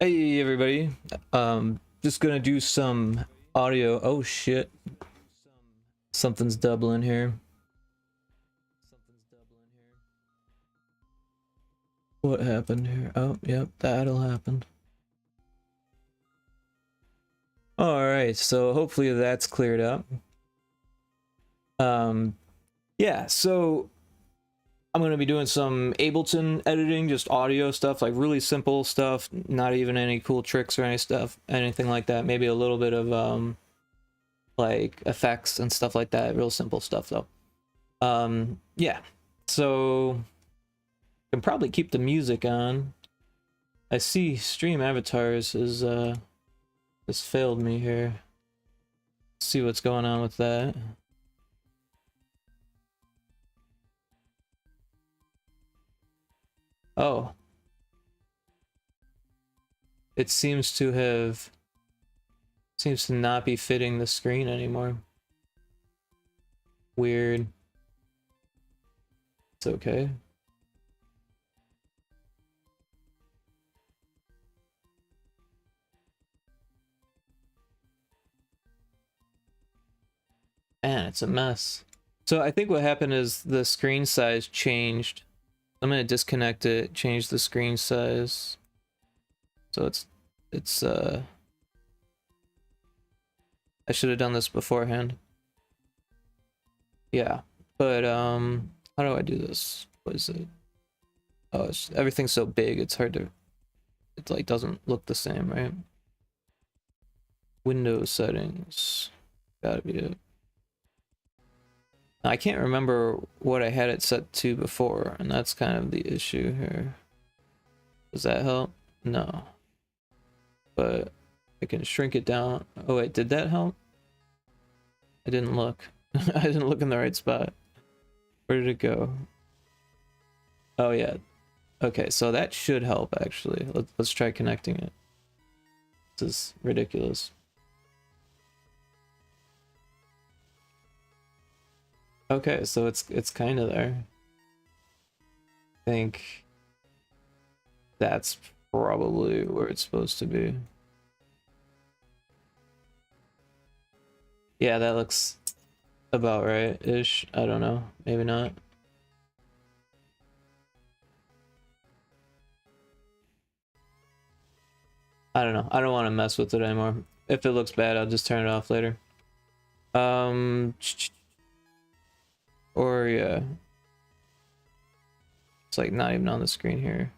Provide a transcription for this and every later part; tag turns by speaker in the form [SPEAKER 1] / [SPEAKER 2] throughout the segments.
[SPEAKER 1] Hey everybody, just gonna do some audio. Oh shit, something's doubling here. What happened here? Oh, yep, that'll happen. Alright, so hopefully that's cleared up. Yeah, so I'm gonna be doing some Ableton editing, just audio stuff, like really simple stuff, not even any cool tricks or anything like that. Maybe a little bit of like effects and stuff like that, real simple stuff though. Yeah, so can probably keep the music on. I see stream avatars is has failed me here. Let's see what's going on with that. Oh, it seems to not be fitting the screen anymore. Weird. It's okay. Man, it's a mess. So I think what happened is the screen size changed. I'm gonna disconnect it, change the screen size. So it's I should have done this beforehand. Yeah, but how do I do this? What is it? Oh, everything's so big, it's hard to, it like doesn't look the same, right? Windows settings, gotta be it. I can't remember what I had it set to before, and that's kind of the issue here. Does that help? No. But I can shrink it down. Oh wait, did that help? I didn't look. I didn't look in the right spot. Where did it go? Oh yeah. Okay, so that should help actually. Let's try connecting it. This is ridiculous. Okay, so it's kind of there. I think that's probably where it's supposed to be. Yeah, that looks about right-ish. I don't know. Maybe not. I don't know. I don't want to mess with it anymore. If it looks bad, I'll just turn it off later. Or yeah. It's like not even on the screen here.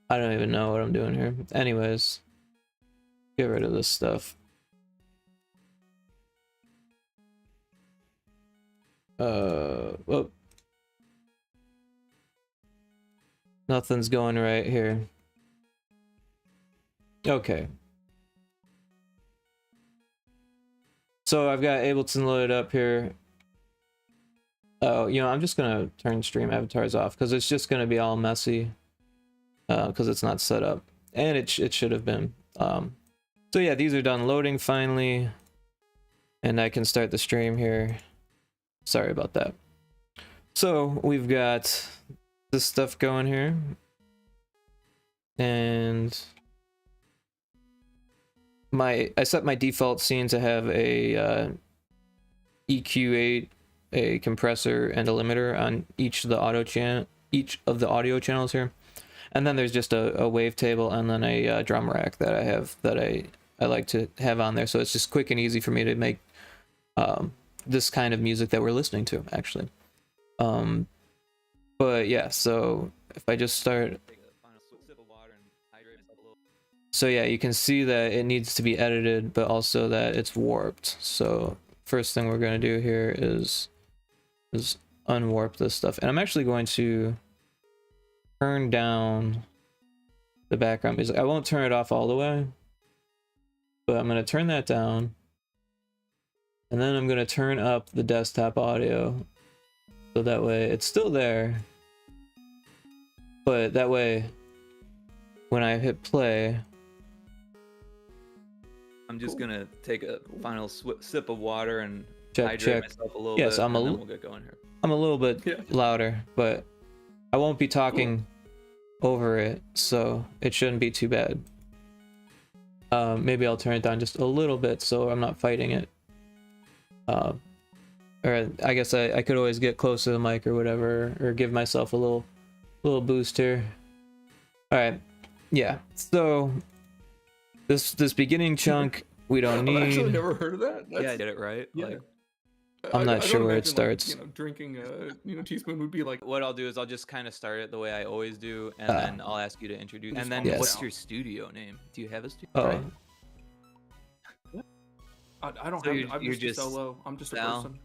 [SPEAKER 1] I don't even know what I'm doing here. Anyways, get rid of this stuff. Whoop. Nothing's going right here. Okay. So I've got Ableton loaded up here. Oh, you know, I'm just gonna turn stream avatars off because it's just gonna be all messy because it's not set up, and it should have been. So yeah, these are done loading finally, and I can start the stream here. Sorry about that. So we've got this stuff going here, and I set my default scene to have a EQ8, a compressor, and a limiter on each of the audio channels here, and then there's just a wavetable and then a drum rack that I have that I like to have on there, so it's just quick and easy for me to make this kind of music that we're listening to actually. But yeah, so if I just start, so yeah, you can see that it needs to be edited, but also that it's warped. So first thing we're going to do here is unwarp this stuff, and I'm actually going to turn down the background music. I won't turn it off all the way, but I'm going to turn that down, and then I'm going to turn up the desktop audio, so that way it's still there, but that way when I hit play,
[SPEAKER 2] I'm just gonna take a final sip of water and
[SPEAKER 1] check
[SPEAKER 2] hydrate myself a little bit.
[SPEAKER 1] Yes,
[SPEAKER 2] and then we'll get going here.
[SPEAKER 1] I'm a little bit louder, but I won't be talking over it, so it shouldn't be too bad. Maybe I'll turn it down just a little bit so I'm not fighting it. Or I guess I could always get close to the mic or whatever, or give myself a little boost here. All right, yeah. So this beginning chunk we don't need.
[SPEAKER 3] I've actually never heard of that.
[SPEAKER 2] Yeah, I did it right.
[SPEAKER 3] Yeah.
[SPEAKER 2] Like,
[SPEAKER 1] I'm not
[SPEAKER 3] I
[SPEAKER 1] sure
[SPEAKER 3] don't
[SPEAKER 1] where it
[SPEAKER 3] imagine, like,
[SPEAKER 1] starts.
[SPEAKER 3] drinking teaspoon would be like.
[SPEAKER 2] what I'll do is I'll just kind of start it the way I always do, and then I'll ask you to introduce. And then,
[SPEAKER 1] Yes.
[SPEAKER 2] what's your studio name? Do you have a studio?
[SPEAKER 1] Oh,
[SPEAKER 2] Right?
[SPEAKER 3] I don't
[SPEAKER 2] So
[SPEAKER 3] have. I'm
[SPEAKER 2] you're
[SPEAKER 3] just a
[SPEAKER 2] just
[SPEAKER 3] solo. I'm just a
[SPEAKER 2] Sal?
[SPEAKER 3] person.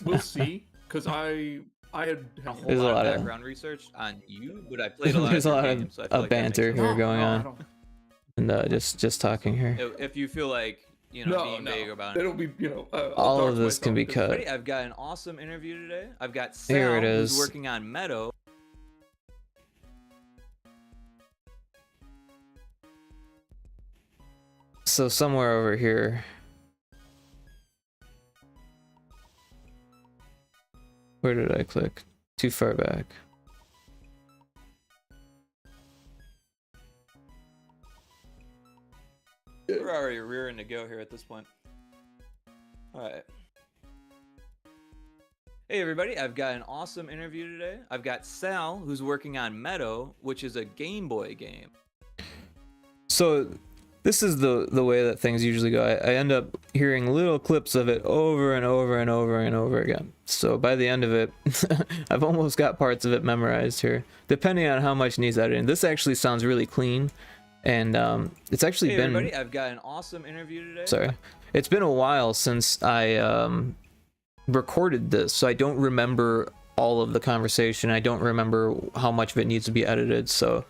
[SPEAKER 3] We'll see, because I had
[SPEAKER 2] A whole
[SPEAKER 1] There's a
[SPEAKER 2] lot
[SPEAKER 1] lot
[SPEAKER 2] of
[SPEAKER 1] of-
[SPEAKER 2] background research on you, but I played a lot
[SPEAKER 1] There's
[SPEAKER 2] of
[SPEAKER 1] a
[SPEAKER 2] your
[SPEAKER 1] lot of
[SPEAKER 2] games, so I feel like that makes
[SPEAKER 1] banter
[SPEAKER 2] sense.
[SPEAKER 1] here
[SPEAKER 3] No,
[SPEAKER 1] going
[SPEAKER 3] no, I
[SPEAKER 1] on,
[SPEAKER 3] don't.
[SPEAKER 1] and just talking here.
[SPEAKER 2] If you feel like
[SPEAKER 3] No,
[SPEAKER 2] being
[SPEAKER 3] no.
[SPEAKER 2] big about it.
[SPEAKER 3] It'll be I'll
[SPEAKER 1] All
[SPEAKER 3] talk
[SPEAKER 1] of
[SPEAKER 3] to
[SPEAKER 1] this can be
[SPEAKER 3] myself, 'cause-
[SPEAKER 1] cut.
[SPEAKER 2] Ready? I've got an awesome interview today. I've got Sal,
[SPEAKER 1] Here it
[SPEAKER 2] who's
[SPEAKER 1] is.
[SPEAKER 2] working on Meadow.
[SPEAKER 1] So somewhere over here. Where did I click? Too far back.
[SPEAKER 2] We're already rearing to go here at this point. All right. Hey everybody, I've got an awesome interview today. I've got Sal, who's working on Meadow, which is a Game Boy game.
[SPEAKER 1] So this is the way that things usually go. I end up hearing little clips of it over and over and over and over again. So by the end of it, I've almost got parts of it memorized here, depending on how much needs editing. This actually sounds really clean, and it's actually
[SPEAKER 2] Hey
[SPEAKER 1] been.
[SPEAKER 2] everybody, I've got an awesome interview today.
[SPEAKER 1] Sorry, it's been a while since I recorded this, so I don't remember all of the conversation. I don't remember how much of it needs to be edited. So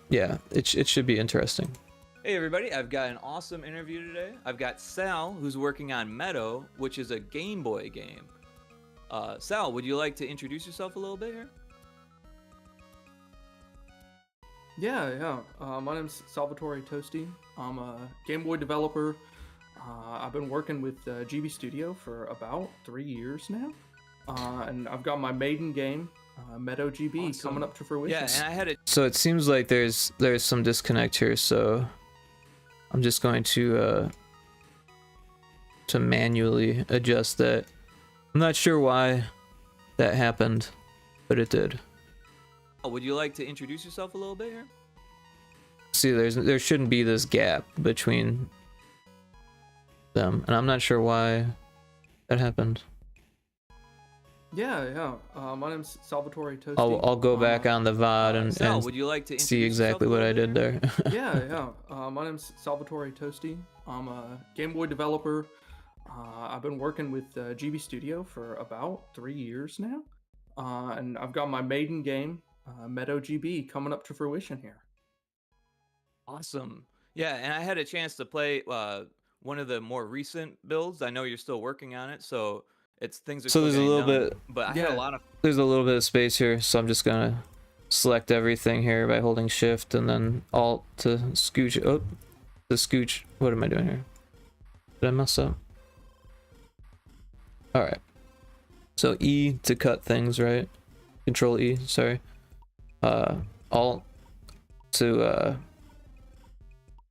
[SPEAKER 1] yeah, it should be interesting.
[SPEAKER 2] Hey everybody, I've got an awesome interview today. I've got Sal, who's working on Meadow, which is a Game Boy game. Sal, would you like to introduce yourself a little bit here?
[SPEAKER 3] Yeah. My name's Salvatore Tosti. I'm a Game Boy developer. I've been working with GB Studio for about 3 years now, and I've got my maiden game, Meadow GB,
[SPEAKER 2] Awesome.
[SPEAKER 3] coming up to fruition.
[SPEAKER 2] Yeah, and I had a
[SPEAKER 1] So it seems like there's some disconnect here, so I'm just going to manually adjust that. I'm not sure why that happened, but it did.
[SPEAKER 2] Would you like to introduce yourself a little bit here?
[SPEAKER 1] See, there shouldn't be this gap between them, and I'm not sure why that happened.
[SPEAKER 3] Yeah. My name's Salvatore Tosti.
[SPEAKER 1] I'll go back on the VOD
[SPEAKER 2] Sal,
[SPEAKER 1] and
[SPEAKER 2] would you like to
[SPEAKER 1] see
[SPEAKER 2] introduce yourself
[SPEAKER 1] exactly
[SPEAKER 2] a
[SPEAKER 1] what
[SPEAKER 2] little
[SPEAKER 1] I
[SPEAKER 2] bit
[SPEAKER 1] did
[SPEAKER 2] here?
[SPEAKER 1] there.
[SPEAKER 3] Yeah. My name's Salvatore Tosti. I'm a Game Boy developer. I've been working with GB Studio for about 3 years now, and I've got my maiden game, Meadow GB, coming up to fruition here.
[SPEAKER 2] Awesome. Yeah, and I had a chance to play one of the more recent builds. I know you're still working on it, so things are
[SPEAKER 1] So
[SPEAKER 2] still
[SPEAKER 1] there's a
[SPEAKER 2] getting
[SPEAKER 1] little
[SPEAKER 2] done,
[SPEAKER 1] bit-
[SPEAKER 2] but I had
[SPEAKER 3] Yeah.
[SPEAKER 2] a lot of
[SPEAKER 1] There's a little bit of space here, so I'm just gonna select everything here by holding shift and then alt to scooch. Oh, the scooch. What am I doing here? Did I mess up? All right. So E to cut things, right? Control E. Sorry. Alt to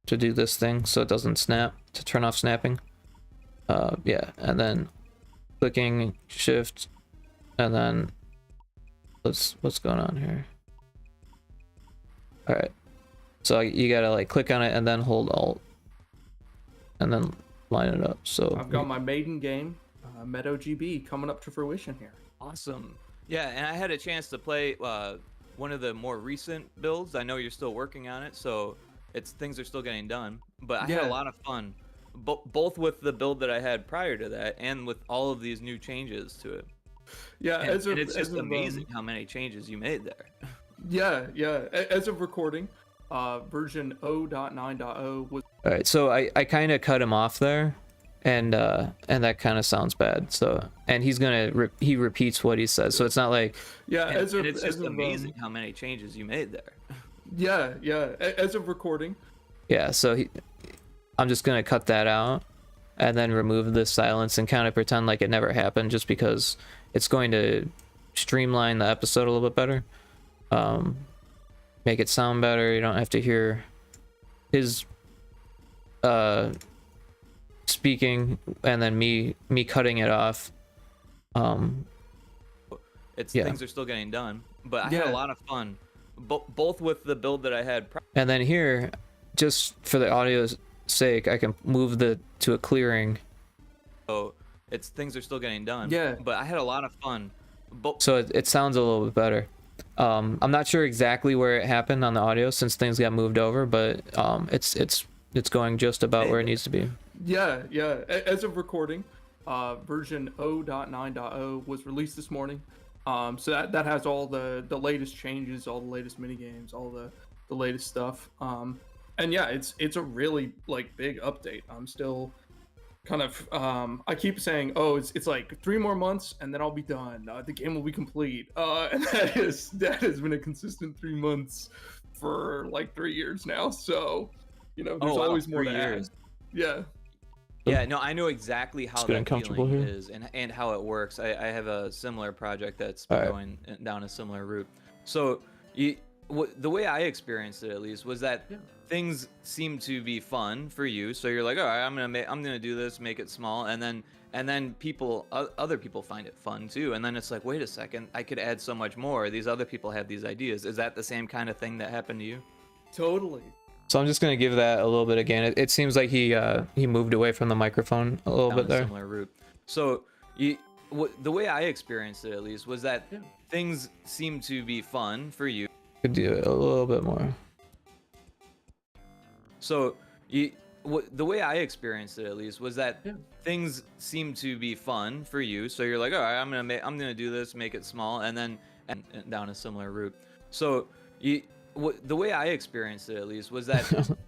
[SPEAKER 1] do this thing so it doesn't snap, to turn off snapping. Yeah, and then clicking shift, and then what's going on here? All right, so you gotta like click on it and then hold alt and then line it up. So
[SPEAKER 3] I've got my maiden game, Meadow GB, coming up to fruition here.
[SPEAKER 2] awesome. Yeah, and I had a chance to play one of the more recent builds. I know you're still working on it, so things are still getting done. But I had a
[SPEAKER 3] Yeah.
[SPEAKER 2] lot of fun, both with the build that I had prior to that and with all of these new changes to it.
[SPEAKER 3] Yeah,
[SPEAKER 2] And,
[SPEAKER 3] as of,
[SPEAKER 2] and it's
[SPEAKER 3] as
[SPEAKER 2] just
[SPEAKER 3] of,
[SPEAKER 2] amazing how many changes you made there.
[SPEAKER 3] Yeah. As of recording, version 0.9.0 was.
[SPEAKER 1] all right, so I kind of cut him off there, and that kind of sounds bad. So and he's gonna he repeats what he says, so it's not like
[SPEAKER 3] Yeah,
[SPEAKER 2] And,
[SPEAKER 3] as of
[SPEAKER 2] and it's
[SPEAKER 3] as
[SPEAKER 2] just
[SPEAKER 3] of,
[SPEAKER 2] amazing how many changes you made there.
[SPEAKER 3] Yeah. As of recording,
[SPEAKER 1] yeah. So I'm just gonna cut that out and then remove the silence and kind of pretend like it never happened, just because it's going to streamline the episode a little bit better, make it sound better. You don't have to hear his speaking and then me cutting it off.
[SPEAKER 2] Things are still getting done, but I had a lot of fun, both with the build that I had.
[SPEAKER 1] And then here, just for the audio's sake, I can move to a clearing.
[SPEAKER 2] So things are still getting done.
[SPEAKER 3] Yeah.
[SPEAKER 2] But I had a lot of fun.
[SPEAKER 1] So it sounds a little bit better. I'm not sure exactly where it happened on the audio since things got moved over, but it's going just about where it needs to be.
[SPEAKER 3] Yeah. As of recording, version 0.9.0 was released this morning. So that has all the latest changes, all the latest mini games, all the latest stuff. And yeah, it's a really like big update. I'm still kind of I keep saying, oh, it's like 3 more months and then I'll be done. The game will be complete. And that has been a consistent 3 months for like 3 years now. So, you know, there's always more to add. Yeah.
[SPEAKER 2] Yeah, no, I know exactly how that feeling is and how it works. I have a similar project that's been going down a similar route. So the way I experienced it, at least, was that things seem to be fun for you. So you're like, all right, I'm gonna do this, make it small, and then other people find it fun too. And then it's like, wait a second, I could add so much more. These other people have these ideas. Is that the same kind of thing that happened to you?
[SPEAKER 3] Totally.
[SPEAKER 1] So I'm just gonna give that a little bit again. It seems like he moved away from the microphone a little bit there.
[SPEAKER 2] Similar route. So the way I experienced it, at least, was that things seem to be fun for you.
[SPEAKER 1] Could do it a little bit more.
[SPEAKER 2] So the way I experienced it, at least, was that things seem to be fun for you. So you're like, all right, I'm gonna do this, make it small, and then down a similar route. So the way I experienced it, at least, was that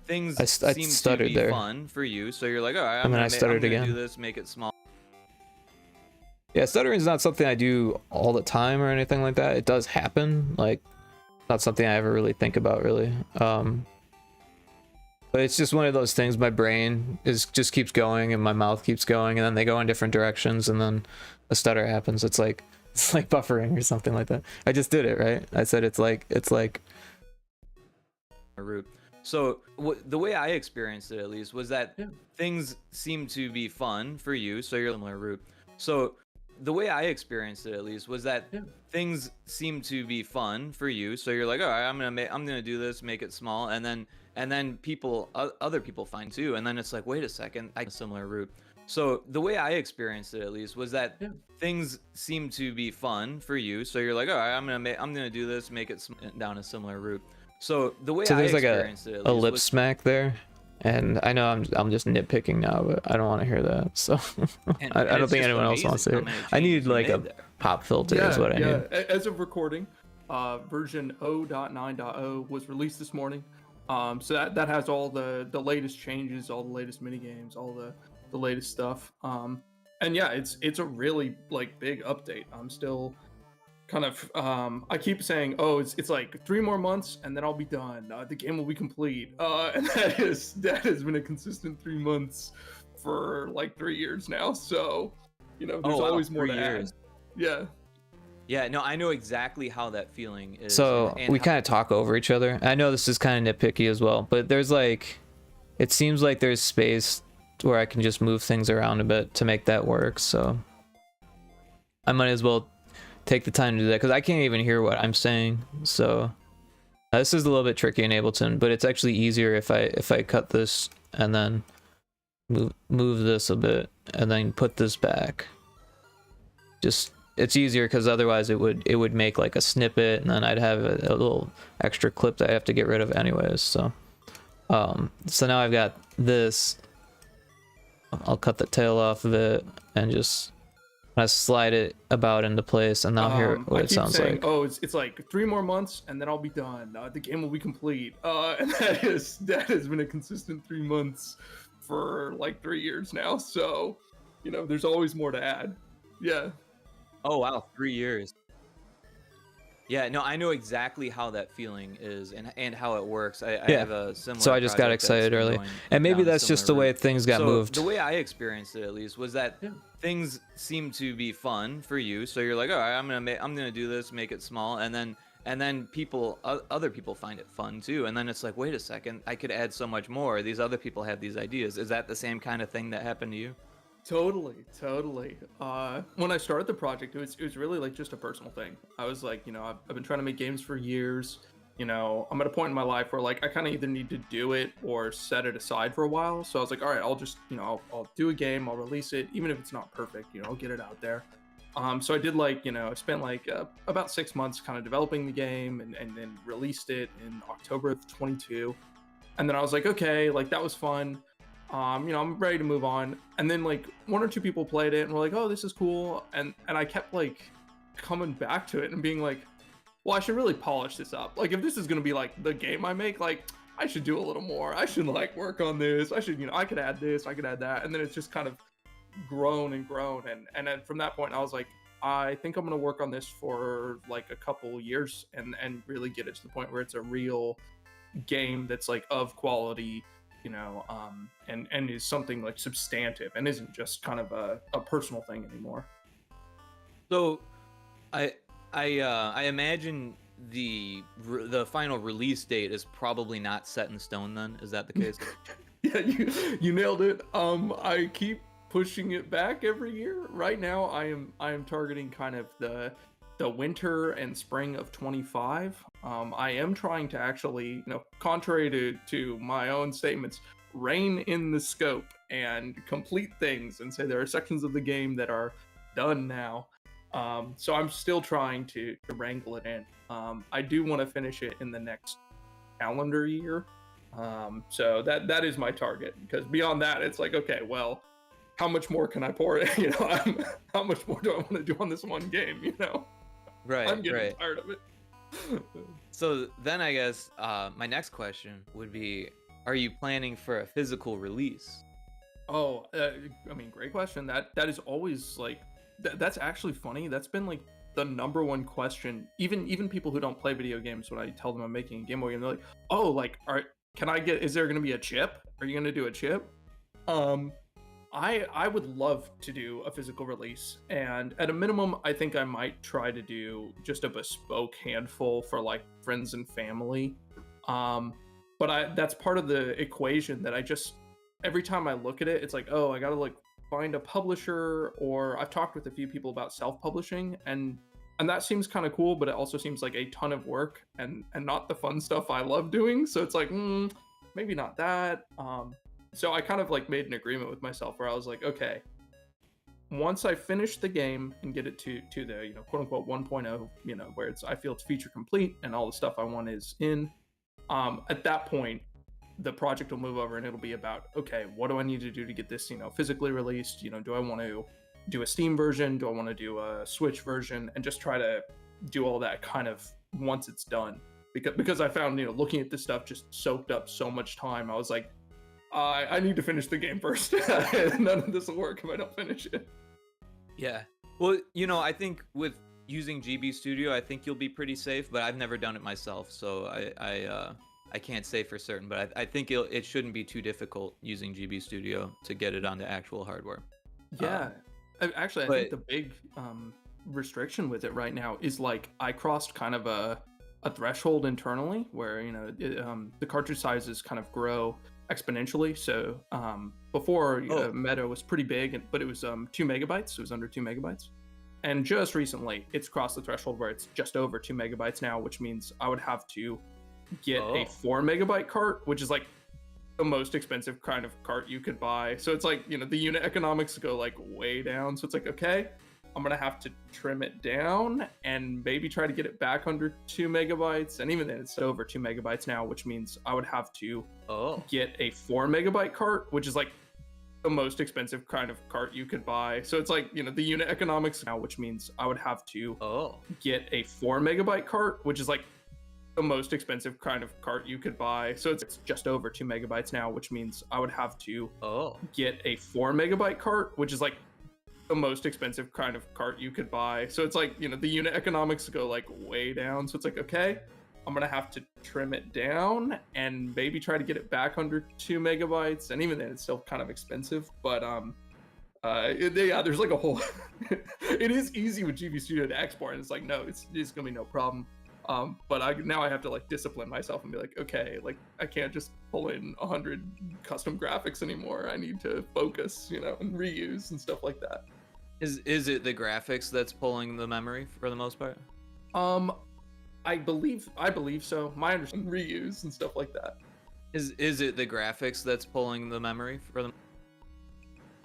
[SPEAKER 2] things seem to be fun for you. So you're like, all right, I'm gonna do this, make it small.
[SPEAKER 1] Yeah, stuttering is not something I do all the time or anything like that. It does happen, like not something I ever really think about, really. But it's just one of those things. My brain just keeps going and my mouth keeps going, and then they go in different directions, and then a stutter happens. It's like buffering or something like that. I just did it, right? I said it's like
[SPEAKER 2] a route. So the way I experienced it, at least, was that things seem to be fun for you. So you're similar route. So the way I experienced it, at least, was that things seem to be fun for you. So you're like, all right, I'm gonna do this, make it small, and then other people find too. And then it's like, wait a second, I a similar route. So the way I experienced it, at least, was that things seem to be fun for you. So you're like, all right, I'm gonna do this, make it down a similar route. So the way
[SPEAKER 1] there's
[SPEAKER 2] I
[SPEAKER 1] like
[SPEAKER 2] experienced it,
[SPEAKER 1] a lip smack there, and I know I'm just nitpicking now, but I don't want to hear that. So I don't think anyone else wants to hear it. I need like a pop filter is what I need.
[SPEAKER 3] As of recording, version 0.9.0 was released this morning. So that has all the latest changes, all the latest mini games, all the latest stuff. And yeah, it's a really like big update. I'm still kind of I keep saying, oh, it's like 3 more months and then I'll be done. The game will be complete. And that has been a consistent 3 months for like 3 years now. So, you know, there's always more to add. Yeah.
[SPEAKER 2] Yeah, no, I know exactly how that feeling is.
[SPEAKER 1] So we kind of talk over each other. I know this is kind of nitpicky as well, but there's like, it seems like there's space where I can just move things around a bit to make that work. So I might as well take the time to do that, because I can't even hear what I'm saying. So this is a little bit tricky in Ableton, but it's actually easier if I cut this and then move this a bit and then put this back. Just, it's easier because otherwise it would make like a snippet, and then I'd have a little extra clip that I have to get rid of anyways. So so now I've got this. I'll cut the tail off of it and just I slide it about into place, and now hear what it sounds like.
[SPEAKER 3] Oh, it's like 3 more months and then I'll be done. The game will be complete. And that has been a consistent 3 months for like 3 years now. So, you know, there's always more to add. Yeah.
[SPEAKER 2] Oh wow, 3 years. Yeah, no, I know exactly how that feeling is and how it works. I
[SPEAKER 1] Yeah.
[SPEAKER 2] have a similar
[SPEAKER 1] So I just got
[SPEAKER 2] project that's
[SPEAKER 1] excited
[SPEAKER 2] been
[SPEAKER 1] early,
[SPEAKER 2] going
[SPEAKER 1] and maybe
[SPEAKER 2] down a
[SPEAKER 1] that's just the
[SPEAKER 2] similar
[SPEAKER 1] way
[SPEAKER 2] route.
[SPEAKER 1] things got
[SPEAKER 2] So
[SPEAKER 1] moved.
[SPEAKER 2] the way I experienced it, at least, was that
[SPEAKER 3] Yeah.
[SPEAKER 2] things seem to be fun for you. So you're like, all right, I'm gonna do this, make it small, and then other people find it fun too. And then it's like, wait a second, I could add so much more. These other people have these ideas. Is that the same kind of thing that happened to you?
[SPEAKER 3] Totally. When I started the project, it was really like just a personal thing. I was like, I've been trying to make games for years. I'm at a point in my life where like I kind of either need to do it or set it aside for a while. So I was like, all right, I'll just, I'll do a game, I'll release it, even if it's not perfect. I'll get it out there. So I did like, I spent like about 6 months kind of developing the game and then released it in October of 22. And then I was like, okay, like that was fun. I'm ready to move on. And then like one or two people played it and were like, oh, this is cool. And I kept like coming back to it and being like, well, I should really polish this up. Like if this is gonna be like the game I make, like I should do a little more. I should like work on this. I should, I could add this, I could add that. And then it's just kind of grown and grown. And then from that point I was like, I think I'm gonna work on this for like a couple years and really get it to the point where it's a real game that's like of quality, and is something like substantive and isn't just kind of a personal thing anymore.
[SPEAKER 2] So, I imagine the final release date is probably not set in stone. Then is that the case?
[SPEAKER 3] Yeah, you nailed it. I keep pushing it back every year. Right now, I am targeting kind of the winter and spring of 25. I am trying to actually, contrary to my own statements, rein in the scope and complete things and say there are sections of the game that are done now. So I'm still trying to wrangle it in. I do want to finish it in the next calendar year. So that is my target, because beyond that, it's like, okay, well, how much more can I pour in? How much more do I want to do on this one game?
[SPEAKER 2] Right,
[SPEAKER 3] I'm getting
[SPEAKER 2] right.
[SPEAKER 3] tired of it.
[SPEAKER 2] So then I guess my next question would be, are you planning for a physical release?
[SPEAKER 3] Oh, great question. That is always like, that's actually funny. That's been like the number one question. Even people who don't play video games, when I tell them I'm making a Game Boy game, they're like, oh, like, is there going to be a chip? Are you going to do a chip? I would love to do a physical release, and at a minimum, I think I might try to do just a bespoke handful for like friends and family. But that's part of the equation that every time I look at it, it's like, oh, I gotta like find a publisher, or I've talked with a few people about self-publishing, and that seems kind of cool, but it also seems like a ton of work and not the fun stuff I love doing. So it's like, maybe not that. So I kind of like made an agreement with myself where I was like, okay, once I finish the game and get it to the, quote unquote 1.0, where I feel it's feature complete and all the stuff I want is in, at that point, the project will move over and it'll be about, okay, what do I need to do to get this, physically released? Do I want to do a Steam version? Do I want to do a Switch version? And just try to do all that kind of once it's done. Because I found, looking at this stuff just soaked up so much time. I was like, I need to finish the game first. None of this will work if I don't finish it.
[SPEAKER 2] Yeah. Well, I think with using GB Studio, I think you'll be pretty safe, but I've never done it myself, so I can't say for certain, but I think it shouldn't be too difficult using GB Studio to get it onto actual hardware.
[SPEAKER 3] Yeah. Actually, I think the big restriction with it right now is like I crossed kind of a threshold internally where, the cartridge sizes kind of grow exponentially. So before Meadow was pretty big, but it was 2 megabytes. It was under 2 megabytes. And just recently, it's crossed the threshold where it's just over 2 megabytes now, which means I would have to get a 4 megabyte cart, which is like the most expensive kind of cart you could buy. So it's like, the unit economics go like way down. So it's like, okay, I'm gonna have to trim it down and maybe try to get it back under 2 megabytes. And even then, it's over 2 megabytes now, which means I would have to get a 4 megabyte cart, which is like the most expensive kind of cart you could buy. So it's like, the unit economics now, which means I would have to get a 4 megabyte cart, which is like the most expensive kind of cart you could buy. So it's just over 2 megabytes now, which means I would have to get a 4 megabyte cart, which is like the most expensive kind of cart you could buy. So it's like, the unit economics go like way down. So it's like, okay, I'm gonna have to trim it down and maybe try to get it back under 2 megabytes. And even then, it's still kind of expensive. But yeah, there's like a whole. It is easy with GB Studio to export, and it's like, no, it's gonna be no problem. But now I have to like discipline myself and be like, okay, like I can't just pull in 100 custom graphics anymore. I need to focus, and reuse and stuff like that.
[SPEAKER 2] Is it the graphics that's pulling the memory for the most part?
[SPEAKER 3] I believe so. My understanding, reuse and stuff like that.
[SPEAKER 2] Is it the graphics that's pulling the memory for the?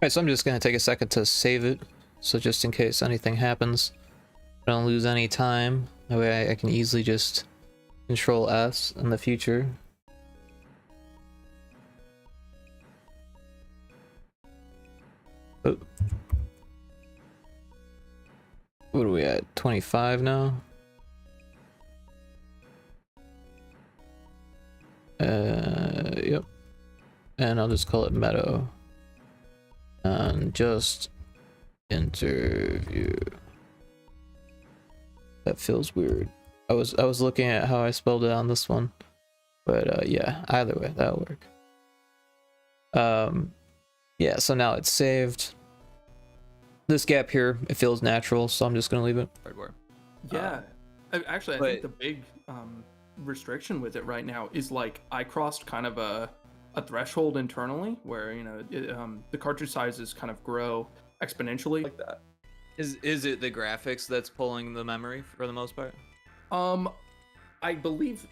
[SPEAKER 1] Alright, so I'm just gonna take a second to save it, so just in case anything happens, I don't lose any time. That way I can easily just Control S in the future. Oh. What are we at? 25 now? Yep. And I'll just call it Meadow. And just interview. That feels weird. I was looking at how I spelled it on this one, but yeah, either way that'll work. Yeah, so now it's saved. This gap here, it feels natural, so I'm just gonna leave it.
[SPEAKER 2] Hardware.
[SPEAKER 3] Yeah, actually, I think the big restriction with it right now is like I crossed kind of a threshold internally where the cartridge sizes kind of grow exponentially like that.
[SPEAKER 2] Is it the graphics that's pulling the memory for the most part?
[SPEAKER 3] I believe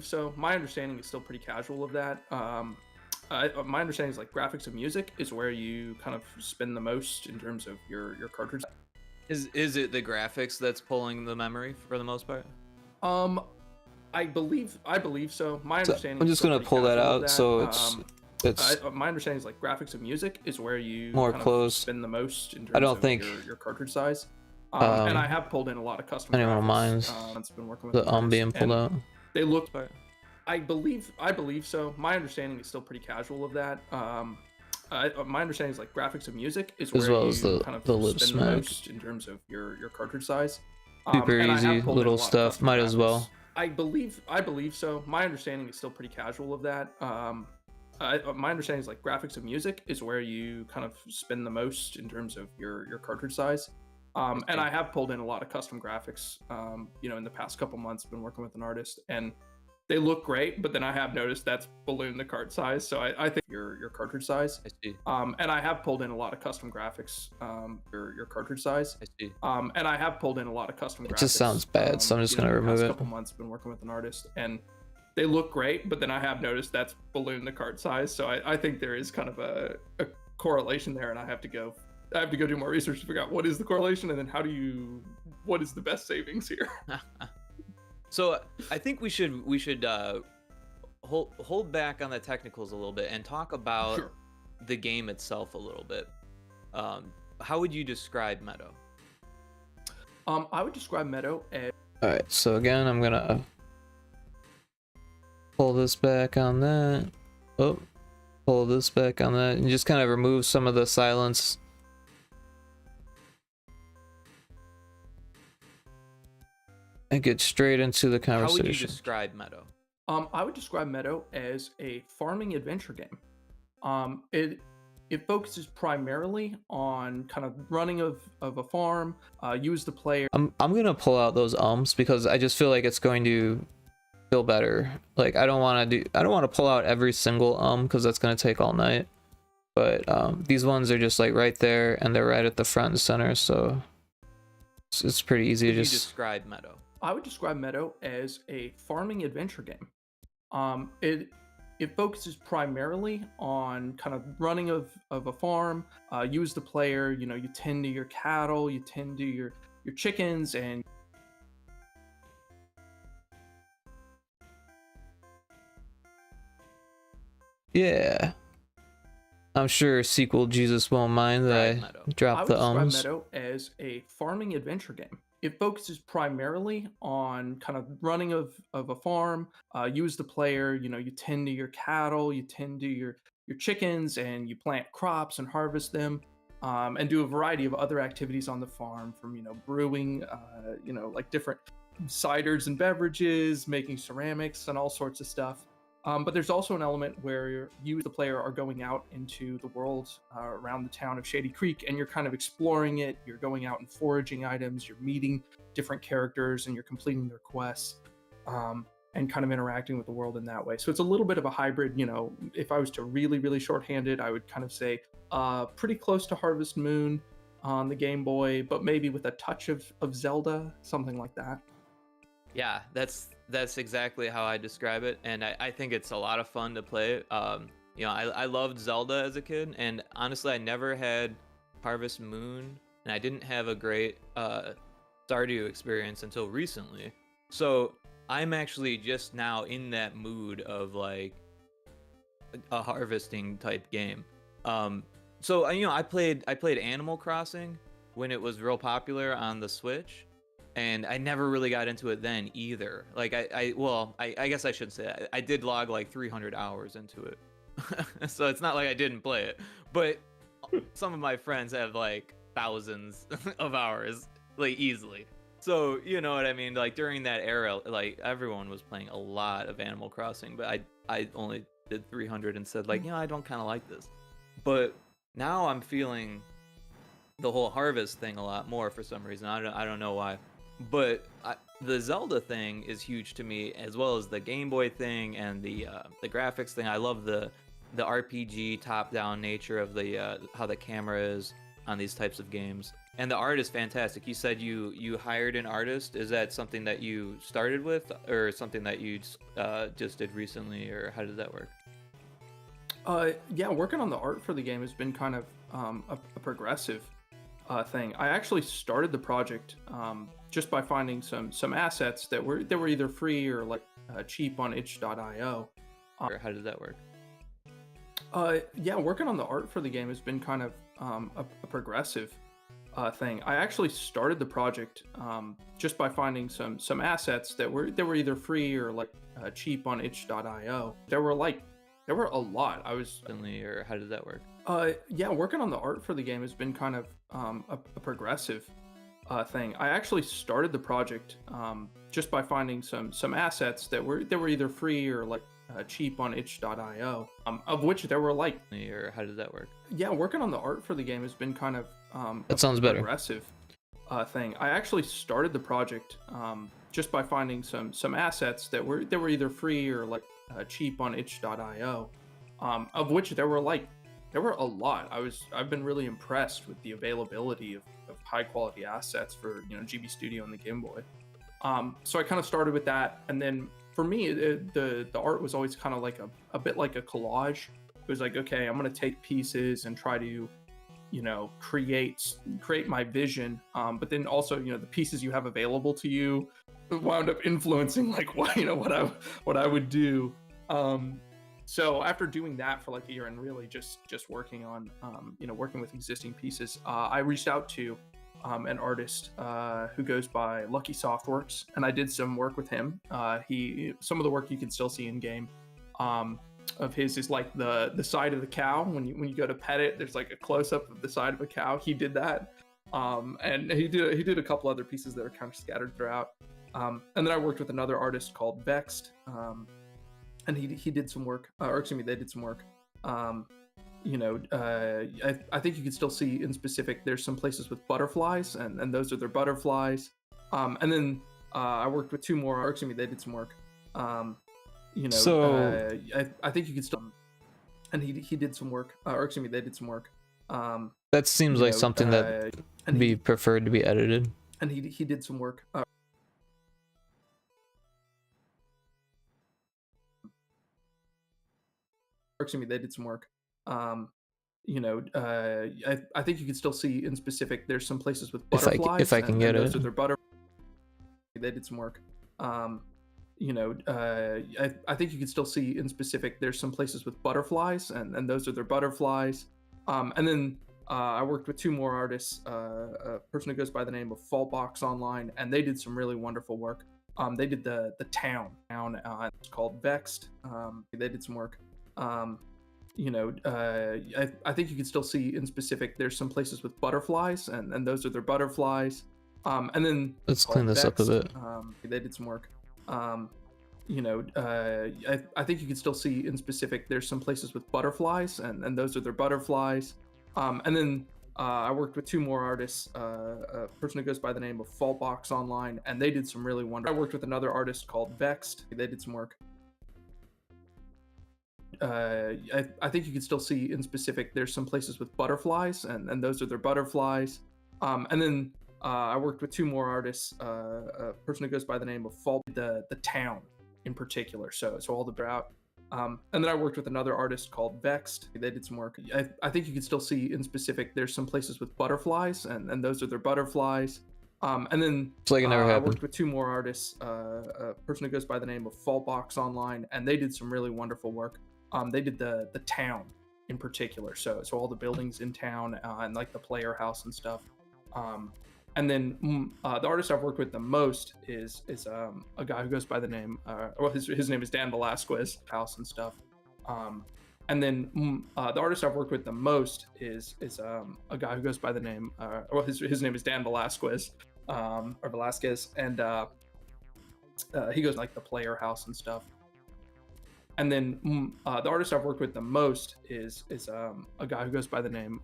[SPEAKER 3] so. My understanding is still pretty casual of that. My understanding is like graphics and music is where you kind of spend the most in terms of your cartridge.
[SPEAKER 2] Is it the graphics that's pulling the memory for the most part?
[SPEAKER 3] I believe so. My understanding.
[SPEAKER 1] I'm just gonna pull that out, so it's.
[SPEAKER 3] My understanding is like graphics and music is where you
[SPEAKER 1] more
[SPEAKER 3] kind
[SPEAKER 1] close.
[SPEAKER 3] Of spend the most in terms
[SPEAKER 1] I don't
[SPEAKER 3] of
[SPEAKER 1] think
[SPEAKER 3] your cartridge size. And I have pulled in a lot of custom.
[SPEAKER 1] Anyone minds
[SPEAKER 3] been working with
[SPEAKER 1] the being pulled out?
[SPEAKER 3] They look. I believe so. My understanding is still pretty casual of that. My understanding is like graphics and music is where
[SPEAKER 1] well
[SPEAKER 3] you
[SPEAKER 1] as the
[SPEAKER 3] kind of
[SPEAKER 1] lip
[SPEAKER 3] spend
[SPEAKER 1] smack.
[SPEAKER 3] the most in terms of your cartridge size.
[SPEAKER 1] Super
[SPEAKER 3] and I
[SPEAKER 1] easy
[SPEAKER 3] have pulled in a
[SPEAKER 1] little
[SPEAKER 3] lot of
[SPEAKER 1] stuff.
[SPEAKER 3] custom
[SPEAKER 1] Might as
[SPEAKER 3] graphics.
[SPEAKER 1] well.
[SPEAKER 3] I believe so. My understanding is still pretty casual of that. My understanding is like graphics and music is where you kind of spend the most in terms of your cartridge size. And I have pulled in a lot of custom graphics. In the past couple months, been working with an artist, and they look great. But then I have noticed that's ballooned the cart size. So I think your cartridge size.
[SPEAKER 2] I see.
[SPEAKER 3] And I have pulled in a lot of custom graphics. Your cartridge size.
[SPEAKER 2] I see.
[SPEAKER 3] And I have pulled in a lot of custom graphics.
[SPEAKER 1] It just sounds bad, so I'm just gonna remove it.
[SPEAKER 3] Couple months, been working with an artist, and they look great. But then I have noticed that's ballooned the cart size. So I think there is kind of a correlation there, and I have to go do more research to figure out what is the correlation, and then what is the best savings here.
[SPEAKER 2] So I think we should hold back on the technicals a little bit and talk about the game itself a little bit. How would you describe Meadow?
[SPEAKER 3] I would describe Meadow as.
[SPEAKER 1] All right, so again, I'm gonna pull this back on that. Oh, pull this back on that, and just kind of remove some of the silence. And get straight into the conversation.
[SPEAKER 2] How would you describe Meadow?
[SPEAKER 3] I would describe Meadow as a farming adventure game. It focuses primarily on kind of running of a farm. You as the player.
[SPEAKER 1] I'm gonna pull out those because I just feel like it's going to feel better. Like I don't want to pull out every single because that's gonna take all night. But these ones are just like right there, and they're right at the front and center, so it's pretty easy to just
[SPEAKER 2] describe Meadow.
[SPEAKER 3] I would describe Meadow as a farming adventure game. It focuses primarily on kind of running of a farm. You as the player, you tend to your cattle, you tend to your chickens, and
[SPEAKER 1] yeah. I'm sure sequel Jesus won't mind that I drop the
[SPEAKER 3] I would describe Meadow as a farming adventure game. It focuses primarily on kind of running of a farm. You as the player, you tend to your cattle, you tend to your chickens, and you plant crops and harvest them. and do a variety of other activities on the farm, from brewing, like different ciders and beverages, making ceramics, and all sorts of stuff. But there's also an element where you, the player, are going out into the world around the town of Shady Creek, and you're kind of exploring it. You're going out and foraging items. You're meeting different characters, and you're completing their quests, and kind of interacting with the world in that way. So it's a little bit of a hybrid. If I was to really shorthand it, I would kind of say pretty close to Harvest Moon on the Game Boy, but maybe with a touch of Zelda, something like that.
[SPEAKER 2] Yeah, that's exactly how I describe it, and I think it's a lot of fun to play. I loved Zelda as a kid, and honestly, I never had Harvest Moon, and I didn't have a great Stardew experience until recently. So I'm actually just now in that mood of like a harvesting type game. So I played Animal Crossing when it was real popular on the Switch. And I never really got into it then either. Like I guess I should say I did log like 300 hours into it. So it's not like I didn't play it, but some of my friends have like thousands of hours, like easily. So you know what I mean? Like during that era, like everyone was playing a lot of Animal Crossing, but I only did 300 and said like, I don't kind of like this. But now I'm feeling the whole harvest thing a lot more for some reason. I don't know why. But the Zelda thing is huge to me, as well as the Game Boy thing and the graphics thing. I love the RPG top-down nature of the how the camera is on these types of games, and the art is fantastic. You said you hired an artist. Is that something that you started with, or something that you just did recently, or how did that work?
[SPEAKER 3] Yeah, working on the art for the game has been kind of a progressive thing. I actually started the project just by finding some assets that were either free or like cheap on itch.io.
[SPEAKER 2] Or how did that work?
[SPEAKER 3] Yeah, working on the art for the game has been kind of a progressive thing. I actually started the project just by finding some assets that were either free or like cheap on itch.io. There were a lot.
[SPEAKER 2] Or how did that work?
[SPEAKER 3] Yeah, working on the art for the game has been kind of a progressive thing. I actually started the project just by finding some assets that were either free or like cheap on itch.io, of which there were
[SPEAKER 2] Or how did that work?
[SPEAKER 3] Yeah, working on the art for the game has been kind of
[SPEAKER 1] That sounds better.
[SPEAKER 3] progressive thing. I actually started the project just by finding some assets that were either free or like cheap on itch.io, of which there were a lot. I've been really impressed with the availability of high quality assets for GB Studio and the Game Boy. So I kind of started with that, and then for me, the art was always kind of like a bit like a collage. It was like, okay, I'm gonna take pieces and try to create my vision, but then also the pieces you have available to you wound up influencing like what I would do. So after doing that for like a year and really just working on working with existing pieces, I reached out to an artist who goes by Lucky Softworks, and I did some work with him. Some of the work you can still see in game of his is like the side of the cow. When you go to pet it, there's like a close up of the side of a cow. He did that, and he did a couple other pieces that are kind of scattered throughout. And then I worked with another artist called Vexed, and he did some work, or excuse me, they did some work. I think you can still see in specific, there's some places with butterflies, and those are their butterflies. And then I worked with two more, or excuse me, they did some work. I think you can still, and he did some work, or excuse me, they did some work.
[SPEAKER 1] That seems like something that be preferred to be edited.
[SPEAKER 3] And he did some work. Excuse me, they did some work. I think you can still see in specific, there's some places with butterflies.
[SPEAKER 1] If I can get
[SPEAKER 3] those
[SPEAKER 1] it.
[SPEAKER 3] are their butter. They did some work. I think you can still see in specific, there's some places with butterflies, and those are their butterflies. And then I worked with two more artists, a person who goes by the name of Faultbox Online, and they did some really wonderful work. They did the town. It's called Vexed. They did some work. I think you can still see in specific. There's some places with butterflies, and those are their butterflies. And then
[SPEAKER 1] Let's clean this up a bit.
[SPEAKER 3] They did some work. I think you can still see in specific. There's some places with butterflies, and those are their butterflies. And then I worked with two more artists, a person who goes by the name of Faultbox Online, and they did some really wonderful. I worked with another artist called Vexed. They did some work. I think you can still see in specific. There's some places with butterflies, and those are their butterflies. And then I worked with two more artists, a person who goes by the name of Fault, the town in particular. So all the drought. And then I worked with another artist called Vexed. They did some work. I think you can still see in specific. There's some places with butterflies, and those are their butterflies. And then
[SPEAKER 1] It's like it never
[SPEAKER 3] I
[SPEAKER 1] happened.
[SPEAKER 3] worked with two more artists, a person who goes by the name of Faultbox Online, and they did some really wonderful work. They did the town in particular, so all the buildings in town and like the player house and stuff. And then the artist I've worked with the most is a guy who goes by the name, his name is Dan Velasquez, house and stuff. And then the artist I've worked with the most is a guy who goes by the name, his name is Dan Velasquez, or Velasquez, and he goes like the player house and stuff. And then the artist I've worked with the most is a guy who goes by the name,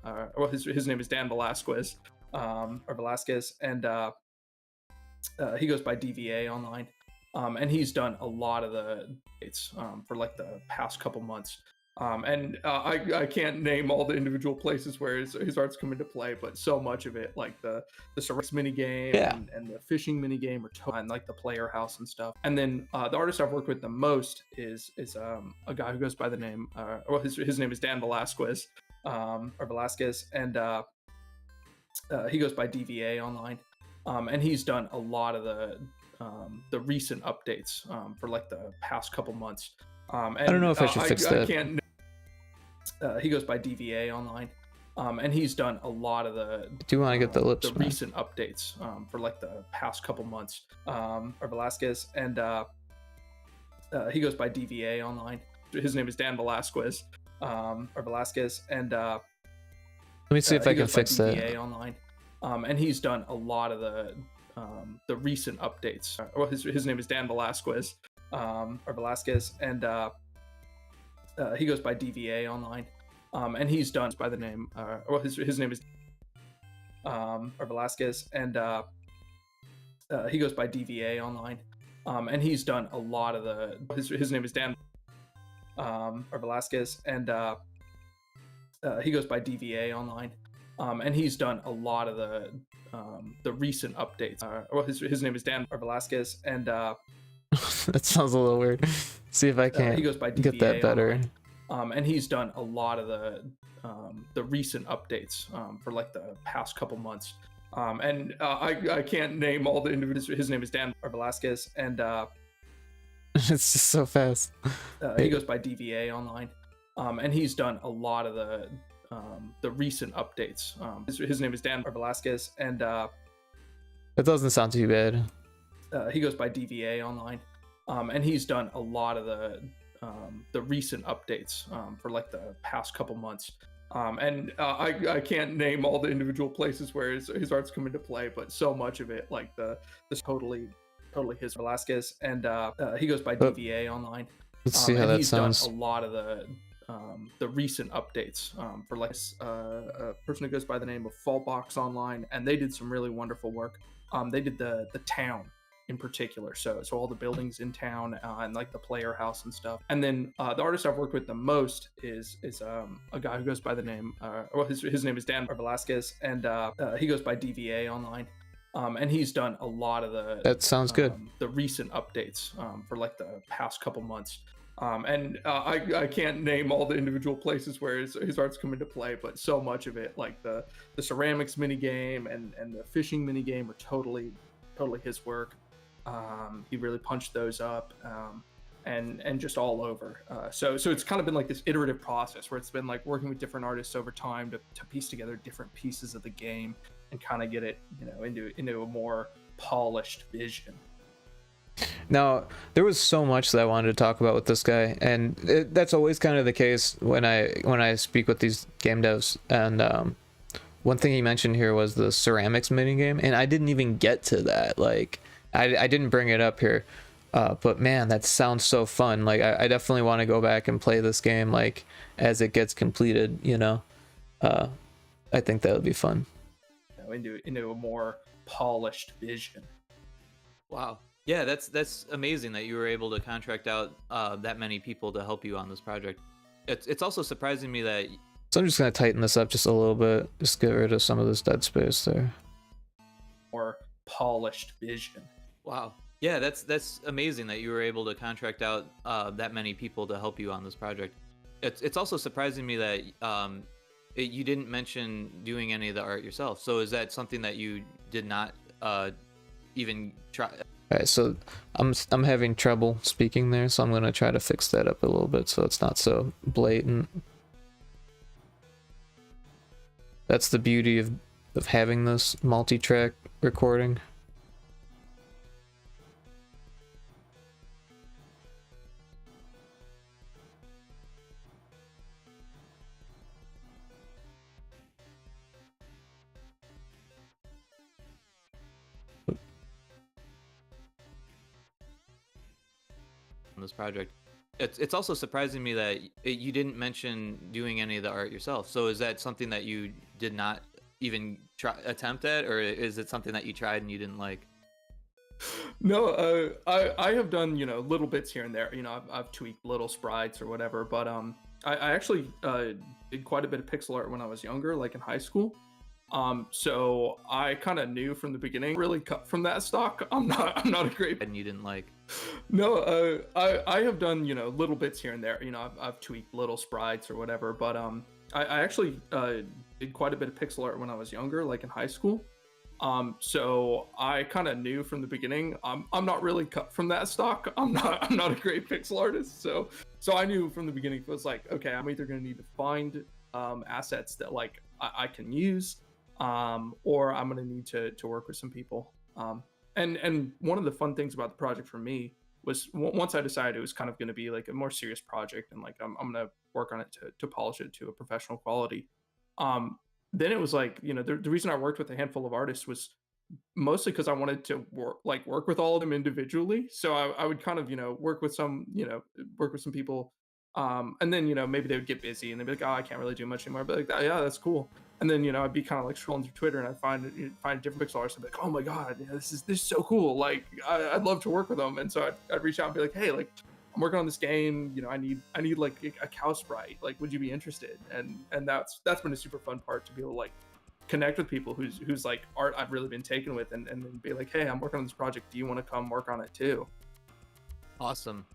[SPEAKER 3] his name is Dan Velasquez, or Velasquez, and he goes by DVA online, and he's done a lot of the dates for like the past couple months. And I can't name all the individual places where his art's come into play, but so much of it, like the ceramics mini game and the fishing mini game, and like the player house and stuff. And then the artist I've worked with the most is a guy who goes by the name, his name is Dan Velasquez, or Velasquez, and he goes by DVA online, and he's done a lot of the recent updates for like the past couple months. And
[SPEAKER 1] I don't know if I should fix that.
[SPEAKER 3] I can't. He goes by DVA online, and he's done a lot of the.
[SPEAKER 1] Do you want to get the lips?
[SPEAKER 3] The recent updates for like the past couple months. Or Velasquez, and he goes by DVA online. His name is Dan Velasquez, or Velasquez, and
[SPEAKER 1] let me see if I can fix that.
[SPEAKER 3] DVA online, and he's done a lot of the recent updates. His name is Dan Velasquez, or Velasquez, and he goes by DVA online, and he's done by the name, his name is or Velasquez, and he goes by DVA online, and he's done a lot of his name is Dan, or Velasquez, and he goes by DVA online, and he's done a lot of the recent updates. His name is Dan, or Velasquez, and
[SPEAKER 1] that sounds a little weird. See if I can
[SPEAKER 3] he goes by DVA
[SPEAKER 1] get that better.
[SPEAKER 3] Online. And he's done a lot of the recent updates for like the past couple months. And I can't name all the individuals. His name is Dan, or Velasquez, and
[SPEAKER 1] It's just so fast.
[SPEAKER 3] he goes by DVA online, and he's done a lot of the recent updates. His name is Dan, or Velasquez, and
[SPEAKER 1] It doesn't sound too bad.
[SPEAKER 3] he goes by DVA online, and he's done a lot of the recent updates for like the past couple months. And I can't name all the individual places where his art's come into play, but so much of it, like this totally his. Velasquez, and he goes by DVA online.
[SPEAKER 1] Let's see how
[SPEAKER 3] and
[SPEAKER 1] that
[SPEAKER 3] he's
[SPEAKER 1] sounds.
[SPEAKER 3] done a lot of the recent updates for like a person who goes by the name of Faultbox Online, and they did some really wonderful work. They did the town in particular, so all the buildings in town and like the player house and stuff. And then the artist I've worked with the most is a guy who goes by the name, his name is Dan Velasquez, and he goes by DVA online, and he's done a lot of
[SPEAKER 1] That sounds good.
[SPEAKER 3] the recent updates for like the past couple months. And I can't name all the individual places where his art's come into play, but so much of it, like the ceramics mini game and the fishing mini game, are totally his work. He really punched those up, and just all over. So it's kind of been like this iterative process where it's been like working with different artists over time to piece together different pieces of the game and kind of get it, into a more polished vision.
[SPEAKER 1] Now, there was so much that I wanted to talk about with this guy, and that's always kind of the case when I speak with these game devs. And one thing he mentioned here was the ceramics minigame, and I didn't even get to that. Like, I didn't bring it up here, but man, that sounds so fun. Like, I definitely want to go back and play this game, like, as it gets completed, you know. I think that would be fun.
[SPEAKER 3] Into a more polished vision.
[SPEAKER 2] Wow. Yeah, that's amazing that you were able to contract out that many people to help you on this project. It's also surprising me that.
[SPEAKER 1] So I'm just gonna tighten this up just a little bit, just get rid of some of this dead space there.
[SPEAKER 3] More polished vision.
[SPEAKER 2] Wow. Yeah, that's amazing that you were able to contract out that many people to help you on this project. It's also surprising me that you didn't mention doing any of the art yourself. So is that something that you did not even try?
[SPEAKER 1] All right, so I'm having trouble speaking there, so I'm gonna try to fix that up a little bit so it's not so blatant. That's the beauty of having this multi-track recording.
[SPEAKER 2] This project. It's also surprising me that you didn't mention doing any of the art yourself. So is that something that you did not even attempt at, or is it something that you tried and you didn't like?
[SPEAKER 3] No, I have done, you know, little bits here and there. You know, I've tweaked little sprites or whatever, but I actually did quite a bit of pixel art when I was younger, like in high school. So I kind of knew from the beginning, really cut from that stock. I'm not a great.
[SPEAKER 2] And you didn't like.
[SPEAKER 3] No, I have done, you know, little bits here and there. You know, I've tweaked little sprites or whatever, but I actually did quite a bit of pixel art when I was younger, like in high school. So I kind of knew from the beginning, I'm not really cut from that stock. I'm not a great pixel artist. So I knew from the beginning, it was like, okay, I'm either going to need to find assets that like I can use, or I'm going to need to work with some people. And one of the fun things about the project for me was once I decided it was kind of going to be like a more serious project, and like I'm going to work on it to polish it to a professional quality. Then it was like, you know, the reason I worked with a handful of artists was mostly because I wanted to work with all of them individually. So I would kind of, you know, work with some people, and then, you know, maybe they would get busy and they'd be like, oh, I can't really do much anymore. But like, oh, yeah, that's cool. And then, you know, I'd be kind of like scrolling through Twitter and I'd find different pixel artists and be like, oh my god, you know, this is so cool. Like I'd love to work with them. And so I'd reach out and be like, hey, like I'm working on this game. You know, I need like a cow sprite. Like, would you be interested? And that's been a super fun part, to be able to like connect with people who's like art I've really been taken with, and then be like, hey, I'm working on this project. Do you want to come work on it too?
[SPEAKER 2] Awesome.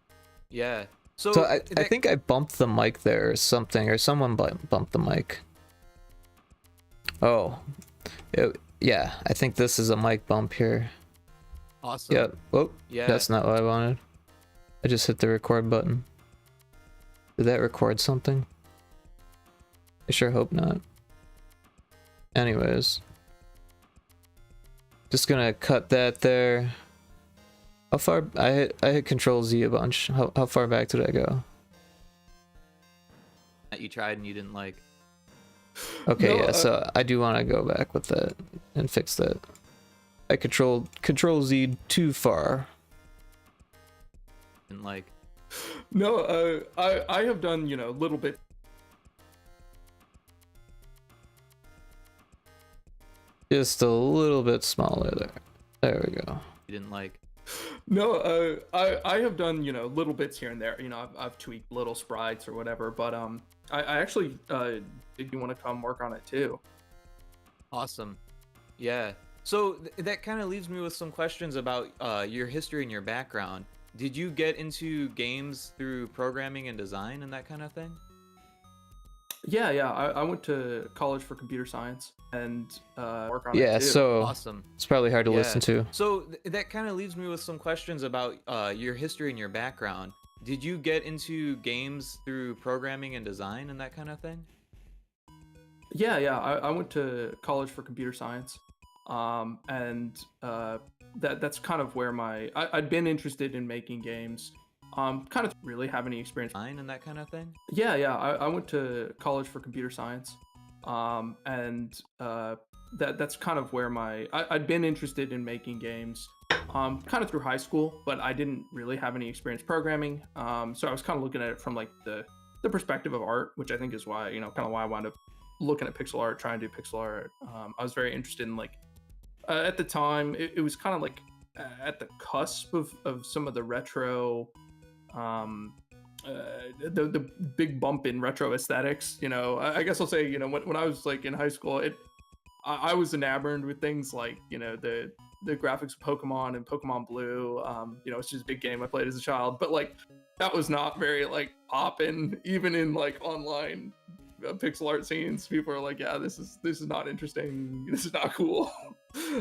[SPEAKER 2] Yeah. So
[SPEAKER 1] I think I bumped the mic there or something, or someone bumped the mic. Oh, yeah, I think this is a mic bump here.
[SPEAKER 2] Awesome.
[SPEAKER 1] Yeah. Oh,
[SPEAKER 2] yeah.
[SPEAKER 1] That's not what I wanted. I just hit the record button. Did that record something? I sure hope not. Anyways. Just gonna cut that there. How far? I hit Control Z a bunch. How far back did I go?
[SPEAKER 2] That you tried and you didn't like.
[SPEAKER 1] Okay,
[SPEAKER 3] No,
[SPEAKER 1] yeah, so I do want to go back with that and fix that. I Control Z too far.
[SPEAKER 2] And like.
[SPEAKER 3] No, I have done, you know, little bit.
[SPEAKER 1] Just a little bit smaller there. There we go.
[SPEAKER 2] You didn't like.
[SPEAKER 3] No, I have done, you know, little bits here and there. You know, I've tweaked little sprites or whatever, but I actually did you want to come work on it too?
[SPEAKER 2] Awesome. Yeah. So that kind of leaves me with some questions about your history and your background. Did you get into games through programming and design and that kind of thing?
[SPEAKER 3] Yeah, I went to college for computer science and work on
[SPEAKER 1] Yeah,
[SPEAKER 3] it too.
[SPEAKER 1] so
[SPEAKER 2] Awesome.
[SPEAKER 1] it's probably hard to
[SPEAKER 2] Yeah.
[SPEAKER 1] listen to.
[SPEAKER 2] So that kind of leaves me with some questions about your history and your background. Did you get into games through programming and design and that kind of thing?
[SPEAKER 3] Yeah, I went to college for computer science and that's kind of where I'd been interested in making games. Kind of really have any experience.
[SPEAKER 2] And that kind of thing.
[SPEAKER 3] Yeah. I went to college for computer science, and that's kind of where I'd been interested in making games, kind of through high school, but I didn't really have any experience programming. So I was kind of looking at it from like the perspective of art, which I think is why, kind of why I wound up looking at pixel art, trying to do pixel art. I was very interested in like, at the time, it was kind of like at the cusp of some of the retro, the big bump in retro aesthetics. I guess I'll say, when I was like in high school, I was enamored with things like, the graphics of Pokemon and Pokemon Blue. It's just a big game I played as a child, but like that was not very like poppin', even in like online pixel art scenes. People are like, yeah, this is not interesting, this is not cool.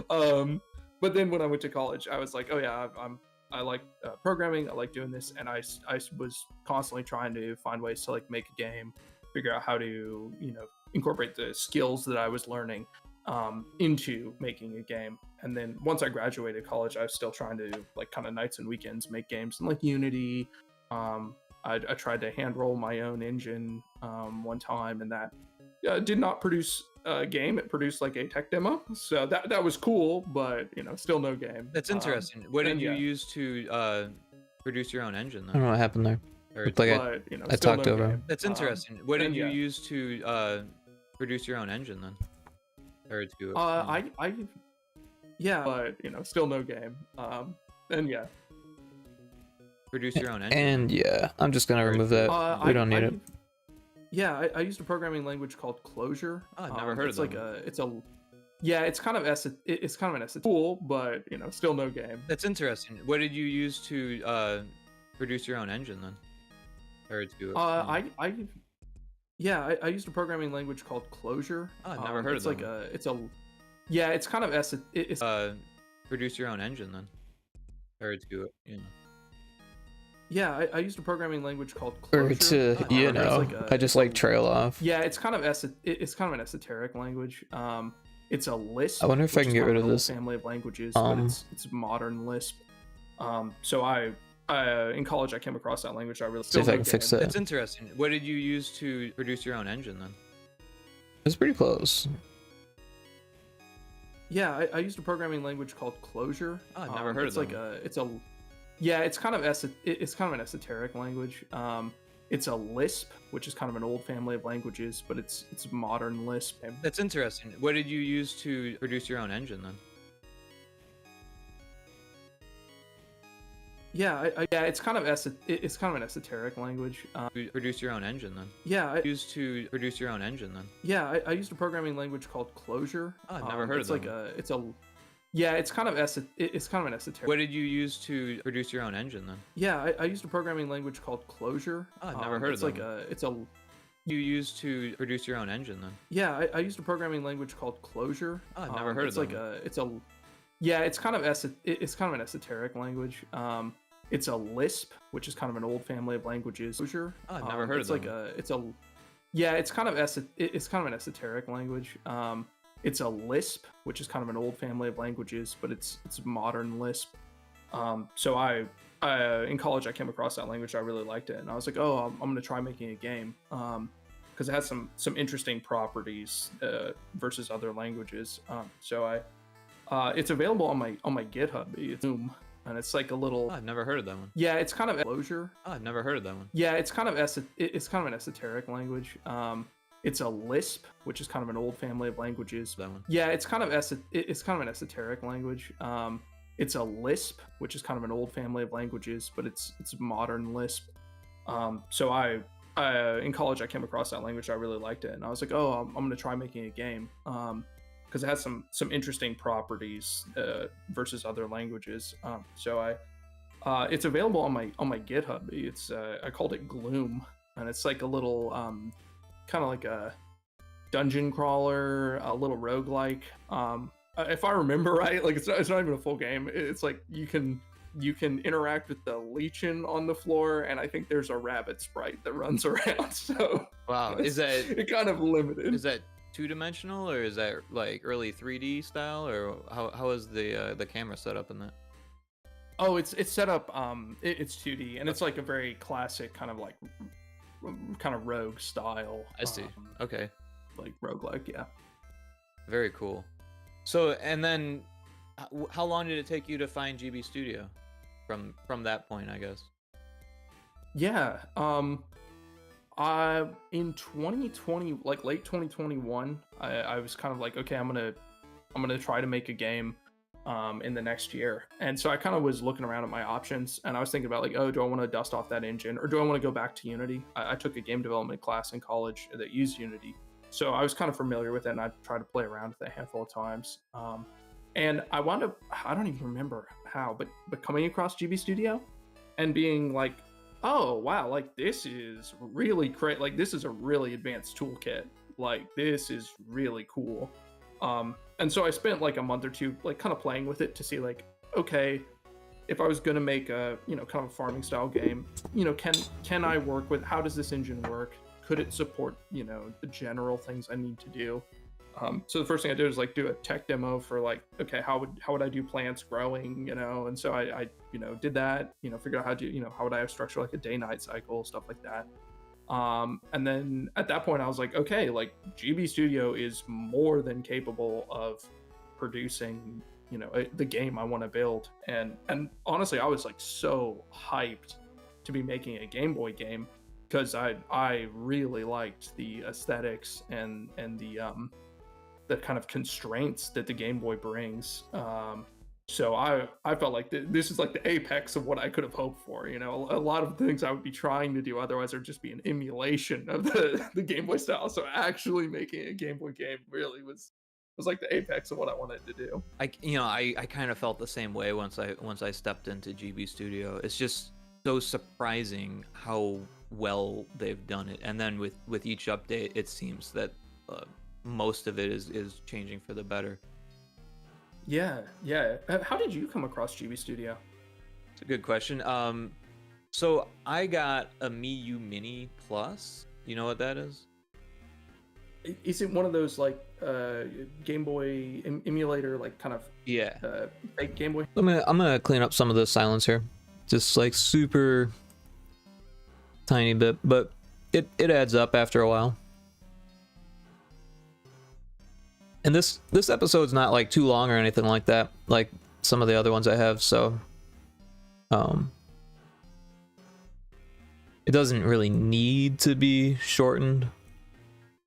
[SPEAKER 3] But then when I went to college, I was like, oh yeah, I like programming, I like doing this, and I was constantly trying to find ways to like make a game, figure out how to incorporate the skills that I was learning into making a game. And then once I graduated college, I was still trying to like kind of nights and weekends make games in like Unity. I tried to hand roll my own engine one time, and that did not produce a game. It produced like a tech demo, so that was cool, but still no game.
[SPEAKER 2] That's interesting. What did you use to produce your own engine
[SPEAKER 1] I
[SPEAKER 2] then?
[SPEAKER 1] don't know what happened there. Looked like I
[SPEAKER 3] still
[SPEAKER 1] talked over him.
[SPEAKER 2] That's interesting. What did you
[SPEAKER 3] yeah.
[SPEAKER 2] use to produce your own engine then? Or to
[SPEAKER 3] yeah, but still no game. And yeah.
[SPEAKER 2] Produce your own engine.
[SPEAKER 1] And yeah, I'm just gonna remove that. We don't need it.
[SPEAKER 3] Yeah, I used a programming language called Clojure.
[SPEAKER 2] Oh, I've never heard of that.
[SPEAKER 3] It's kind of an esoteric tool, but still no game.
[SPEAKER 2] That's interesting. What did you use to produce your own engine then? Or to
[SPEAKER 3] I used a programming language called Clojure.
[SPEAKER 2] Oh, I've never heard of that.
[SPEAKER 3] It's kind of
[SPEAKER 2] produce your own engine then. Or to
[SPEAKER 3] Yeah, I used a programming language called
[SPEAKER 1] Or
[SPEAKER 3] Clojure.
[SPEAKER 1] to I just like trail off.
[SPEAKER 3] Yeah, it's kind of an esoteric language. It's a Lisp.
[SPEAKER 1] I wonder if I
[SPEAKER 3] which
[SPEAKER 1] can
[SPEAKER 3] is
[SPEAKER 1] get
[SPEAKER 3] kind of
[SPEAKER 1] rid of
[SPEAKER 3] an old
[SPEAKER 1] this.
[SPEAKER 3] family of languages, but it's modern Lisp. So I in college I came across that language. I really
[SPEAKER 1] See if I can fix that.
[SPEAKER 2] That's interesting. What did you use to produce your own engine then?
[SPEAKER 1] It's pretty close.
[SPEAKER 3] Yeah, I used a programming language called Clojure.
[SPEAKER 2] Oh, I've never heard of that.
[SPEAKER 3] It's kind of an esoteric language. It's a Lisp, which is kind of an old family of languages, but it's modern Lisp.
[SPEAKER 2] That's interesting. What did you use to produce your own engine then?
[SPEAKER 3] Yeah, it's kind of an esoteric language.
[SPEAKER 2] To produce your own engine then?
[SPEAKER 3] Yeah,
[SPEAKER 2] I used to produce your own engine then?
[SPEAKER 3] Yeah, I used a programming language called Clojure.
[SPEAKER 2] Oh, I've never heard of that.
[SPEAKER 3] It's kind of an esoteric.
[SPEAKER 2] What did you use to produce your own engine then?
[SPEAKER 3] Yeah, I used a programming language called Clojure.
[SPEAKER 2] Oh, I've never heard of that. You used to produce your own engine then?
[SPEAKER 3] Yeah, I used a programming language called Clojure.
[SPEAKER 2] Oh, I've never heard of that.
[SPEAKER 3] It's kind of an esoteric language. It's a Lisp, which is kind of an old family of languages. Clojure.
[SPEAKER 2] Oh, I've never heard of that.
[SPEAKER 3] It's kind of an esoteric language. It's a Lisp, which is kind of an old family of languages, but it's modern Lisp. So I in college I came across that language. I really liked it, and I was like, oh, I'm gonna try making a game because it has some interesting properties versus other languages. So it's available on my GitHub. It's Zoom, and it's like a little.
[SPEAKER 2] Oh, I've never heard of that one.
[SPEAKER 3] Yeah, it's kind of Clojure.
[SPEAKER 2] Oh, I've never heard of that one.
[SPEAKER 3] Yeah, it's kind of an esoteric language. It's a Lisp, which is kind of an old family of languages.
[SPEAKER 2] That one.
[SPEAKER 3] Yeah, it's kind of an esoteric language. It's a Lisp, which is kind of an old family of languages, but it's modern Lisp. So I in college I came across that language. I really liked it, and I was like, oh, I'm gonna try making a game because it has some interesting properties versus other languages. So it's available on my GitHub. It's I called it Gloom, and it's like a little kind of like a dungeon crawler, a little roguelike. If I remember right, like it's not even a full game. It's like you can interact with the lichen on the floor, and I think there's a rabbit sprite that runs around. So
[SPEAKER 2] wow, is that
[SPEAKER 3] it kind of limited?
[SPEAKER 2] Is that 2-dimensional, or is that like early 3D style, or how is the camera set up in that?
[SPEAKER 3] Oh, it's set up. It's 2D, and it's like a very classic kind of like kind of rogue style.
[SPEAKER 2] I see. Okay.
[SPEAKER 3] Like roguelike, yeah.
[SPEAKER 2] Very cool. So, and then how long did it take you to find GB Studio from that point, I guess?
[SPEAKER 3] Yeah. I in 2020, like late 2021, I was kind of like, okay, I'm gonna try to make a game in the next year. And so I kind of was looking around at my options, and I was thinking about like, oh, do I want to dust off that engine, or do I want to go back to Unity? I took a game development class in college that used Unity, so I was kind of familiar with it, and I tried to play around with it a handful of times. And I wound up, I don't even remember how, but coming across GB Studio and being like, oh wow, like this is really great, like this is a really advanced toolkit, like this is really cool. And so I spent like a month or two like kind of playing with it to see like, okay, if I was going to make a, you know, kind of a farming style game, you know, can I work with, how does this engine work, could it support, you know, the general things I need to do. So the first thing I did was like do a tech demo for like, okay, how would I do plants growing, you know? And so I you know, did that, you know, figured out how to, you know, how would I structure like a day-night cycle, stuff like that. And then at that point I was like, okay, like GB Studio is more than capable of producing, you know, the game I want to build. And honestly, I was like so hyped to be making a Game Boy game, because I really liked the aesthetics and the kind of constraints that the Game Boy brings. So I felt like this is like the apex of what I could have hoped for. You know, a lot of things I would be trying to do otherwise would just be an emulation of the Game Boy style. So actually making a Game Boy game really was like the apex of what I wanted to do.
[SPEAKER 2] I kind of felt the same way once I stepped into GB Studio. It's just so surprising how well they've done it, and then with each update, it seems that most of it is changing for the better.
[SPEAKER 3] Yeah. How did you come across GB Studio?
[SPEAKER 2] It's a good question. So I got a Mii Mini Plus. You know what that is?
[SPEAKER 3] Is it one of those like Game Boy emulator, like kind of fake Game Boy?
[SPEAKER 1] I'm gonna clean up some of the silence here, just like super tiny bit, but it adds up after a while. And this episode's not like too long or anything like that, like some of the other ones I have, so it doesn't really need to be shortened.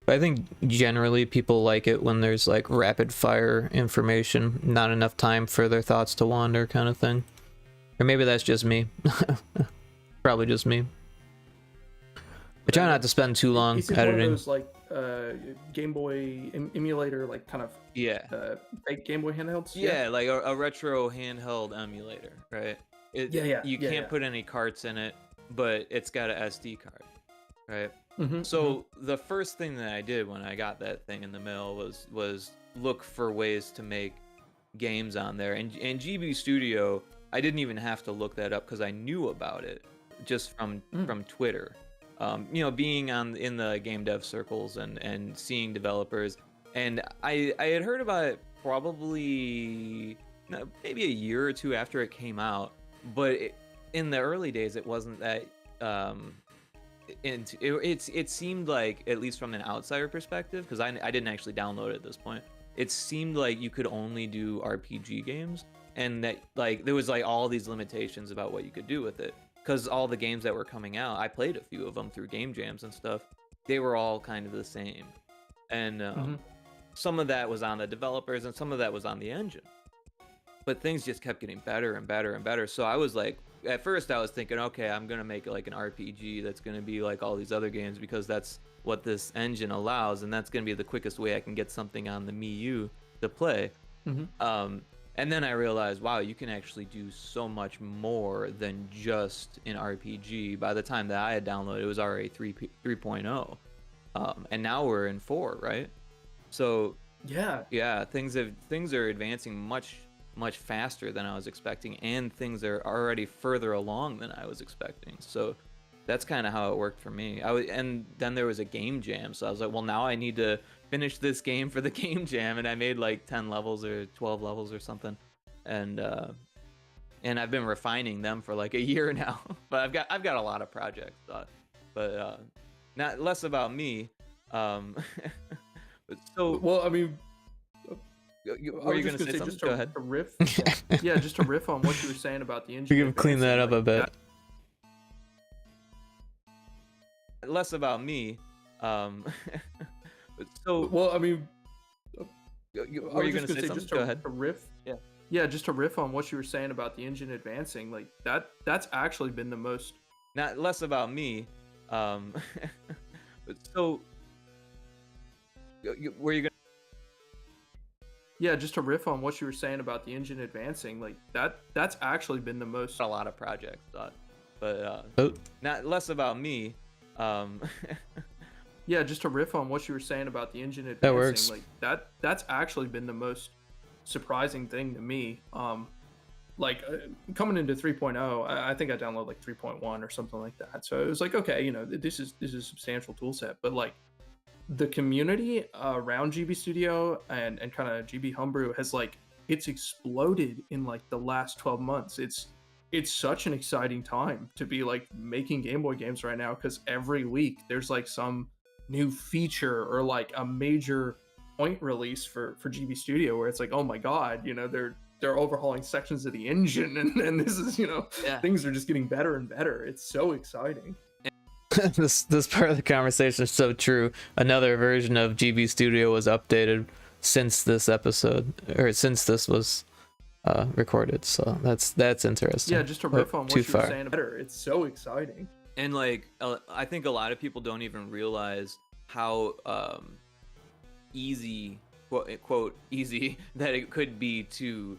[SPEAKER 1] But I think generally people like it when there's like rapid fire information, not enough time for their thoughts to wander kind of thing. Or maybe that's just me. Probably just me. I try not to spend too long editing.
[SPEAKER 3] One of those like Game Boy emulator, like kind of fake Game Boy handhelds?
[SPEAKER 2] Yeah, like a retro handheld emulator, right? You can't put any carts in it, but it's got an SD card, right? So the first thing that I did when I got that thing in the mail was look for ways to make games on there. And GB Studio, I didn't even have to look that up because I knew about it just from Twitter. You know, being in the game dev circles and seeing developers, and I had heard about it probably maybe a year or two after it came out, but in the early days it wasn't that it seemed like, at least from an outsider perspective, because I didn't actually download it at this point, it seemed like you could only do RPG games, and that like there was like all these limitations about what you could do with it. Because all the games that were coming out, I played a few of them through game jams and stuff. They were all kind of the same. And some of that was on the developers and some of that was on the engine. But things just kept getting better and better and better. So I was like, at first I was thinking, okay, I'm going to make like an RPG that's going to be like all these other games because that's what this engine allows. And that's going to be the quickest way I can get something on the Mii U to play. And then I realized, wow, you can actually do so much more than just an RPG. By the time that I had downloaded, it was already 3.0. And now we're in 4, right? So yeah, things are advancing much faster than I was expecting, and things are already further along than I was expecting. So that's kind of how it worked for me. And then there was a game jam, so I was like, well, now I need to finished this game for the game jam, and I made like 10 levels or 12 levels or something, and I've been refining them for like a year now. But I've got a lot of projects, but not less about me. So
[SPEAKER 3] Well, I mean,
[SPEAKER 2] were you gonna say something? Go ahead.
[SPEAKER 3] To riff. Yeah, just to riff on what you were saying about the engine.
[SPEAKER 1] We can clean that up a bit.
[SPEAKER 2] Less about me. So
[SPEAKER 3] well, I mean,
[SPEAKER 2] were you gonna say something?
[SPEAKER 3] Just
[SPEAKER 2] Go ahead.
[SPEAKER 3] To riff. Yeah, just to riff on what you were saying about the engine advancing, like that's actually been the most.
[SPEAKER 2] Not less about me. So were you gonna?
[SPEAKER 3] Yeah, just to riff on what you were saying about the engine advancing, like that's actually been the most.
[SPEAKER 2] A lot of projects, but
[SPEAKER 1] Oh.
[SPEAKER 2] not less about me.
[SPEAKER 3] Yeah, just to riff on what you were saying about the engine advancing,
[SPEAKER 1] That works.
[SPEAKER 3] like that's actually been the most surprising thing to me. Coming into 3.0, I think I downloaded like 3.1 or something like that. So it was like, okay, you know, this is a substantial tool set, but like the community around GB Studio and kind of GB Homebrew has like it's exploded in like the last 12 months. It's such an exciting time to be like making Game Boy games right now, because every week there's like some new feature or like a major point release for GB Studio where it's like, oh my god, you know, they're overhauling sections of the engine, and this is, you know, things are just getting better and better. It's so exciting.
[SPEAKER 1] This part of the conversation is so true. Another version of GB Studio was updated since this episode, or since this was recorded. So that's interesting.
[SPEAKER 3] Yeah, just to riff on what you were saying better. It's so exciting.
[SPEAKER 2] And like I think a lot of people don't even realize how easy, quote easy, that it could be to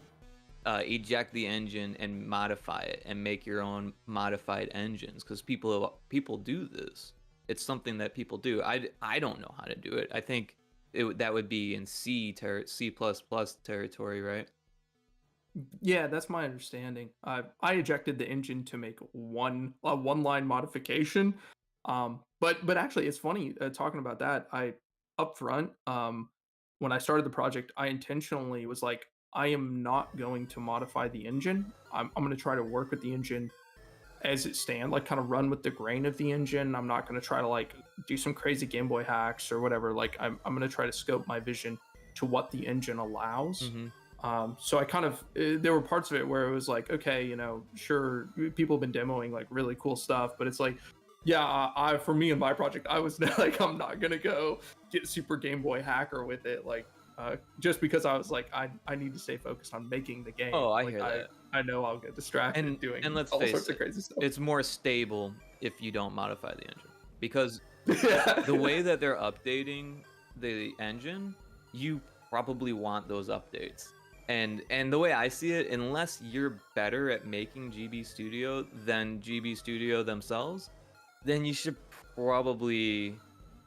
[SPEAKER 2] eject the engine and modify it and make your own modified engines, because people do this. It's something that people do. I don't know how to do it. I think that would be in C++ territory, right?
[SPEAKER 3] Yeah, that's my understanding. I ejected the engine to make one line modification. But actually, it's funny talking about that. I up front, when I started the project, I intentionally was like, I am not going to modify the engine. I'm going to try to work with the engine as it stands, like kind of run with the grain of the engine. I'm not going to try to like do some crazy Game Boy hacks or whatever. Like I'm going to try to scope my vision to what the engine allows.
[SPEAKER 2] Mm-hmm.
[SPEAKER 3] So I kind of there were parts of it where it was like, okay, you know, sure, people have been demoing like really cool stuff, but it's like, yeah, I for me and my project, I was like, I'm not gonna go get super Game Boy hacker with it, like just because I was like, I need to stay focused on making the game.
[SPEAKER 2] Oh, I
[SPEAKER 3] like,
[SPEAKER 2] hear that.
[SPEAKER 3] I know I'll get distracted doing
[SPEAKER 2] and let's
[SPEAKER 3] all
[SPEAKER 2] face
[SPEAKER 3] sorts
[SPEAKER 2] it,
[SPEAKER 3] of crazy stuff.
[SPEAKER 2] it's more stable if you don't modify the engine, because
[SPEAKER 3] Yeah.
[SPEAKER 2] the way that they're updating the engine, you probably want those updates. And the way I see it, unless you're better at making GB Studio than GB Studio themselves, then you should probably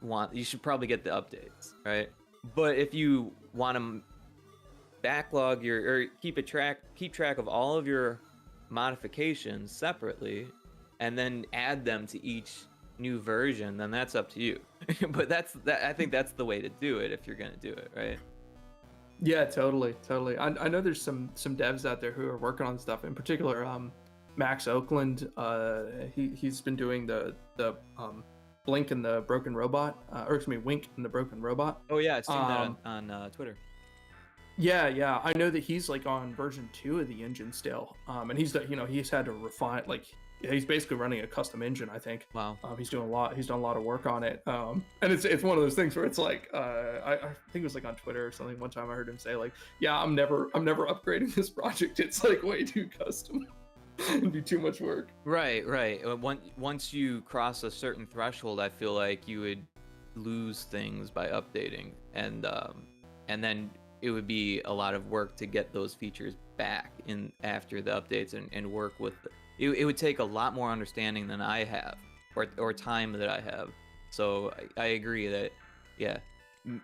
[SPEAKER 2] get the updates, right? But if you want to backlog or keep track of all of your modifications separately and then add them to each new version, then that's up to you. But I think that's the way to do it if you're going to do it, right?
[SPEAKER 3] Yeah, totally. I know there's some devs out there who are working on stuff. In particular, Max Oakland. He's been doing the Blink and the Broken Robot, or excuse me, Wink and the Broken Robot.
[SPEAKER 2] Oh yeah, I've seen that on Twitter.
[SPEAKER 3] Yeah. I know that he's like on version 2 of the engine still, and he's had to refine, like he's basically running a custom engine, I think.
[SPEAKER 2] Wow.
[SPEAKER 3] He's done a lot of work on it, and it's one of those things where it's like I think it was like on Twitter or something. One time I heard him say like, yeah, I'm never upgrading this project. It's like way too custom. It'd be too much work.
[SPEAKER 2] Right. Once you cross a certain threshold, I feel like you would lose things by updating, and then it would be a lot of work to get those features back in after the updates and work with it would take a lot more understanding than I have, or time that I have. So I agree that, yeah,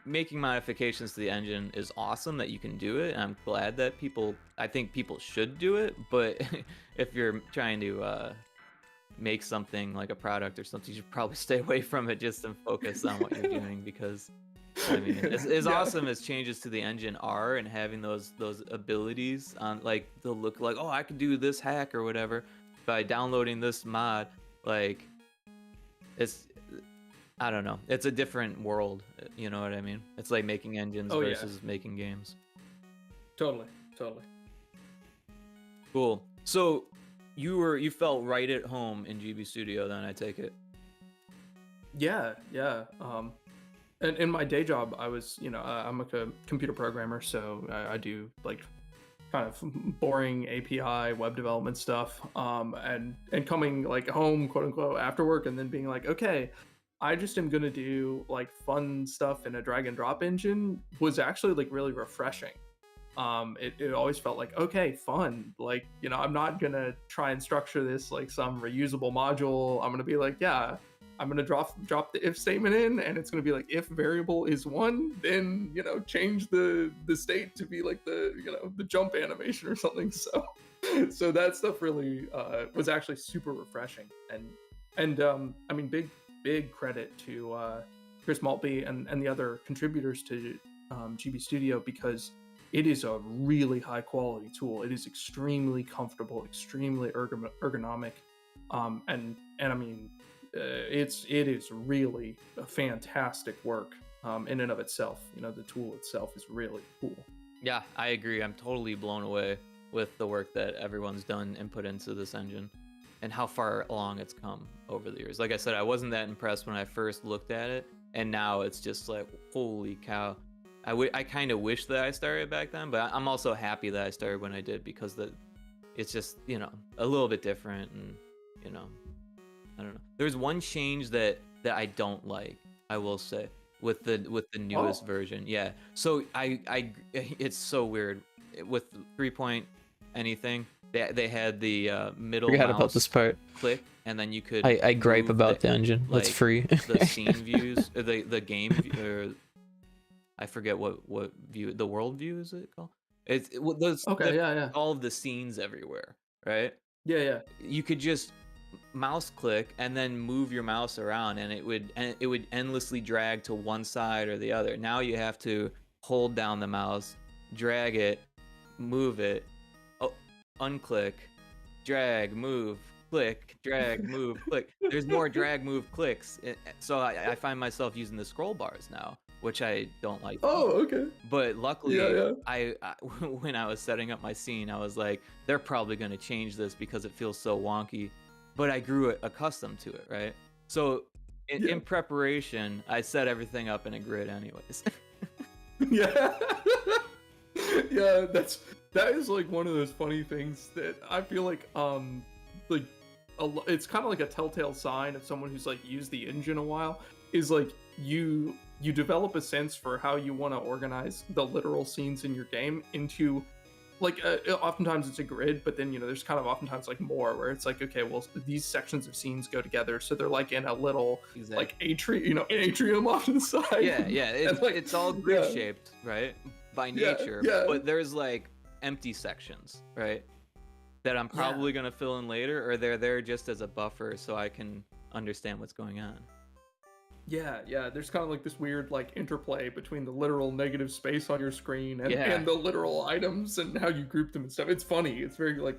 [SPEAKER 2] making modifications to the engine is awesome that you can do it, and I'm glad that I think people should do it. But if you're trying to make something like a product or something, you should probably stay away from it just and focus on what you're doing, because I mean, as
[SPEAKER 3] Yeah.
[SPEAKER 2] awesome as changes to the engine are, and having those abilities on, like, they'll look like, oh, I can do this hack or whatever by downloading this mod. Like, it's, I don't know, it's a different world. You know what I mean? It's like making engines
[SPEAKER 3] Oh, yeah.
[SPEAKER 2] versus making games.
[SPEAKER 3] Totally. Totally.
[SPEAKER 2] Cool. So you felt right at home in GB Studio then, I take it.
[SPEAKER 3] Yeah. Yeah. And in my day job, I was, I'm like a computer programmer, so I do like kind of boring API web development stuff. And coming like home, quote unquote, after work, and then being like, okay, I just am gonna do like fun stuff in a drag and drop engine was actually like really refreshing. It always felt like, okay, fun. Like, I'm not gonna try and structure this like some reusable module. I'm gonna be like, yeah, I'm gonna drop the if statement in, and it's gonna be like, if variable is 1, then change the state to be like the jump animation or something. So that stuff really was actually super refreshing. And I mean, big credit to Chris Maltby and the other contributors to GB Studio, because it is a really high quality tool. It is extremely comfortable, extremely ergonomic, and I mean, it is really a fantastic work in and of itself. The tool itself is really cool.
[SPEAKER 2] Yeah, I agree. I'm totally blown away with the work that everyone's done and put into this engine, and how far along it's come over the years. Like I said, I wasn't that impressed when I first looked at it, and now it's just like, holy cow. I kind of wish that I started back then, but I'm also happy that I started when I did, because it's just, a little bit different, and, I don't know. There's one change that I don't like, I will say, with the newest version. Yeah. So it's so weird with 3 point anything. They had the middle
[SPEAKER 1] Forgot
[SPEAKER 2] mouse
[SPEAKER 1] about this part.
[SPEAKER 2] click, and then you could
[SPEAKER 1] I gripe
[SPEAKER 2] move
[SPEAKER 1] about the engine. That's
[SPEAKER 2] like,
[SPEAKER 1] free.
[SPEAKER 2] the scene views, or the game or I forget what view, the world view is it called?
[SPEAKER 3] Okay, yeah.
[SPEAKER 2] All of the scenes everywhere, right?
[SPEAKER 3] Yeah.
[SPEAKER 2] You could just mouse click and then move your mouse around, and it would endlessly drag to one side or the other. Now you have to hold down the mouse, drag it, move it, unclick, drag, move, click, drag, move, click. There's more drag, move, clicks. So I find myself using the scroll bars now, which I don't like.
[SPEAKER 3] Oh, okay.
[SPEAKER 2] But luckily,
[SPEAKER 3] Yeah.
[SPEAKER 2] I when I was setting up my scene, I was like, they're probably going to change this because it feels so wonky. But I grew accustomed to it, right? So in preparation, I set everything up in a grid anyways.
[SPEAKER 3] Yeah. Yeah, that is like one of those funny things that I feel like it's kind of like a telltale sign of someone who's like used the engine a while, is like you develop a sense for how you want to organize the literal scenes in your game into like oftentimes it's a grid, but then there's kind of oftentimes like more where it's like, okay, well, these sections of scenes go together, so they're like in a little like atrium off to the side.
[SPEAKER 2] Yeah, it's all grid shaped, right, by nature.
[SPEAKER 3] Yeah.
[SPEAKER 2] But there's like empty sections, right, that I'm probably gonna fill in later, or they're there just as a buffer so I can understand what's going on.
[SPEAKER 3] Yeah, there's kind of like this weird like interplay between the literal negative space on your screen and the literal items and how you group them and stuff. It's funny. It's very like,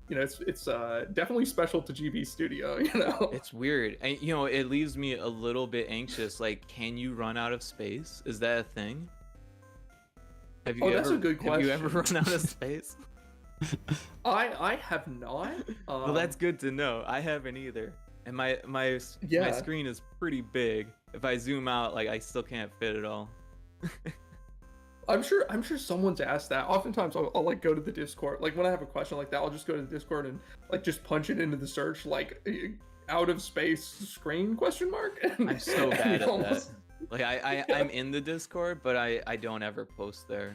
[SPEAKER 3] it's definitely special to GB Studio,
[SPEAKER 2] It's weird. And it leaves me a little bit anxious. Like, can you run out of space? Is that a thing?
[SPEAKER 3] That's a good question.
[SPEAKER 2] Have you ever run out of space?
[SPEAKER 3] I have not.
[SPEAKER 2] Well, that's good to know. I haven't either. And my screen is pretty big. If I zoom out, like, I still can't fit it all.
[SPEAKER 3] I'm sure someone's asked that. Oftentimes I'll like go to the Discord. Like when I have a question like that, I'll just go to the Discord and like just punch it into the search, like out of space screen question mark.
[SPEAKER 2] I'm so bad at that. Like I'm in the Discord, but I don't ever post there.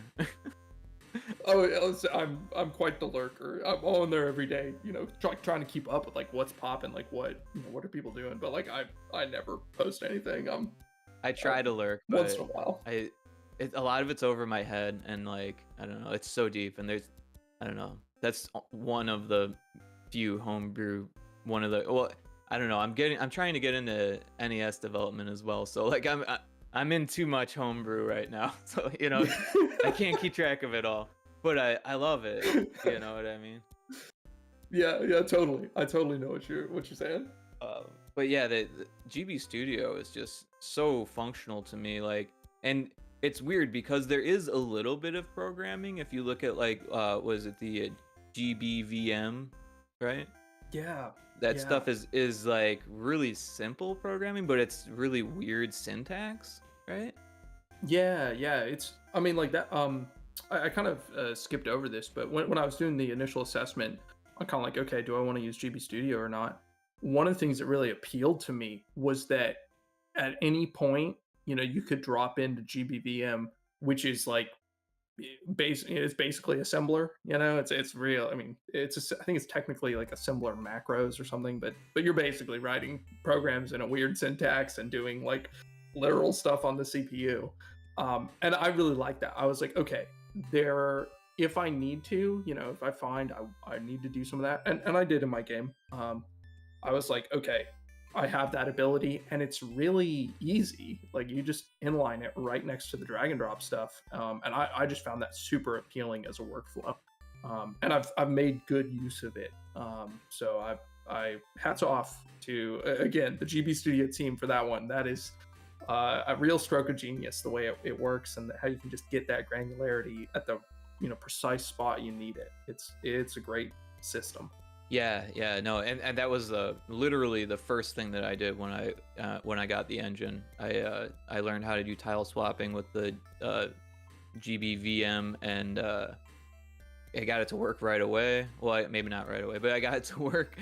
[SPEAKER 3] I'm quite the lurker. I'm on there every day, trying to keep up with like what's popping, like what are people doing. But like I never post anything.
[SPEAKER 2] I try to lurk
[SPEAKER 3] once in a while.
[SPEAKER 2] A lot of it's over my head, and like I don't know, it's so deep, and I don't know. That's one of the few homebrew. I don't know. I'm trying to get into NES development as well. So like I'm in too much homebrew right now, so you know, I can't keep track of it all. But I love it. You know what I mean?
[SPEAKER 3] Yeah, totally. I totally know what you're saying.
[SPEAKER 2] But yeah, the GB Studio is just so functional to me. Like, and it's weird because there is a little bit of programming. If you look at like, was it the GBVM, right?
[SPEAKER 3] Yeah.
[SPEAKER 2] That stuff is like really simple programming, but it's really weird syntax, right?
[SPEAKER 3] Yeah. It's, I mean, like that. I kind of skipped over this, but when I was doing the initial assessment, I'm kind of like, okay, do I want to use GB Studio or not? One of the things that really appealed to me was that at any point, you know, you could drop into GBVM, which is like it's basically assembler. You know, it's real. I mean, I think it's technically like assembler macros or something, but you're basically writing programs in a weird syntax and doing like literal stuff on the CPU. And I really like that. I was like, okay, if I need to, you know, if I find I need to do some of that, and I did in my game. I was like, okay, I have that ability, and it's really easy. Like you just inline it right next to the drag and drop stuff, and I just found that super appealing as a workflow, and I've made good use of it. So I hats off to again the GB Studio team for that one. That is a real stroke of genius the way it works and how you can just get that granularity at the precise spot you need it. It's a great system.
[SPEAKER 2] Yeah, no, and that was literally the first thing that I did when I got the engine. I learned how to do tile swapping with the GBVM, and I got it to work right away. Well, maybe not right away, but I got it to work.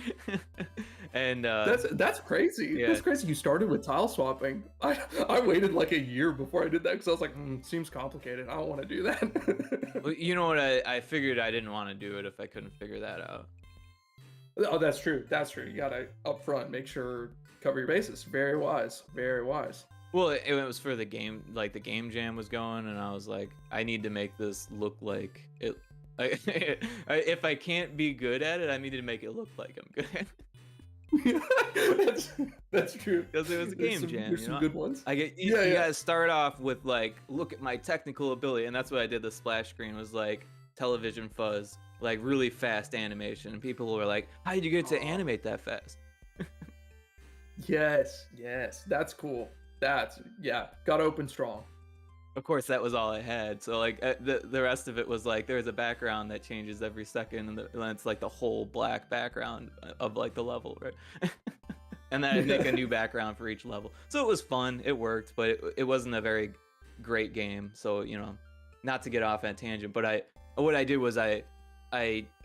[SPEAKER 2] And
[SPEAKER 3] that's crazy.
[SPEAKER 2] Yeah.
[SPEAKER 3] That's crazy. You started with tile swapping. I waited like a year before I did that because I was like, seems complicated. I don't want to do that.
[SPEAKER 2] Well, you know what? I figured I didn't want to do it if I couldn't figure that out.
[SPEAKER 3] Oh, that's true. You gotta up front make sure cover your bases. Very wise. Very wise.
[SPEAKER 2] Well, it was for the game, like the game jam was going, and I was like, I need to make this look like it. If I can't be good at it, I needed to make it look like I'm good at
[SPEAKER 3] it. that's true.
[SPEAKER 2] Because it was a game jam.
[SPEAKER 3] There's some good ones.
[SPEAKER 2] You gotta start off with like, look at my technical ability, and that's what I did. The splash screen was like television fuzz, like really fast animation, and people were like, how did you get to animate that fast?
[SPEAKER 3] Yes, that's cool. Got to open strong.
[SPEAKER 2] Of course, that was all I had. So like the rest of it was like there's a background that changes every second, and then it's like the whole black background of like the level, right? And then I make a new background for each level. So it was fun, it worked, but it wasn't a very great game. So not to get off on a tangent, but what I did was I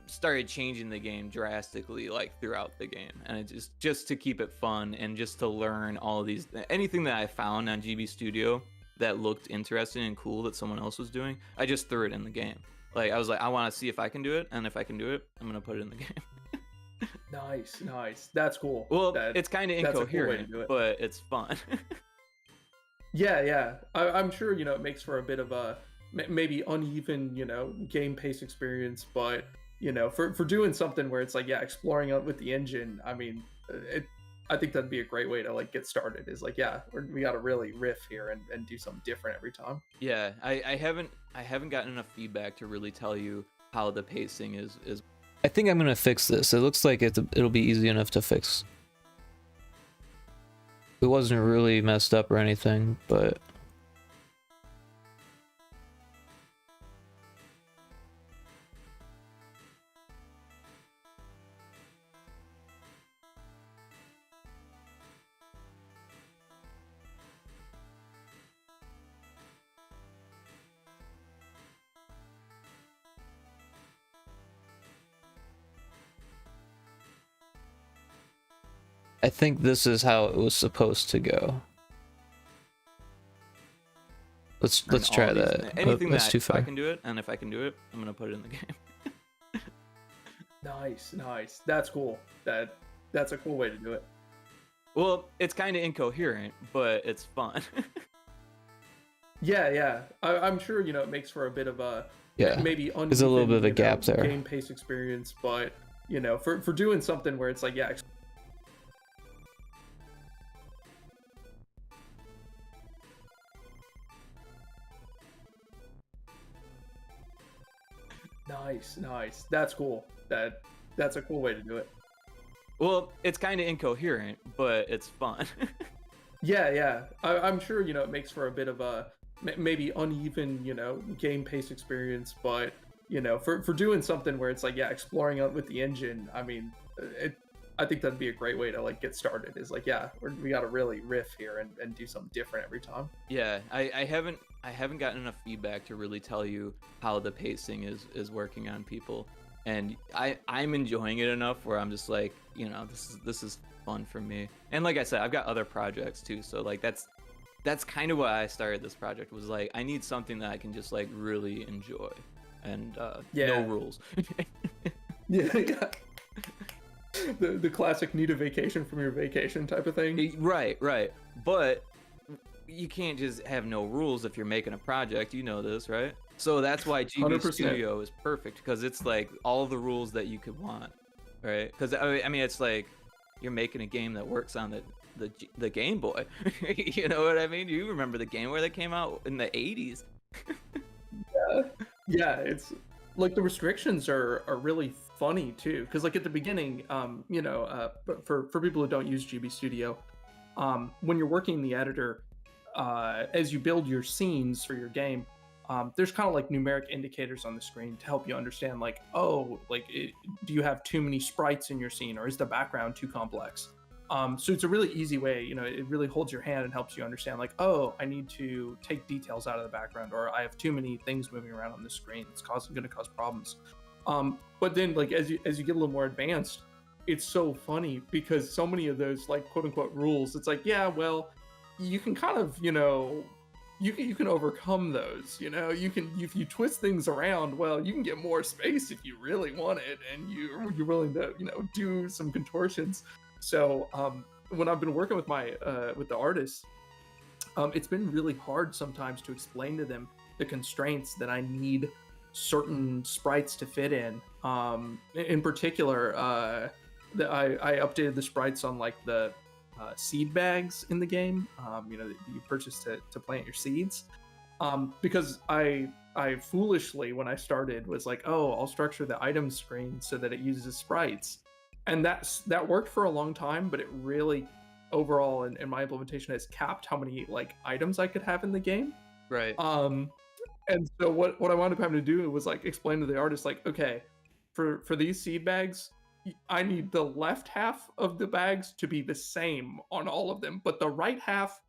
[SPEAKER 2] started changing the game drastically like throughout the game, and it just to keep it fun and just to learn all of these, anything that I found on GB Studio that looked interesting and cool that someone else was doing, I just threw it in the game. Like I was like, I want to see if I can do it, and if I can do it, I'm gonna put it in the game.
[SPEAKER 3] Nice. That's cool.
[SPEAKER 2] Well, it's kind of incoherent, but it's fun.
[SPEAKER 3] Yeah. I'm sure it makes for a bit of a maybe uneven game pace experience, but for doing something where it's like exploring it with the engine, I mean I think that'd be a great way to like get started, is like we got to really riff here and do something different every time.
[SPEAKER 2] Yeah, I haven't gotten enough feedback to really tell you how the pacing is.
[SPEAKER 1] I think I'm gonna fix this. It looks like it'll be easy enough to fix. It wasn't really messed up or anything, but I think this is how it was supposed to go. Let's try that.
[SPEAKER 2] Anything
[SPEAKER 1] that's too far.
[SPEAKER 2] I can do it, and if I can do it, I'm gonna put it in the game.
[SPEAKER 3] Nice. That's cool. That's a cool way to do it.
[SPEAKER 2] Well, it's kind of incoherent, but it's fun.
[SPEAKER 3] Yeah. I'm sure it makes for a bit of a maybe uneven,
[SPEAKER 1] there's a little bit of a gap there.
[SPEAKER 3] Game pace experience, but for doing something where it's like Nice, nice. That's cool. That's a cool way to do it.
[SPEAKER 2] Well, it's kind of incoherent, but it's fun.
[SPEAKER 3] Yeah, yeah. I'm sure, it makes for a bit of a maybe uneven, game pace experience, but for doing something where it's like, yeah, exploring out with the engine. I mean, I think that'd be a great way to like get started. Is like, yeah, we got to really riff here and do something different every time.
[SPEAKER 2] Yeah, I haven't gotten enough feedback to really tell you how the pacing is working on people, and I'm enjoying it enough where I'm just like, this is fun for me. And like I said, I've got other projects too, so like that's kind of why I started this project, was like I need something that I can just like really enjoy, and no rules.
[SPEAKER 3] Yeah, yeah. The classic need a vacation from your vacation type of thing.
[SPEAKER 2] Right. But you can't just have no rules if you're making a project. You know this, right? So that's why GB
[SPEAKER 3] 100%.
[SPEAKER 2] Studio is perfect, because it's like all the rules that you could want, right? Because I mean, it's like you're making a game that works on the Game Boy. You know what I mean? You remember the Game Boy that came out in the 80s?
[SPEAKER 3] Yeah, it's like the restrictions are really funny too, because like at the beginning, but for people who don't use GB Studio, when you're working in the editor, as you build your scenes for your game, there's kind of like numeric indicators on the screen to help you understand, like, oh, like do you have too many sprites in your scene, or is the background too complex? So it's a really easy way, it really holds your hand and helps you understand, like, oh, I need to take details out of the background, or I have too many things moving around on the screen. It's going to cause problems. But then, like, as you get a little more advanced, it's so funny because so many of those, like, quote unquote rules, it's like, yeah, well, you can kind of, you can overcome those. You can, if you twist things around, well, you can get more space if you really want it, and you're willing to, do some contortions. So when I've been working with with the artists, it's been really hard sometimes to explain to them the constraints that I need certain sprites to fit in. In particular, I updated the sprites on like the seed bags in the game, that you purchase to plant your seeds. Because I foolishly, when I started, was like, oh, I'll structure the item screen so that it uses sprites. And that worked for a long time, but it really, overall, in my implementation, has capped how many like items I could have in the game.
[SPEAKER 2] Right.
[SPEAKER 3] And so what I wound up having to do was like explain to the artist, like, okay, for these seed bags, I need the left half of the bags to be the same on all of them, but the right half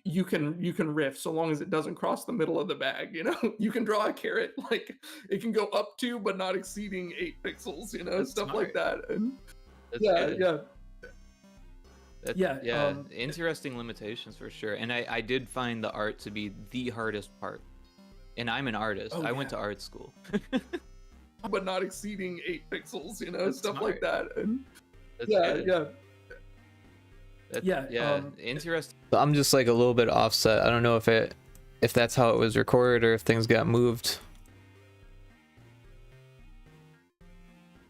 [SPEAKER 3] you can riff so long as it doesn't cross the middle of the bag. You can draw a carrot, like it can go up to but not exceeding 8 pixels,
[SPEAKER 2] That's
[SPEAKER 3] stuff
[SPEAKER 2] smart.
[SPEAKER 3] like that. And
[SPEAKER 2] That's
[SPEAKER 3] yeah,
[SPEAKER 2] good.
[SPEAKER 3] yeah.
[SPEAKER 2] Yeah, interesting limitations for sure. And I did find the art to be the hardest part. And I'm an artist. I went to art school.
[SPEAKER 3] But not exceeding 8 pixels,
[SPEAKER 2] That's
[SPEAKER 3] stuff
[SPEAKER 2] smart.
[SPEAKER 3] like that. And
[SPEAKER 2] That's
[SPEAKER 3] yeah,
[SPEAKER 2] good.
[SPEAKER 3] yeah.
[SPEAKER 2] Interesting.
[SPEAKER 1] I'm just like a little bit offset. I don't know if that's how it was recorded or if things got moved.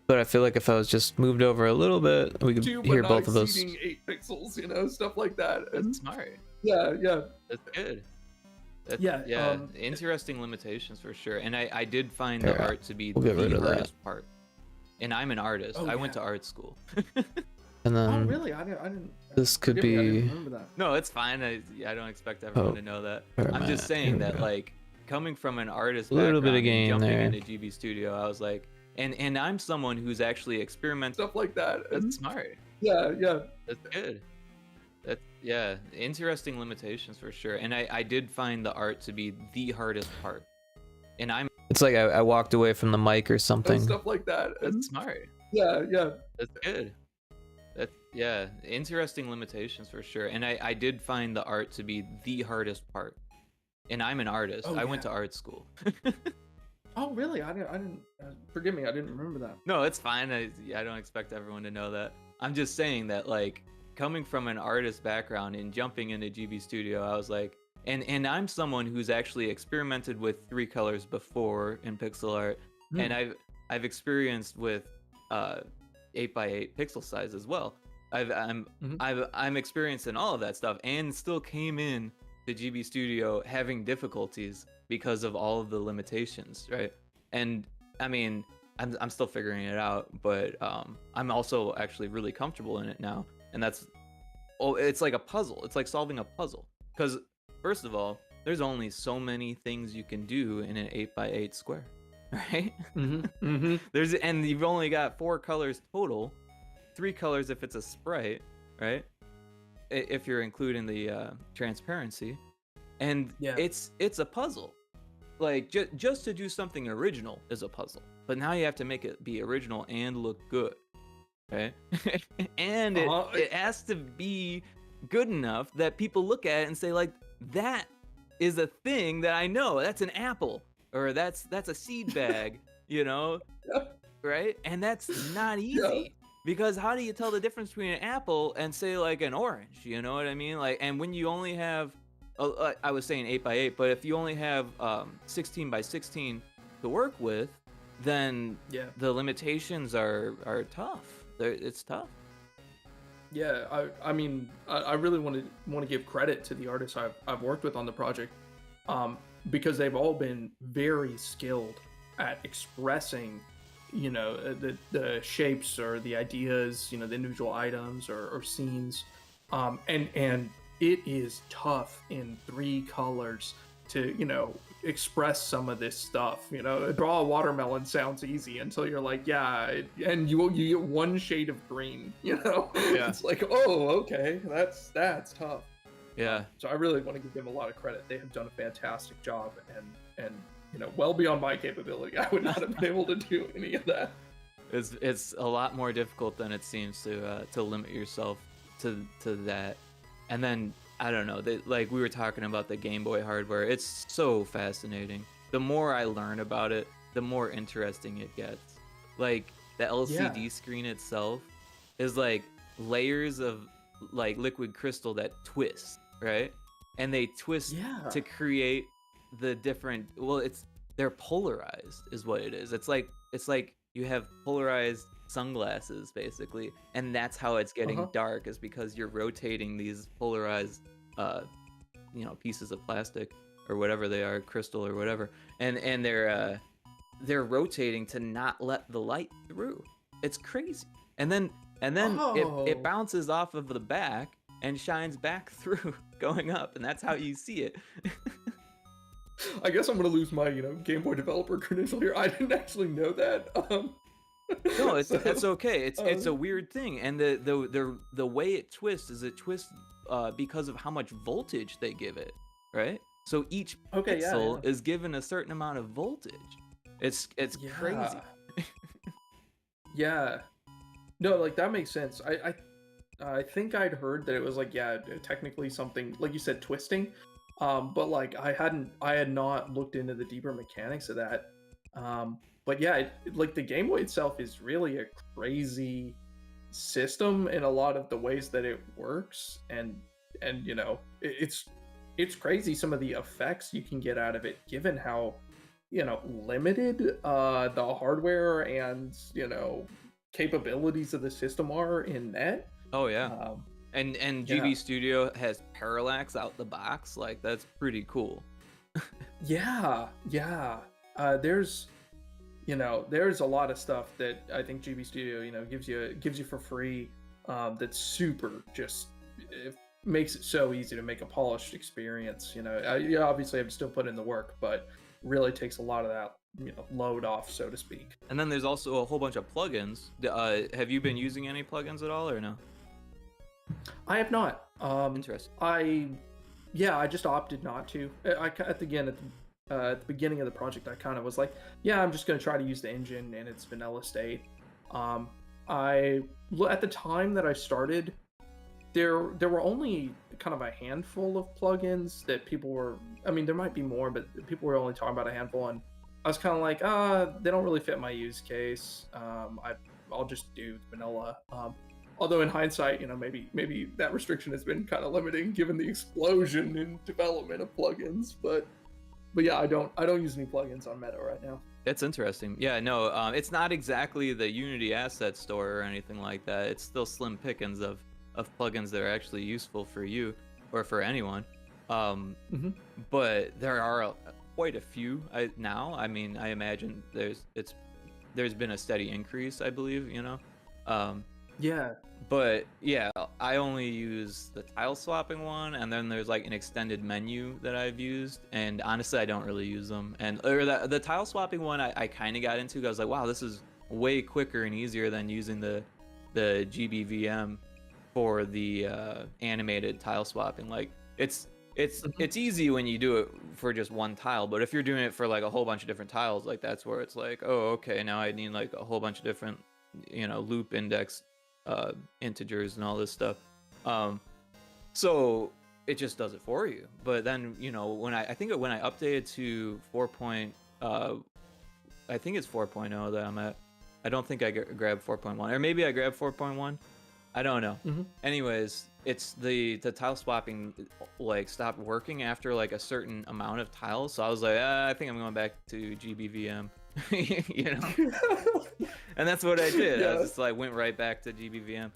[SPEAKER 1] But I feel like if I was just moved over a little bit, we could hear both of those.
[SPEAKER 3] 8 pixels, stuff like that.
[SPEAKER 2] That's
[SPEAKER 3] And
[SPEAKER 2] smart.
[SPEAKER 3] yeah.
[SPEAKER 2] That's good.
[SPEAKER 3] Yeah,
[SPEAKER 2] Interesting limitations for sure. And I did find the
[SPEAKER 1] Yeah,
[SPEAKER 2] art to be
[SPEAKER 1] we'll get rid
[SPEAKER 2] the
[SPEAKER 1] of that.
[SPEAKER 2] hardest part. And I'm an artist.
[SPEAKER 3] Oh,
[SPEAKER 2] I went
[SPEAKER 3] yeah.
[SPEAKER 2] to art school.
[SPEAKER 1] And
[SPEAKER 3] Oh,
[SPEAKER 1] then
[SPEAKER 3] really? I didn't.
[SPEAKER 1] this could
[SPEAKER 3] forgive me, I didn't
[SPEAKER 1] be
[SPEAKER 3] remember that.
[SPEAKER 2] No, it's fine. I don't expect everyone
[SPEAKER 1] Oh,
[SPEAKER 2] to know that.
[SPEAKER 1] where
[SPEAKER 2] I'm
[SPEAKER 1] am
[SPEAKER 2] just
[SPEAKER 1] I?
[SPEAKER 2] saying
[SPEAKER 1] Here we
[SPEAKER 2] that,
[SPEAKER 1] go.
[SPEAKER 2] like, coming from an artist
[SPEAKER 1] A little bit of
[SPEAKER 2] background and
[SPEAKER 1] game
[SPEAKER 2] jumping
[SPEAKER 1] there.
[SPEAKER 2] into GB Studio, I was like, and I'm someone who's actually experimenting.
[SPEAKER 3] Stuff like that. And
[SPEAKER 2] That's smart.
[SPEAKER 3] yeah.
[SPEAKER 2] That's good. Interesting limitations for sure. And I did find the art to be the hardest part. And I'm
[SPEAKER 1] It's like I walked away from the mic or
[SPEAKER 3] And
[SPEAKER 1] something.
[SPEAKER 3] stuff like that. And
[SPEAKER 2] That's smart.
[SPEAKER 3] yeah.
[SPEAKER 2] That's good. Interesting limitations for sure. And I did find the art to be the hardest part. And I'm an artist.
[SPEAKER 3] Oh,
[SPEAKER 2] I went
[SPEAKER 3] yeah.
[SPEAKER 2] to art school.
[SPEAKER 3] Oh, really? I didn't. Forgive me, I didn't remember that.
[SPEAKER 2] No, it's fine. I don't expect everyone to know that. I'm just saying that, like, coming from an artist background and jumping into GB Studio, I was like, and I'm someone who's actually experimented with 3 colors before in pixel art, and I've experienced with 8x8 pixel size as well. I'm experienced in all of that stuff, and still came in to GB Studio having difficulties because of all of the limitations, right? And I mean, I'm still figuring it out, but I'm also actually really comfortable in it now, and that's it's like a puzzle. It's like solving a puzzle. Because first of all, there's only so many things you can do in an 8x8 square, right? And you've only got 4 colors total, 3 colors if it's a sprite, right? If you're including the transparency, and it's a puzzle. Like just to do something original is a puzzle, but now you have to make it be original and look good, right? And it has to be good enough that people look at it and say, like, that is a thing that I know. That's an apple, or that's a seed bag, you know, right? And that's not easy, because how do you tell the difference between an apple and, say, like, an orange? You know what I mean? Like, and when you only have, I was saying 8x8, but if you only have 16x16 to work with, then the limitations are tough. It's tough.
[SPEAKER 3] Yeah, I mean, I really want to give credit to the artists I've worked with on the project, because they've all been very skilled at expressing, you know, the shapes or the ideas, you know, the individual items or scenes, and it is tough in 3 colors to, you know, express some of this stuff. You know, draw a watermelon sounds easy until you're like, and you get 1 shade of green, you know. It's like, oh, okay, that's tough. So I really want to give them a lot of credit. They have done a fantastic job, and you know, well beyond my capability. I would not have been able to do any of that.
[SPEAKER 2] It's a lot more difficult than it seems to limit yourself to that. And then, I don't know, like we were talking about the Game Boy hardware, it's so fascinating. The more I learn about it, the more interesting it gets. Like, the LCD screen itself is like layers of like liquid crystal that twist, right? And they twist to create the different, they're polarized is what it is. It's like you have polarized sunglasses, basically, and that's how it's getting dark, is because you're rotating these polarized you know, pieces of plastic or whatever they are, crystal or whatever, and they're rotating to not let the light through. It's crazy. And then it bounces off of the back and shines back through going up, and that's how you see it.
[SPEAKER 3] I guess I'm gonna lose my, you know, Game Boy developer credential here. I didn't actually know that.
[SPEAKER 2] No, that's okay. It's a weird thing, and the way it twists is it twists because of how much voltage they give it, right? So each pixel is given a certain amount of voltage. It's crazy. No, like, that makes sense. I think I'd heard that it was like, technically something like you said, twisting. But like I had not looked into the deeper mechanics of that. But yeah, like the Game Boy itself is really a crazy system in a lot of the ways that it works, and you know, it's crazy some of the effects you can get out of it, given how, you know, limited the hardware and, you know, capabilities of the system are in that. And GB Studio has parallax out the box. Like, that's pretty cool.
[SPEAKER 3] There's, you know, there's a lot of stuff that I think GB Studio, you know, gives you for free, that's super, just, it makes it so easy to make a polished experience. You know, you obviously have to still put in the work, but really takes a lot of that, you know, load off, so to speak.
[SPEAKER 2] And then there's also a whole bunch of plugins. Have you been using any plugins at all, or no?
[SPEAKER 3] I have not.
[SPEAKER 2] Interesting.
[SPEAKER 3] I just opted not to. At the beginning of the project, I kind of was like, I'm just going to try to use the engine in its vanilla state. At the time that I started, there were only kind of a handful of plugins that people were, I mean, there might be more, but people were only talking about a handful, and I was kind of like, they don't really fit my use case. I'll just do vanilla. Although in hindsight, you know, maybe that restriction has been kind of limiting given the explosion in development of plugins. But yeah, I don't use any plugins on Meadow right now.
[SPEAKER 2] It's interesting. Yeah, no, it's not exactly the Unity asset store or anything like that. It's still slim pickings of plugins that are actually useful for you or for anyone. But there are quite a few now. I mean, I imagine there's been a steady increase, I believe, you know.
[SPEAKER 3] Yeah.
[SPEAKER 2] But yeah, I only use the tile swapping one, and then there's like an extended menu that I've used, and honestly I don't really use them. And or the tile swapping one I kind of got into, 'cause I was like, wow, this is way quicker and easier than using the GBVM for the animated tile swapping. Like it's easy when you do it for just one tile, but if you're doing it for like a whole bunch of different tiles, like that's where it's like, oh, okay, now I need like a whole bunch of different, you know, loop index integers and all this stuff. So it just does it for you. But then, you know, when I think when I updated to 4. I think it's 4.0 that I'm at. I don't think I grabbed 4.1, or maybe I grabbed 4.1. I don't know. Anyways, it's the tile swapping like stopped working after like a certain amount of tiles. So I was like, I think I'm going back to GBVM. You know. And that's what I did.
[SPEAKER 3] Yeah.
[SPEAKER 2] I was just like went right back to GBVM,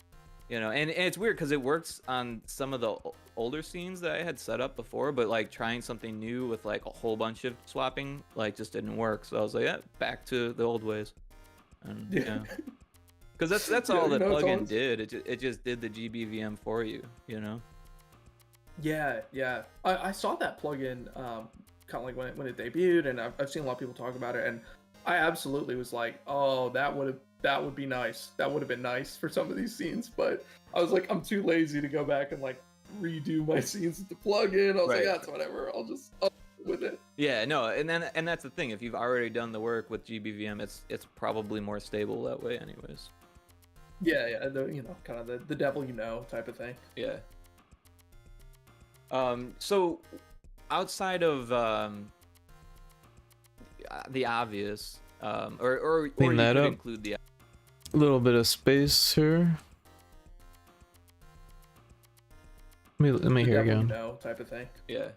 [SPEAKER 2] you know. And it's weird because it works on some of the older scenes that I had set up before, but like trying something new with like a whole bunch of swapping like just didn't work. So I was like, yeah, back to the old ways. And yeah, because that's all the plugin did. It just did the GBVM for you, you know.
[SPEAKER 3] Yeah, yeah. I saw that plugin kind of like when it debuted, and I've seen a lot of people talk about it, and I absolutely was like, oh, that would be nice. That would have been nice for some of these scenes, but I was like, I'm too lazy to go back and like redo my scenes with the plugin. I was like, that's whatever. I'll with it.
[SPEAKER 2] Yeah, no, and that's the thing. If you've already done the work with GBVM, it's probably more stable that way, anyways.
[SPEAKER 3] Yeah, yeah. You know, kind of the devil you know type of thing.
[SPEAKER 2] Yeah. So outside of the obvious, or
[SPEAKER 1] Clean
[SPEAKER 2] you
[SPEAKER 1] that
[SPEAKER 2] could
[SPEAKER 1] up.
[SPEAKER 2] include the
[SPEAKER 1] A little bit of space here. Let me
[SPEAKER 3] The
[SPEAKER 1] hear
[SPEAKER 3] devil you
[SPEAKER 1] again.
[SPEAKER 3] know type of thing.
[SPEAKER 2] yeah.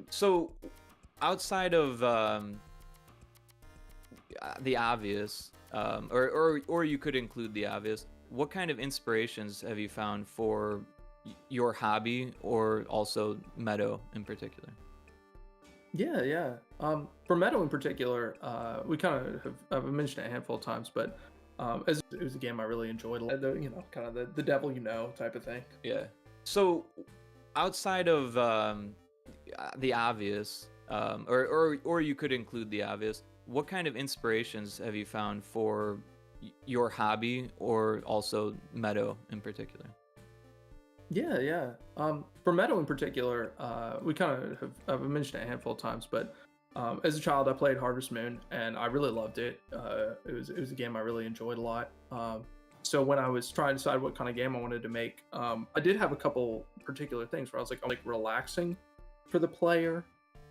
[SPEAKER 2] So outside of the obvious, or you could include the obvious. What kind of inspirations have you found for your hobby, or also Meadow in particular?
[SPEAKER 3] Yeah, yeah. For Meadow in particular, we kind of I've mentioned it a handful of times, but as it was a game I really enjoyed. You know, kind of the devil you know type of thing.
[SPEAKER 2] Yeah. So outside of the obvious, or you could include the obvious. What kind of inspirations have you found for your hobby, or also Meadow in particular?
[SPEAKER 3] Yeah, yeah. For Meadow in particular, we kind of I've mentioned it a handful of times, but as a child, I played Harvest Moon, and I really loved it. It was a game I really enjoyed a lot. So when I was trying to decide what kind of game I wanted to make, I did have a couple particular things where I was like relaxing for the player.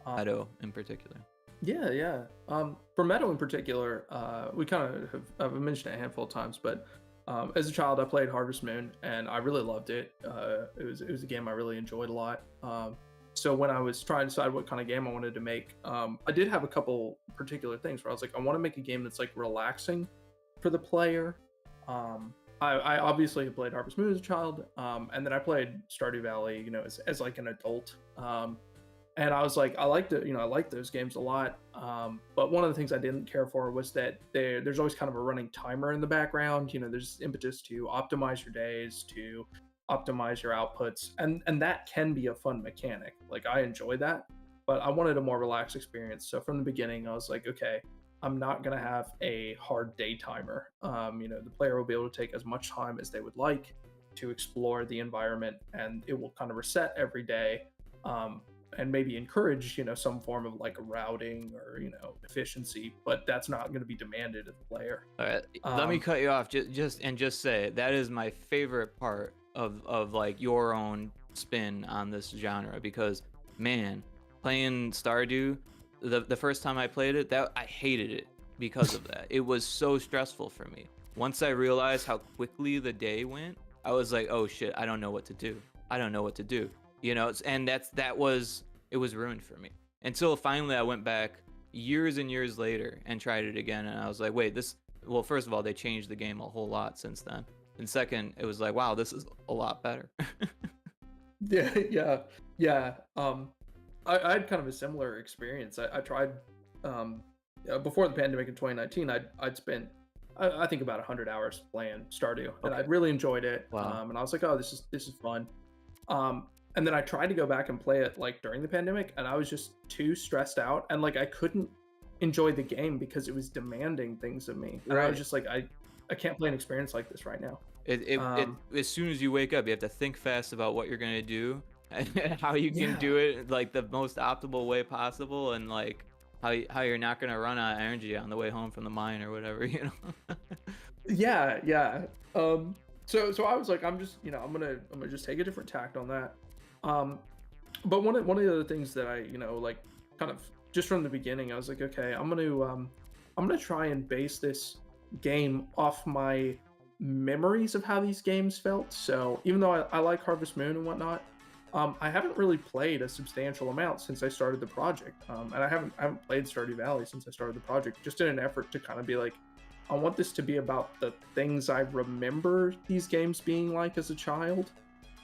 [SPEAKER 2] Meadow in particular.
[SPEAKER 3] Yeah, yeah. For Meadow in particular, we kind of I've mentioned it a handful of times, but as a child, I played Harvest Moon, and I really loved it. It was a game I really enjoyed a lot. So when I was trying to decide what kind of game I wanted to make, I did have a couple particular things where I was like, I want to make a game that's like relaxing for the player. I obviously played Harvest Moon as a child, and then I played Stardew Valley, you know, as like an adult. And I was like, I like those games a lot. But one of the things I didn't care for was that there's always kind of a running timer in the background. You know, there's impetus to optimize your days, to optimize your outputs, and that can be a fun mechanic. Like, I enjoy that, but I wanted a more relaxed experience. So from the beginning, I was like, okay, I'm not gonna have a hard day timer. You know, the player will be able to take as much time as they would like to explore the environment, and it will kind of reset every day. And maybe encourage, you know, some form of like routing or, you know, efficiency, but that's not going to be demanded of the player.
[SPEAKER 2] All right, let me cut you off just say that is my favorite part of like your own spin on this genre, because man, playing Stardew, the first time I played it, that I hated it because of that. It was so stressful for me. Once I realized how quickly the day went, I was like, oh shit, I don't know what to do. You know, and it was ruined for me until finally I went back years and years later and tried it again, and I was like, wait, well, first of all, they changed the game a whole lot since then, and second, it was like, wow, this is a lot better.
[SPEAKER 3] Yeah. I had kind of a similar experience. I tried before the pandemic in 2019. I'd spent I think about 100 hours playing Stardew, and
[SPEAKER 2] Okay.
[SPEAKER 3] I'd really enjoyed it.
[SPEAKER 2] Wow.
[SPEAKER 3] And I was like, oh, this is fun. And then I tried to go back and play it like during the pandemic, and I was just too stressed out, and like I couldn't enjoy the game because it was demanding things of me. And I was
[SPEAKER 2] Right.
[SPEAKER 3] just like, I can't play an experience like this right now.
[SPEAKER 2] It
[SPEAKER 3] Um,
[SPEAKER 2] as soon as you wake up, you have to think fast about what you're gonna do and how you can
[SPEAKER 3] yeah,
[SPEAKER 2] do it like the most optimal way possible, and like how you're not gonna run out of energy on the way home from the mine or whatever, you know.
[SPEAKER 3] yeah, yeah. So I was like, I'm just, I'm gonna just take a different tact on that. Um, but one of the other things that I, like kind of just from the beginning, I was like, okay, I'm gonna try and base this game off my memories of how these games felt. So even though I like Harvest Moon and whatnot, I haven't really played a substantial amount since I started the project. And I haven't played Stardew Valley since I started the project, just in an effort to kind of be like, I want this to be about the things I remember these games being like as a child.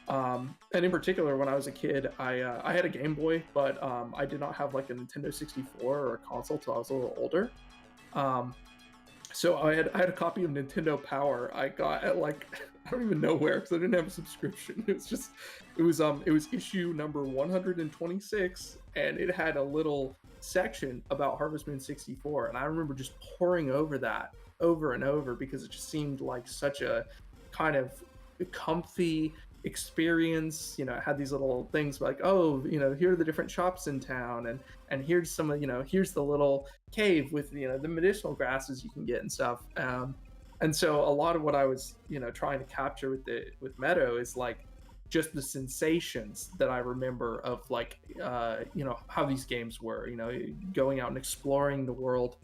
[SPEAKER 3] And in particular, when I was a kid, I had a Game Boy, but I did not have like a Nintendo 64 or a console till I was a little older. Um, so I had a copy of Nintendo Power I got at like I don't even know where because I didn't have a subscription. It was issue number 126, and it had a little section about Harvest Moon 64, and I remember just poring over that over and over because it just seemed like such a kind of comfy experience. It had these little things like, oh, here are the different shops in town, and here's some of, here's the little cave with the medicinal grasses you can get and stuff. And so a lot of what I was trying to capture with Meadow is like just the sensations that I remember of like how these games were, going out and exploring the world,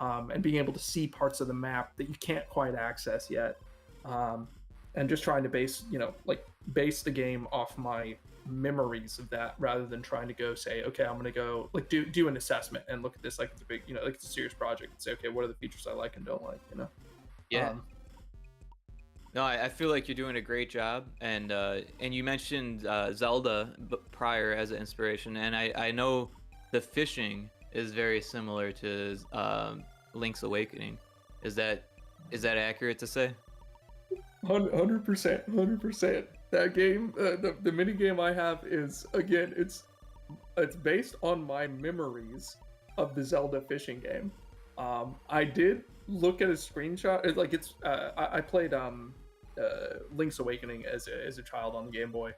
[SPEAKER 3] and being able to see parts of the map that you can't quite access yet. And just trying to base the game off my memories of that rather than trying to go say, okay, I'm gonna go like do an assessment and look at this like it's a big, like it's a serious project and say, okay, what are the features I like and don't like.
[SPEAKER 2] Yeah.
[SPEAKER 3] um
[SPEAKER 2] No, I feel like you're doing a great job, and you mentioned Zelda prior as an inspiration, and I know the fishing is very similar to Link's Awakening. Is that accurate to say?
[SPEAKER 3] 100%, 100%. That game, the mini game I have is, again, it's based on my memories of the Zelda fishing game. I did look at a screenshot. I played Link's Awakening as a child on the Game Boy,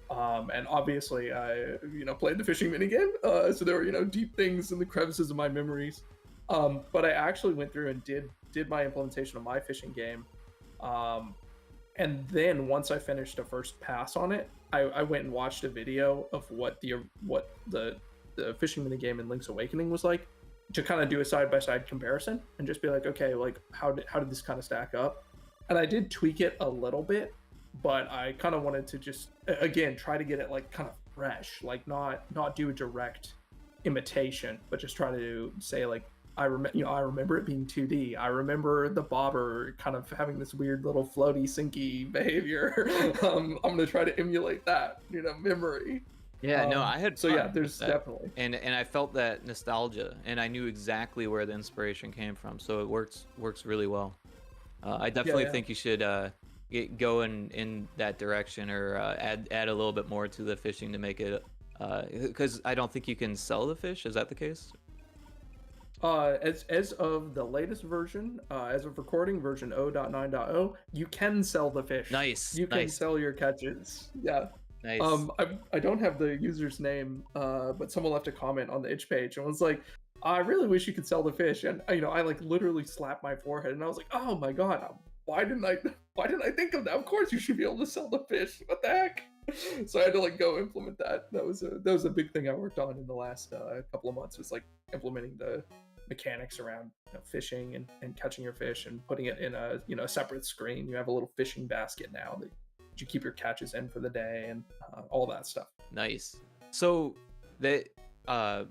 [SPEAKER 3] and obviously I played the fishing mini game. So there were deep things in the crevices of my memories. But I actually went through and did my implementation of my fishing game. And then once I finished a first pass on it, I went and watched a video of what the fishing mini game in Link's Awakening was like, to kind of do a side by side comparison and just be like, okay, like how did this kind of stack up? And I did tweak it a little bit, but I kind of wanted to just again try to get it like kind of fresh, like not do a direct imitation, but just try to say like I remember it being 2D. I remember the bobber kind of having this weird little floaty sinky behavior. I'm gonna try to emulate that memory.
[SPEAKER 2] Yeah, no, I had
[SPEAKER 3] So yeah,
[SPEAKER 2] fun
[SPEAKER 3] there's
[SPEAKER 2] with that.
[SPEAKER 3] definitely.
[SPEAKER 2] And I felt that nostalgia, and I knew exactly where the inspiration came from, so it works really well. I definitely
[SPEAKER 3] Yeah.
[SPEAKER 2] think you should go in that direction, or add a little bit more to the fishing to make it, because I don't think you can sell the fish. Is that the case?
[SPEAKER 3] As of the latest version, as of recording version 0.9.0, you can sell the fish.
[SPEAKER 2] Nice,
[SPEAKER 3] You can
[SPEAKER 2] nice,
[SPEAKER 3] sell your catches. Yeah.
[SPEAKER 2] nice.
[SPEAKER 3] I don't have the user's name, but someone left a comment on the itch page and was like, I really wish you could sell the fish. And I like literally slapped my forehead and I was like, oh my god, why didn't I think of that? Of course you should be able to sell the fish. What the heck? So I had to like go implement that. That was a big thing I worked on in the last couple of months, was like implementing the mechanics around fishing and catching your fish and putting it in a a separate screen. You have a little fishing basket now that you keep your catches in for the day and all that stuff.
[SPEAKER 2] Nice. So that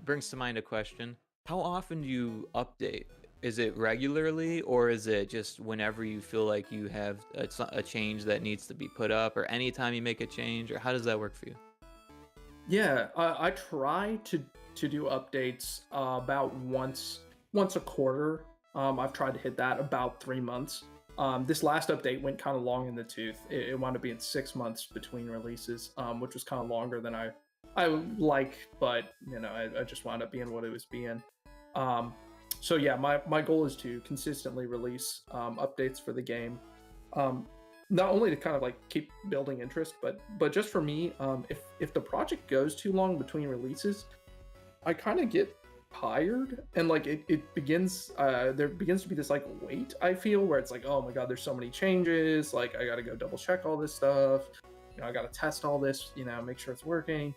[SPEAKER 2] brings to mind a question. How often do you update? Is it regularly, or is it just whenever you feel like you have a change that needs to be put up, or anytime you make a change, or how does that work for you?
[SPEAKER 3] Yeah, I try to do updates about once a quarter. I've tried to hit that about 3 months. This last update went kind of long in the tooth. It wound up being 6 months between releases, which was kind of longer than I like, but I just wound up being what it was being. Um, so yeah, my goal is to consistently release updates for the game. Um, Not only to kind of like keep building interest, but just for me, if the project goes too long between releases, I kind of get tired, and like it begins there begins to be this like weight, I feel, where it's like, oh my god, there's so many changes, like I gotta go double check all this stuff, I gotta test all this, make sure it's working.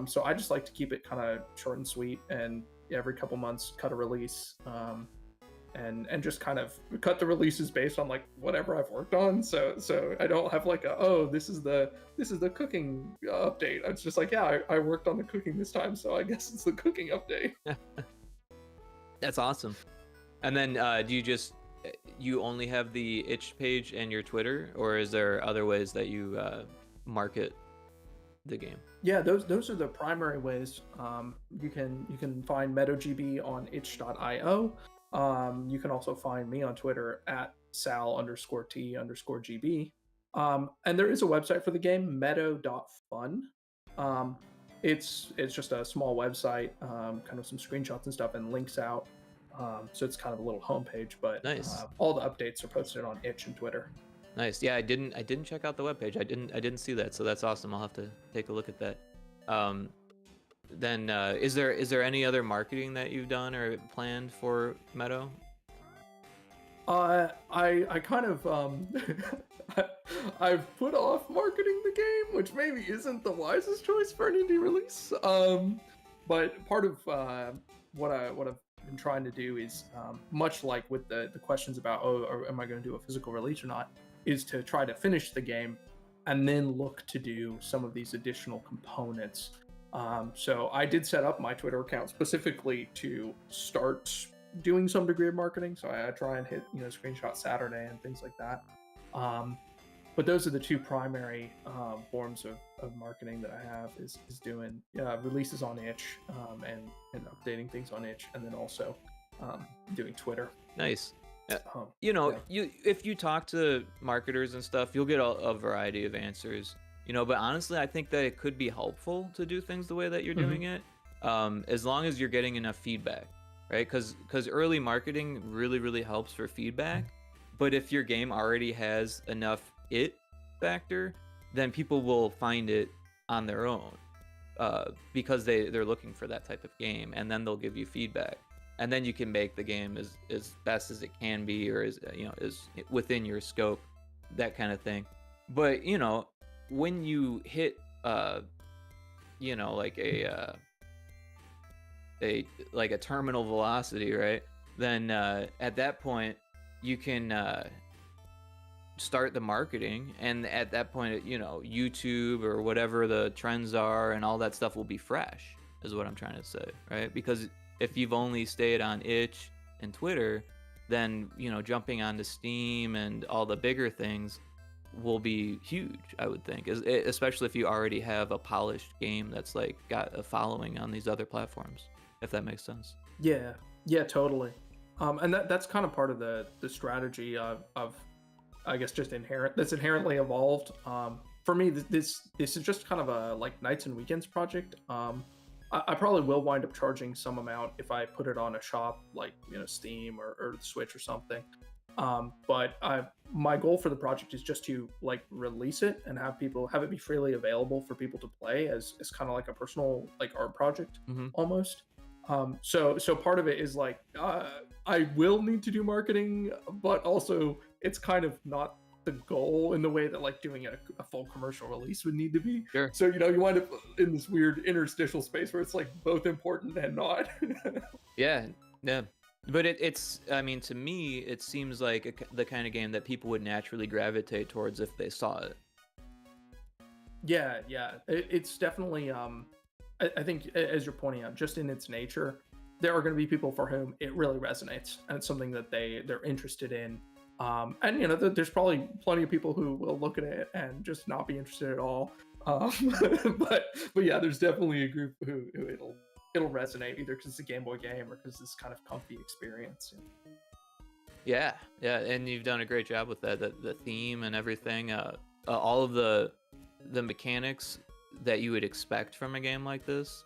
[SPEAKER 3] So I just like to keep it kind of short and sweet, and every couple months cut a release. And just kind of cut the releases based on like whatever I've worked on. So I don't have like this is the cooking update. It's just like, yeah, I worked on the cooking this time, so I guess it's the cooking update.
[SPEAKER 2] That's awesome. And then you only have the itch page and your Twitter, or is there other ways that you market the game?
[SPEAKER 3] Yeah, those are the primary ways. You can find Meadow GB on itch.io. You can also find me on Twitter at Sal_T_GB. And there is a website for the game, meadow.fun. It's just a small website, kind of some screenshots and stuff and links out. So it's kind of a little homepage, but
[SPEAKER 2] Nice.
[SPEAKER 3] All the updates are posted on itch and Twitter.
[SPEAKER 2] Nice. Yeah, I didn't check out the webpage. I didn't see that, so that's awesome. I'll have to take a look at that. Then is there any other marketing that you've done or planned for Meadow?
[SPEAKER 3] I kind of I've put off marketing the game, which maybe isn't the wisest choice for an indie release. But part of what I've been trying to do is, much like with the questions about, am I going to do a physical release or not, is to try to finish the game and then look to do some of these additional components. So I did set up my Twitter account specifically to start doing some degree of marketing. So I try and hit, Screenshot Saturday and things like that. But those are the two primary forms of marketing that I have is doing releases on itch, and updating things on itch, and then also doing Twitter.
[SPEAKER 2] Nice.
[SPEAKER 3] Yeah.
[SPEAKER 2] If you talk to marketers and stuff, you'll get a variety of answers. But honestly, I think that it could be helpful to do things the way that you're doing it, as long as you're getting enough feedback, right? Because early marketing really, really helps for feedback. But if your game already has enough it factor, then people will find it on their own, because they're looking for that type of game, and then they'll give you feedback. And then you can make the game as best as it can be, or is within your scope, that kind of thing. But when you hit like a terminal velocity, right, then at that point you can start the marketing, and at that point YouTube or whatever the trends are and all that stuff will be fresh, is what I'm trying to say, right? Because if you've only stayed on itch and Twitter, then jumping onto Steam and all the bigger things will be huge, I would think, especially if you already have a polished game that's like got a following on these other platforms, if that makes sense.
[SPEAKER 3] Yeah, totally. And that's kind of part of the strategy of I guess just that's inherently evolved. For me, this is just kind of a like nights and weekends project. I probably will wind up charging some amount if I put it on a shop like Steam or the Switch or something. But my goal for the project is just to like release it and have it be freely available for people to play as kind of like a personal like art project, almost. So part of it is like I will need to do marketing, but also it's kind of not the goal in the way that like doing a full commercial release would need to be.
[SPEAKER 2] Sure.
[SPEAKER 3] So you wind up in this weird interstitial space where it's like both important and not.
[SPEAKER 2] Yeah. But it's I mean, to me it seems like the kind of game that people would naturally gravitate towards if they saw it.
[SPEAKER 3] Yeah, it's definitely I think, as you're pointing out, just in its nature, there are going to be people for whom it really resonates, and it's something that they're interested in. And there's probably plenty of people who will look at it and just not be interested at all. Um, but yeah, there's definitely a group who it'll resonate either because it's a Game Boy game or because it's kind of comfy experience.
[SPEAKER 2] Yeah, yeah, and you've done a great job with that. The theme and everything, all of the mechanics that you would expect from a game like this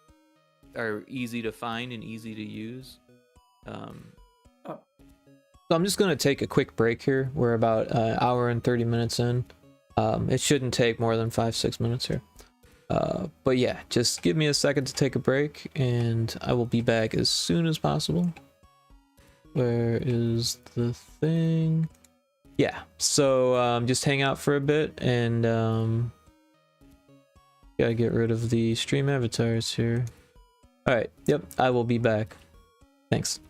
[SPEAKER 2] are easy to find and easy to use.
[SPEAKER 3] Oh,
[SPEAKER 1] So I'm just gonna take a quick break here. We're about an hour and 30 minutes in. It shouldn't take more than 5-6 minutes here. But yeah, just give me a second to take a break, and I will be back as soon as possible. Where is the thing? Yeah, so just hang out for a bit, and gotta get rid of the stream avatars here. Alright, yep, I will be back. Thanks.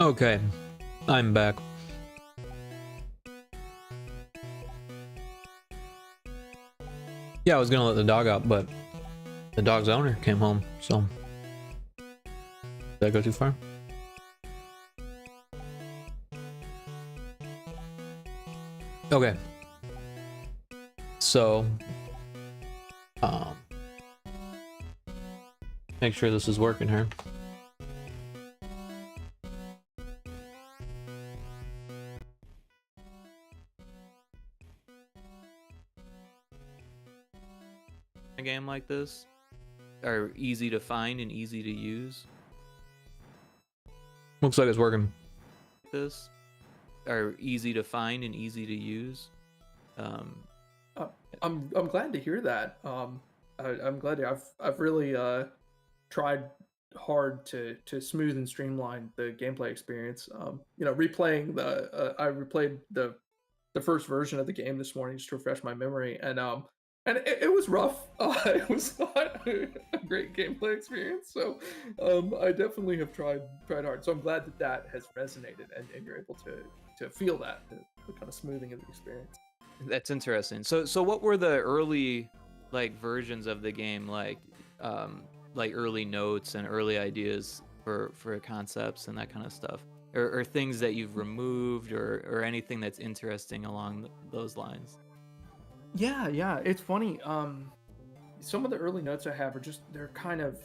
[SPEAKER 1] Okay, I'm back. Yeah, I was gonna let the dog out, but the dog's owner came home, so... Did I go too far? Okay. So... make sure this is working here.
[SPEAKER 2] a game like this are easy to find and easy to use.
[SPEAKER 1] Looks like it's working.
[SPEAKER 2] This are easy to find and easy to use.
[SPEAKER 3] I'm glad to hear that. I'm glad I've really tried hard to smooth and streamline the gameplay experience. Replaying I replayed the first version of the game this morning just to refresh my memory, and it was rough. It was not a great gameplay experience, so I definitely have tried hard. So I'm glad that has resonated, and you're able to feel that the kind of smoothing of the experience.
[SPEAKER 2] That's interesting. So what were the early like versions of the game like early notes and early ideas for concepts and that kind of stuff, or things that you've removed, or anything that's interesting along those lines?
[SPEAKER 3] Yeah, it's funny. Some of the early notes I have they're kind of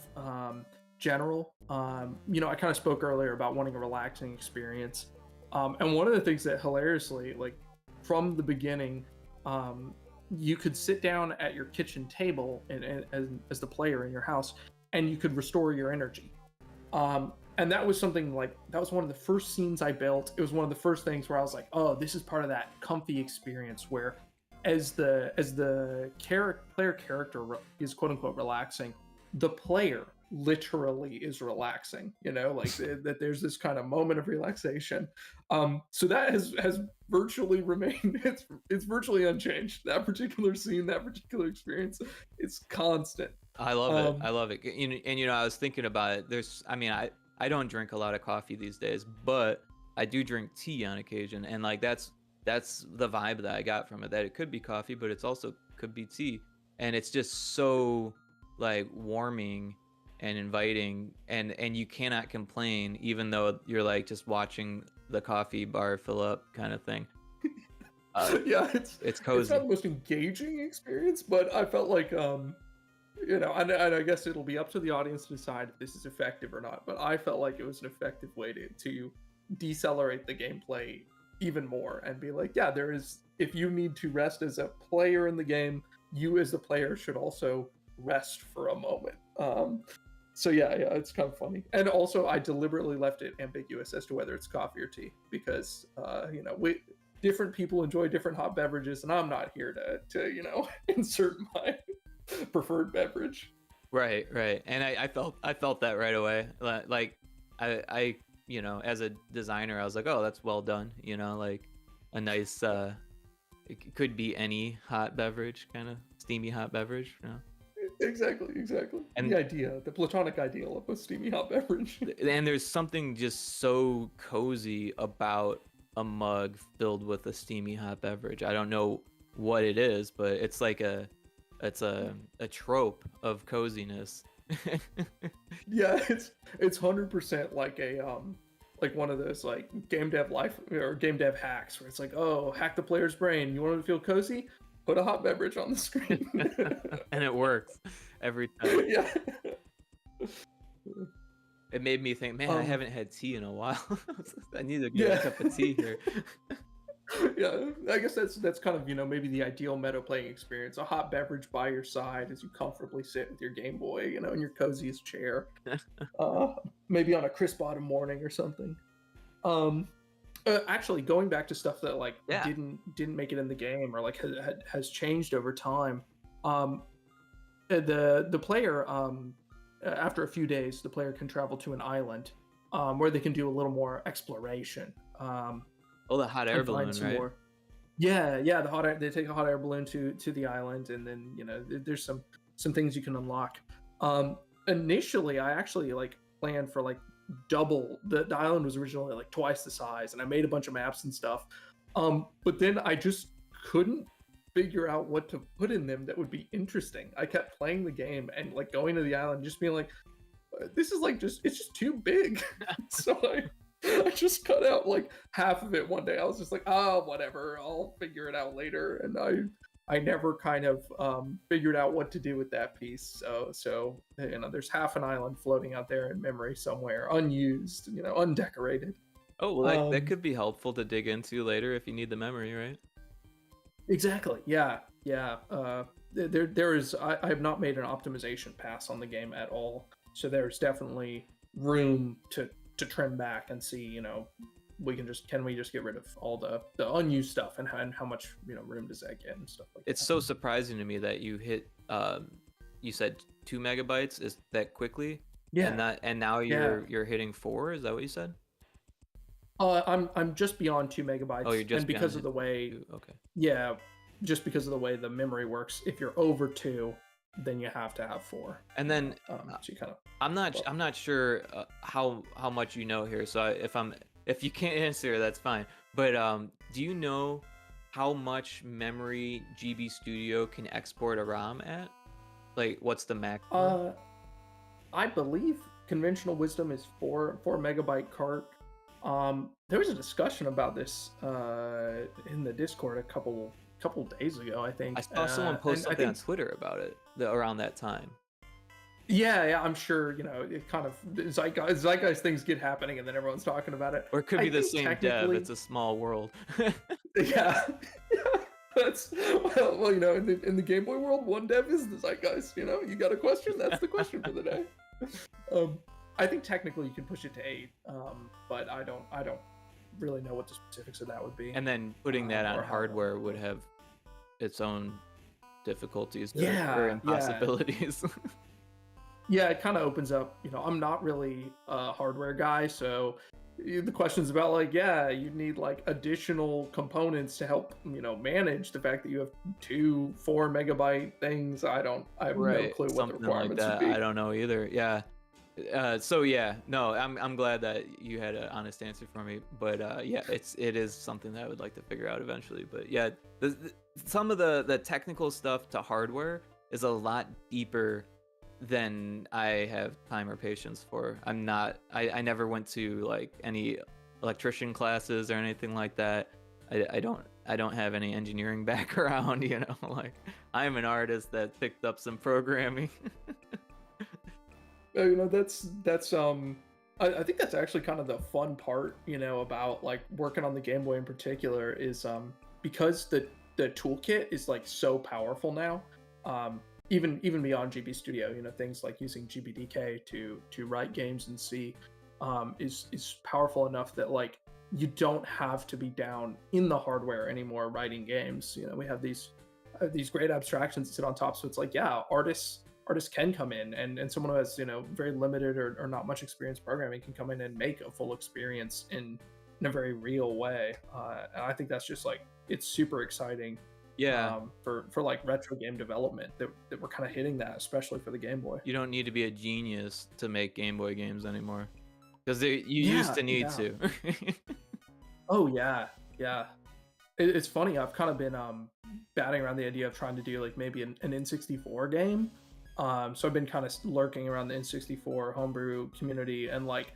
[SPEAKER 3] general. I kind of spoke earlier about wanting a relaxing experience. And one of the things that hilariously, like from the beginning, you could sit down at your kitchen table and as the player in your house, and you could restore your energy. And that was something that was one of the first scenes I built. It was one of the first things where I was like, oh, this is part of that comfy experience where as the player character is quote unquote relaxing, the player literally is relaxing, that there's this kind of moment of relaxation. So that has virtually remained, it's virtually unchanged. That particular scene, that particular experience, it's constant.
[SPEAKER 2] I love it. I love it. And I was thinking about it. I don't drink a lot of coffee these days, but I do drink tea on occasion, and like that's the vibe that I got from it, that it could be coffee, but it's also could be tea, and it's just so like warming and inviting, and you cannot complain, even though you're like just watching the coffee bar fill up kind of thing.
[SPEAKER 3] Yeah,
[SPEAKER 2] it's cozy.
[SPEAKER 3] It's not the most engaging experience, but I felt like and I guess it'll be up to the audience to decide if this is effective or not, but I felt like it was an effective way to decelerate the gameplay even more and be like, yeah, if you need to rest as a player in the game, you as the player should also rest for a moment. So yeah, it's kind of funny. And also I deliberately left it ambiguous as to whether it's coffee or tea, because different people enjoy different hot beverages, and I'm not here to insert my preferred beverage.
[SPEAKER 2] Right. And I felt that right away. Like I as a designer, I was like, oh, that's well done. Like a nice, it could be any hot beverage, kind of steamy hot beverage.
[SPEAKER 3] Exactly. And the platonic ideal of a steamy hot beverage.
[SPEAKER 2] And there's something just so cozy about a mug filled with a steamy hot beverage. I don't know what it is, but it's like it's a trope of coziness.
[SPEAKER 3] Yeah, it's 100% like a like one of those like game dev life or game dev hacks where it's like, oh, hack the player's brain. You want to feel cozy? Put a hot beverage on the screen.
[SPEAKER 2] And it works every time.
[SPEAKER 3] Yeah.
[SPEAKER 2] It made me think, man, I haven't had tea in a while. I need to get a cup of tea here.
[SPEAKER 3] Yeah, I guess that's kind of maybe the ideal Meadow playing experience. A hot beverage by your side as you comfortably sit with your Game Boy, in your coziest chair. Maybe on a crisp autumn morning or something. Actually, going back to stuff that didn't make it in the game or has changed over time. The player after a few days, the player can travel to an island where they can do a little more exploration.
[SPEAKER 2] The hot air balloon, right?
[SPEAKER 3] More. Yeah, the hot air. They take a hot air balloon to the island, and then there's some things you can unlock. Initially, I actually planned for double. The island was originally twice the size, and I made a bunch of maps and stuff. But then I just couldn't figure out what to put in them that would be interesting. I kept playing the game and going to the island, just being like, this is it's just too big. So I just cut out half of it one day. I was just like, oh, whatever, I'll figure it out later. And I never kind of figured out what to do with that piece. So there's half an island floating out there in memory somewhere, unused, undecorated.
[SPEAKER 2] Oh, well, that could be helpful to dig into later if you need the memory, right?
[SPEAKER 3] Exactly. Yeah. there is I have not made an optimization pass on the game at all, so there's definitely room to trim back and see, you know, can we just get rid of all the unused stuff, and how much, you know, room does that get and stuff like
[SPEAKER 2] It's
[SPEAKER 3] that.
[SPEAKER 2] so surprising to me that you hit you said 2 megabytes is that quickly.
[SPEAKER 3] Yeah.
[SPEAKER 2] And now you're hitting 4, is that what you said?
[SPEAKER 3] I'm just beyond 2 megabytes.
[SPEAKER 2] Oh, you're just
[SPEAKER 3] and because
[SPEAKER 2] beyond
[SPEAKER 3] of the way,
[SPEAKER 2] 2, okay.
[SPEAKER 3] yeah, just because of the way the memory works, if you're over 2, then you have to have 4.
[SPEAKER 2] And then
[SPEAKER 3] so you kind of.
[SPEAKER 2] I'm not sure how much you know here, so if you can't answer, that's fine. But do you know how much memory GB Studio can export a ROM at? Like, what's the max?
[SPEAKER 3] I believe conventional wisdom is 4 megabyte cart. There was a discussion about this in the Discord a couple days ago, I think.
[SPEAKER 2] I saw someone post something on
[SPEAKER 3] think,
[SPEAKER 2] Twitter about it around that time.
[SPEAKER 3] Yeah, I'm sure, you know, it kind of zeitgeist things get happening, and then everyone's talking about it.
[SPEAKER 2] Or it could be the same dev. It's a small world.
[SPEAKER 3] Yeah. That's well, you know, in the Game Boy world, one dev is the zeitgeist. You know, you got a question, that's the question for the day. I think technically you can push it to 8, but I don't really know what the specifics of that would be.
[SPEAKER 2] And then putting that on hardware would have its own difficulties or impossibilities.
[SPEAKER 3] Yeah, it kind of opens up, you know, I'm not really a hardware guy, so the questions about like, yeah, you need like additional components to help, you know, manage the fact that you have 2 4 megabyte things. I have no clue what the requirements would be.
[SPEAKER 2] I don't know either. Yeah. So yeah, no, I'm glad that you had an honest answer for me. But yeah, it is something that I would like to figure out eventually. But yeah, some of the technical stuff to hardware is a lot deeper than I have time or patience for. I never went to like any electrician classes or anything like that. I don't have any engineering background, you know, like I'm an artist that picked up some programming.
[SPEAKER 3] You know, that's I think that's actually kind of the fun part, you know, about like working on the Game Boy in particular is because the toolkit is like so powerful now. Even beyond GB Studio, you know, things like using GBDK to write games in C is powerful enough that like you don't have to be down in the hardware anymore writing games. You know, we have these great abstractions that sit on top, so it's like, yeah, artists can come in, and someone who has, you know, very limited or not much experience programming can come in and make a full experience in a very real way. And I think that's just like, it's super exciting.
[SPEAKER 2] Yeah.
[SPEAKER 3] For like retro game development that we're kind of hitting that, especially for the Game Boy.
[SPEAKER 2] You don't need to be a genius to make Game Boy games anymore, because you used to need to.
[SPEAKER 3] Oh yeah. It's funny. I've kind of been batting around the idea of trying to do like maybe an N64 game. So I've been kind of lurking around the N64 homebrew community and like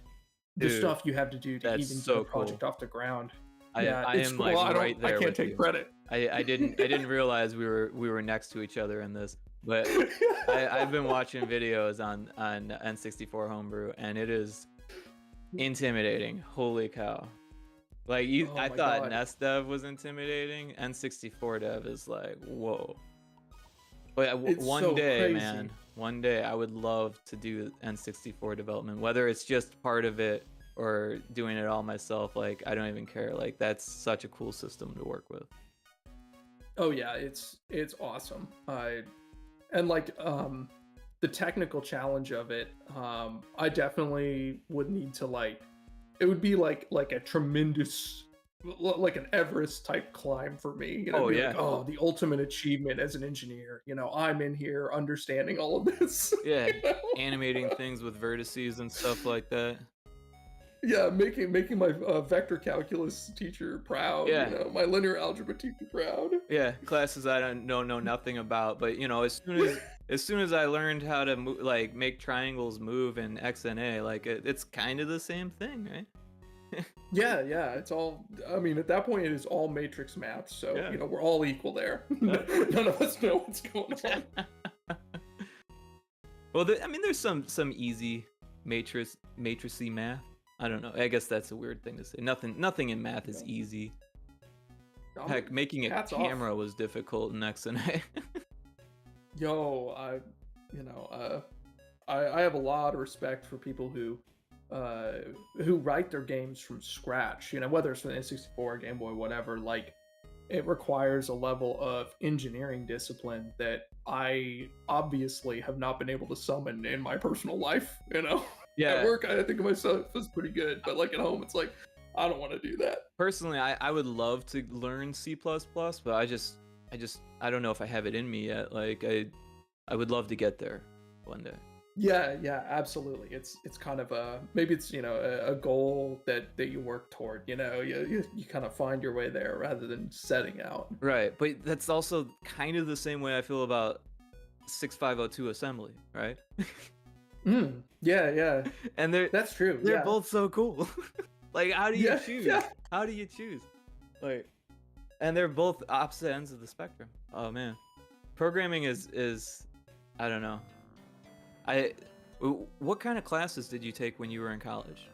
[SPEAKER 3] the stuff you have to do to even get a project off the ground.
[SPEAKER 2] I am cool. Like right there.
[SPEAKER 3] I can't take credit.
[SPEAKER 2] I didn't realize we were next to each other in this, but I've been watching videos on N64 homebrew, and it is intimidating. Holy cow! Like I thought NES dev was intimidating. N64 dev is like, whoa. But one day, man, one day I would love to do N64 development, whether it's just part of it or doing it all myself. Like, I don't even care. Like, that's such a cool system to work with.
[SPEAKER 3] Oh yeah, it's awesome. And like the technical challenge of it, I definitely would need to like, it would be like a tremendous, like an Everest type climb for me. You know, like, the ultimate achievement as an engineer. You know, I'm in here understanding all of this.
[SPEAKER 2] Yeah,
[SPEAKER 3] you know?
[SPEAKER 2] Animating things with vertices and stuff like that.
[SPEAKER 3] Yeah, making my vector calculus teacher proud.
[SPEAKER 2] Yeah.
[SPEAKER 3] You know, my linear algebra teacher proud.
[SPEAKER 2] Yeah, classes I don't know nothing about, but you know, as soon as I learned how to like make triangles move in XNA, like it's kind of the same thing, right?
[SPEAKER 3] Yeah, it's all. I mean, at that point, it is all matrix math, so you know, we're all equal there. None of us know what's going on.
[SPEAKER 2] Well, I mean, there's some easy matrixy math. I don't know. I guess that's a weird thing to say. Nothing in math is easy. Heck, making a camera was difficult in XNA.
[SPEAKER 3] Yo, you know, I have a lot of respect for people who write their games from scratch. You know, whether it's for the N64, Game Boy, whatever. Like, it requires a level of engineering discipline that I obviously have not been able to summon in my personal life. You know,
[SPEAKER 2] Yeah.
[SPEAKER 3] at work I think of myself as pretty good, but like at home it's like I don't want to do that.
[SPEAKER 2] Personally, I would love to learn C++, but I don't know if I have it in me yet. Like I would love to get there one day.
[SPEAKER 3] Yeah, absolutely. It's kind of maybe it's, you know, a goal that you work toward. You know, you kind of find your way there rather than setting out.
[SPEAKER 2] Right, but that's also kind of the same way I feel about 6502 assembly, right?
[SPEAKER 3] Yeah.
[SPEAKER 2] And
[SPEAKER 3] That's true.
[SPEAKER 2] they're
[SPEAKER 3] Yeah.
[SPEAKER 2] both so cool. Like, how do you
[SPEAKER 3] Yeah,
[SPEAKER 2] choose?
[SPEAKER 3] yeah.
[SPEAKER 2] How do you choose? Like, and they're both opposite ends of the spectrum. Oh man, programming is I don't know. What kind of classes did you take when you were in college?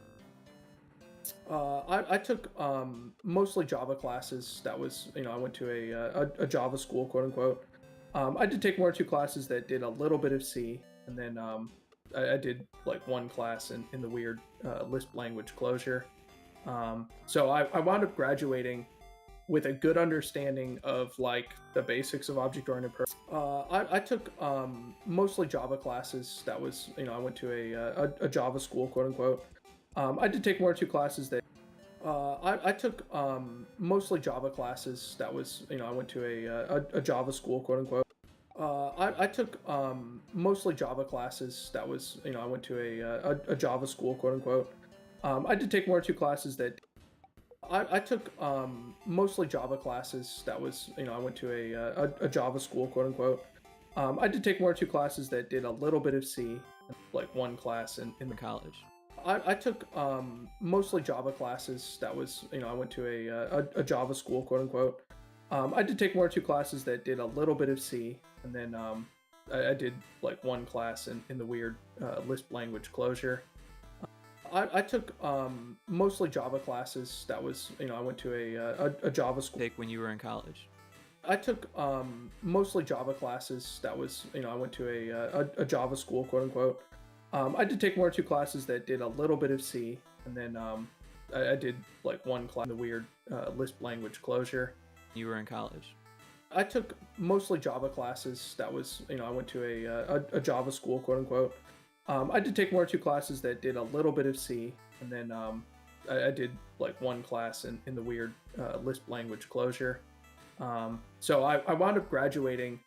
[SPEAKER 3] I took mostly Java classes. That was, you know, I went to a Java school, quote unquote. I did take one or two classes that did a little bit of C, and then I did like one class in the weird Lisp language closure. So I wound up graduating with a good understanding of like the basics of object-oriented programming. I took mostly Java classes. That was, you know, I went to a Java school, quote unquote. I did take one or two classes that I took mostly Java classes. That was, you know, I went to a Java school, quote unquote. I took mostly Java classes. That was, you know, I went to a Java school, quote unquote. I did take one or two classes that I took mostly Java classes. That was, you know, I went to a Java school, quote unquote. I did take one or two classes that did a little bit of C, like one class in the
[SPEAKER 2] College.
[SPEAKER 3] I took mostly Java classes. That was, you know, I went to a Java school, quote unquote. I did take one or two classes that did a little bit of C, and then I did like one class in the weird Lisp language closure. I took mostly Java classes. That was, you know, I went to a Java school.
[SPEAKER 2] Take when you were in college.
[SPEAKER 3] I took mostly Java classes. That was, you know, I went to a Java school, quote unquote. I did take one or two classes that did a little bit of C, and then I did like one class in the weird Lisp language closure.
[SPEAKER 2] You were in college.
[SPEAKER 3] I took mostly Java classes. That was, you know, I went to a Java school, quote unquote. I did take one or two classes that did a little bit of C, and then I did like one class in the weird Lisp language closure. So I wound up graduating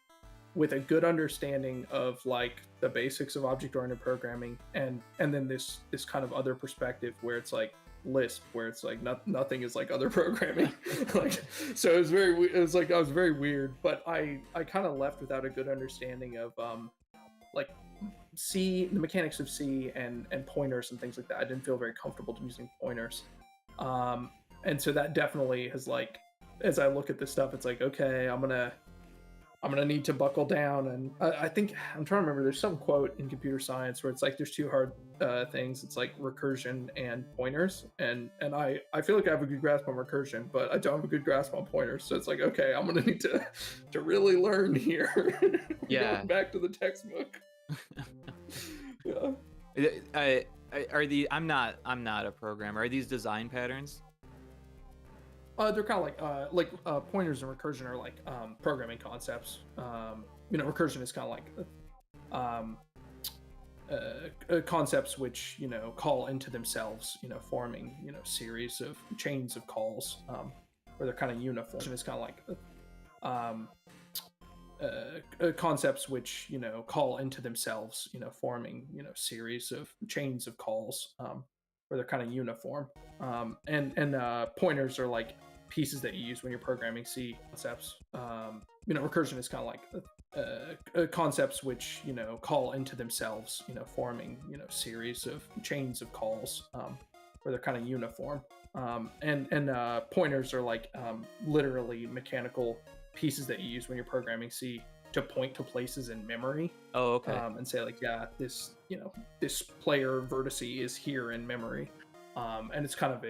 [SPEAKER 3] with a good understanding of like the basics of object-oriented programming, and then this kind of other perspective where it's like Lisp, where it's like nothing is like other programming. Like, so it was like I was very weird, but I kind of left without a good understanding of like C, the mechanics of C and pointers and things like that. I didn't feel very comfortable using pointers, and so that definitely has, like, as I look at this stuff, it's like, okay, I'm gonna need to buckle down. And I think I'm trying to remember. There's some quote in computer science where it's like there's two hard things. It's like recursion and pointers, and I feel like I have a good grasp on recursion, but I don't have a good grasp on pointers. So it's like, okay, I'm gonna need to really learn here.
[SPEAKER 2] Yeah.
[SPEAKER 3] Going back to the textbook. Yeah.
[SPEAKER 2] I'm not a programmer. Are these design patterns?
[SPEAKER 3] They're kind of like pointers and recursion are like programming concepts. You know, recursion is kind of like concepts which, you know, call into themselves, you know, forming, you know, series of chains of calls, where they're kind of uniform. It's kind of like concepts which, you know, call into themselves, you know, forming, you know, series of chains of calls, where they're kind of uniform. And pointers are like pieces that you use when you're programming C concepts. You know, recursion is kind of like concepts which, you know, call into themselves, you know, forming, you know, series of chains of calls, where they're kind of uniform. And pointers are like literally mechanical pieces that you use when you're programming C to point to places in memory.
[SPEAKER 2] Oh, okay.
[SPEAKER 3] And say like, yeah, this, you know, this player vertice is here in memory. And it's kind of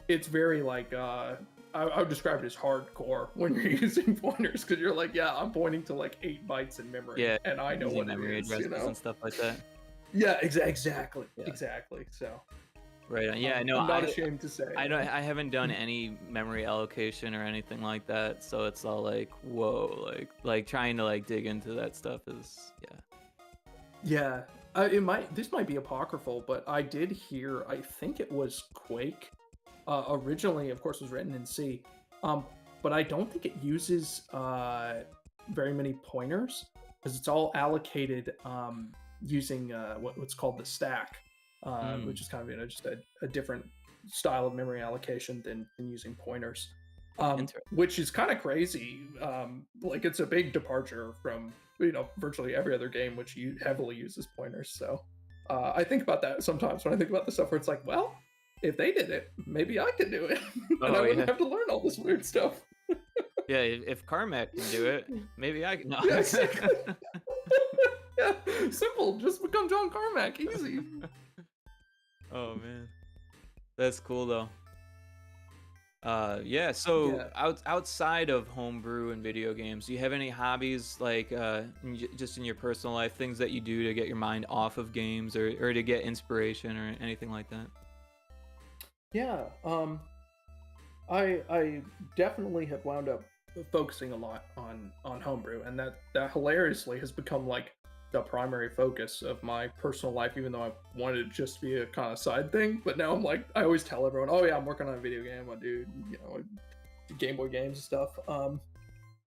[SPEAKER 3] it's very like I would describe it as hardcore when you're using pointers, because you're like, yeah, I'm pointing to like 8 bytes in memory,
[SPEAKER 2] Yeah,
[SPEAKER 3] and I know
[SPEAKER 2] using
[SPEAKER 3] what
[SPEAKER 2] memory
[SPEAKER 3] it is,
[SPEAKER 2] addresses and stuff like that.
[SPEAKER 3] Yeah, exactly,
[SPEAKER 2] Yeah.
[SPEAKER 3] exactly. So
[SPEAKER 2] Right. Yeah. No,
[SPEAKER 3] I'm not ashamed to say.
[SPEAKER 2] I haven't done any memory allocation or anything like that, so it's all like, whoa, like trying to like dig into that stuff is, yeah.
[SPEAKER 3] Yeah, this might be apocryphal, but I did hear, I think it was Quake. Originally, of course, was written in C, but I don't think it uses very many pointers, because it's all allocated using what's called the stack, which is kind of just a different style of memory allocation than using pointers, which is kind of crazy. Like, it's a big departure from virtually every other game which heavily uses pointers. So I think about that sometimes when I think about the stuff where it's like, well, if they did it, maybe I could do it, and I wouldn't have to learn all this weird stuff.
[SPEAKER 2] Yeah, if Carmack can do it, maybe I can. No.
[SPEAKER 3] Yeah, exactly. Yeah, simple. Just become John Carmack. Easy.
[SPEAKER 2] Oh man, that's cool though. Yeah. So
[SPEAKER 3] Yeah.
[SPEAKER 2] outside of homebrew and video games, do you have any hobbies like just in your personal life, things that you do to get your mind off of games or to get inspiration or anything like that?
[SPEAKER 3] Yeah. I definitely have wound up focusing a lot on homebrew, and that hilariously has become like the primary focus of my personal life, even though I wanted it just to be a kind of side thing. But now I'm like, I always tell everyone, oh yeah, I'm working on a video game. I do, Game Boy games and stuff.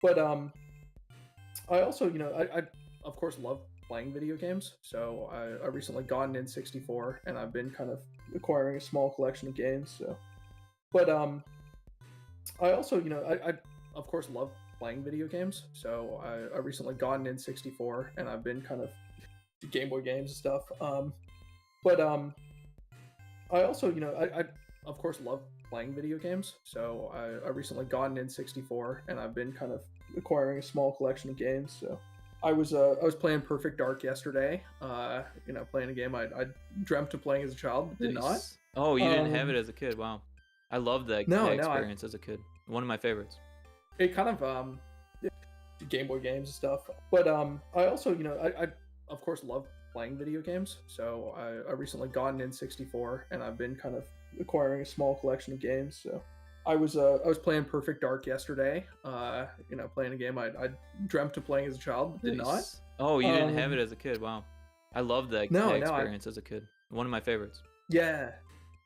[SPEAKER 3] But I also, I of course love playing video games. So I recently got an N64, and I've been kind of acquiring a small collection of games. So, but I also, I of course love playing video games. So I recently got an N64, and I've been kind of Game Boy games and stuff. But I also, I of course love playing video games. So I recently got an N64, and I've been kind of acquiring a small collection of games. So I was playing Perfect Dark yesterday. Playing a game I dreamt of playing as a child, but did not.
[SPEAKER 2] Oh, you didn't have it as a kid? Wow, I loved that experience as a kid. One of my favorites.
[SPEAKER 3] It kind of Game Boy games and stuff. But I also, I of course love playing video games. So I recently got an N64, and I've been kind of acquiring a small collection of games. So I was playing Perfect Dark yesterday. Playing a game I dreamt of playing as a child, but did not.
[SPEAKER 2] Oh, you didn't have it as a kid? Wow, I loved that experience as a kid. One of my favorites.
[SPEAKER 3] Yeah.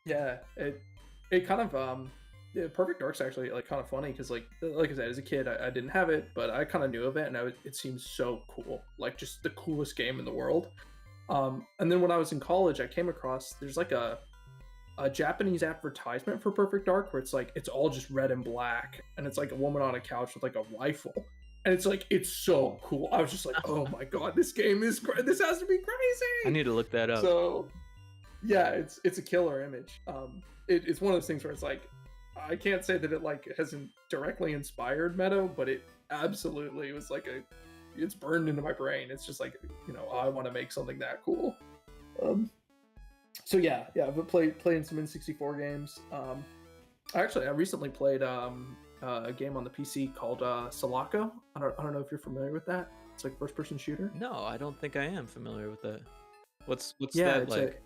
[SPEAKER 3] It kind of Perfect Dark's actually like kind of funny, because like I said, as a kid I didn't have it, but I kind of knew of it, and it seemed so cool, like just the coolest game in the world. And then when I was in college, I came across there's like a Japanese advertisement for Perfect Dark where it's like it's all just red and black, and it's like a woman on a couch with like a rifle, and it's so cool. I was just like, oh my god, this game is this has to be crazy.
[SPEAKER 2] I need to look that up.
[SPEAKER 3] So yeah, it's a killer image. It's one of those things where it's like, I can't say that it like hasn't directly inspired Meadow, but it absolutely was like it's burned into my brain. It's just like, I want to make something that cool. So yeah, I've been playing some N64 games. I recently played a game on the PC called Sulaco. I don't know if you're familiar with that. It's like first person shooter.
[SPEAKER 2] No, I don't think I am familiar with that. What's
[SPEAKER 3] Yeah,
[SPEAKER 2] that like?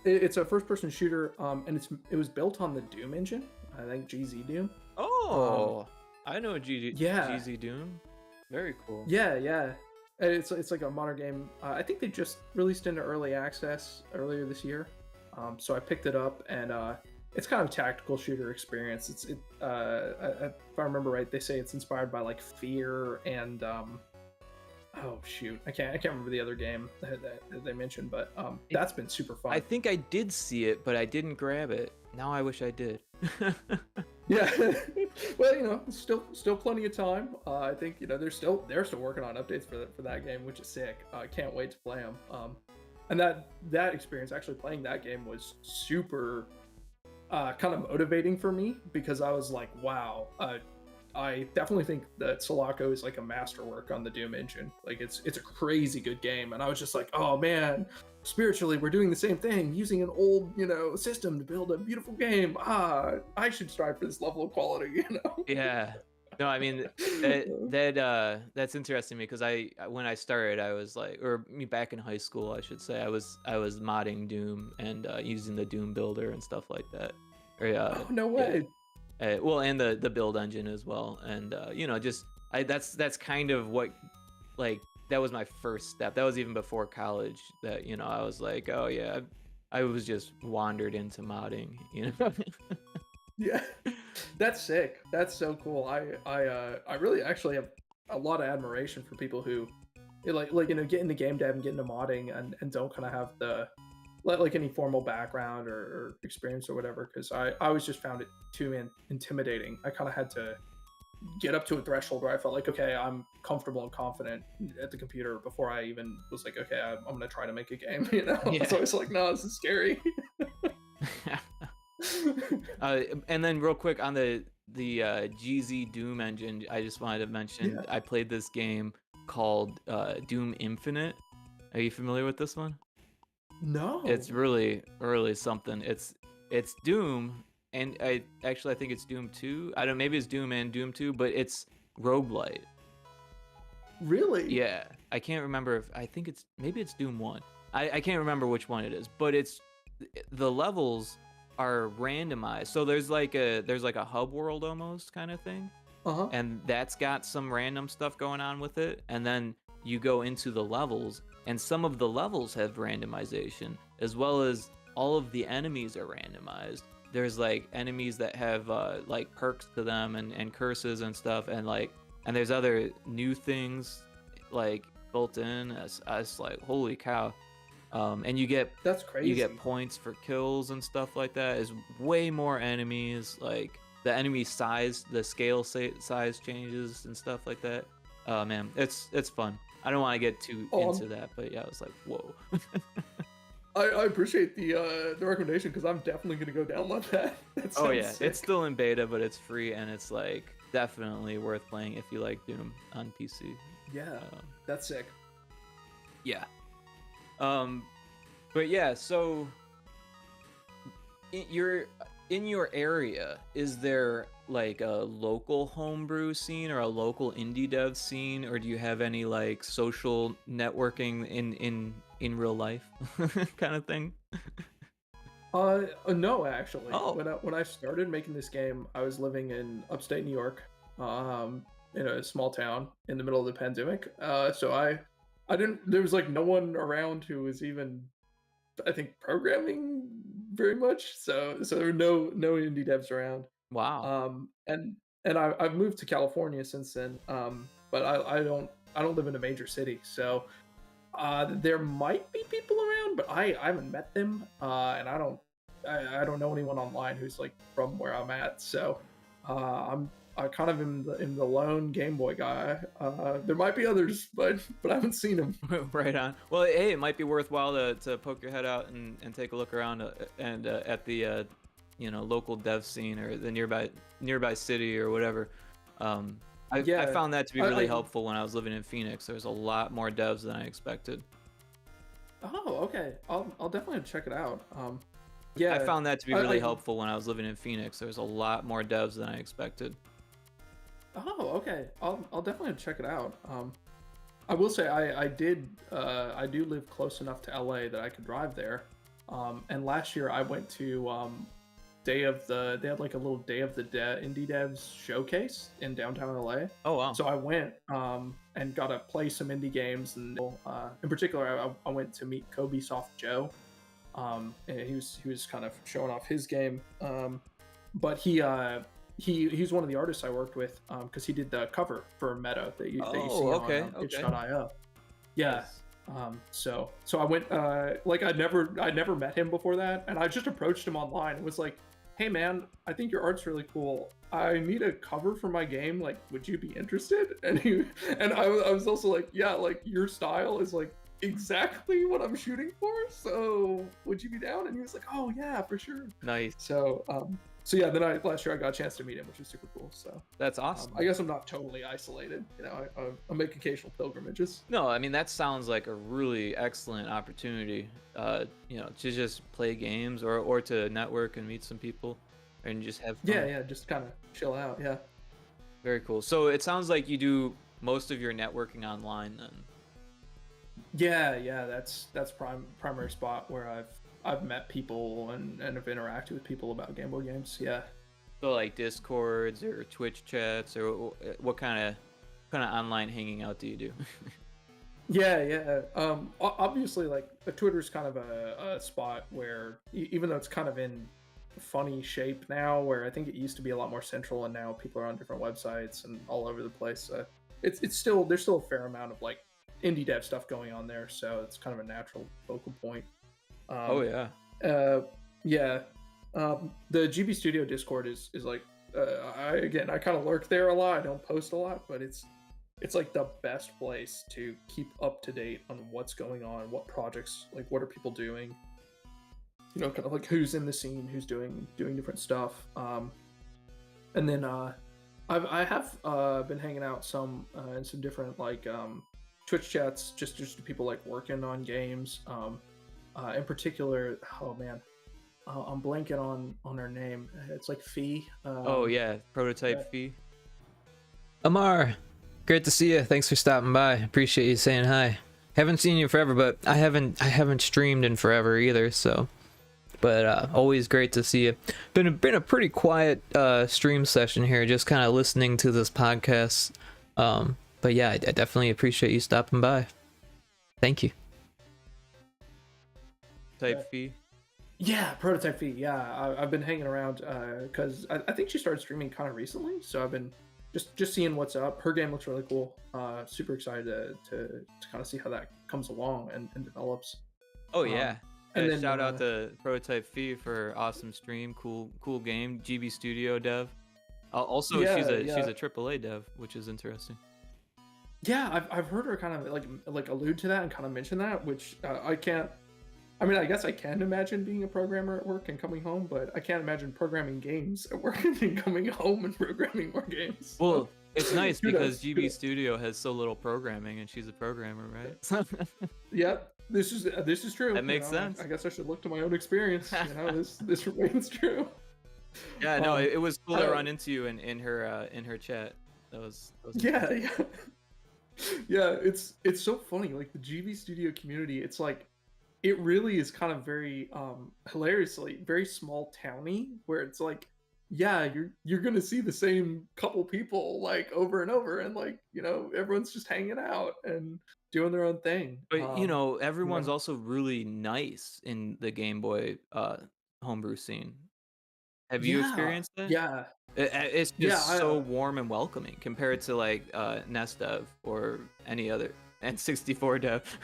[SPEAKER 3] It's a first person shooter, and it was built on the Doom engine. I think GZ Doom.
[SPEAKER 2] Oh, I know
[SPEAKER 3] Yeah.
[SPEAKER 2] GZ Doom. Very cool.
[SPEAKER 3] Yeah. It's like a modern game. I think they just released into early access earlier this year. So I picked it up, and it's kind of a tactical shooter experience. If I remember right, they say it's inspired by like Fear and oh shoot, I can't remember the other game that they mentioned, but that's been super fun.
[SPEAKER 2] I think I did see it, but I didn't grab it. Now I wish I did.
[SPEAKER 3] Yeah. Well, still plenty of time. I think they're still working on updates for that game, which is sick. I can't wait to play them. And that experience, actually playing that game, was super kind of motivating for me, because I was like, wow. I definitely think that Sulaco is like a masterwork on the Doom engine. Like it's a crazy good game, and I was just like, oh man, spiritually we're doing the same thing, using an old, system to build a beautiful game. I should strive for this level of quality.
[SPEAKER 2] Yeah. No, I mean that's interesting to me because when I started I was like, or me back in high school I should say, I was modding Doom and using the Doom builder and stuff like that. Or
[SPEAKER 3] Oh, no
[SPEAKER 2] yeah.
[SPEAKER 3] way.
[SPEAKER 2] Well, and the build engine as well, and just that's kind of what, like, that was my first step. That was even before college. That I was like, oh yeah, I was just wandered into modding.
[SPEAKER 3] Yeah, that's sick. That's so cool. I really actually have a lot of admiration for people who get into game dev and get into modding and don't kind of have the like any formal background or experience or whatever. Because I always just found it too intimidating. I kind of had to get up to a threshold where I felt like, okay, I'm comfortable and confident at the computer before I even was like, okay, I'm gonna try to make a game.
[SPEAKER 2] Yeah.
[SPEAKER 3] So I was like, no, this is scary.
[SPEAKER 2] And then real quick on the GZ Doom engine, I just wanted to mention I played this game called Doom Infinite. Are you familiar with this one?
[SPEAKER 3] No.
[SPEAKER 2] It's really something. It's Doom, and I think it's Doom 2. I don't, maybe it's Doom and Doom 2, but it's roguelite.
[SPEAKER 3] Really?
[SPEAKER 2] Yeah, I can't remember maybe it's Doom 1. I can't remember which one it is, but the levels are randomized. So there's like a hub world almost kind of thing.
[SPEAKER 3] Uh-huh.
[SPEAKER 2] And that's got some random stuff going on with it, and then you go into the levels, and some of the levels have randomization, as well as all of the enemies are randomized. There's like enemies that have like perks to them and curses and stuff, and there's other new things like built in as like, holy cow. And
[SPEAKER 3] That's crazy.
[SPEAKER 2] You get points for kills and stuff like that. There's way more enemies, like the enemy size, the scale size changes and stuff like that. Oh man, it's fun. I don't want to get too into that, but yeah, I was like, whoa.
[SPEAKER 3] I appreciate the recommendation, because I'm definitely gonna go download that. That
[SPEAKER 2] Oh yeah,
[SPEAKER 3] sick.
[SPEAKER 2] it's still in beta, but it's free, and it's like definitely worth playing if you like Doom on PC.
[SPEAKER 3] Yeah, that's sick.
[SPEAKER 2] Yeah. But yeah, so in your area, is there like a local homebrew scene or a local indie dev scene, or do you have any like social networking in real life kind of thing?
[SPEAKER 3] No, actually.
[SPEAKER 2] Oh.
[SPEAKER 3] When I started making this game, I was living in upstate New York, in a small town in the middle of the pandemic. So I didn't. There was like no one around who was even, I think, programming very much. So there were no indie devs around.
[SPEAKER 2] Wow.
[SPEAKER 3] And I've moved to California since then. But I don't live in a major city, so there might be people around, but I haven't met them. And I don't know anyone online who's like from where I'm at. So I kind of am the lone Game Boy guy. There might be others, but I haven't seen them.
[SPEAKER 2] Right on. Well, hey, it might be worthwhile to poke your head out and take a look around and at the local dev scene or the nearby city or whatever. I found that to be really helpful when I was living in Phoenix. There's a lot more devs than I expected.
[SPEAKER 3] Oh, okay. I'll definitely check it out. Yeah,
[SPEAKER 2] I found that to be really helpful when I was living in Phoenix. There's a lot more devs than I expected.
[SPEAKER 3] Oh, okay. I'll definitely check it out. I will say I do live close enough to LA that I could drive there. And last year I went to they had like a little Day of the Indie Devs showcase in downtown LA.
[SPEAKER 2] Oh wow.
[SPEAKER 3] So I went and got to play some indie games, and in particular I went to meet Kobe Soft Joe. And he was kind of showing off his game. But he's one of the artists I worked with, because he did the cover for Meadow that you see on itch.io. Yeah.
[SPEAKER 2] Nice.
[SPEAKER 3] So I went, like I'd never met him before that, and I just approached him online and was like, hey man, I think your art's really cool. I need a cover for my game. Like, would you be interested? And I was also like, yeah, like your style is like exactly what I'm shooting for. So would you be down? And he was like, oh yeah, for sure.
[SPEAKER 2] Nice.
[SPEAKER 3] So so yeah, then last year I got a chance to meet him, which was super cool. So
[SPEAKER 2] That's awesome.
[SPEAKER 3] I guess I'm not totally isolated. You know, I make occasional pilgrimages.
[SPEAKER 2] No, I mean that sounds like a really excellent opportunity. You know, to just play games or to network and meet some people, and just have fun.
[SPEAKER 3] Yeah, just kind of chill out. Yeah.
[SPEAKER 2] Very cool. So it sounds like you do most of your networking online then.
[SPEAKER 3] Yeah, that's primary spot where I've met people and have interacted with people about Game Boy games. Yeah.
[SPEAKER 2] So like Discords or Twitch chats, or what kind of online hanging out do you do?
[SPEAKER 3] Yeah. Obviously, like Twitter's kind of a spot where even though it's kind of in funny shape now, where I think it used to be a lot more central, and now people are on different websites and all over the place. It's still there's still a fair amount of like indie dev stuff going on there, so it's kind of a natural focal point.
[SPEAKER 2] Oh yeah.
[SPEAKER 3] Yeah. The GB Studio Discord is like I kind of lurk there a lot. I don't post a lot, but it's like the best place to keep up to date on what's going on, what projects, like what are people doing. You know, kind of like who's in the scene, who's doing different stuff. And then I have been hanging out some in some different like Twitch chats, just to people like working on games. In particular, oh man, I'm blanking on her name. It's like Fee.
[SPEAKER 2] Oh yeah, Prototype
[SPEAKER 3] yeah.
[SPEAKER 2] Fee.
[SPEAKER 1] Amar, great to see you. Thanks for stopping by. Appreciate you saying hi. Haven't seen you forever, but I haven't streamed in forever either. So, but always great to see you. Been a pretty quiet stream session here, just kind of listening to this podcast. But yeah, I definitely appreciate you stopping by. Thank you.
[SPEAKER 2] Type Fee.
[SPEAKER 3] Yeah, Prototype Fee. Yeah, I've been hanging around because I think she started streaming kind of recently, so I've been just seeing what's up. Her game looks really cool. Super excited to kind of see how that comes along and develops.
[SPEAKER 2] Oh yeah.
[SPEAKER 3] And
[SPEAKER 2] And
[SPEAKER 3] then,
[SPEAKER 2] shout out to Prototype Fee for awesome stream, cool game, GB Studio dev. Also,
[SPEAKER 3] Yeah,
[SPEAKER 2] she's a
[SPEAKER 3] yeah.
[SPEAKER 2] AAA dev, which is interesting.
[SPEAKER 3] Yeah, I've heard her kind of like allude to that and kind of mention that, which I can't. I mean, I guess I can imagine being a programmer at work and coming home, but I can't imagine programming games at work and coming home and programming more games.
[SPEAKER 2] Well, it's nice
[SPEAKER 3] Who
[SPEAKER 2] because
[SPEAKER 3] knows?
[SPEAKER 2] GB Studio has so little programming, and she's a programmer, right?
[SPEAKER 3] Yep, this is true.
[SPEAKER 2] That makes
[SPEAKER 3] you know,
[SPEAKER 2] sense.
[SPEAKER 3] I guess I should look to my own experience. You know, this remains true.
[SPEAKER 2] Yeah, no,
[SPEAKER 3] Um,
[SPEAKER 2] it was cool to
[SPEAKER 3] I-
[SPEAKER 2] run into you in her chat. That was
[SPEAKER 3] Yeah. Yeah, it's so funny. Like the GB Studio community, it's like it really is kind of very hilariously very small towny, where it's like, yeah, you're gonna see the same couple people like over and over, and like, you know, everyone's just hanging out and doing their own thing.
[SPEAKER 2] But you know, everyone's also really nice in the Game Boy homebrew scene. Have you experienced that?
[SPEAKER 3] Yeah.
[SPEAKER 2] It's
[SPEAKER 3] Yeah,
[SPEAKER 2] just so warm and welcoming compared to like Nest Dev or any other N64 dev.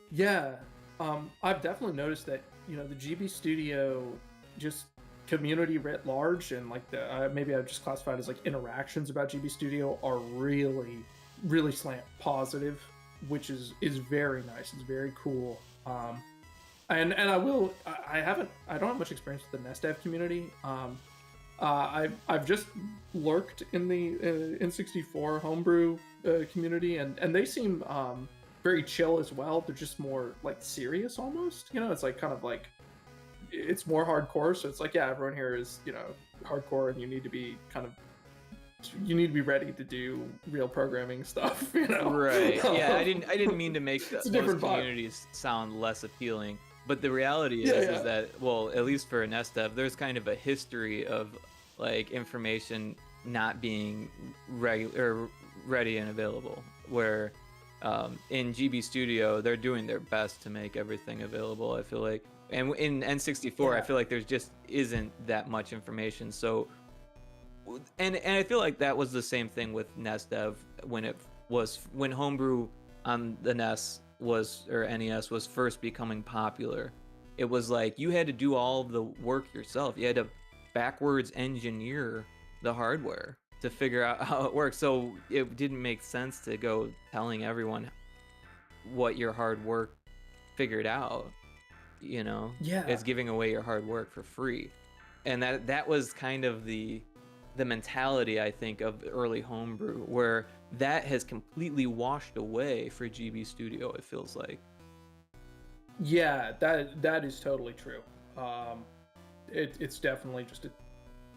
[SPEAKER 3] Yeah, I've definitely noticed that, you know, the GB Studio just community writ large, and like the maybe I've just classified as like interactions about GB Studio are really slant positive, which is very nice. It's very cool. And I don't have much experience with the Nest Dev community. I've just lurked in the N64 homebrew community, and they seem very chill as well. They're just more like serious almost. You know, it's like kind of like it's more hardcore. So it's like, yeah, everyone here is, you know, hardcore, and you need to be ready to do real programming stuff. You know,
[SPEAKER 2] Right. Yeah, I didn't mean to make
[SPEAKER 3] It's a
[SPEAKER 2] those
[SPEAKER 3] different vibe.
[SPEAKER 2] communities sound less appealing. But the reality
[SPEAKER 3] Yeah,
[SPEAKER 2] is
[SPEAKER 3] yeah.
[SPEAKER 2] that, well, at least for Nest Dev, there's kind of a history of like information not being ready and available. Where in GB Studio, they're doing their best to make everything available, I feel like. And in N64, I
[SPEAKER 3] Yeah.
[SPEAKER 2] feel like there's just isn't that much information. So, and I feel like that was the same thing with Nest Dev when Homebrew on the NES or NES was first becoming popular. It was like you had to do all of the work yourself. You had to backwards engineer the hardware to figure out how it works. So it didn't make sense to go telling everyone what your hard work figured out. You know,
[SPEAKER 3] Yeah.
[SPEAKER 2] it's giving away your hard work for free. and that was kind of the mentality, I think, of early homebrew, where that has completely washed away for GB Studio, it feels like.
[SPEAKER 3] Yeah, that is totally true. It's definitely just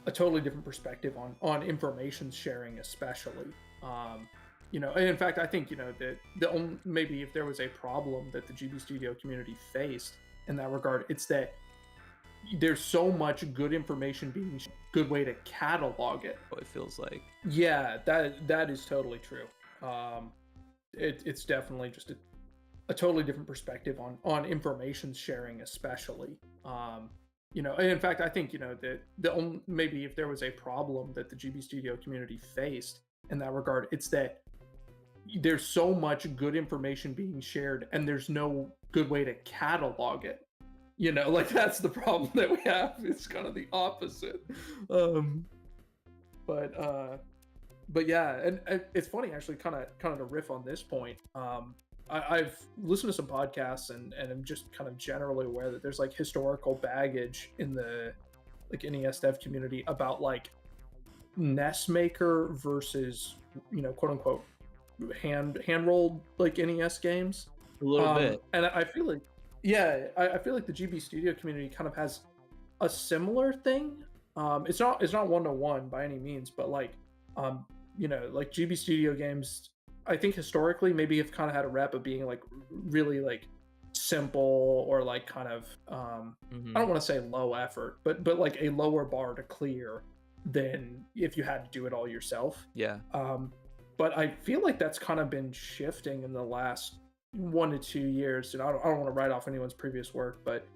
[SPEAKER 3] a totally different perspective on information sharing, especially. And in fact, I think that maybe if there was a problem that the GB Studio community faced in that regard, it's that there's so much good information being good way to catalog it.
[SPEAKER 2] It feels like.
[SPEAKER 3] Yeah, that is totally true. It's definitely just a totally different perspective on information sharing, especially. And in fact, I think that maybe if there was a problem that the GB Studio community faced in that regard, it's that there's so much good information being shared, and there's no good way to catalog it. Like that's the problem that we have. It's kind of the opposite. But yeah, and it's funny actually, kind of to riff on this point. I've listened to some podcasts and I'm just kind of generally aware that there's like historical baggage in the like NES dev community about like NES Maker versus quote unquote hand rolled like NES games.
[SPEAKER 2] A little bit.
[SPEAKER 3] And I feel like I feel like the GB Studio community kind of has a similar thing. It's not 1-to-1 by any means, but like like GB Studio games, I think historically maybe have kind of had a rep of being like really like simple or like kind of I don't want to say low effort, but like a lower bar to clear than if you had to do it all yourself.
[SPEAKER 2] Yeah.
[SPEAKER 3] But I feel like that's kind of been shifting in the last 1 to 2 years, and I don't want to write off anyone's previous work, but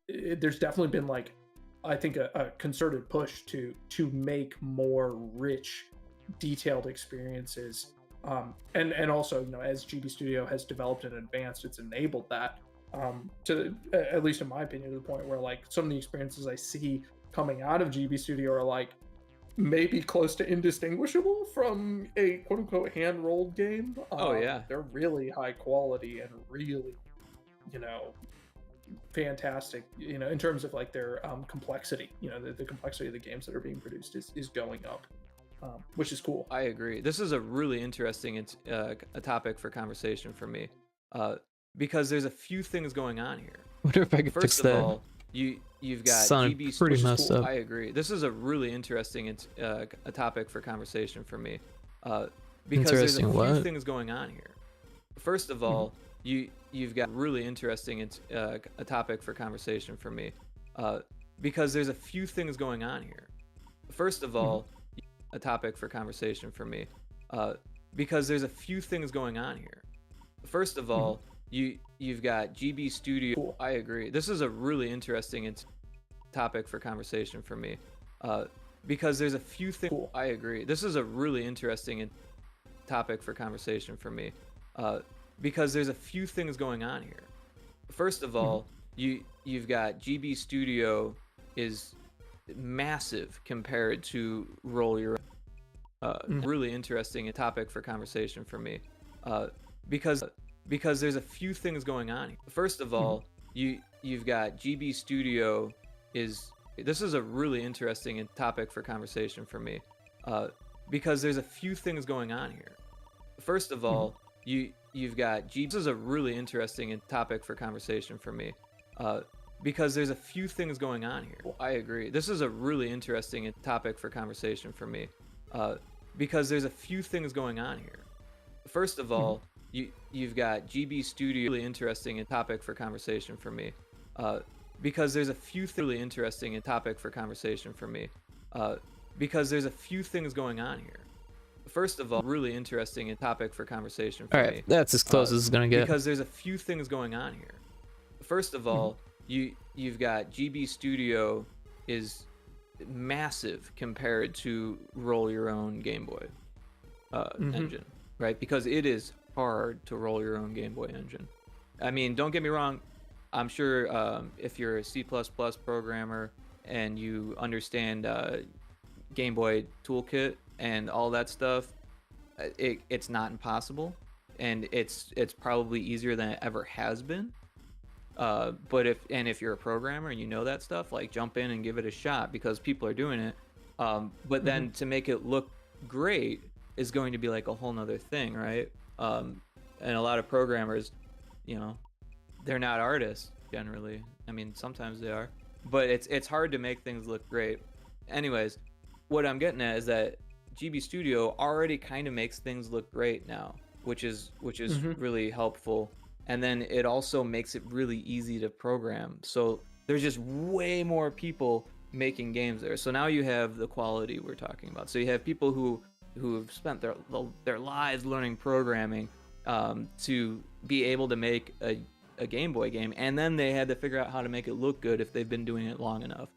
[SPEAKER 3] there's definitely been like I think a concerted push to make more rich, detailed experiences. And also, as GB Studio has developed and advanced, it's enabled that to, at least in my opinion, to the point where like some of the experiences I see coming out of GB Studio are like maybe close to indistinguishable from a quote unquote hand rolled game.
[SPEAKER 2] Yeah,
[SPEAKER 3] they're really high quality and really, fantastic. In terms of like their complexity. The complexity of the games that are being produced is going up. Which is cool.
[SPEAKER 2] I agree. This is a really interesting a topic for conversation for me, because there's a few things going on here.
[SPEAKER 1] What if I could fix that?
[SPEAKER 2] First of all, you've got GB,
[SPEAKER 1] pretty messed up.
[SPEAKER 2] I agree. This is a really interesting a topic for conversation for me, because there's a few things going on here. First of all, you've got really interesting a topic for conversation for me, because there's a few things going on here. First of all. A topic for conversation for me, because there's a few things going on here. First of all, you've got GB Studio.
[SPEAKER 3] Cool.
[SPEAKER 2] I agree. This is a really interesting topic for conversation for me, because there's a few things.
[SPEAKER 3] Cool.
[SPEAKER 2] I agree. This is a really interesting topic for conversation for me, because there's a few things going on here. First of all, you've got GB Studio is massive compared to roll your really interesting topic for conversation for me, because there's a few things going on here. First of all, you've got GB Studio is this is a really interesting topic for conversation for me, because there's a few things going on here. First of all, you've got GB. This is a really interesting topic for conversation for me, because there's a few things going on here. I agree. This is a really interesting topic for conversation for me, because there's a few things going on here. First of all, you've got GB Studio. Really interesting topic for conversation for me, because there's a few really interesting topic for conversation for me, because there's a few things going on here. First of all, really interesting topic for conversation for me.
[SPEAKER 1] All right, that's as close as it's gonna get.
[SPEAKER 2] Because there's a few things going on here. First of all, you've got GB Studio is massive compared to roll your own Game Boy engine, right? Because it is hard to roll your own Game Boy engine. I mean, don't get me wrong. I'm sure if you're a C++ programmer and you understand Game Boy toolkit and all that stuff, it's not impossible, and it's probably easier than it ever has been. But if you're a programmer and you know that stuff, like jump in and give it a shot because people are doing it. But then to make it look great is going to be like a whole nother thing, right? And a lot of programmers, you know, they're not artists generally. I mean, sometimes they are, but it's hard to make things look great. Anyways, what I'm getting at is that GB Studio already kind of makes things look great now, which is really helpful. And then it also makes it really easy to program. So there's just way more people making games there. So now you have the quality we're talking about. So you have people who have spent their lives learning programming to be able to make a Game Boy game, and then they had to figure out how to make it look good if they've been doing it long enough.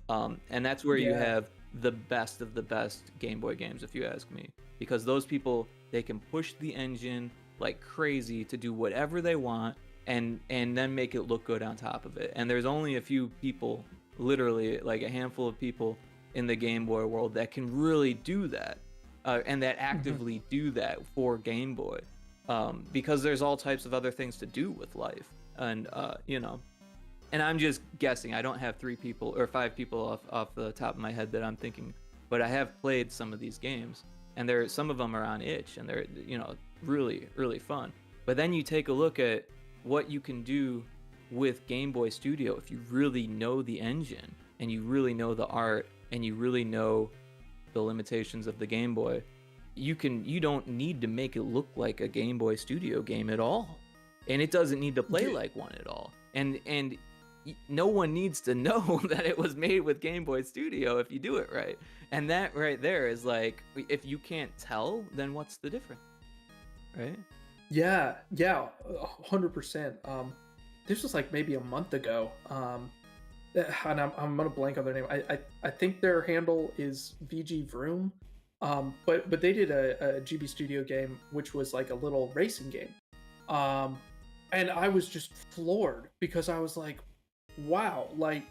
[SPEAKER 2] And that's where you have the best of the best Game Boy games, if you ask me, because those people, they can push the engine like crazy to do whatever they want and then make it look good on top of it. And there's only a few people, literally like a handful of people in the Game Boy world that can really do that, and that actively do that for Game Boy, because there's all types of other things to do with life. And you know, and I'm just guessing, I don't have 3 people or 5 people off the top of my head that I'm thinking, but I have played some of these games, and some of them are on itch, and they're, you know, really really fun. But then you take a look at what you can do with Game Boy Studio if you really know the engine and you really know the art and you really know the limitations of the Game Boy. You don't need to make it look like a Game Boy Studio game at all, and it doesn't need to play like one at all. And no one needs to know that it was made with Game Boy Studio if you do it right. And that right there is like, if you can't tell, then what's the difference, right?
[SPEAKER 3] Yeah, 100%. This was like maybe a month ago. And I'm gonna blank on their name. I think their handle is VG Vroom. But they did a GB Studio game which was like a little racing game. And I was just floored because I was like, wow, like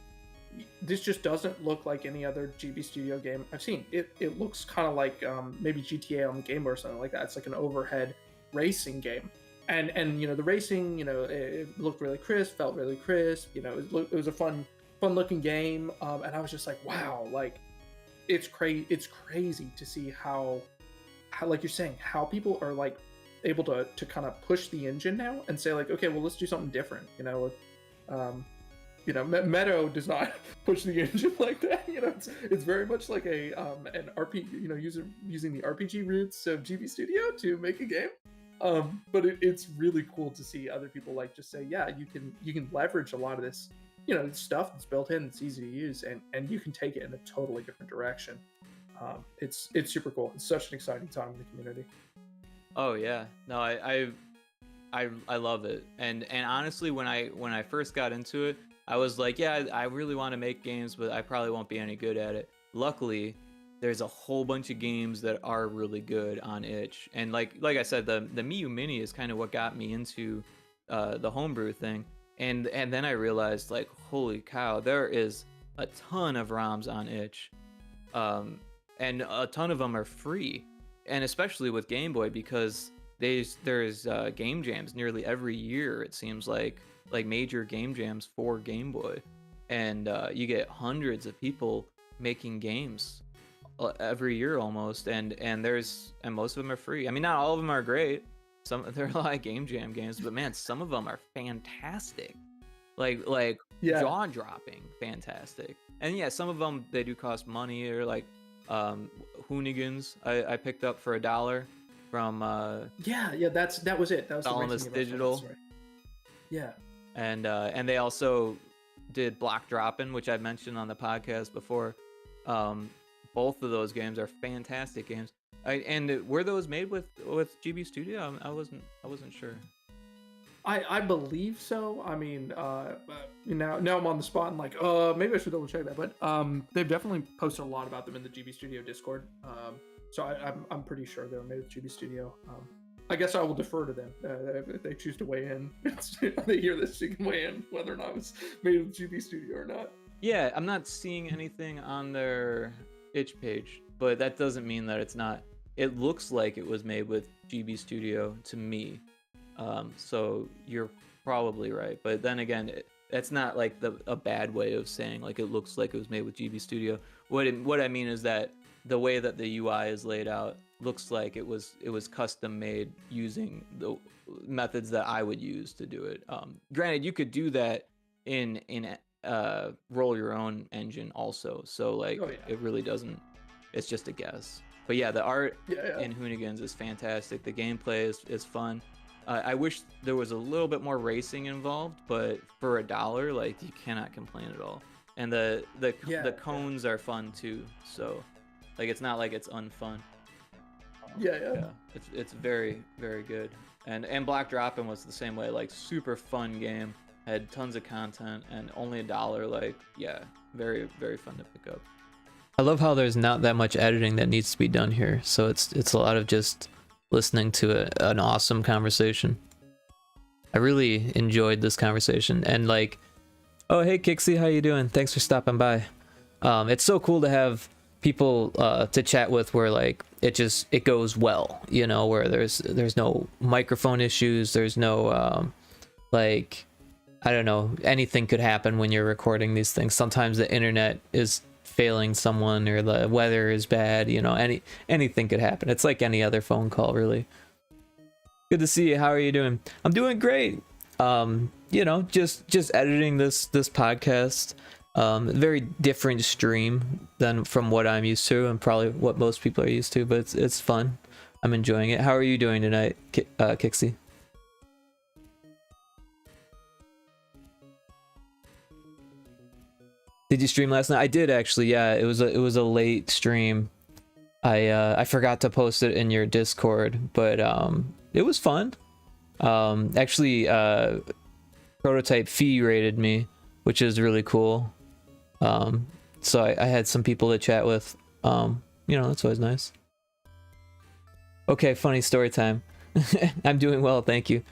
[SPEAKER 3] this just doesn't look like any other GB Studio game I've seen. It looks kind of like maybe GTA on the Game Boy or something like that. It's like an overhead racing game, and you know, the racing, you know, it looked really crisp, felt really crisp. You know, it was a fun looking game, and I was just like, wow, like it's crazy to see how like you're saying, how people are like able to kind of push the engine now and say like, okay, well, let's do something different. You know, you know, Meadow does not push the engine like that. You know, it's very much like an RPG, you know, using the RPG roots of GB Studio to make a game. But it's really cool to see other people like just say, yeah, you can leverage a lot of this, you know, stuff that's built in, it's easy to use, and you can take it in a totally different direction. It's super cool. It's such an exciting time in the community.
[SPEAKER 2] Oh yeah, no, I love it. And honestly, when I first got into it, I was like, yeah, I really want to make games, but I probably won't be any good at it. Luckily, there's a whole bunch of games that are really good on itch. And like I said, the Miu Mini is kind of what got me into the homebrew thing. And then I realized, like, holy cow, there is a ton of ROMs on itch, and a ton of them are free. And especially with Game Boy, because there's game jams nearly every year, it seems like major game jams for Game Boy, and you get hundreds of people making games every year almost, and most of them are free. I mean, not all of them are great. There are a lot of game jam games, but man, some of them are fantastic, like jaw-dropping fantastic. And yeah, some of them, they do cost money, or like Hoonigans I picked up for $1 from that was it. That was Almost Digital.
[SPEAKER 3] Yeah.
[SPEAKER 2] And they also did Block Droppin', which I've mentioned on the podcast before. Both of those games are fantastic games. And were those made with GB Studio? I wasn't sure.
[SPEAKER 3] I believe so. I mean, now I'm on the spot and like, maybe I should double check that. But they've definitely posted a lot about them in the GB Studio Discord. So I'm pretty sure they were made with GB Studio. I guess I will defer to them if they choose to weigh in. They hear this, you can weigh in whether or not it was made with GB Studio or not.
[SPEAKER 2] Yeah, I'm not seeing anything on their itch page, but that doesn't mean that it's not. It looks like it was made with GB Studio to me. So you're probably right. But then again, that's not like a bad way of saying like it looks like it was made with GB Studio. What I mean is that the way that the UI is laid out looks like it was custom made using the methods that I would use to do it. Granted, you could do that in roll your own engine also. So like it really doesn't. It's just a guess. But yeah, the art in Hoonigans is fantastic. The gameplay is fun. I wish there was a little bit more racing involved, but for $1, like you cannot complain at all. And the cones are fun too. So like it's not like it's unfun. Yeah. It's very, very good. And Black Droppin' was the same way. Like super fun game. Had tons of content and only $1. Like very, very fun to pick up.
[SPEAKER 1] I love how there's not that much editing that needs to be done here, so it's a lot of just listening to an awesome conversation. I really enjoyed this conversation, and like, oh hey Kixie, how you doing? Thanks for stopping by. It's so cool to have people to chat with where like it goes well, you know, where there's no microphone issues, there's no like, I don't know, anything could happen when you're recording these things. Sometimes the internet is failing someone or the weather is bad, you know, anything could happen. It's like any other phone call, really. Good to see you. How are you doing? I'm doing great. You know, just editing this podcast. Very different stream than from what I'm used to and probably what most people are used to, but it's fun. I'm enjoying it. How are you doing tonight, Kixie? Did you stream last night? I did actually. Yeah, it was a late stream. I forgot to post it in your Discord, but it was fun. Actually, Prototype Fee rated me, which is really cool. So I had some people to chat with. You know, that's always nice. Okay, funny story time. I'm doing well, thank you.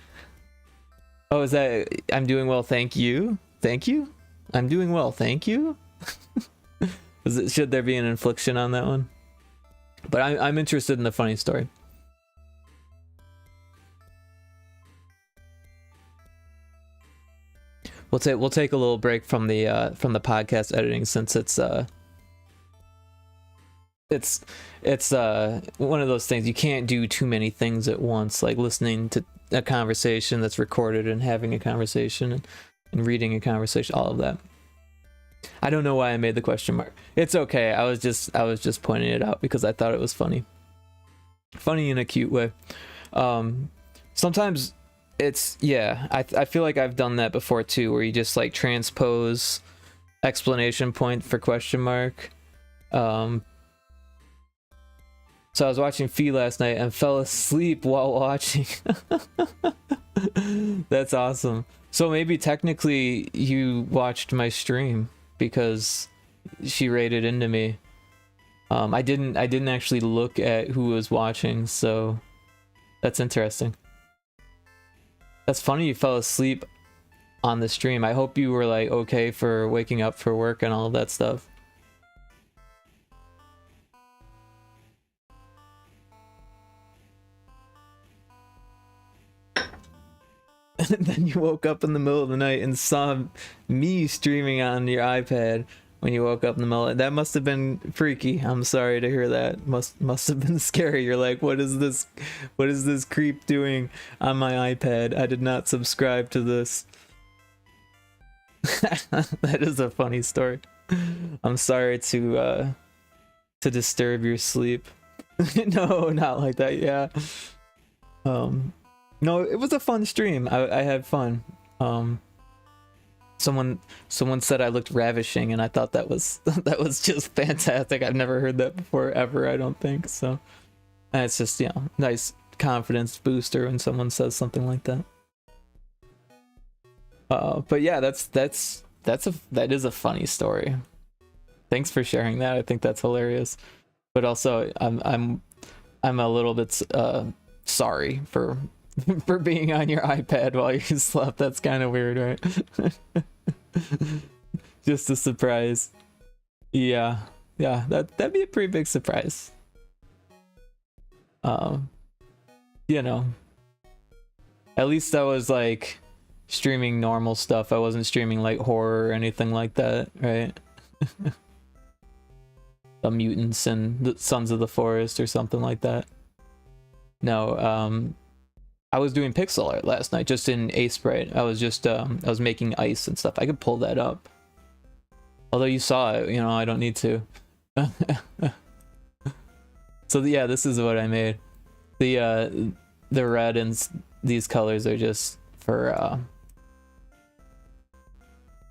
[SPEAKER 1] Oh, is that I'm doing well, thank you? Thank you? I'm doing well, thank you. Should there be an inflection on that one? But I'm interested in the funny story. We'll take a little break from the podcast editing since it's one of those things you can't do too many things at once, like listening to a conversation that's recorded and having a conversation and reading a conversation, all of that. I don't know why I made the question mark. It's okay. I was just pointing it out because I thought it was funny in a cute way. Sometimes it's I feel like I've done that before too, where you just like transpose exclamation point for question mark. So I was watching Fee last night and fell asleep while watching. That's awesome. So maybe technically you watched my stream because she rated into me. I didn't actually look at who was watching, so that's interesting. That's funny you fell asleep on the stream. I hope you were like okay for waking up for work and all of that stuff. And then you woke up in the middle of the night and saw me streaming on your iPad when you woke up in the middle. That must have been freaky. I'm sorry to hear that. Must have been scary. You're like, what is this creep doing on my iPad? I did not subscribe to this. That is a funny story. I'm sorry to disturb your sleep. No, not like that. Yeah. No, it was a fun stream. I had fun. Someone said I looked ravishing, and I thought that was just fantastic. I've never heard that before ever. I don't think so. And it's just nice confidence booster when someone says something like that. But yeah, that is a funny story. Thanks for sharing that. I think that's hilarious. But also, I'm a little bit sorry for being on your iPad while you slept. That's kind of weird, right? Just a surprise. Yeah, that'd be a pretty big surprise. At least I was like streaming normal stuff. I wasn't streaming like horror or anything like that, right? The mutants and the Sons of the Forest or something like that. No, I was doing pixel art last night, just in Sprite. I was just I was making ice and stuff. I could pull that up. Although you saw it, you know, I don't need to. So yeah, this is what I made. The red and these colors are just for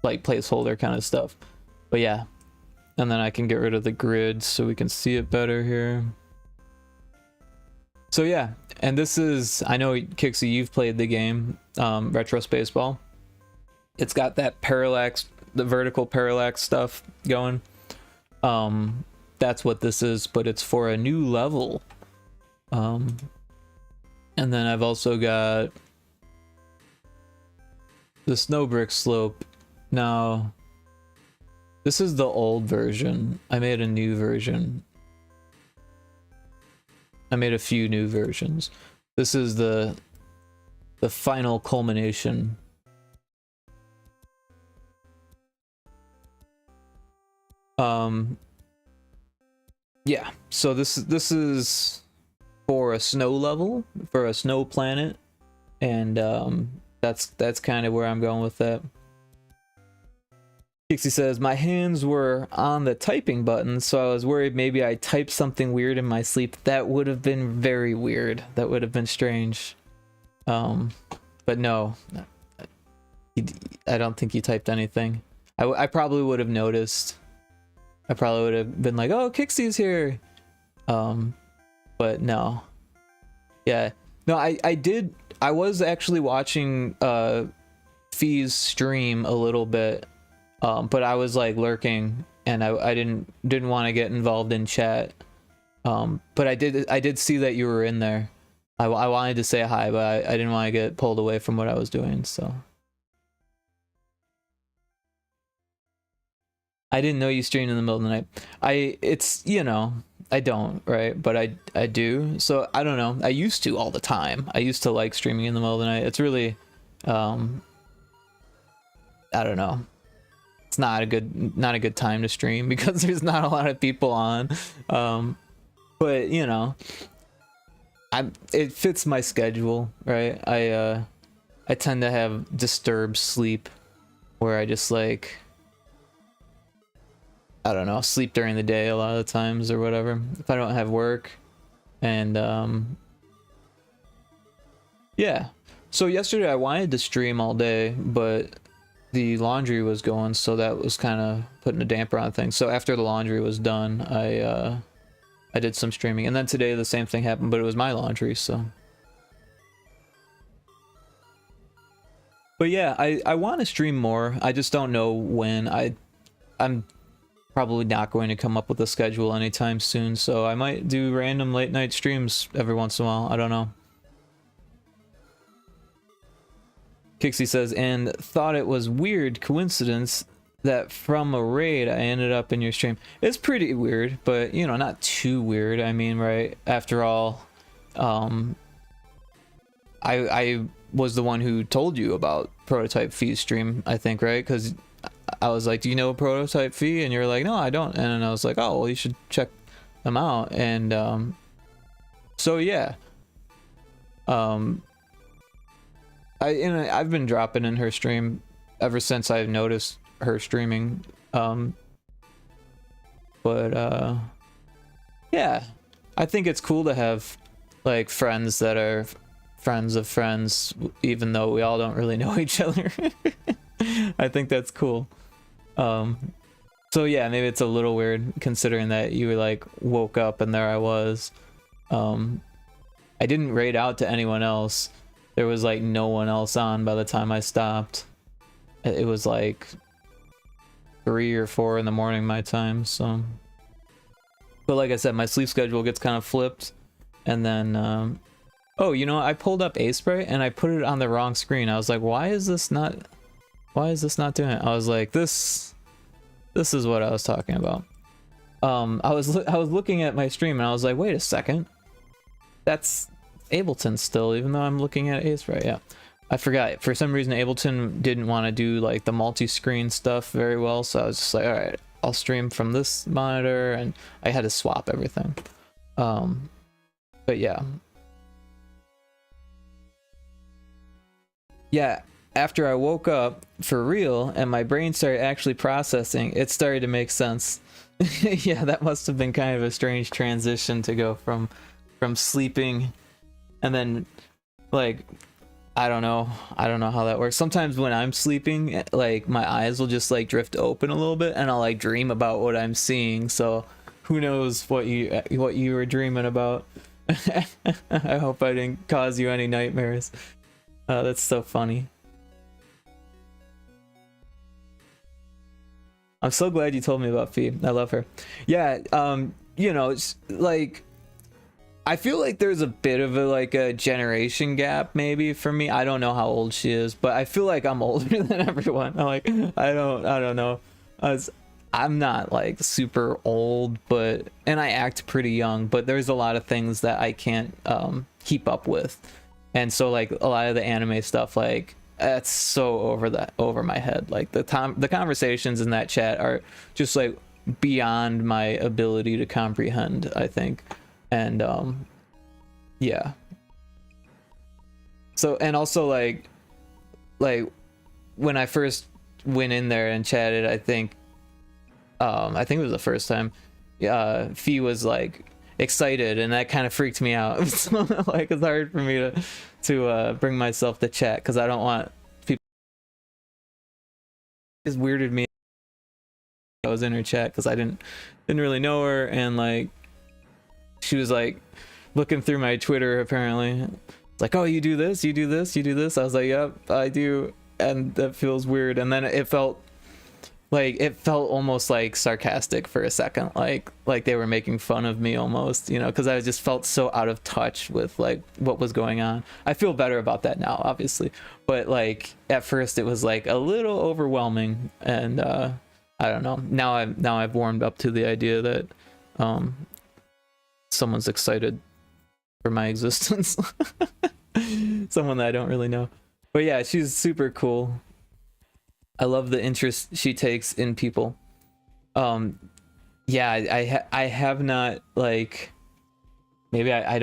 [SPEAKER 1] like placeholder kind of stuff. But yeah. And then I can get rid of the grid so we can see it better here. So yeah, and this is, I know Kixie, you've played the game, Retro Spaceball. It's got that parallax, the vertical parallax stuff going. That's what this is, but it's for a new level. And then I've also got the Snowbrick Slope. Now, this is the old version. I made a new version. I made a few new versions. This is the final culmination. Yeah, so this is for a snow level, for a snow planet, and that's kind of where I'm going with that. Kixie says, my hands were on the typing button, so I was worried maybe I typed something weird in my sleep. That would have been very weird. That would have been strange. But no, I don't think you typed anything. I probably would have noticed. I probably would have been like, oh, Kixie's here. But no. Yeah. No, I was actually watching Fee's stream a little bit. But I was like lurking, and I didn't want to get involved in chat. But I did see that you were in there. I wanted to say hi, but I didn't want to get pulled away from what I was doing, so. I didn't know you streamed in the middle of the night. It's, you know, I don't, right? But I do. So I don't know. I used to all the time. I used to like streaming in the middle of the night. It's really, I don't know. It's not a good time to stream because there's not a lot of people on. But you know, it fits my schedule, right? I tend to have disturbed sleep where I just like, I don't know, sleep during the day a lot of the times or whatever if I don't have work. And yeah, so yesterday I wanted to stream all day, but the laundry was going, so that was kind of putting a damper on things. So after the laundry was done, I did some streaming, and then today the same thing happened, but it was my laundry, so. But yeah, I want to stream more. I just don't know when. I'm probably not going to come up with a schedule anytime soon, so I might do random late night streams every once in a while. I don't know. Kixie says, and thought it was weird coincidence that from a raid I ended up in your stream. It's pretty weird, but you know, not too weird. I mean, right, after all, I was the one who told you about Prototype Fee's stream, I think, right? Because I was like, do you know Prototype Fee? And you're like, no, I don't. And then I was like, oh, well, you should check them out. And so yeah, I've been dropping in her stream ever since I've noticed her streaming. But yeah, I think it's cool to have like friends that are friends of friends, even though we all don't really know each other. I think that's cool. So yeah, maybe it's a little weird considering that you like woke up and there I was. I didn't raid out to anyone else. There was like no one else on by the time I stopped. It was like 3 or 4 in the morning my time, so. But like I said, my sleep schedule gets kind of flipped. And then, oh, you know, I pulled up Sprite and I put it on the wrong screen. I was like, why is this not doing it? I was like, this is what I was talking about. I was looking at my stream and I was like, wait a second. That's Ableton still, even though I'm looking at Sprite, yeah. I forgot, for some reason Ableton didn't want to do like the multi-screen stuff very well, so I was just like, all right, I'll stream from this monitor, and I had to swap everything. But yeah. Yeah, after I woke up for real and my brain started actually processing, it started to make sense. Yeah, that must have been kind of a strange transition to go from sleeping and then, like, I don't know how that works. Sometimes when I'm sleeping, like, my eyes will just like drift open a little bit and I'll like dream about what I'm seeing. So who knows what you were dreaming about. I hope I didn't cause you any nightmares. That's so funny. I'm so glad you told me about Fee. I love her. Yeah, you know, it's like, I feel like there's a bit of a generation gap maybe for me. I don't know how old she is, but I feel like I'm older than everyone. I'm like, I don't know. I'm not like super old, and I act pretty young, but there's a lot of things that I can't keep up with. And so like a lot of the anime stuff, like, that's so over my head. Like the conversations in that chat are just like beyond my ability to comprehend, I think. And yeah. So, and also like when I first went in there and chatted, I think it was the first time, Fee was like excited, and that kind of freaked me out. So, like, it's hard for me to bring myself to chat because I don't want people. It weirded me. I was in her chat because I didn't really know her, and like she was like looking through my Twitter apparently. It's like, oh, you do this, you do this, you do this. I was like, yep, I do, and that feels weird. And then it felt almost like sarcastic for a second, like they were making fun of me almost, you know, because I just felt so out of touch with like what was going on. I feel better about that now, obviously, but like at first it was like a little overwhelming, and I don't know. Now I've warmed up to the idea that someone's excited for my existence. Someone that I don't really know. But yeah, she's super cool. I love the interest she takes in people. Yeah, I have not, like, maybe I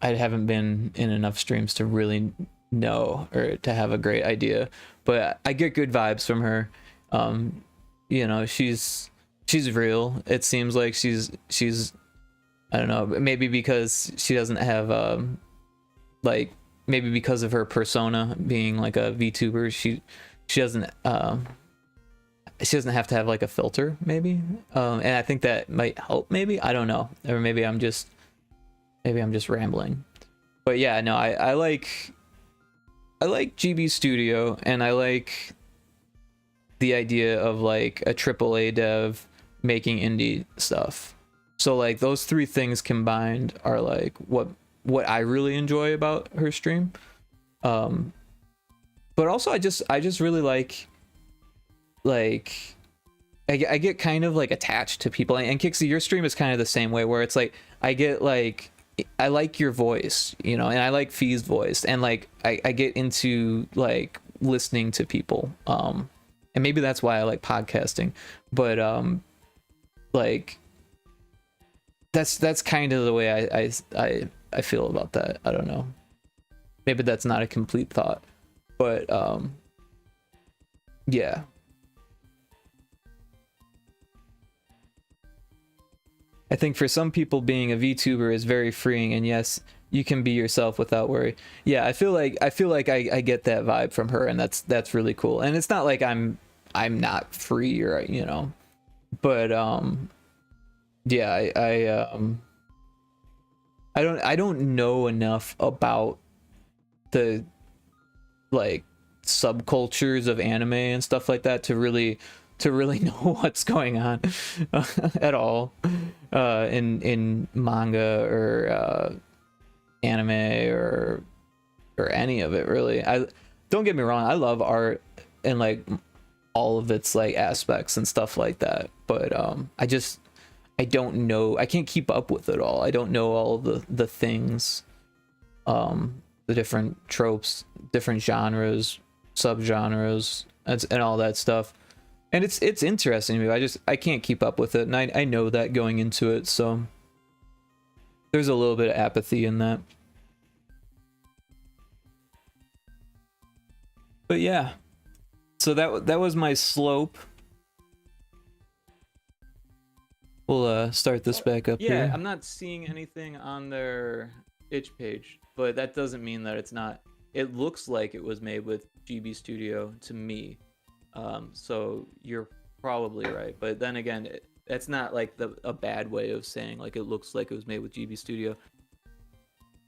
[SPEAKER 1] haven't been in enough streams to really know or to have a great idea, but I get good vibes from her. You know, she's real. It seems like she's I don't know, maybe because she doesn't have like, maybe because of her persona being like a VTuber, she doesn't have to have like a filter, maybe, and I think that might help, maybe, I don't know, or maybe I'm just rambling. But yeah, no, I like GB Studio, and I like the idea of like a AAA dev making indie stuff. So like those three things combined are like what I really enjoy about her stream. But also I just really like I get kind of like attached to people, and Kixie, your stream is kind of the same way, where it's like I get like, I like your voice, you know, and I like Fee's voice, and like I get into like listening to people, and maybe that's why I like podcasting, but like that's kind of the way I feel about that. I don't know, maybe that's not a complete thought, but yeah. I think for some people being a VTuber is very freeing, and yes, you can be yourself without worry. Yeah, I feel like I get that vibe from her, and that's really cool. And it's not like I'm not free, or, you know, but yeah, I don't know enough about the like subcultures of anime and stuff like that to really know what's going on at all in manga or anime or any of it, really. I don't get me wrong, I love art and like all of its like aspects and stuff like that, but I don't know, I can't keep up with it all. I don't know all the things the different tropes, different genres, subgenres, and all that stuff. And it's interesting to me. I can't keep up with it, and I know that going into it, so there's a little bit of apathy in that. But yeah, so that was my slope. We'll start this back up
[SPEAKER 2] Yeah,
[SPEAKER 1] here.
[SPEAKER 2] I'm not seeing anything on their itch page, but that doesn't mean that it's not. It looks like it was made with GB Studio to me. So you're probably right. But then again, that's not like a bad way of saying like it looks like it was made with GB Studio.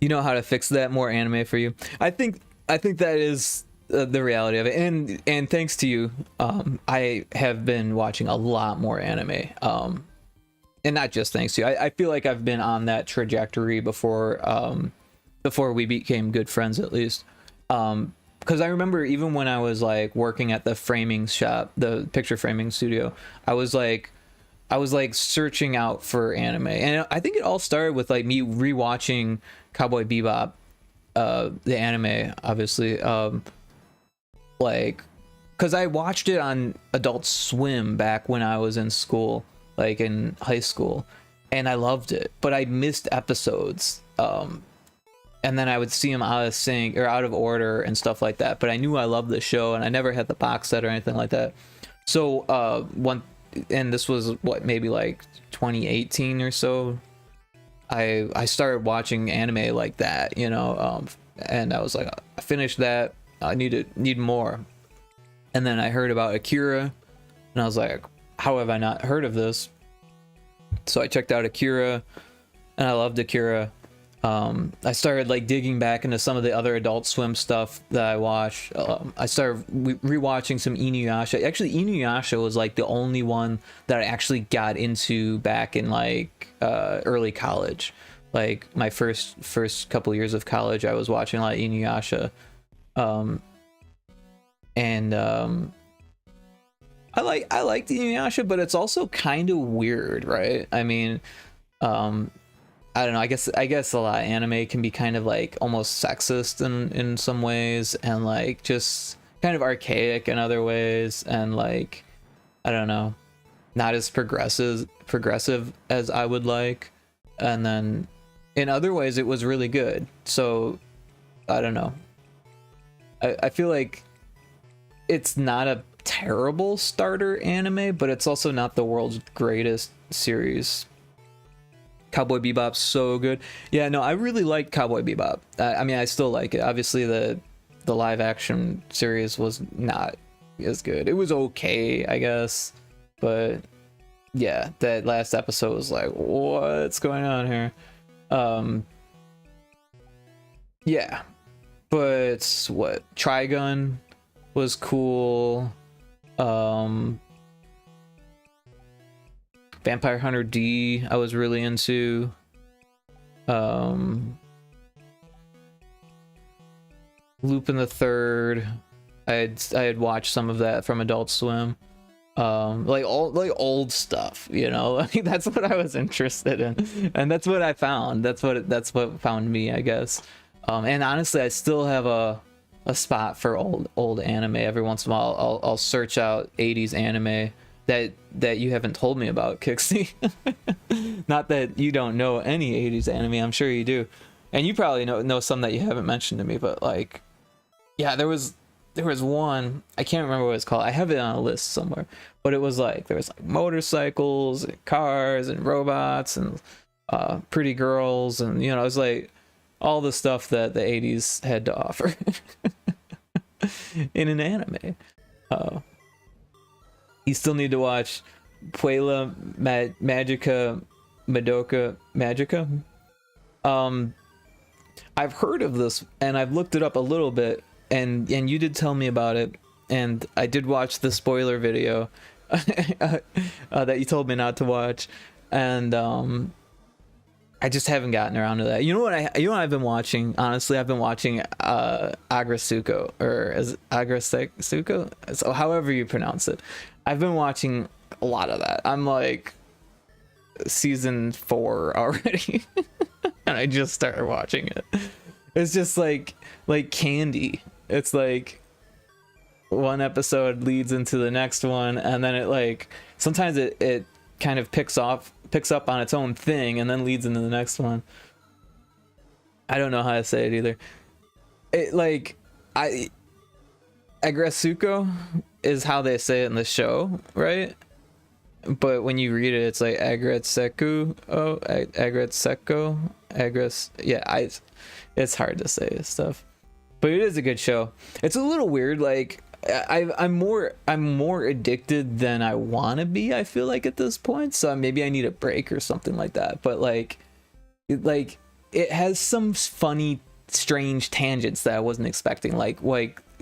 [SPEAKER 1] You know how to fix that? More anime for you. I think that is the reality of it. And thanks to you, I have been watching a lot more anime. And not just thanks to you. I feel like I've been on that trajectory before we became good friends, at least. Because I remember even when I was like working at the framing shop, the picture framing studio, I was like searching out for anime, and I think it all started with like me rewatching Cowboy Bebop, the anime, obviously, like, because I watched it on Adult Swim back when I was in school, like in high school, and I loved it, but I missed episodes, and then I would see them out of sync or out of order and stuff like that. But I knew I loved the show, and I never had the box set or anything like that. So and this was what, maybe like 2018 or so, I started watching anime like that, you know, and I was like, I finished that, I need more. And then I heard about Akira, and I was like, how have I not heard of this? So I checked out Akira, and I loved Akira. I started like digging back into some of the other Adult Swim stuff that I watched. I started rewatching some Inuyasha. Actually, Inuyasha was like the only one that I actually got into back in like early college. Like my first couple years of college, I was watching a lot of Inuyasha. I liked Inuyasha, but it's also kind of weird, right? I mean, I don't know. I guess a lot of anime can be kind of like almost sexist in some ways, and like just kind of archaic in other ways, and like, I don't know, not as progressive as I would like. And then in other ways it was really good. So I don't know. I feel like it's not a terrible starter anime, but it's also not the world's greatest series. Cowboy Bebop's so good. Yeah, no, I really liked Cowboy Bebop. I mean, I still like it. Obviously, the live action series was not as good. It was okay, I guess, but yeah, that last episode was like, what's going on here? Yeah, but what? Trigun was cool. Vampire Hunter D I was really into. Lupin the Third, I had watched some of that from Adult Swim. Like old stuff, you know. I mean, that's what I was interested in, and that's what I found. That's what found me, I guess. And honestly, I still have a spot for old anime. Every once in a while, I'll search out 80s anime that you haven't told me about, Kixie. Not that you don't know any 80s anime, I'm sure you do. And you probably know some that you haven't mentioned to me, but like, yeah, there was one, I can't remember what it's called. I have it on a list somewhere, but it was like, there was like motorcycles and cars and robots and pretty girls, and you know, it was like all the stuff that the 80s had to offer in an anime. You still need to watch Puella Magica Madoka Magica. I've heard of this and I've looked it up a little bit, and you did tell me about it, and I did watch the spoiler video that you told me not to watch, and I just haven't gotten around to that. You know what I've been watching? Honestly, I've been watching Agrasuko, or is it Agrasuko? So however you pronounce it. I've been watching a lot of that. I'm like season 4 already. And I just started watching it. It's just like candy. It's like one episode leads into the next one, and then it like sometimes it kind of picks up on its own thing and then leads into the next one. I don't know how to say it either. It like Agretsuko is how they say it in the show, right? But when you read it, it's like Agretseku. Oh, Agretseko. Yeah, it's hard to say this stuff, but it is a good show. It's a little weird. Like I'm more addicted than I want to be. I feel like at this point, so maybe I need a break or something like that. But like it has some funny, strange tangents that I wasn't expecting. Like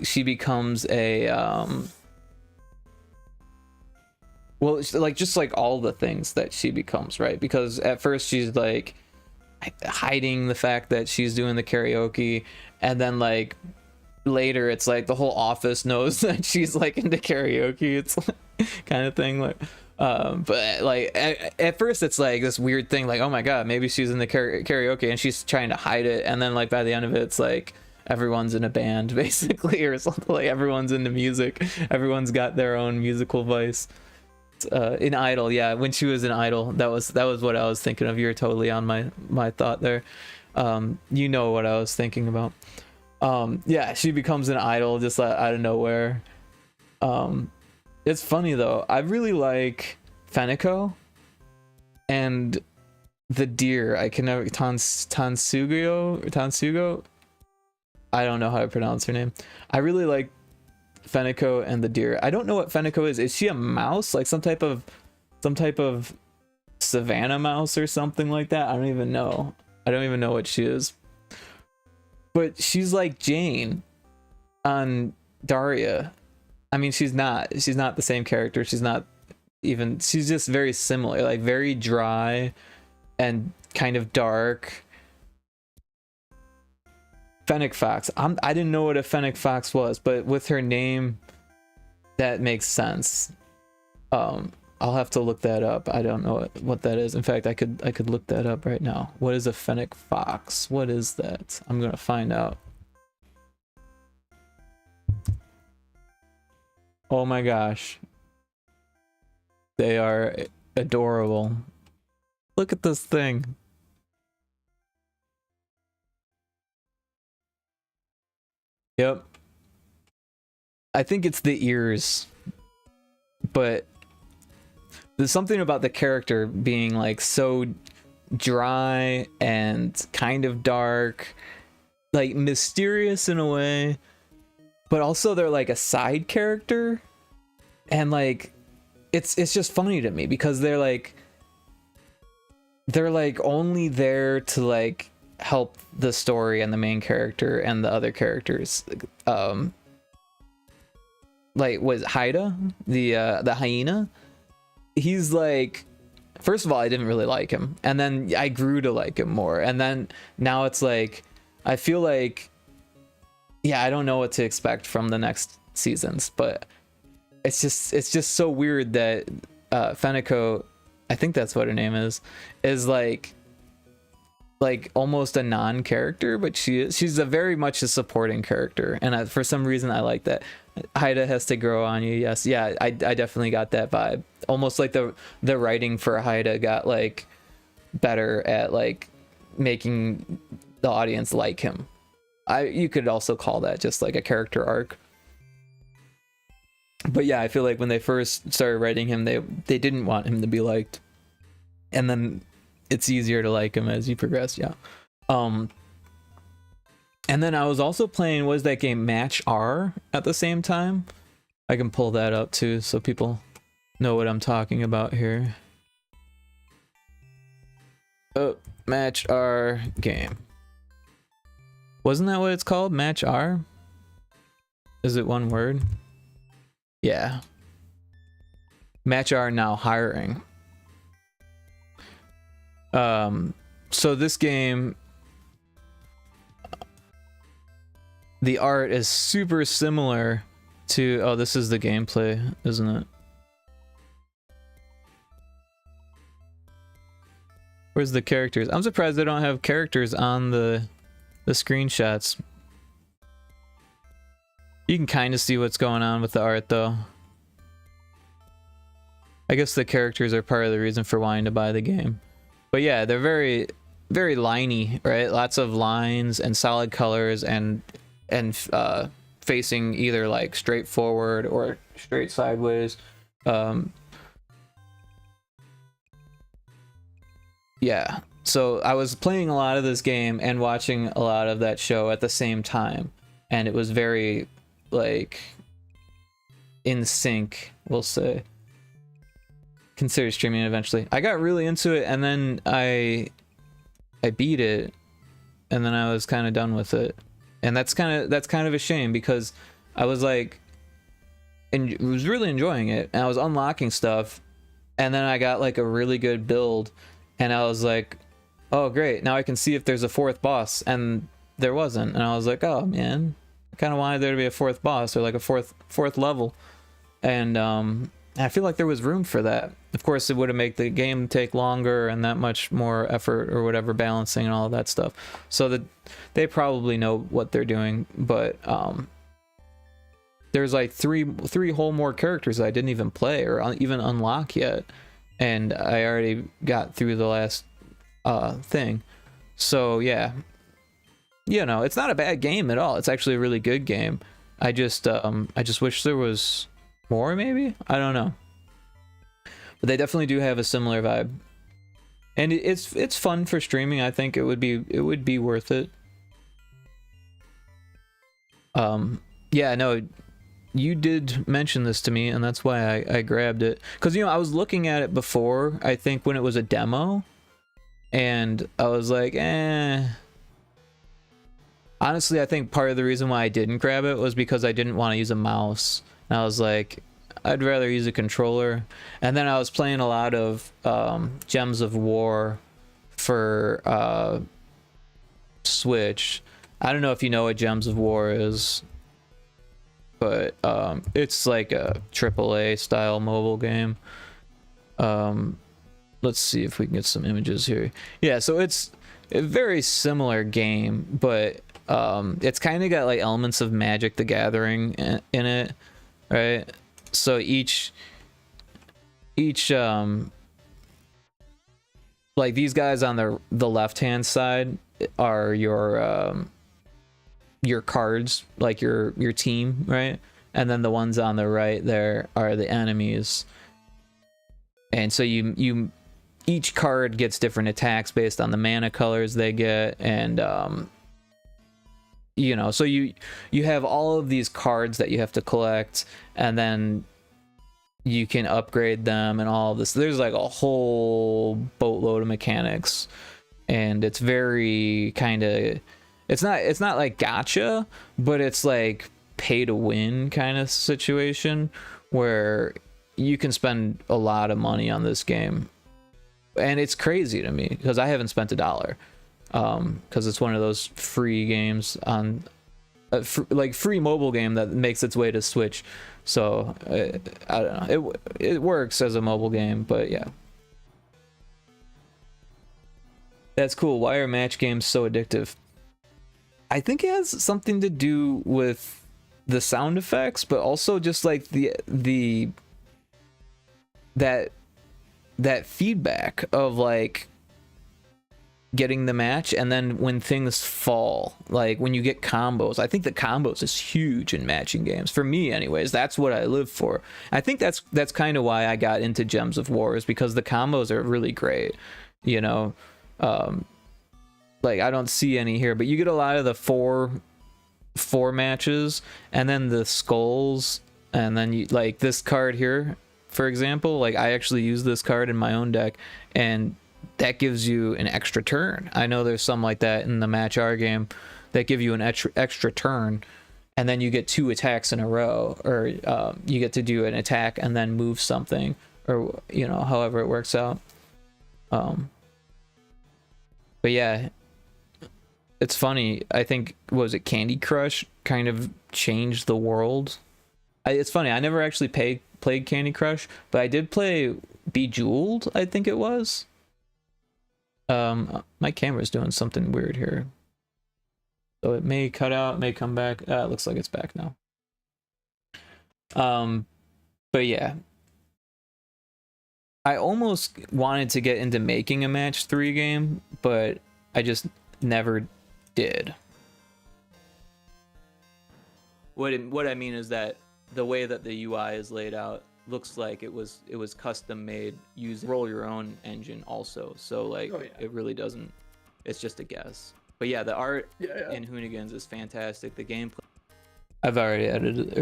[SPEAKER 1] she becomes a well, like just like all the things that she becomes, right? Because at first she's like hiding the fact that she's doing the karaoke, and then like later it's like the whole office knows that she's like into karaoke. It's like, kind of thing, like but like at first it's like this weird thing, like, oh my god, maybe she's in the karaoke and she's trying to hide it, and then like by the end of it it's like everyone's in a band basically, or something. Like everyone's into music, everyone's got their own musical vice. In Idol, yeah, when she was in Idol, that was what I was thinking of. You're totally on my thought there. You know what I was thinking about. Yeah, she becomes an idol just like out of nowhere. It's funny though, I really like Feneko and the deer. I can never Tansugo. I don't know how to pronounce her name. I really like Feneko and the deer. I don't know what Feneko is. Is she a mouse, like some type of savannah mouse or something like that? I don't even know what she is, but she's like Jane on Daria. I mean, she's not the same character. She's just very similar, like very dry and kind of dark. Fennec Fox. I didn't know what a Fennec Fox was, but with her name, that makes sense. I'll have to look that up. I don't know what that is. In fact, I could look that up right now. What is a Fennec Fox? What is that? I'm gonna find out. Oh my gosh. They are adorable. Look at this thing. Yep. I think it's the ears, but there's something about the character being like so dry and kind of dark, like mysterious in a way, but also they're like a side character, and like it's just funny to me because they're like only there to like help the story and the main character and the other characters. Like was Haida, the hyena. He's like, first of all, I didn't really like him, and then I grew to like him more, and then now it's like I feel like, yeah, I don't know what to expect from the next seasons, but it's just so weird that Feneko, I think that's what her name is like almost a non-character, but she's a very much a supporting character, and for some reason I like that. Haida has to grow on you. Yes, yeah, I definitely got that vibe. Almost like the writing for Haida got like better at like making the audience like him. You could also call that just like a character arc. But yeah, I feel like when they first started writing him, they didn't want him to be liked, and then it's easier to like him as you progress. Yeah. And then I was also playing, what is that game, Match R, at the same time. I can pull that up too so people know what I'm talking about here. Oh, Match R game. Wasn't that what it's called? Match R? Is it one word? Yeah. Match R now hiring. So this game, the art is super similar to, oh, this is the gameplay, isn't it? Where's the characters? I'm surprised they don't have characters on the the screenshots. You can kind of see what's going on with the art, though. I guess the characters are part of the reason for wanting to buy the game. But yeah, they're very, very liney, right? Lots of lines and solid colors and facing either like straight forward or straight sideways. Yeah, so I was playing a lot of this game and watching a lot of that show at the same time, and it was very like in sync, we'll say. Consider streaming eventually. I got really into it, and then I beat it, and then I was kind of done with it, and that's kind of a shame, because I was like, and was really enjoying it, and I was unlocking stuff, and then I got like a really good build, and I was like, oh great, now I can see if there's a fourth boss, and there wasn't, and I was like, oh man, I kind of wanted there to be a fourth boss, or like a fourth level, and I feel like there was room for that. Of course, it would have made the game take longer and that much more effort or whatever, balancing and all of that stuff. So that they probably know what they're doing, but there's like three whole more characters that I didn't even play or even unlock yet, and I already got through the last thing. So yeah, you know, it's not a bad game at all. It's actually a really good game. I just wish there was more, maybe? I don't know. But they definitely do have a similar vibe. And it's fun for streaming. I think it would be worth it. Yeah, no, you did mention this to me, and that's why I grabbed it. Because, you know, I was looking at it before, I think when it was a demo, and I was like, eh. Honestly, I think part of the reason why I didn't grab it was because I didn't want to use a mouse. And I was like, I'd rather use a controller. And then I was playing a lot of Gems of War for Switch. I don't know if you know what Gems of War is, but it's like a AAA style mobile game. Let's see if we can get some images here. Yeah, so it's a very similar game, but it's kind of got like elements of Magic the Gathering in it, right? So each like these guys on the left hand side are your cards, like your team, right? And then the ones on the right there are the enemies. And so you each card gets different attacks based on the mana colors they get, and you know, so you have all of these cards that you have to collect, and then you can upgrade them and all of this. There's like a whole boatload of mechanics, and it's very kind of, it's not like gacha, but it's like pay to win kind of situation where you can spend a lot of money on this game. And it's crazy to me because I haven't spent $1. Because it's one of those free games on like free mobile game that makes its way to Switch. So I don't know, it works as a mobile game, but yeah, that's cool. Why are match games so addictive? I think it has something to do with the sound effects, but also just like that feedback of like getting the match, and then when things fall, like when you get combos. I think the combos is huge in matching games for me anyways. That's what I live for. I think that's kind of why I got into Gems of War, is because the combos are really great, you know. Like I don't see any here, but you get a lot of the four matches, and then the skulls, and then you like this card here, for example. Like I actually use this card in my own deck, and that gives you an extra turn. I know there's some like that in the Match R game that give you an extra turn, and then you get 2 attacks in a row, or you get to do an attack and then move something, or you know, however it works out. But yeah, it's funny. I think, was it Candy Crush kind of changed the world? It's funny, I never actually played Candy Crush, but I did play Bejeweled, I think it was. My camera's doing something weird here. So it may cut out, it may come back. It looks like it's back now. But yeah, I almost wanted to get into making a match 3 game, but I just never did.
[SPEAKER 2] What I mean is that the way that the UI is laid out looks like it was custom made using roll your own engine also. So like it really doesn't. It's just a guess. But yeah, the art in Hoonigans is fantastic. The gameplay.
[SPEAKER 1] I've already edited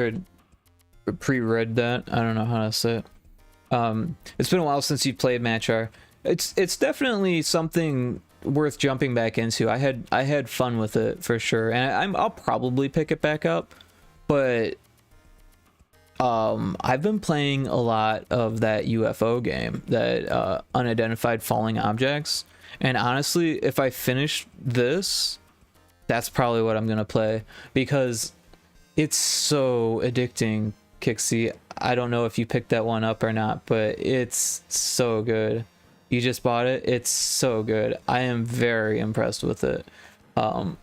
[SPEAKER 1] or pre-read that. I don't know how to say it. It's been a while since you played Matchar. It's definitely something worth jumping back into. I had fun with it for sure, and I'll probably pick it back up. But I've been playing a lot of that UFO game, that unidentified falling objects, and honestly, if I finish this, that's probably what I'm gonna play, because it's so addicting. Kixie, I don't know if you picked that one up or not, but it's so good. You just bought it. It's so good. I am very impressed with it. And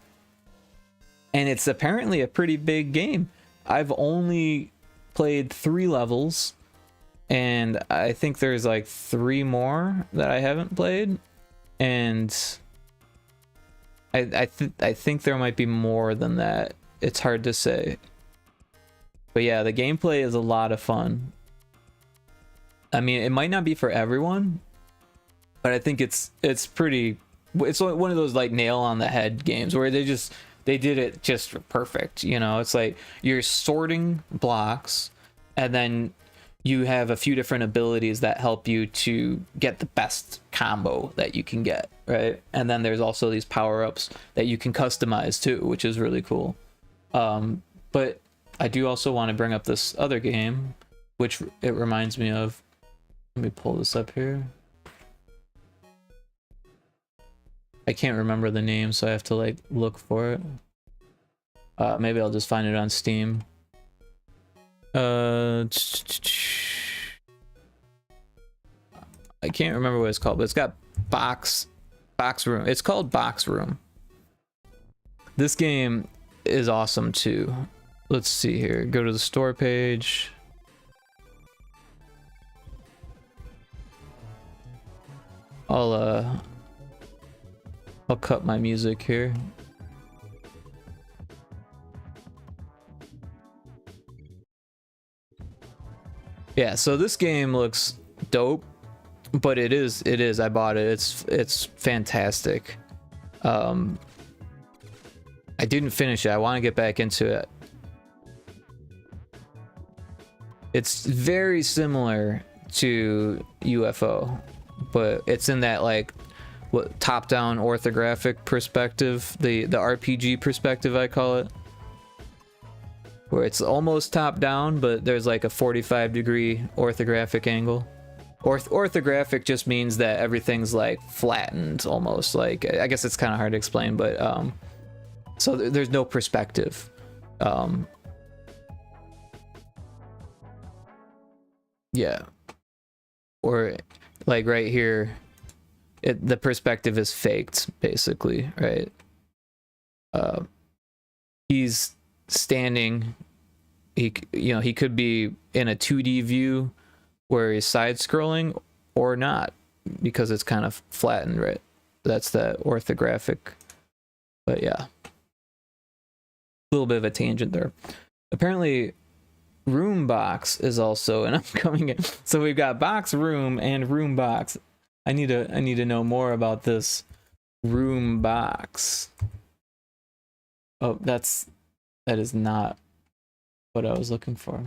[SPEAKER 1] it's apparently a pretty big game. I've only played 3 levels, and I think there's like 3 more that I haven't played, and I think there might be more than that. It's hard to say. But yeah, the gameplay is a lot of fun. I mean, it might not be for everyone, but I think it's pretty. It's one of those like nail on the head games where they did it just perfect. You know, it's like you're sorting blocks, and then you have a few different abilities that help you to get the best combo that you can get, right? And then there's also these power-ups that you can customize too, which is really cool. But I do also want to bring up this other game, which it reminds me of. Let me pull this up here. I can't remember the name, so I have to like look for it. Maybe I'll just find it on Steam. I can't remember what it's called, but it's got box room. It's called Box Room. This game is awesome too. Let's see here. Go to the store page. I'll cut my music here. Yeah, so this game looks dope, but it is I bought it. It's fantastic. I didn't finish it. I want to get back into it. It's very similar to UFO, but it's in that like what top-down orthographic perspective, the RPG perspective I call it, where it's almost top-down, but there's like a 45-degree orthographic angle. Orthographic just means that everything's like flattened almost. Like, I guess it's kind of hard to explain, but so there's no perspective. Yeah, or like right here, the perspective is faked basically, right? He's standing. He could be in a 2D view where he's side scrolling or not, because it's kind of flattened, right? That's the orthographic. But yeah, a little bit of a tangent there. Apparently Room Box is also an upcoming game. So we've got Box Room and Room Box. I need to know more about this Room Box. Oh, that is not what I was looking for.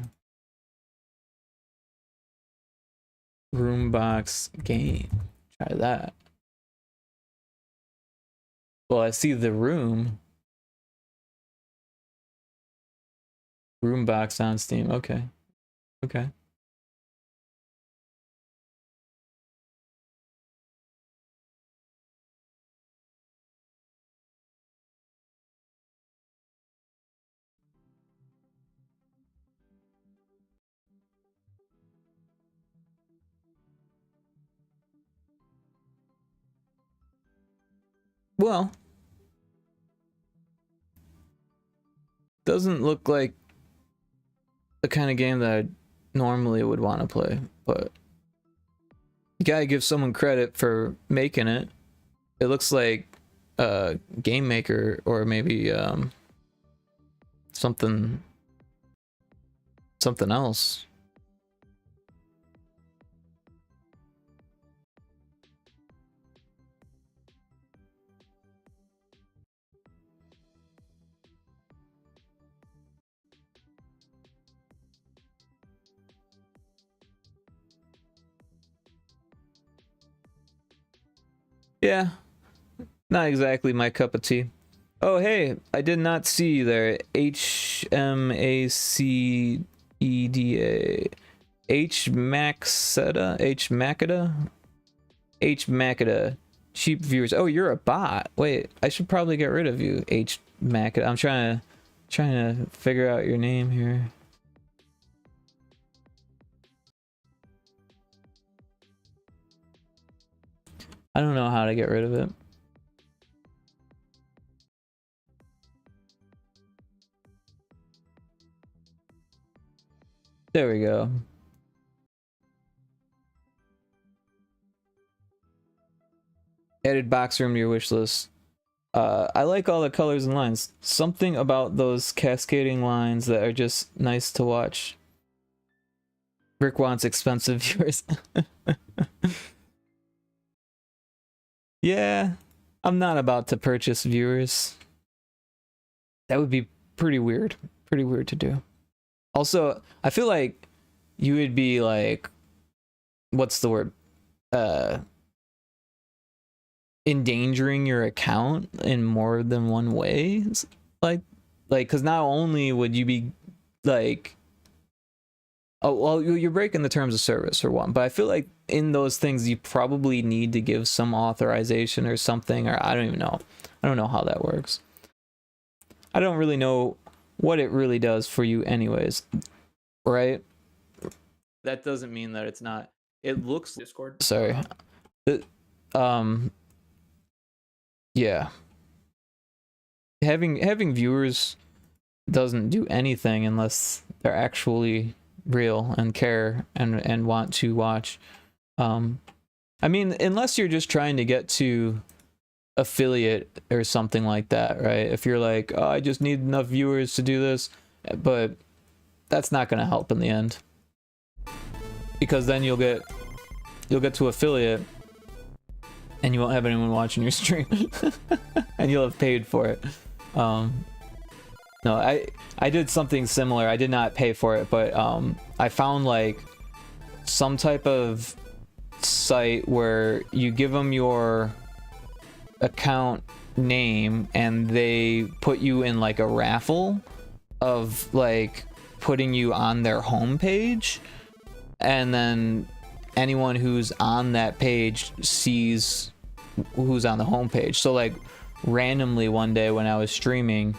[SPEAKER 1] Room Box game. Try that. Well, I see the room. Room Box on Steam. Okay. Okay. Well, doesn't look like the kind of game that I normally would want to play, but you gotta give someone credit for making it. It looks like a game maker, or maybe something else. Yeah, not exactly my cup of tea. Oh, hey, I did not see you there. HMACEDA. H Maxeda? H Maceda? H Maceda. Cheap viewers. Oh, you're a bot. Wait, I should probably get rid of you, H Maceda. I'm trying to figure out your name here. I don't know how to get rid of it. There we go. Added box room to your wish list. I like all the colors and lines. Something about those cascading lines that are just nice to watch. Rick wants expensive viewers. Yeah, I'm not about to purchase viewers. That would be pretty weird. Pretty weird to do. Also, I feel like you would be like, what's the word? Endangering your account in more than one way. Like, because not only would you be like, oh, well, you're breaking the terms of service for one, but I feel like in those things you probably need to give some authorization or something, or I don't even know. I don't know how that works. I don't really know what it really does for you anyways, right? That doesn't mean that it's not. It looks
[SPEAKER 3] Discord.
[SPEAKER 1] sorry. Yeah. Having viewers doesn't do anything unless they're actually real and care and want to watch. I mean, unless you're just trying to get to affiliate or something like that, right? If you're like, oh, I just need enough viewers to do this, but that's not going to help in the end, because then you'll get to affiliate and you won't have anyone watching your stream and you'll have paid for it. No, I did something similar. I did not pay for it, but I found like some type of site where you give them your account name and they put you in like a raffle of like putting you on their homepage, and then anyone who's on that page sees who's on the homepage. So like randomly one day when I was streaming,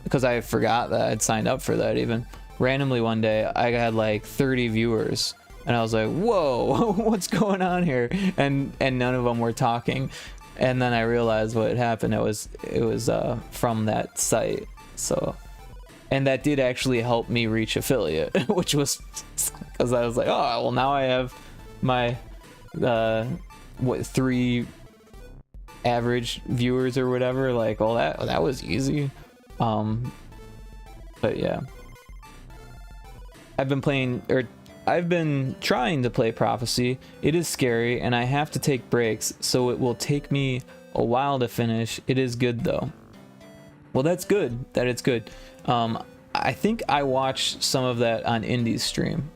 [SPEAKER 1] because I forgot that I'd signed up for that, even randomly one day I had like 30 viewers and I was like, whoa, what's going on here? And none of them were talking. And then I realized what had happened. It was from that site. So, and that did actually help me reach affiliate, which was because I was like, oh, well, now I have my 3 average viewers or whatever. Like, well, that was easy. But yeah, I've been trying to play Prophecy. It is scary and I have to take breaks, so it will take me a while to finish. It is good though. Well, that's good that it's good. I think I watched some of that on Indy's stream.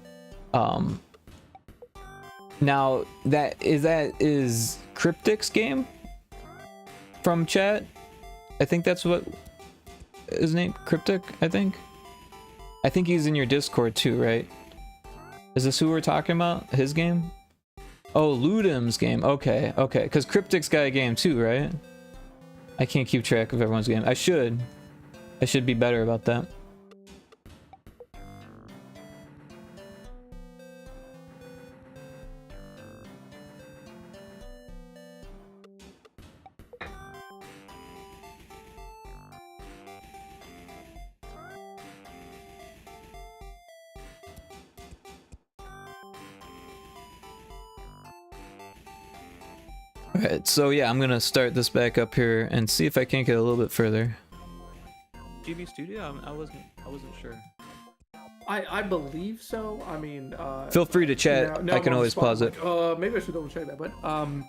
[SPEAKER 1] Now that is Cryptic's game from chat. I think that's what his name, Cryptic, I think he's in your Discord too, right? Is this who we're talking about? His game? Oh, Ludum's game. Okay. Because Cryptic's got a game too, right? I can't keep track of everyone's game. I should be better about that. All right, so yeah, I'm gonna start this back up here and see if I can't get a little bit further.
[SPEAKER 2] GB Studio? I wasn't sure.
[SPEAKER 3] I believe so. I mean,
[SPEAKER 1] Feel free to chat.
[SPEAKER 3] now
[SPEAKER 1] I can
[SPEAKER 3] I'm on the
[SPEAKER 1] always
[SPEAKER 3] spot,
[SPEAKER 1] pause
[SPEAKER 3] I'm
[SPEAKER 1] it.
[SPEAKER 3] like, maybe I should double check that. But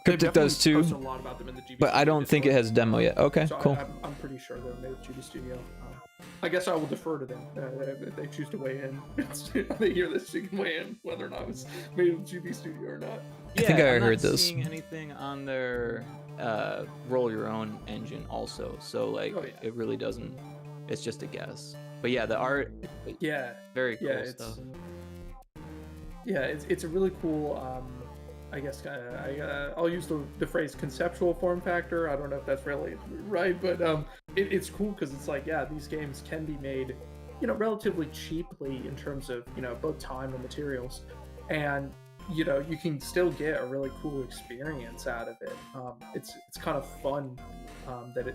[SPEAKER 1] Cryptic does too,
[SPEAKER 3] post a lot about them in the GB
[SPEAKER 1] but I
[SPEAKER 3] Studio
[SPEAKER 1] don't think it
[SPEAKER 3] Discord.
[SPEAKER 1] has a demo yet. Okay,
[SPEAKER 3] So
[SPEAKER 1] cool.
[SPEAKER 3] I'm pretty sure they're made with GB Studio. I guess I will defer to them if they choose to weigh in. They hear this, you can weigh in whether or not it's made with GB Studio or not.
[SPEAKER 1] I think I
[SPEAKER 2] I'm
[SPEAKER 1] heard
[SPEAKER 2] not
[SPEAKER 1] this.
[SPEAKER 2] seeing anything on their roll your own engine also, so like
[SPEAKER 3] Oh, yeah.
[SPEAKER 2] it really doesn't. It's just a guess. But yeah, the art,
[SPEAKER 3] Yeah,
[SPEAKER 2] very cool
[SPEAKER 3] yeah, it's
[SPEAKER 2] stuff.
[SPEAKER 3] it's a really cool. I guess I'll use the phrase conceptual form factor. I don't know if that's really right, but it's cool because it's like, yeah, these games can be made, relatively cheaply in terms of both time and materials, and you can still get a really cool experience out of it. It's kind of fun that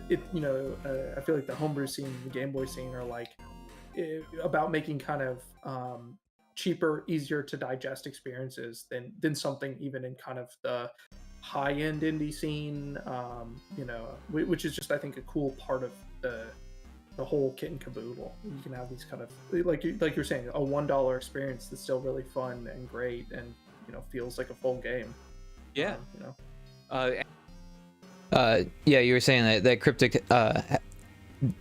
[SPEAKER 3] I feel like the homebrew scene, the Game Boy scene are like about making kind of cheaper, easier to digest experiences than something even in kind of the high-end indie scene, which is just, I think, a cool part of the whole kit and caboodle. You can have these kind of like you're saying, a $1 experience that's still really fun and great and feels like a full game.
[SPEAKER 2] Yeah.
[SPEAKER 1] Yeah, you were saying that Cryptic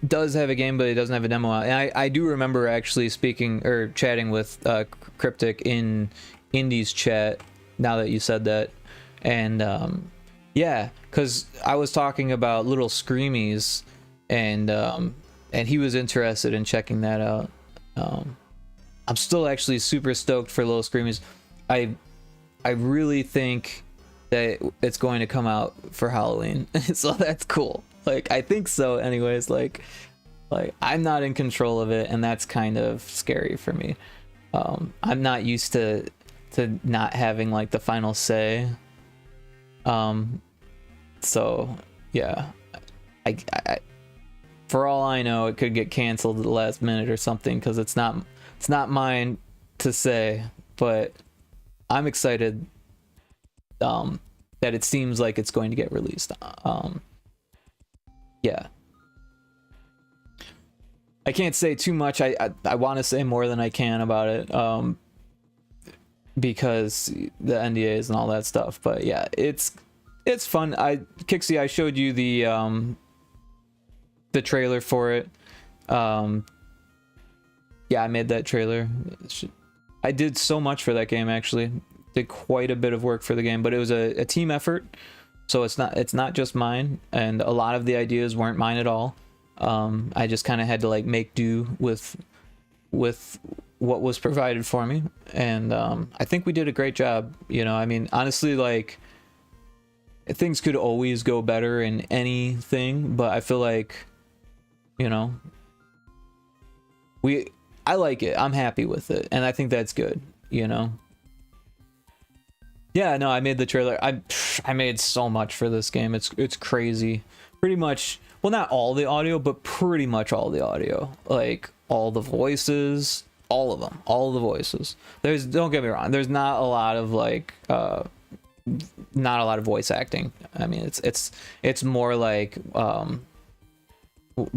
[SPEAKER 1] does have a game, but it doesn't have a demo out. And I do remember actually speaking or chatting with Cryptic in Indie's chat. Now that you said that, and yeah, because I was talking about Little Screamies, and he was interested in checking that out. I'm still actually super stoked for Little Screamies. I really think that it's going to come out for Halloween, so that's cool. Like, I think so anyways. Like I'm not in control of it, and that's kind of scary for me. I'm not used to not having like the final say. So yeah, I for all I know, it could get canceled at the last minute or something, because it's not mine to say, but I'm excited that it seems like it's going to get released. Yeah, I can't say too much. I want to say more than I can about it, because the NDAs and all that stuff. But yeah, it's fun. Kixie, I showed you the trailer for it. Yeah, I made that trailer. I did so much for that game, actually. Did quite a bit of work for the game, but it was a team effort, so it's not just mine, and a lot of the ideas weren't mine at all. I just kind of had to like make do with what was provided for me, and I think we did a great job. I mean, honestly, like, things could always go better in anything, but I feel like, I like it. I'm happy with it, and I think that's good. Yeah, no, I made the trailer. I made so much for this game. It's crazy. Pretty much, well, not all the audio, but pretty much all the audio. Like, all the voices, all of them, all the voices. Don't get me wrong, there's not a lot of like not a lot of voice acting. I mean, it's more like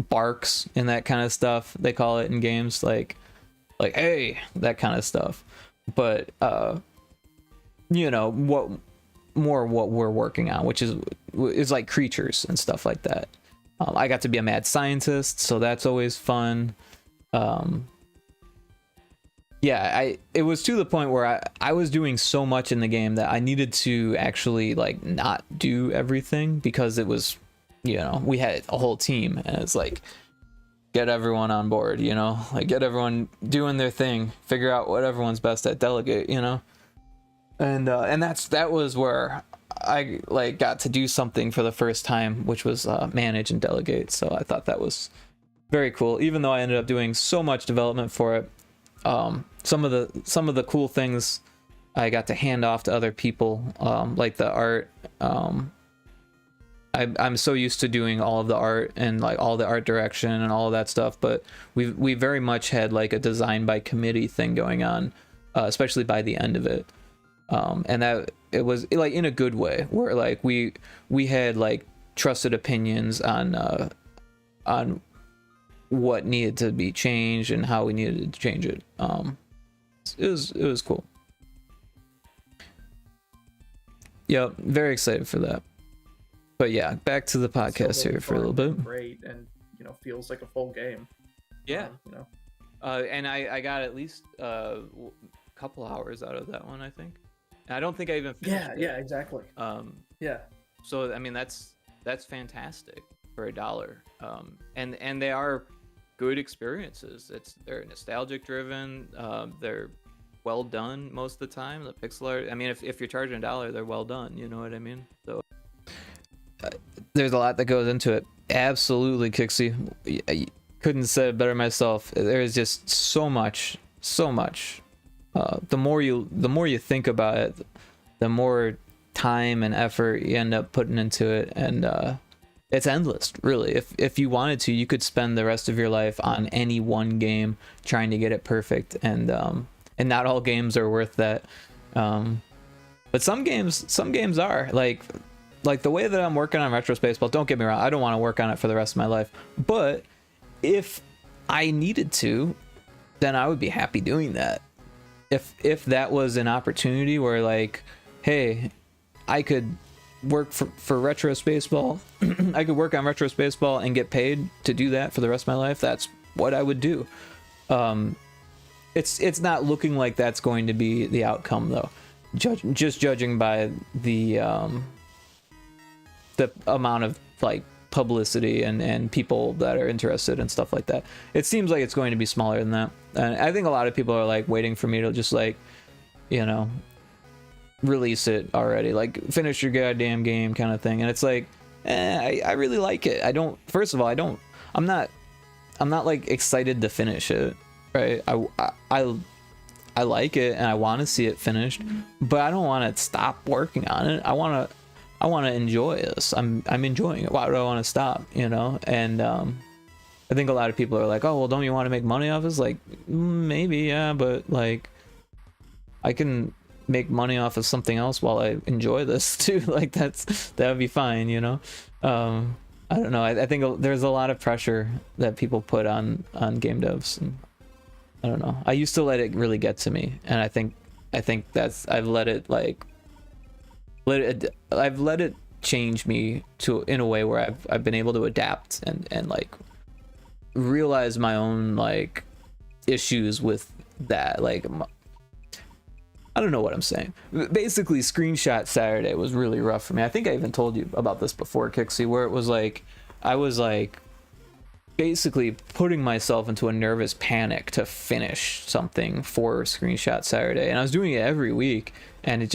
[SPEAKER 1] barks and that kind of stuff, they call it in games, like hey, that kind of stuff. But what we're working on, which is like creatures and stuff like that. I got to be a mad scientist, so that's always fun. Yeah, it was to the point where I was doing so much in the game that I needed to actually like not do everything, because it was, we had a whole team, and it's like, get everyone on board, like get everyone doing their thing, figure out what everyone's best at, delegate, and that was where I like got to do something for the first time, which was manage and delegate. So I thought that was very cool, even though I ended up doing so much development for it. Some of the cool things I got to hand off to other people, like the art. I'm so used to doing all of the art and like all the art direction and all of that stuff, but we very much had like a design by committee thing going on, especially by the end of it. And that it was like in a good way, where like we had like trusted opinions on what needed to be changed and how we needed to change it. It was cool. Yep, very excited for that. But yeah, back to the podcast
[SPEAKER 3] So
[SPEAKER 1] here for a little bit.
[SPEAKER 3] Great, and feels like a full game.
[SPEAKER 2] Yeah. And I got at least a couple hours out of that one, I think. I don't think I even finished it.
[SPEAKER 3] Yeah, exactly. Yeah.
[SPEAKER 2] So I mean that's fantastic for $1. And they are good experiences. They're nostalgic driven. They're well done most of the time. The pixel art. I mean, if you're charging $1, they're well done. You know what I mean? So
[SPEAKER 1] there's a lot that goes into it. Absolutely, Kixie. I couldn't say it better myself. There is just so much. The more you think about it, the more time and effort you end up putting into it, and it's endless, really. If you wanted to, you could spend the rest of your life on any one game trying to get it perfect, and not all games are worth that. But some games are like the way that I'm working on Retro Spaceball. Don't get me wrong, I don't want to work on it for the rest of my life, but if I needed to, then I would be happy doing that. If that was an opportunity where like, hey, I could work for Retro Spaceball, I could work on Retro Spaceball and get paid to do that for the rest of my life, that's what I would do. It's not looking like that's going to be the outcome though. Just judging by the amount of like publicity and people that are interested and stuff like that, it seems like it's going to be smaller than that. And I think a lot of people are like waiting for me to just like, release it already, like finish your goddamn game kind of thing. And it's like, I really like it. First of all, I'm not like excited to finish it, right? I like it and I want to see it finished, but I don't want to stop working on it. I want to enjoy this. I'm enjoying it. Why would I want to stop? And I think a lot of people are like, oh well, don't you want to make money off this? Like, maybe, yeah, but like I can make money off of something else while I enjoy this too. Like that would be fine. I don't know. I think there's a lot of pressure that people put on game devs, and I don't know. I used to let it really get to me, and I think I've let it change me in a way where I've been able to adapt and like realize my own like issues with that. Like, I don't know what I'm saying. Basically, Screenshot Saturday was really rough for me. I think I even told you about this before, Kixie, where it was like I was like basically putting myself into a nervous panic to finish something for Screenshot Saturday, and I was doing it every week, and it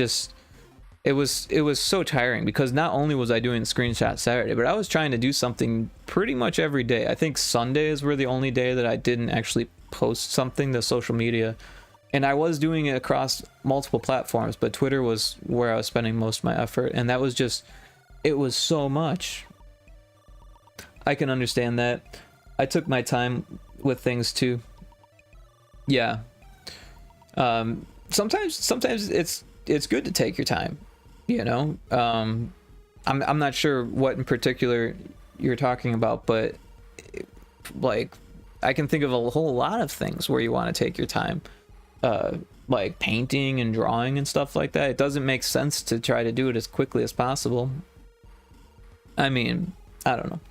[SPEAKER 1] was so tiring because not only was I doing Screenshot Saturday, but I was trying to do something pretty much every day. I think Sundays were the only day that I didn't actually post something to social media, and I was doing it across multiple platforms, but Twitter was where I was spending most of my effort, and that was just, it was so much. I can understand that. I took my time with things too. Yeah. Sometimes it's good to take your time, I'm not sure what in particular you're talking about, but like I can think of a whole lot of things where you want to take your time, like painting and drawing and stuff like that. It doesn't make sense to try to do it as quickly as possible. I mean, I don't know.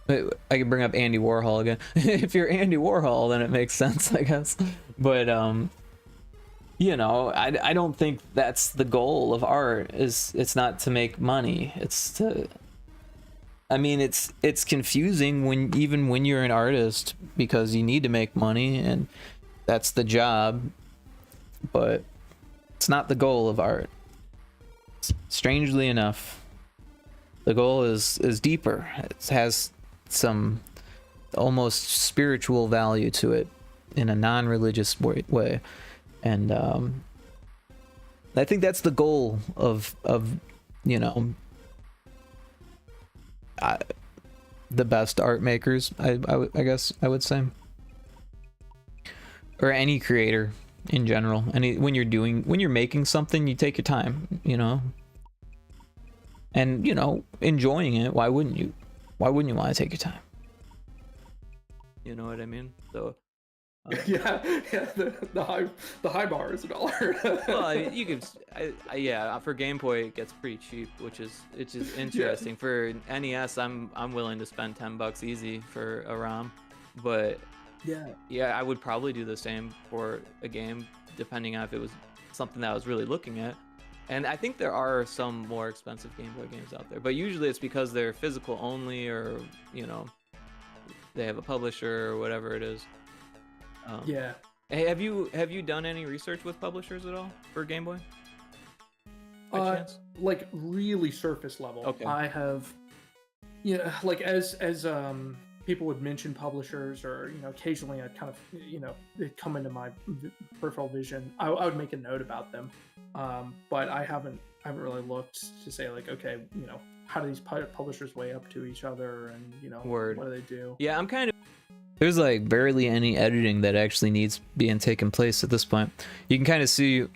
[SPEAKER 1] I can bring up Andy Warhol again. If you're Andy Warhol, then it makes sense, I guess. But I don't think that's the goal of art. It's not to make money. It's confusing when you're an artist, because you need to make money and that's the job, but it's not the goal of art. Strangely enough, the goal is deeper. It has some almost spiritual value to it in a non-religious way. And I think that's the goal of the best art makers, I guess I would say, or any creator, in general. And when you're making something, you take your time, you know, and you know, enjoying it. Why wouldn't you want to take your time?
[SPEAKER 2] You know what I mean? So
[SPEAKER 3] yeah, the high bar is $1.
[SPEAKER 2] well, you can, yeah, for Game Boy it gets pretty cheap, which is interesting.
[SPEAKER 3] Yeah.
[SPEAKER 2] For NES, I'm willing to spend $10 easy for a ROM, but yeah, I would probably do the same for a game, depending on if it was something that I was really looking at. And I think there are some more expensive Game Boy games out there, but usually it's because they're physical only, or you know, they have a publisher or whatever it is.
[SPEAKER 3] Yeah.
[SPEAKER 2] Hey, have you done any research with publishers at all for Game Boy? By chance?
[SPEAKER 3] Like really surface level.
[SPEAKER 2] Okay.
[SPEAKER 3] I have, yeah, like as people would mention publishers, or you know, occasionally I'd kind of, you know, they'd come into my peripheral vision. I would make a note about them, but I haven't really looked to say like, okay, you know, how do these publishers weigh up to each other, and you know,
[SPEAKER 2] Word.
[SPEAKER 3] what do they do?
[SPEAKER 2] Yeah, I'm kind of.
[SPEAKER 1] There's like barely any editing that actually needs being taken place at this point. You can kind of see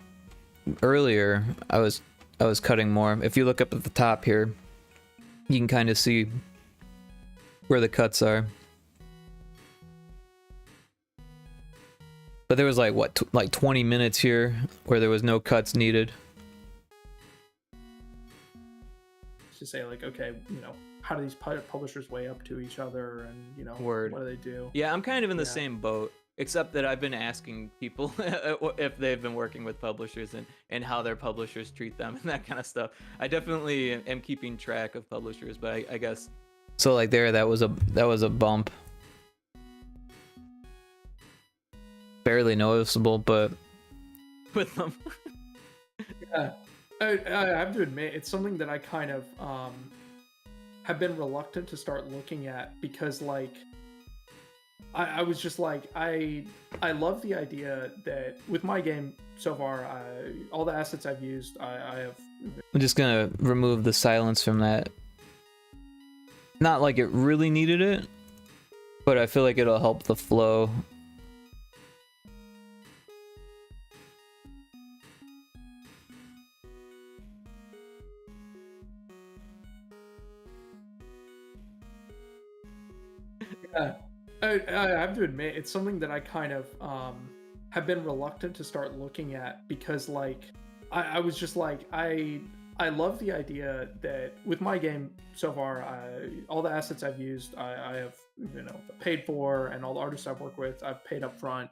[SPEAKER 1] earlier I was cutting more. If you look up at the top here, you can kind of see where the cuts are. But there was like what, like 20 minutes here where there was no cuts needed.
[SPEAKER 3] To say like, okay, you know, how do these publishers weigh up to each other, and you know,
[SPEAKER 2] Word.
[SPEAKER 3] what do they do?
[SPEAKER 2] Yeah, I'm kind of in the same boat, except that I've been asking people if they've been working with publishers, and how their publishers treat them and that kind of stuff. I definitely am keeping track of publishers, but I guess.
[SPEAKER 1] So like there, that was a bump. Barely noticeable, but
[SPEAKER 2] With them.
[SPEAKER 3] Yeah. I have to admit, it's something that I kind of have been reluctant to start looking at, because like I was just like, I love the idea that with my game so far, all the assets I've used, I have.
[SPEAKER 1] I'm just gonna remove the silence from that. Not like it really needed it, but I feel like it'll help the flow.
[SPEAKER 3] Yeah. I have to admit, it's something that I kind of have been reluctant to start looking at, because like I was just like, I love the idea that with my game so far, all the assets I've used, I have, you know, paid for, and all the artists I've worked with, I've paid up front.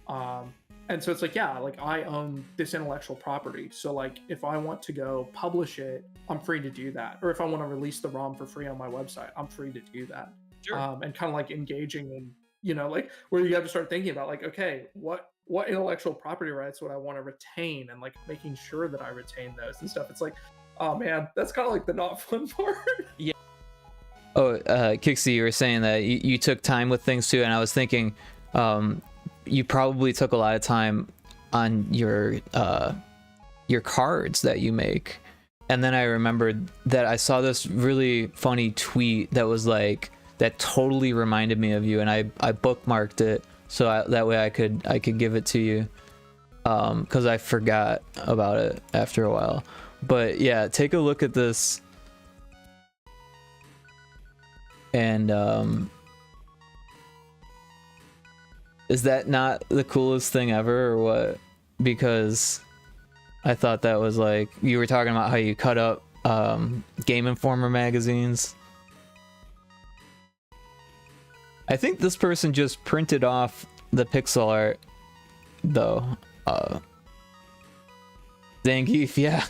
[SPEAKER 3] And so it's like, yeah, like I own this intellectual property. So like if I want to go publish it, I'm free to do that. Or if I want to release the ROM for free on my website, I'm free to do that.
[SPEAKER 2] Sure.
[SPEAKER 3] And kind of like engaging in, you know, like where you have to start thinking about like, okay, what intellectual property rights would I want to retain, and like making sure that I retain those and stuff. It's like, oh man, that's kind of like the not fun part.
[SPEAKER 2] Yeah.
[SPEAKER 1] Oh, Kixie, you were saying that you took time with things too, and I was thinking, you probably took a lot of time on your cards that you make. And then I remembered that I saw this really funny tweet that was like, that totally reminded me of you, and I bookmarked it so that way I could give it to you, because I forgot about it after a while. But yeah, take a look at this, and is that not the coolest thing ever, or what? Because I thought that was like, you were talking about how you cut up Game Informer magazines. I think this person just printed off the pixel art, though. Zangief, yeah.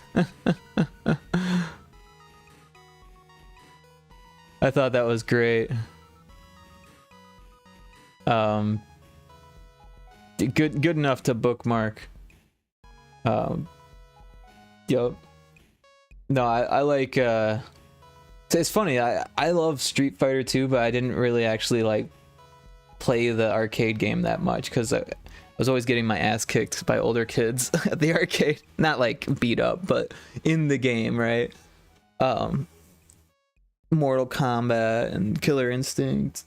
[SPEAKER 1] I thought that was great. Good enough to bookmark. Yup. No, I like it's funny, I love Street Fighter 2, but I didn't really actually like play the arcade game that much, because I was always getting my ass kicked by older kids at the arcade. Not like beat up, but in the game, right? Mortal Kombat and Killer Instinct,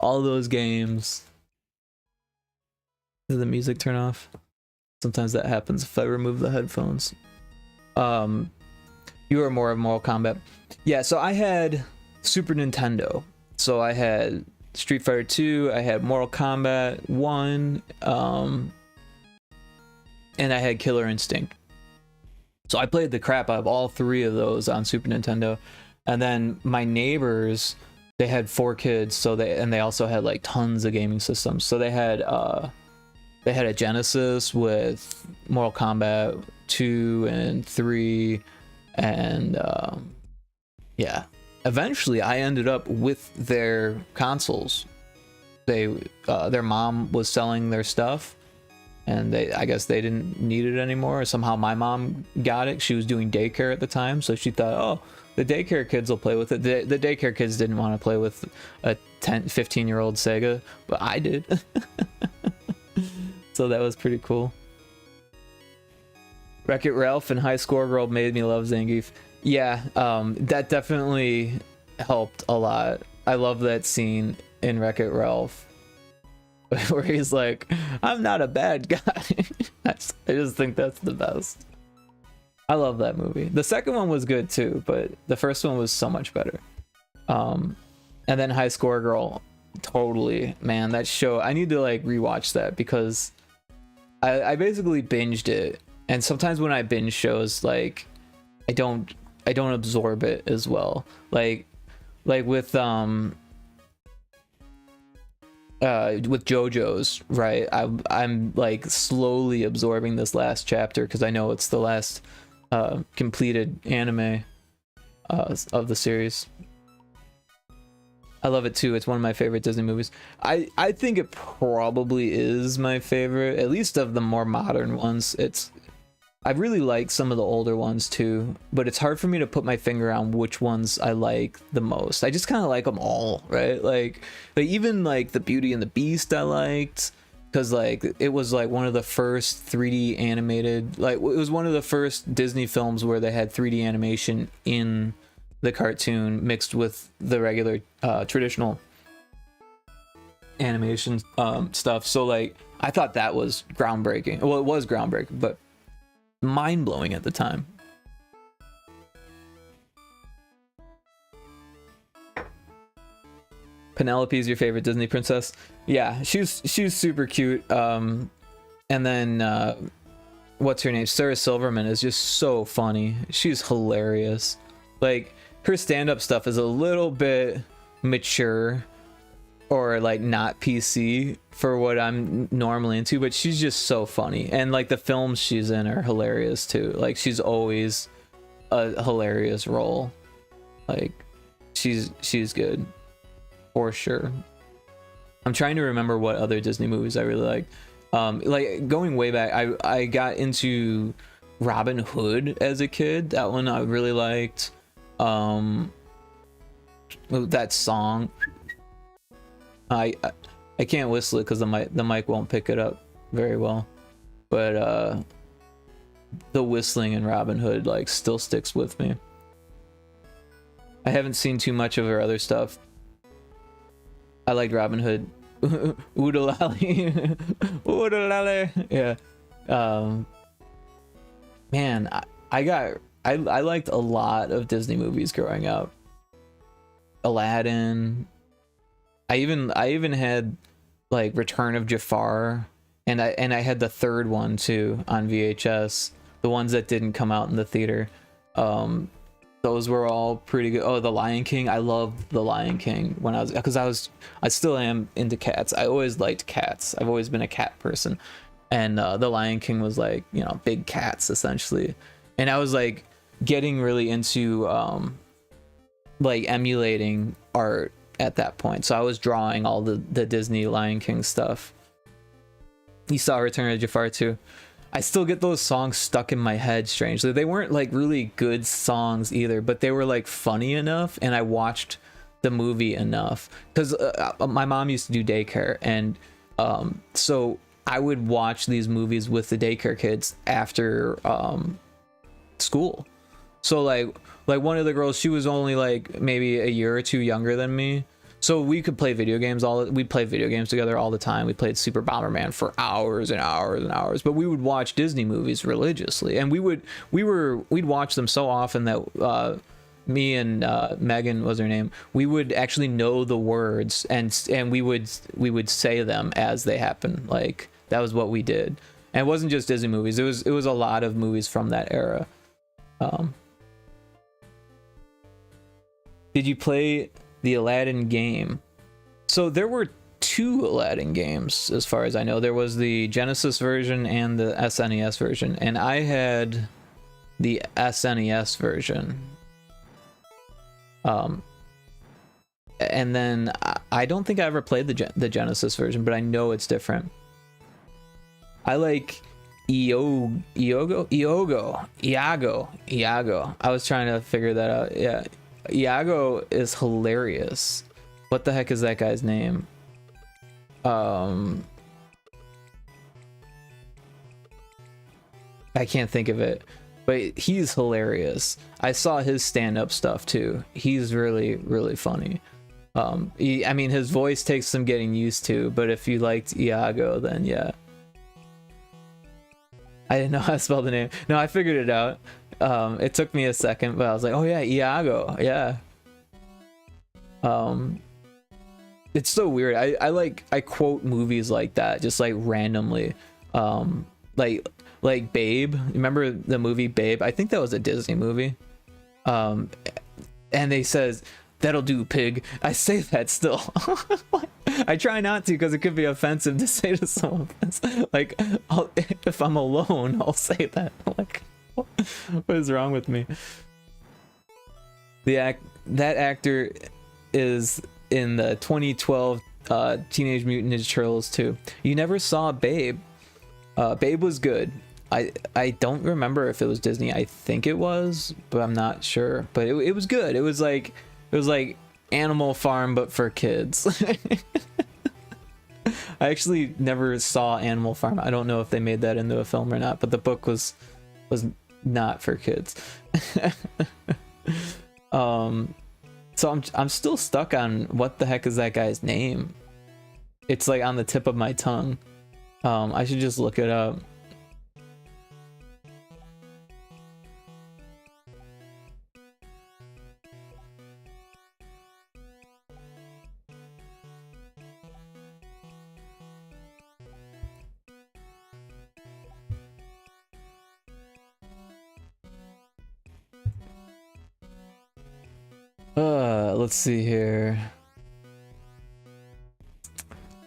[SPEAKER 1] all those games. Did the music turn off? Sometimes that happens if I remove the headphones. You were more of Mortal Kombat. Yeah, so I had Super Nintendo. So I had Street Fighter 2, I had Mortal Kombat 1, and I had Killer Instinct. So I played the crap out of all 3 of those on Super Nintendo. And then my neighbors, they had 4 kids, so they also had like tons of gaming systems. So they had a Genesis with Mortal Kombat 2 and 3, and yeah. Eventually I ended up with their consoles. Their mom was selling their stuff, and I guess they didn't need it anymore. Somehow my mom got it. She was doing daycare at the time, so she thought, oh, the daycare kids will play with it. The daycare kids didn't want to play with a 15-year-old Sega, but I did. So that was pretty cool. Wreck-It Ralph and High Score Girl made me love Zangief. Yeah, that definitely helped a lot. I love that scene in Wreck-It Ralph where he's like, I'm not a bad guy. I just think that's the best. I love that movie. The second one was good too, but the first one was so much better. And then High Score Girl, totally, man, that show, I need to like rewatch that because I basically binged it. And sometimes when I binge shows, like I don't absorb it as well. Like with JoJo's, right? I'm like slowly absorbing this last chapter because I know it's the last completed anime of the series. I love it too. It's one of my favorite Disney movies. I think it probably is my favorite, at least of the more modern ones. I really like some of the older ones too, but it's hard for me to put my finger on which ones I like the most. I just kind of like them all, right? Like even like the Beauty and the Beast I liked, because like it was like one of the first 3D animated, like it was one of the first Disney films where they had 3D animation in the cartoon mixed with the regular traditional animation stuff. So like I thought that was groundbreaking. Well, it was groundbreaking, but mind-blowing at the time. Penelope's your favorite Disney princess? Yeah, she's super cute. And then what's her name? Sarah Silverman is just so funny. She's hilarious. Like her stand-up stuff is a little bit mature or like not PC for what I'm normally into, but she's just so funny. And like the films she's in are hilarious too. Like she's always a hilarious role. Like she's good for sure. I'm trying to remember what other Disney movies I really liked. Like going way back, I got into Robin Hood as a kid. That one I really liked. That song, I can't whistle it because the mic won't pick it up very well, but the whistling in Robin Hood like still sticks with me. I haven't seen too much of her other stuff. I liked Robin Hood. Oodalali. Oodalali. Yeah. Man, I liked a lot of Disney movies growing up. Aladdin. I even had like Return of Jafar, and I had the third one too on VHS. The ones that didn't come out in the theater. Those were all pretty good. Oh, The Lion King. I loved The Lion King when I still am into cats. I always liked cats. I've always been a cat person. And The Lion King was like, you know, big cats essentially. And I was like getting really into like emulating art at that point. So I was drawing all the Disney Lion King stuff. You saw Return of Jafar too. I still get those songs stuck in my head strangely. They weren't like really good songs either, but they were like funny enough, and I watched the movie enough because my mom used to do daycare, and so I would watch these movies with the daycare kids after school. So like one of the girls, she was only like maybe a year or two younger than me, So we could play video games we'd play video games together all the time. We played Super Bomberman for hours and hours and hours, but we would watch Disney movies religiously, and we'd watch them so often that me and Megan was her name, we would actually know the words, and we would say them as they happen. Like, that was what we did. And it wasn't just Disney movies, it was a lot of movies from that era. Did you play the Aladdin game? So there were 2 Aladdin games, as far as I know. There was the Genesis version and the SNES version, and I had the SNES version. And then I don't think I ever played the Genesis version, but I know it's different. I like Iago. I was trying to figure that out. Yeah, Iago is hilarious. What the heck is that guy's name? I can't think of it, but he's hilarious. I saw his stand-up stuff too. He's really, really funny. I mean, his voice takes some getting used to, but if you liked Iago, then yeah. I didn't know how to spell the name. No, I figured it out. It took me a second, but I was like, oh yeah, Iago, yeah. It's so weird. I quote movies like that, just like randomly. Like Babe. Remember the movie Babe? I think that was a Disney movie. And they says, "That'll do, pig." I say that still. I try not to, because it could be offensive to say to someone. Like, if I'm alone, I'll say that. Like, what is wrong with me? That actor is in the 2012 Teenage Mutant Ninja Turtles 2. You never saw Babe. Babe was good. I don't remember if it was Disney. I think it was, but I'm not sure. But it was good. It was like Animal Farm, but for kids. I actually never saw Animal Farm. I don't know if they made that into a film or not, but the book was not for kids. So I'm still stuck on what the heck is that guy's name. It's like on the tip of my tongue. I should just look it up. Let's see here.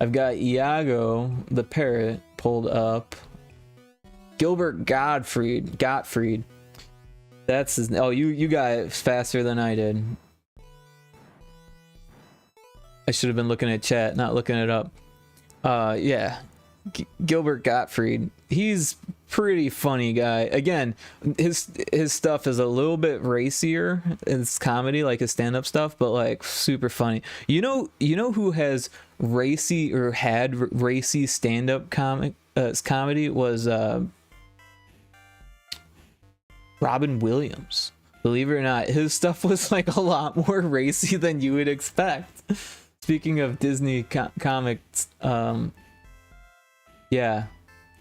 [SPEAKER 1] I've got Iago the parrot pulled up. Gilbert Gottfried. That's his. Oh, you got it faster than I did. I should have been looking at chat, not looking it up. Yeah, Gilbert Gottfried. He's pretty funny guy. Again, his stuff is a little bit racier. It's comedy, like his stand-up stuff, but like super funny. You know who has racy or had racy stand-up comedy was Robin Williams. Believe it or not, his stuff was like a lot more racy than you would expect. Speaking of Disney comics, yeah,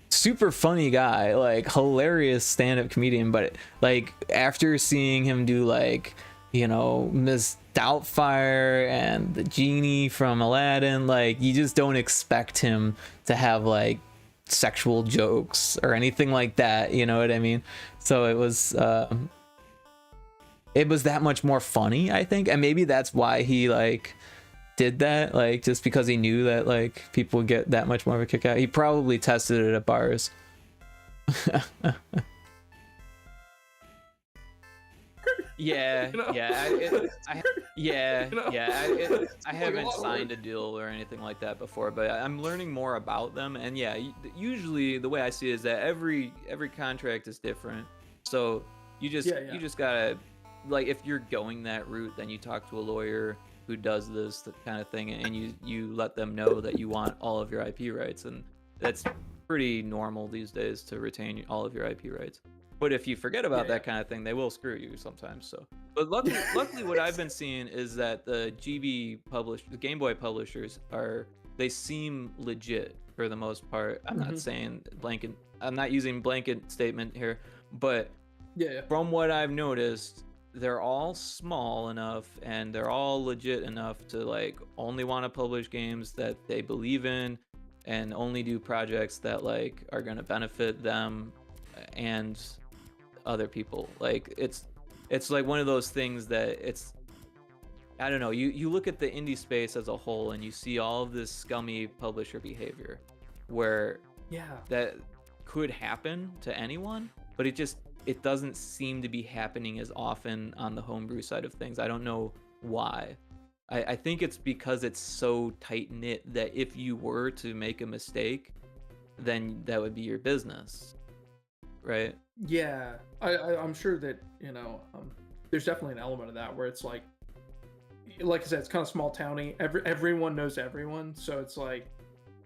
[SPEAKER 1] super funny guy, like hilarious stand-up comedian. But like after seeing him do like, you know, Miss Doubtfire and the genie from Aladdin, like you just don't expect him to have like sexual jokes or anything like that, you know what I mean? So it was that much more funny, I think, and maybe that's why he like did that, like just because he knew that like people would get that much more of a kick out. He probably tested it at bars.
[SPEAKER 2] Yeah,
[SPEAKER 3] You know?
[SPEAKER 2] I haven't signed a deal or anything like that before, but I'm learning more about them. And yeah, usually the way I see it is that every contract is different. So you just gotta, like, if you're going that route, then you talk to a lawyer who does this kind of thing, and you let them know that you want all of your IP rights, and that's pretty normal these days to retain all of your IP rights. But if you forget about
[SPEAKER 3] Yeah,
[SPEAKER 2] that kind of thing, they will screw you sometimes. So, but luckily, what I've been seeing is that the the Game Boy publishers they seem legit for the most part. I'm not saying blanket. I'm not using blanket statement here, but
[SPEAKER 3] yeah,
[SPEAKER 2] from what I've noticed, they're all small enough and they're all legit enough to like only want to publish games that they believe in and only do projects that like are going to benefit them and other people. Like it's like one of those things that it's, I don't know, you look at the indie space as a whole and you see all of this scummy publisher behavior where
[SPEAKER 3] yeah.
[SPEAKER 2] that could happen to anyone, but it doesn't seem to be happening as often on the homebrew side of things. I don't know why. I think it's because it's so tight knit that if you were to make a mistake, then that would be your business, right?
[SPEAKER 3] Yeah, I'm sure that there's definitely an element of that where it's like I said, it's kind of small towny. Everyone knows everyone, so it's like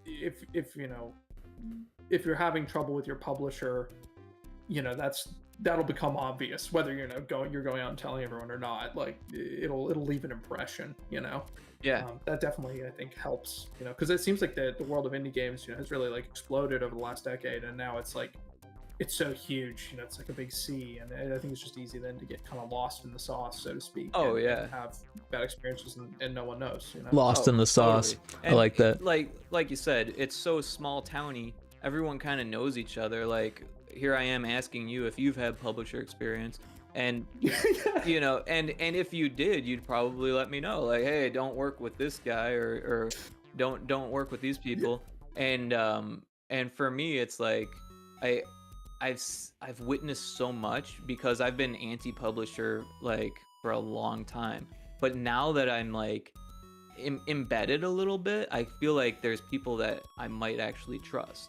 [SPEAKER 3] if you're having trouble with your publisher, that'll become obvious whether you're going out and telling everyone or not. Like it'll leave an impression.
[SPEAKER 2] Yeah.
[SPEAKER 3] That definitely I think helps. Because it seems like the world of indie games has really like exploded over the last decade, and now it's like. It's so huge, it's like a big sea, and I think it's just easy then to get kind of lost in the sauce, so to speak.
[SPEAKER 2] Oh,
[SPEAKER 3] and
[SPEAKER 2] yeah.
[SPEAKER 3] have bad experiences and no one knows.
[SPEAKER 1] Lost in the sauce.
[SPEAKER 2] Totally.
[SPEAKER 1] I like that.
[SPEAKER 2] Like you said, it's so small towny. Everyone kind of knows each other. Like here I am asking you if you've had publisher experience, and and if you did, you'd probably let me know. Like, hey, don't work with this guy, or don't work with these people. And for me, it's like I've witnessed so much because I've been anti-publisher like for a long time, but now that I'm like embedded a little bit, I feel like there's people that I might actually trust.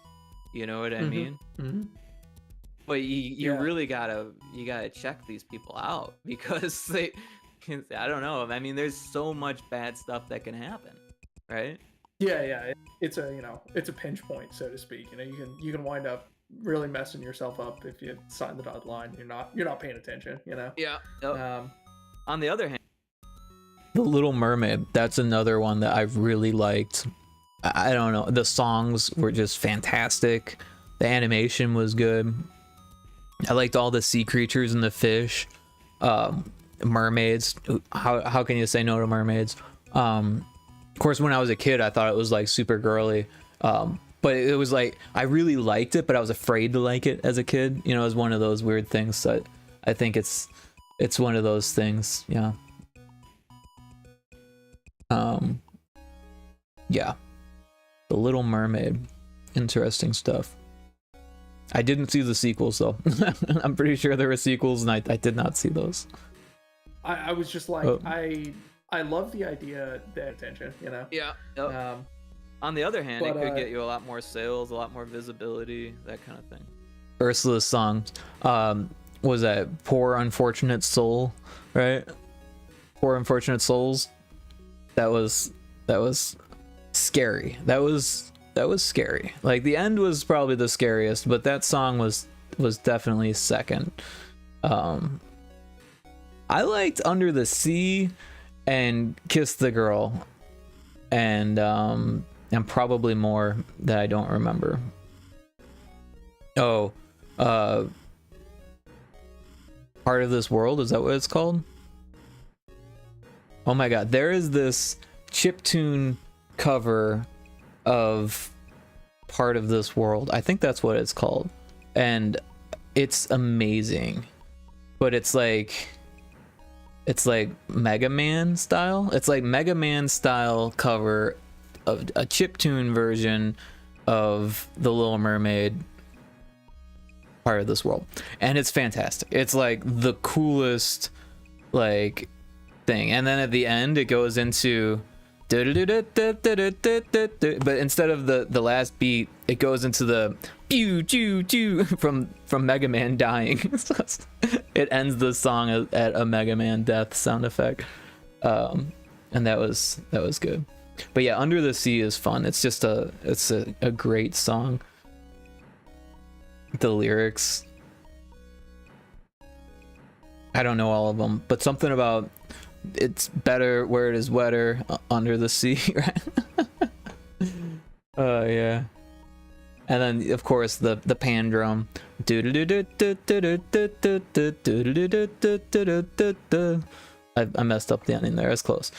[SPEAKER 2] You know what I mean?
[SPEAKER 3] Mm-hmm.
[SPEAKER 2] But you really gotta check these people out because I don't know. I mean, there's so much bad stuff that can happen, right?
[SPEAKER 3] Yeah. It's a pinch point, so to speak. You can wind up really messing yourself up if you sign the dotted line. You're not paying attention.
[SPEAKER 2] Yeah. On the other hand,
[SPEAKER 1] The Little Mermaid, that's another one that I've really liked. I don't know, the songs were just fantastic. The animation was good. I liked all the sea creatures and the fish. Mermaids. How can you say no to mermaids? Of course, when I was a kid, I thought it was like super girly. But it was like, I really liked it, but I was afraid to like it as a kid. It was one of those weird things. So I think it's one of those things. Yeah. Yeah. The Little Mermaid. Interesting stuff. I didn't see the sequels though. I'm pretty sure there were sequels and I did not see those.
[SPEAKER 3] I was just like, I love the idea that attention,
[SPEAKER 2] Yeah. On the other hand, it could get you a lot more sales, a lot more visibility, that kind of thing.
[SPEAKER 1] Ursula's song, was that Poor Unfortunate Soul, right? Poor Unfortunate Souls. That was scary. That was scary. Like the end was probably the scariest, but that song was definitely second. I liked Under the Sea and Kiss the Girl, and probably more that I don't remember. Part of This World, is that what it's called? Oh my god, there is this chiptune cover of Part of This World. I think that's what it's called. And it's amazing. But it's like Mega Man style. It's like Mega Man style cover of a chiptune version of The Little Mermaid, Part of This World, and it's fantastic. It's like the coolest like thing, and then at the end it goes into but instead of the last beat, it goes into the pew choo choo from Mega Man dying. It ends the song at a Mega Man death sound effect, and that was good. But yeah, Under the Sea is fun. It's just a great song. The lyrics I don't know all of them, but something about it's better where it is wetter under the sea, right? Yeah. And then of course the pan drum. I messed up the ending there. It's close.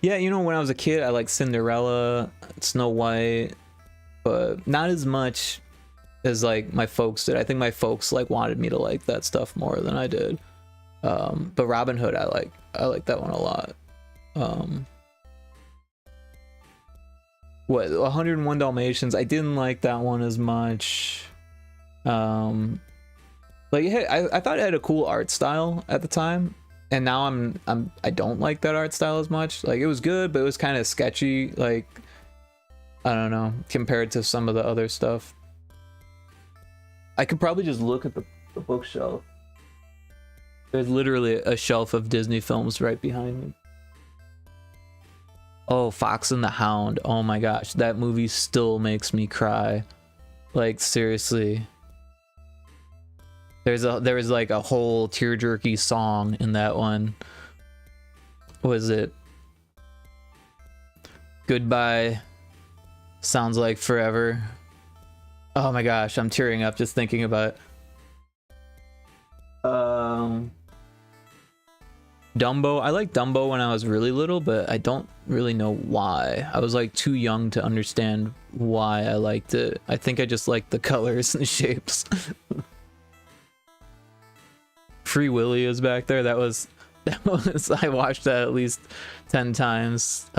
[SPEAKER 1] Yeah, you know, when I was a kid, I liked Cinderella, Snow White, but not as much as like my folks did. I think my folks like wanted me to like that stuff more than I did. But Robin Hood, I like that one a lot. What 101 Dalmatians? I didn't like that one as much. Like I thought it had a cool art style at the time, and now I don't like that art style as much. Like it was good, but it was kind of sketchy. Like I don't know, compared to some of the other stuff. I could probably just look at the bookshelf. There's literally a shelf of Disney films right behind me. Oh, Fox and the Hound. Oh my gosh, that movie still makes me cry. Like seriously. There was like a whole tear-jerky song in that one. Was it Goodbye Sounds Like Forever? Oh my gosh, I'm tearing up just thinking about it. Dumbo. I liked Dumbo when I was really little, but I don't really know why. I was like too young to understand why I liked it. I think I just liked the colors and the shapes. Free Willy is back there. That was I watched that at least 10 times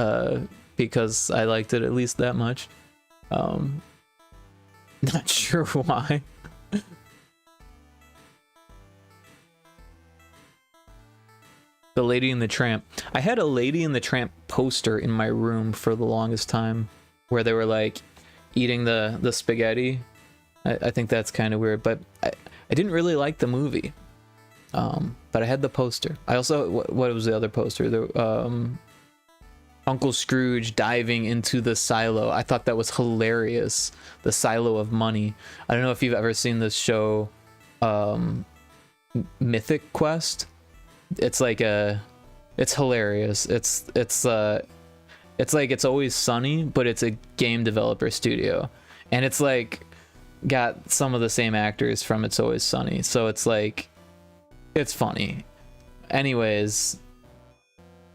[SPEAKER 1] because I liked it at least that much. Not sure why. The Lady and the Tramp. I had a Lady and the Tramp poster in my room for the longest time, where they were like eating the spaghetti. I think that's kind of weird, but I didn't really like the movie. But I had the poster. I also, what was the other poster? The Uncle Scrooge diving into the silo. I thought that was hilarious. The silo of money. I don't know if you've ever seen this show, Mythic Quest. It's like it's hilarious. It's like It's Always Sunny, but it's a game developer studio, and it's like got some of the same actors from It's Always Sunny, so it's like it's funny. Anyways,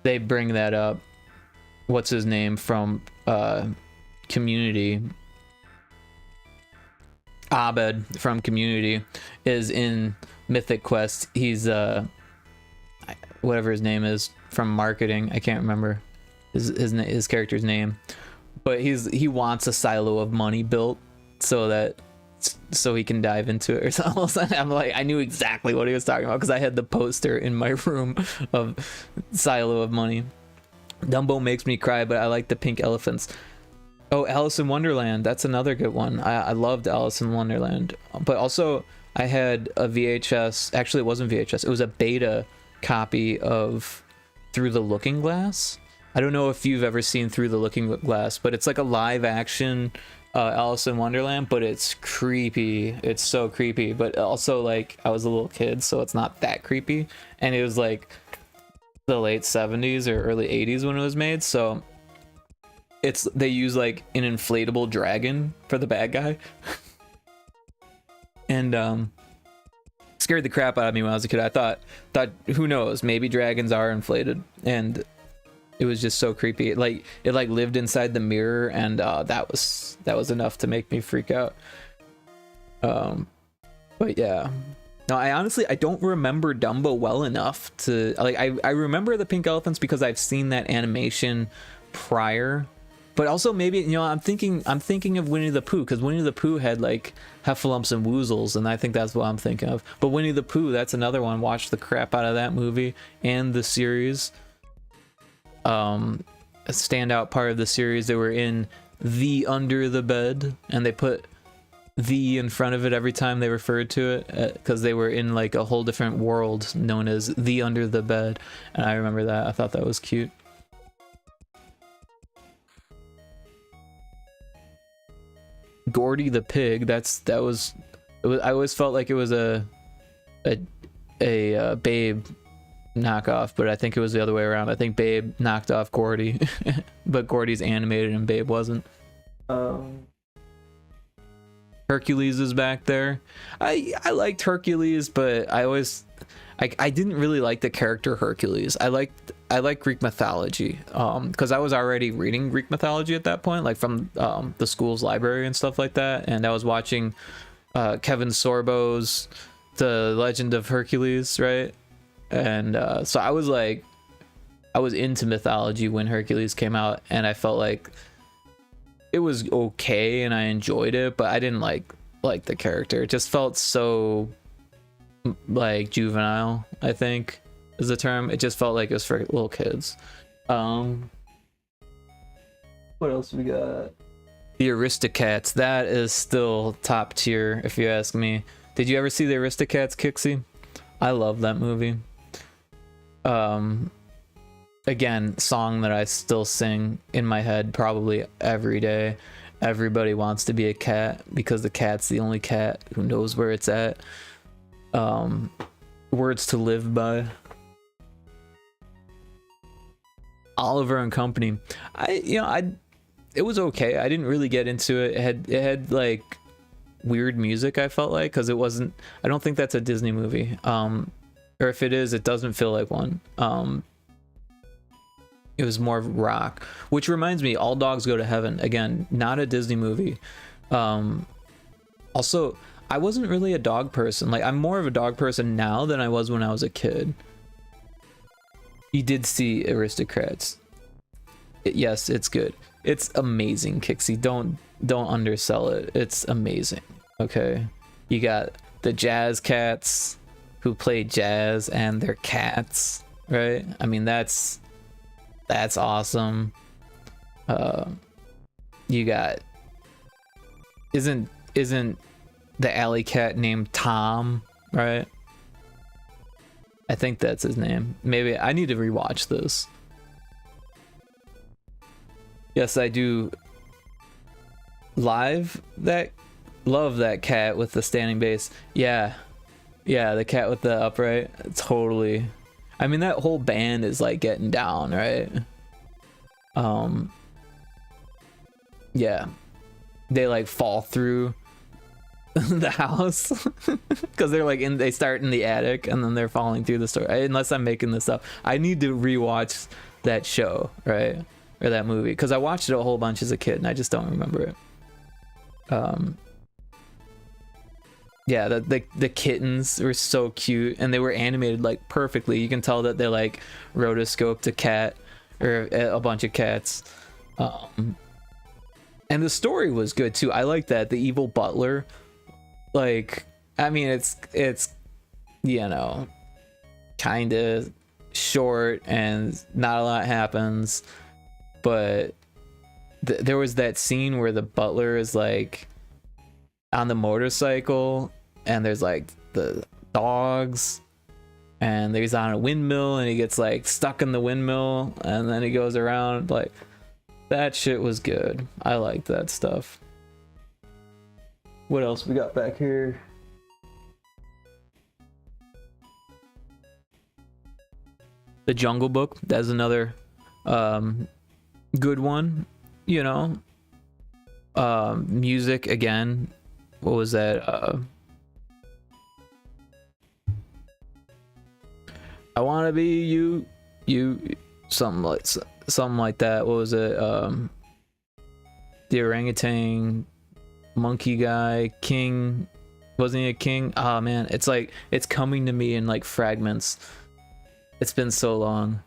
[SPEAKER 1] they bring that up. What's his name from Community? Abed from Community is in Mythic Quest. He's whatever his name is from marketing. I can't remember his character's name, but he wants a silo of money built so he can dive into it or something. I'm like, I knew exactly what he was talking about because I had the poster in my room of silo of money. Dumbo makes me cry, but I like the pink elephants. Oh, Alice in Wonderland. That's another good one. I loved Alice in Wonderland. But also, I had a VHS. Actually, it wasn't VHS. It was a beta copy of Through the Looking Glass. I don't know if you've ever seen Through the Looking Glass, but it's like a live action Alice in Wonderland, but it's creepy. It's so creepy, but also like I was a little kid, so it's not that creepy. And it was like the late 70s or early 80s when it was made, so they use like an inflatable dragon for the bad guy. And scared the crap out of me when I was a kid. I thought who knows, maybe dragons are inflated, and it was just so creepy. It lived inside the mirror, and that was enough to make me freak out. But yeah, no, I don't remember Dumbo well enough to like. I remember the pink elephants because I've seen that animation prior, but also maybe, you know, I'm thinking of Winnie the Pooh, because Winnie the Pooh had like heffalumps and woozles, and I think that's what I'm thinking of. But Winnie the Pooh, that's another one. Watch the crap out of that movie and the series. A standout part of the series, they were in the Under the Bed, and they put the in front of it every time they referred to it, because they were in like a whole different world known as the Under the Bed, and I remember that. I thought that was cute. Gordy the pig. That was it was. I always felt like it was a Babe knockoff, but I think it was the other way around. I think Babe knocked off Gordy, but Gordy's animated and Babe wasn't. Hercules is back there. I liked Hercules, but I didn't really like the character Hercules. I like Greek mythology, because I was already reading Greek mythology at that point, like from the school's library and stuff like that, and I was watching Kevin Sorbo's The Legend of Hercules, right? And so I was into mythology when Hercules came out, and I felt like it was okay and I enjoyed it, but I didn't like the character. It just felt so like juvenile, I think is the term. It just felt like it was for little kids. What else we got? The Aristocats. That is still top tier if you ask me. Did you ever see the Aristocats, Kixie? I love that movie. Again, song that I still sing in my head probably every day. Everybody wants to be a cat because the cat's the only cat who knows where it's at. Words to Live by. Oliver and Company. It was okay. I didn't really get into it. It had like weird music, I felt like, because it wasn't, I don't think that's a Disney movie. Or if it is, it doesn't feel like one. It was more rock, which reminds me, All Dogs Go to Heaven. Again, not a Disney movie. Also, I wasn't really a dog person. Like, I'm more of a dog person now than I was when I was a kid. You did see Aristocrats. Yes, it's good. It's amazing, Kixie. Don't undersell it. It's amazing. Okay, you got the Jazz Cats who play jazz and they're cats, right? I mean, that's awesome. You got isn't the alley cat named Tom, right? I think that's his name. Maybe I need to rewatch this. Yes, I do. Live that love that cat with the standing bass. Yeah, the cat with the upright. Totally. I mean, that whole band is like getting down, right? Yeah, they like fall through the house because they're like they start in the attic and then they're falling through the story. Unless I'm making this up, I need to rewatch that show, right? Or that movie, because I watched it a whole bunch as a kid and I just don't remember it. Yeah, the kittens were so cute and they were animated like perfectly. You can tell that they like rotoscoped a cat or a bunch of cats. And the story was good too. I like that. The evil butler, like, I mean, it's you know, kind of short and not a lot happens, but there was that scene where the butler is like on the motorcycle and there's like the dogs and he's on a windmill and he gets like stuck in the windmill and then he goes around. Like, that shit was good. I liked that stuff. What else we got back here? The Jungle Book. That's another good one, you know. Music again. What was that? I wanna be you, something like that. What was it? The orangutan monkey guy, king. Wasn't he a king? Oh man, it's like it's coming to me in like fragments. It's been so long.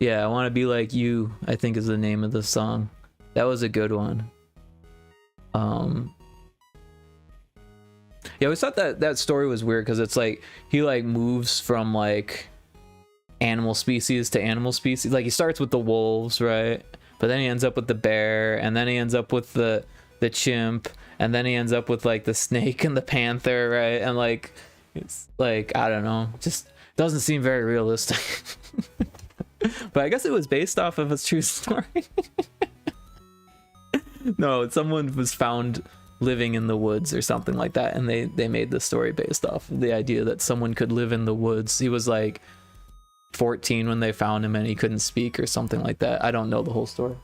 [SPEAKER 1] Yeah, I want to be like you, I think is the name of the song. That was a good one. Yeah, I always thought that story was weird because it's like he like moves from like animal species to animal species. Like he starts with the wolves, right? But then he ends up with the bear, and then he ends up with the chimp, and then he ends up with like the snake and the panther, right? And like it's like, I don't know, just doesn't seem very realistic. But I guess it was based off of a true story. No, someone was found living in the woods or something like that, and they made the story based off of the idea that someone could live in the woods. He was like 14 when they found him and he couldn't speak or something like that. I don't know the whole story.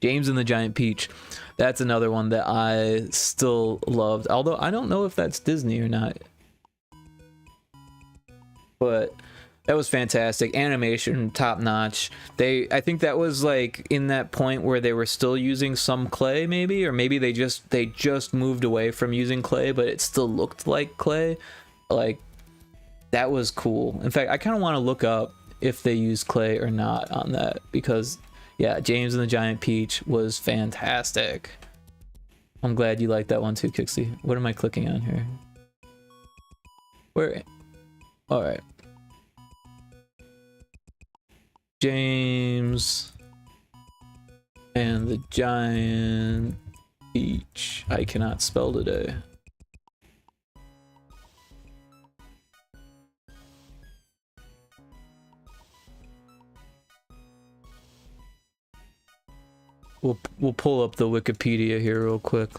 [SPEAKER 1] James and the Giant Peach. That's another one that I still loved, although I don't know if that's Disney or not. But that was fantastic. Animation, top notch. I think that was like in that point where they were still using some clay, maybe, or maybe they just moved away from using clay, but it still looked like clay. Like, that was cool. In fact, I kind of want to look up if they use clay or not on that, because yeah, James and the Giant Peach was fantastic. I'm glad you liked that one too, Kixie. What am I clicking on here? Where? All right. James and the Giant Peach. I cannot spell today. We'll pull up the Wikipedia here real quick.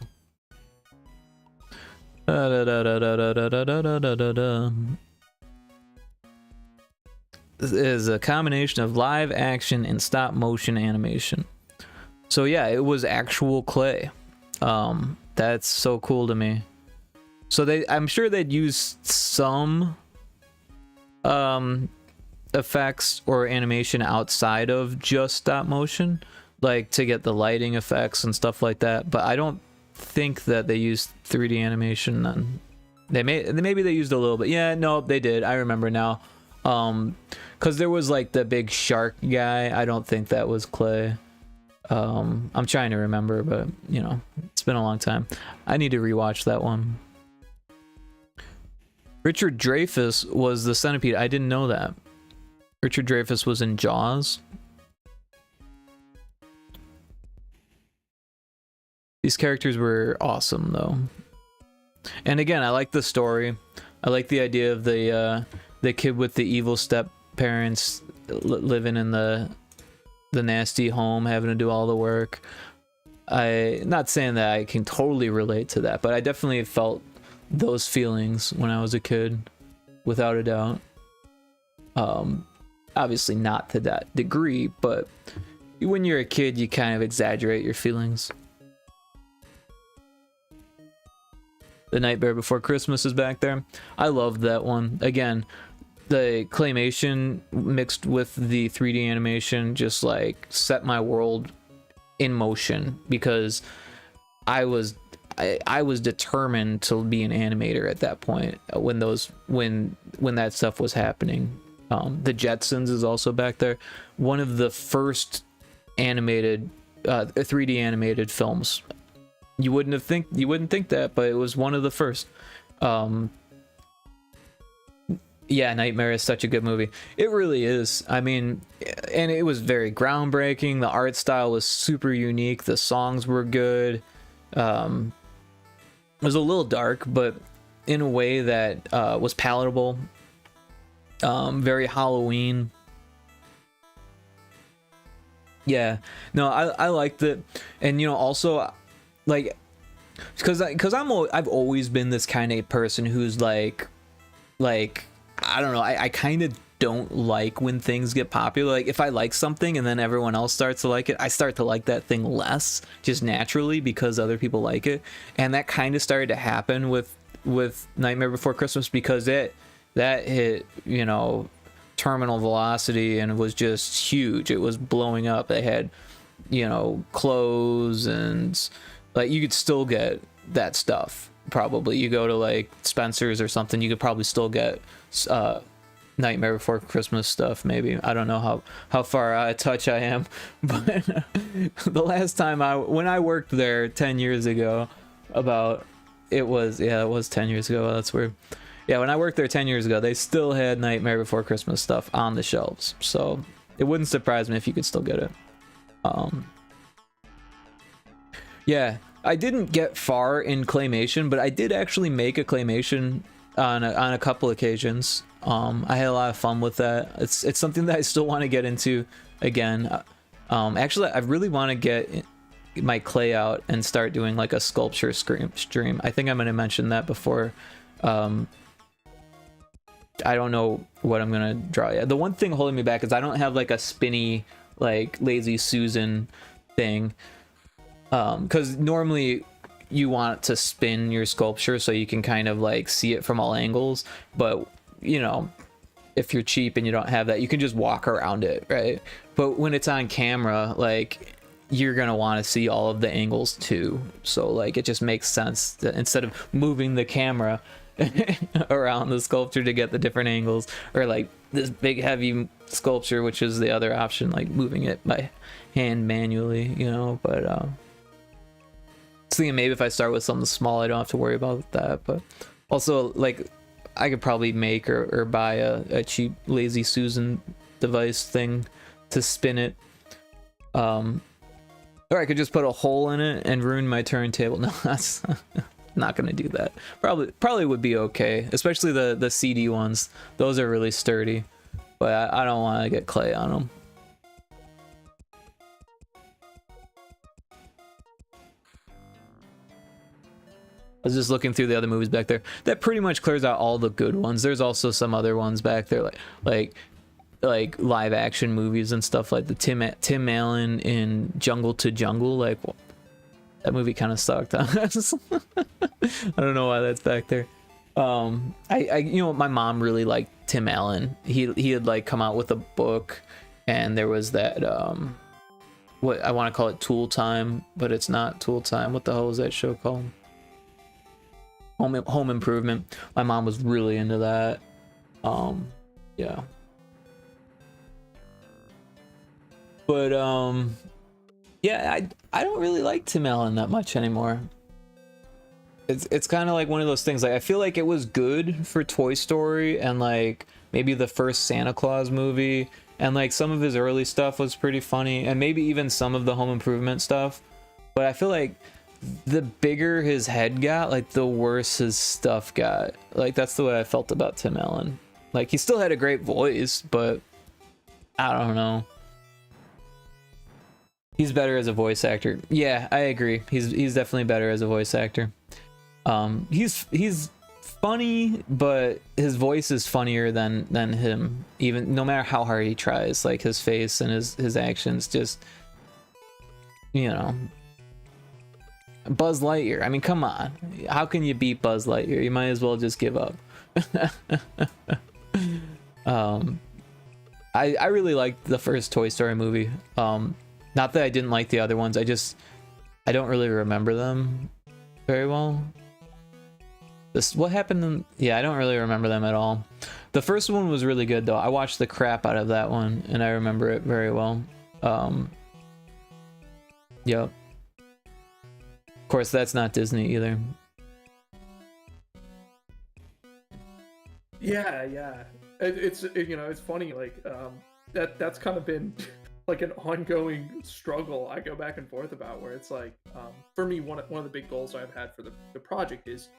[SPEAKER 1] This is a combination of live action and stop motion animation. So yeah, it was actual clay. That's so cool to me. So I'm sure they'd use some effects or animation outside of just stop motion, like to get the lighting effects and stuff like that, but I don't think that they used 3D animation then. Maybe they used a little bit. Yeah, no, they did. I remember now. Because there was like the big shark guy. I don't think that was clay. I'm trying to remember, but you know, it's been a long time. I need to rewatch that one. Richard Dreyfuss was the centipede. I didn't know that. Richard Dreyfuss was in Jaws. These characters were awesome though. And again, I like the story. I like the idea of the kid with the evil step parents living in the nasty home, having to do all the work. Not saying that I can totally relate to that, but I definitely felt those feelings when I was a kid, without a doubt. Obviously not to that degree, but when you're a kid, you kind of exaggerate your feelings. The Nightmare Before Christmas is back there. I loved that one. Again, the claymation mixed with the 3D animation just like set my world in motion, because I was determined to be an animator at that point when that stuff was happening. The Jetsons is also back there. One of the first animated 3D animated films. You wouldn't think that, but it was one of the first. Yeah, Nightmare is such a good movie. It really is. I mean, and it was very groundbreaking. The art style was super unique. The songs were good. It was a little dark, but in a way that was palatable. Very Halloween. Yeah, no, I liked it. And you know, also, like, because I've always been this kind of person who's like I don't know, I kind of don't like when things get popular. Like, if I like something and then everyone else starts to like it, I start to like that thing less, just naturally, because other people like it. And that kind of started to happen with Nightmare Before Christmas, because that hit, you know, terminal velocity and was just huge. It was blowing up. They had, you know, clothes, and like you could still get that stuff. Probably you go to like Spencer's or something, you could probably still get Nightmare Before Christmas stuff. Maybe, I don't know how far out of touch I am, but the last time when I worked there 10 years ago, it was 10 years ago. That's weird. Yeah, when I worked there 10 years ago, they still had Nightmare Before Christmas stuff on the shelves, so it wouldn't surprise me if you could still get it. Yeah, I didn't get far in claymation, but I did actually make a claymation on a couple occasions. I had a lot of fun with that. It's something that I still want to get into again. Actually, I really want to get my clay out and start doing like a sculpture stream. I think I'm going to mention that before. I don't know what I'm going to draw yet. The one thing holding me back is I don't have like a spinny, like Lazy Susan thing. Because normally you want to spin your sculpture so you can kind of like see it from all angles. But, you know, if you're cheap and you don't have that, you can just walk around it, right? But when it's on camera, like, you're gonna want to see all of the angles too. So like it just makes sense that instead of moving the camera around the sculpture to get the different angles, or like this big heavy sculpture, which is the other option, like moving it by hand manually, you know. But thinking maybe if I start with something small, I don't have to worry about that. But also, like, I could probably make or buy a cheap Lazy Susan device thing to spin it. Or I could just put a hole in it and ruin my turntable. No, that's not gonna do that. Probably would be okay, especially the CD ones. Those are really sturdy, but I don't want to get clay on them. I was just looking through the other movies back there. That pretty much clears out all the good ones. There's also some other ones back there, like live action movies and stuff, like the Tim Allen in Jungle to Jungle. Like, well, that movie kind of sucked. Huh? I don't know why that's back there. I you know, my mom really liked Tim Allen. He had like come out with a book, and there was that what I want to call it Tool Time, but it's not Tool Time. What the hell was that show called? Home Improvement. My mom was really into that. Yeah. But yeah, I don't really like Tim Allen that much anymore. It's kind of like one of those things, like I feel like it was good for Toy Story and like maybe the first Santa Claus movie, and like some of his early stuff was pretty funny, and maybe even some of the Home Improvement stuff. But I feel like the bigger his head got, like the worse his stuff got. Like that's the way I felt about Tim Allen. Like he still had a great voice, but I don't know. He's better as a voice actor. Yeah, I agree. He's definitely better as a voice actor. He's funny, but his voice is funnier than him. Even no matter how hard he tries, like his face and his actions, just, you know. Buzz Lightyear. I mean, come on. How can you beat Buzz Lightyear? You might as well just give up. I really liked the first Toy Story movie. Not that I didn't like the other ones. I don't really remember them very well. What happened yeah, I don't really remember them at all. The first one was really good though. I watched the crap out of that one and I remember it very well. Yep. Of course, that's not Disney either.
[SPEAKER 3] Yeah. It's you know, it's funny, like that's kind of been like an ongoing struggle I go back and forth about, where it's like for me, one of the big goals I've had for the project is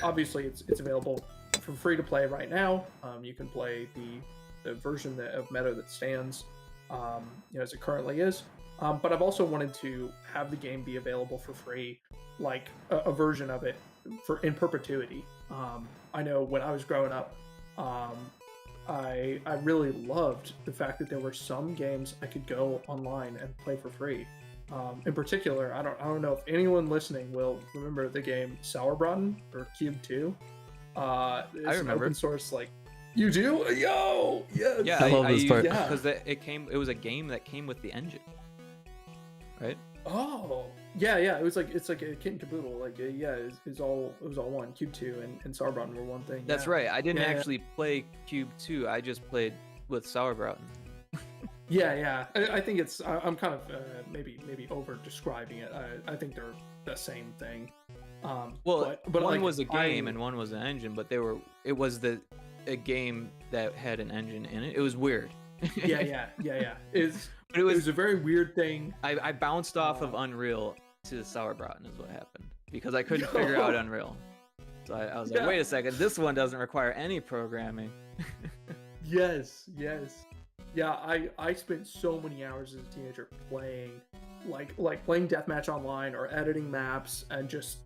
[SPEAKER 3] obviously it's available for free to play right now. You can play the version of Meadow that stands you know, as it currently is. But I've also wanted to have the game be available for free, like a version of it in perpetuity. I know when I was growing up, I really loved the fact that there were some games I could go online and play for free. In particular, I don't know if anyone listening will remember the game Sauerbraten or Cube 2. It's
[SPEAKER 2] I remember.
[SPEAKER 3] Open source, like, you do? Yo! Yes!
[SPEAKER 2] Yeah,
[SPEAKER 1] I love this part.
[SPEAKER 2] Because it was a game that came with the engine, right?
[SPEAKER 3] Oh, yeah. It's like a kit and caboodle. Like, yeah, it was all one. Cube 2 and Sauerbraten were one thing.
[SPEAKER 2] That's
[SPEAKER 3] yeah.
[SPEAKER 2] right. I didn't actually play Cube 2. I just played with Sauerbraten.
[SPEAKER 3] Yeah. I think it's. I'm kind of maybe over describing it. I think they're the same thing.
[SPEAKER 2] But one
[SPEAKER 3] like,
[SPEAKER 2] was a game and one was an engine, but it was a game that had an engine in it. It was weird.
[SPEAKER 3] Yeah. It was a very weird thing.
[SPEAKER 2] I bounced off of Unreal to Sauerbraten is what happened, because I couldn't figure out Unreal. So I was like, wait a second, this one doesn't require any programming.
[SPEAKER 3] Yes. Yeah, I spent so many hours as a teenager playing, like playing deathmatch online or editing maps, and just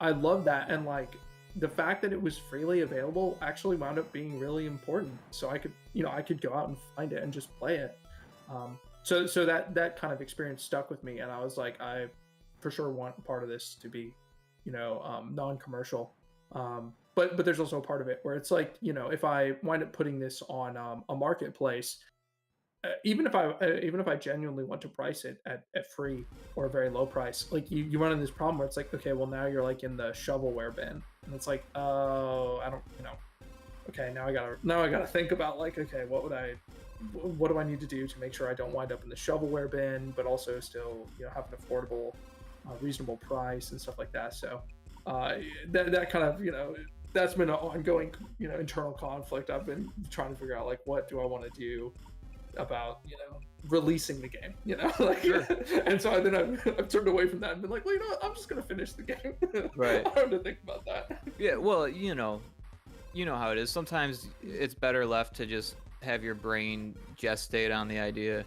[SPEAKER 3] I love that. And like the fact that it was freely available actually wound up being really important. So I could, I could go out and find it and just play it. So that kind of experience stuck with me, and I was like, I for sure want part of this to be, non-commercial. But there's also a part of it where it's like, if I wind up putting this on a marketplace, even if I genuinely want to price it at free or a very low price, like you run into this problem where it's like, okay, well now you're like in the shovelware bin, and it's like, oh, I don't, okay, now I gotta think about like, okay, what do I need to do to make sure I don't wind up in the shovelware bin, but also still, have an affordable, reasonable price and stuff like that. So that kind of, that's been an ongoing, internal conflict. I've been trying to figure out like, what do I want to do about releasing the game, like,
[SPEAKER 2] Sure.
[SPEAKER 3] and so then I've turned away from that and been like, well, I'm just gonna finish the game.
[SPEAKER 2] Right.
[SPEAKER 3] I don't have to think about that.
[SPEAKER 2] Yeah, well, you know how it is. Sometimes it's better left to just have your brain gestate on the idea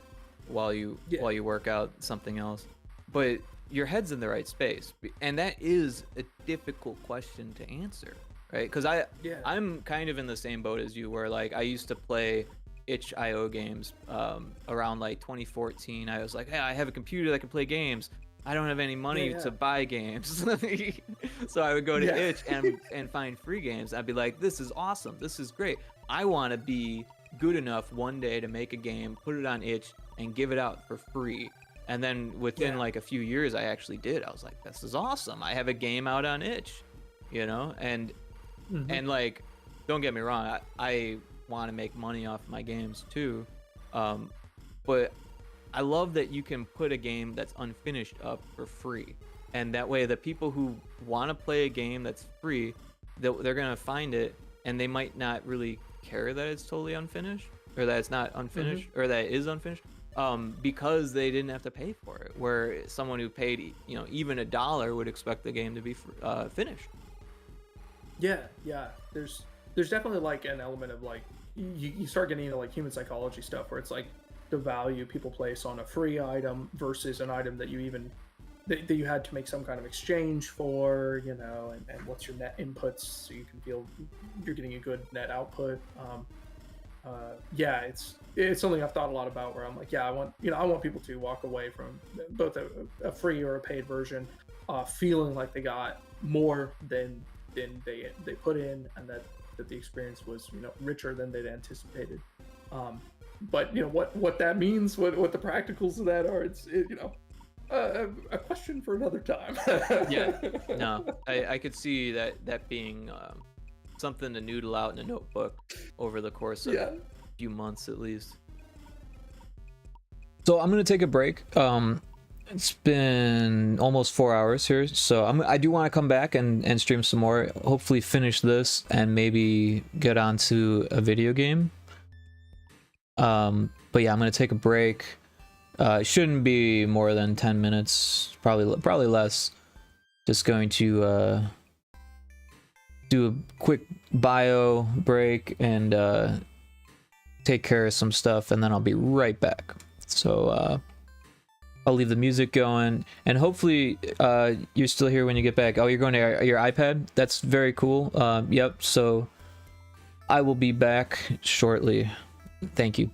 [SPEAKER 2] while you work out something else. But your head's in the right space, and that is a difficult question to answer, right? Because I'm kind of in the same boat as you, where like I used to play itch.io games around like 2014. I was like, hey, I have a computer that can play games. I don't have any money to buy games. So I would go to itch and find free games. I'd be like, this is awesome, this is great. I want to be good enough one day to make a game, put it on itch, and give it out for free. And then within like a few years, I actually did. I was like, this is awesome, I have a game out on itch, and like, don't get me wrong, I want to make money off my games too, but I love that you can put a game that's unfinished up for free, and that way the people who want to play a game that's free, they're gonna find it, and they might not really care that it's totally unfinished, or that it's not unfinished, or that it is unfinished, because they didn't have to pay for it, where someone who paid even $1 would expect the game to be finished.
[SPEAKER 3] There's definitely like an element of like, you start getting into like human psychology stuff where it's like the value people place on a free item versus an item that that you had to make some kind of exchange for, and what's your net inputs so you can feel you're getting a good net output. It's something I've thought a lot about, where I'm like, I want people to walk away from both a free or a paid version feeling like they got more than they put in, and that the experience was richer than they'd anticipated. But what that means, what the practicals of that are, it's a question for another time.
[SPEAKER 2] No, I could see that being something to noodle out in a notebook over the course of a few months at least.
[SPEAKER 1] So I'm gonna take a break. It's been almost 4 hours here, so I do want to come back and stream some more. Hopefully finish this and maybe get onto a video game. But yeah, I'm gonna take a break. It shouldn't be more than 10 minutes, probably less. Just going to do a quick bio break and take care of some stuff, and then I'll be right back. So I'll leave the music going, and hopefully you're still here when you get back. Oh, you're going to your iPad? That's very cool. Yep, so I will be back shortly. Thank you.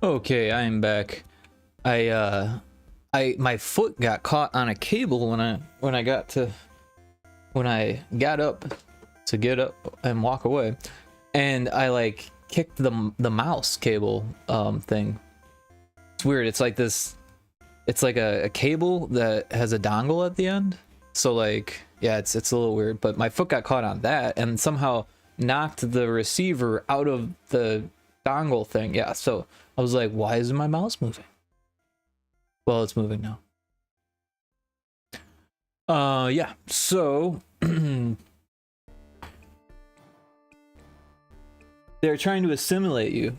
[SPEAKER 1] Okay, I am back. My foot got caught on a cable when I got up to get up and walk away, and I like kicked the mouse cable thing. It's weird. It's like this. It's like a cable that has a dongle at the end. So like, yeah, it's a little weird. But my foot got caught on that and somehow knocked the receiver out of the dongle thing. Yeah. So I was like, why isn't my mouse moving? Well, it's moving now. Yeah. So they're trying to assimilate you.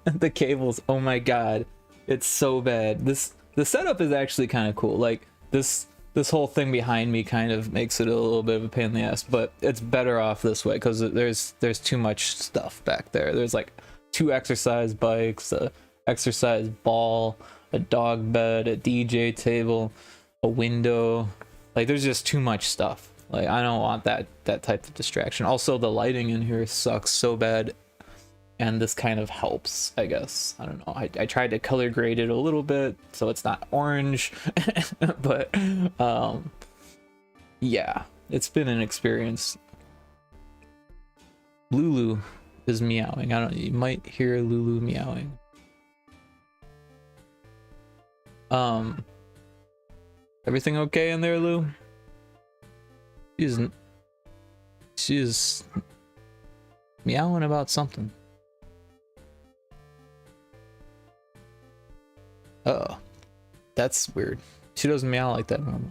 [SPEAKER 1] The cables. Oh my god. It's so bad. The setup is actually kind of cool. Like this whole thing behind me kind of makes it a little bit of a pain in the ass, but it's better off this way because there's too much stuff back there. There's like 2 exercise bikes, a exercise ball, a dog bed, a DJ table, a window. Like there's just too much stuff. Like I don't want that type of distraction. Also, the lighting in here sucks so bad. And this kind of helps, I guess. I don't know. I tried to color grade it a little bit so it's not orange. But yeah, it's been an experience. Lulu is meowing. You might hear Lulu meowing. Everything okay in there, Lou? She's meowing about something. Oh, that's weird. She doesn't meow like that normally.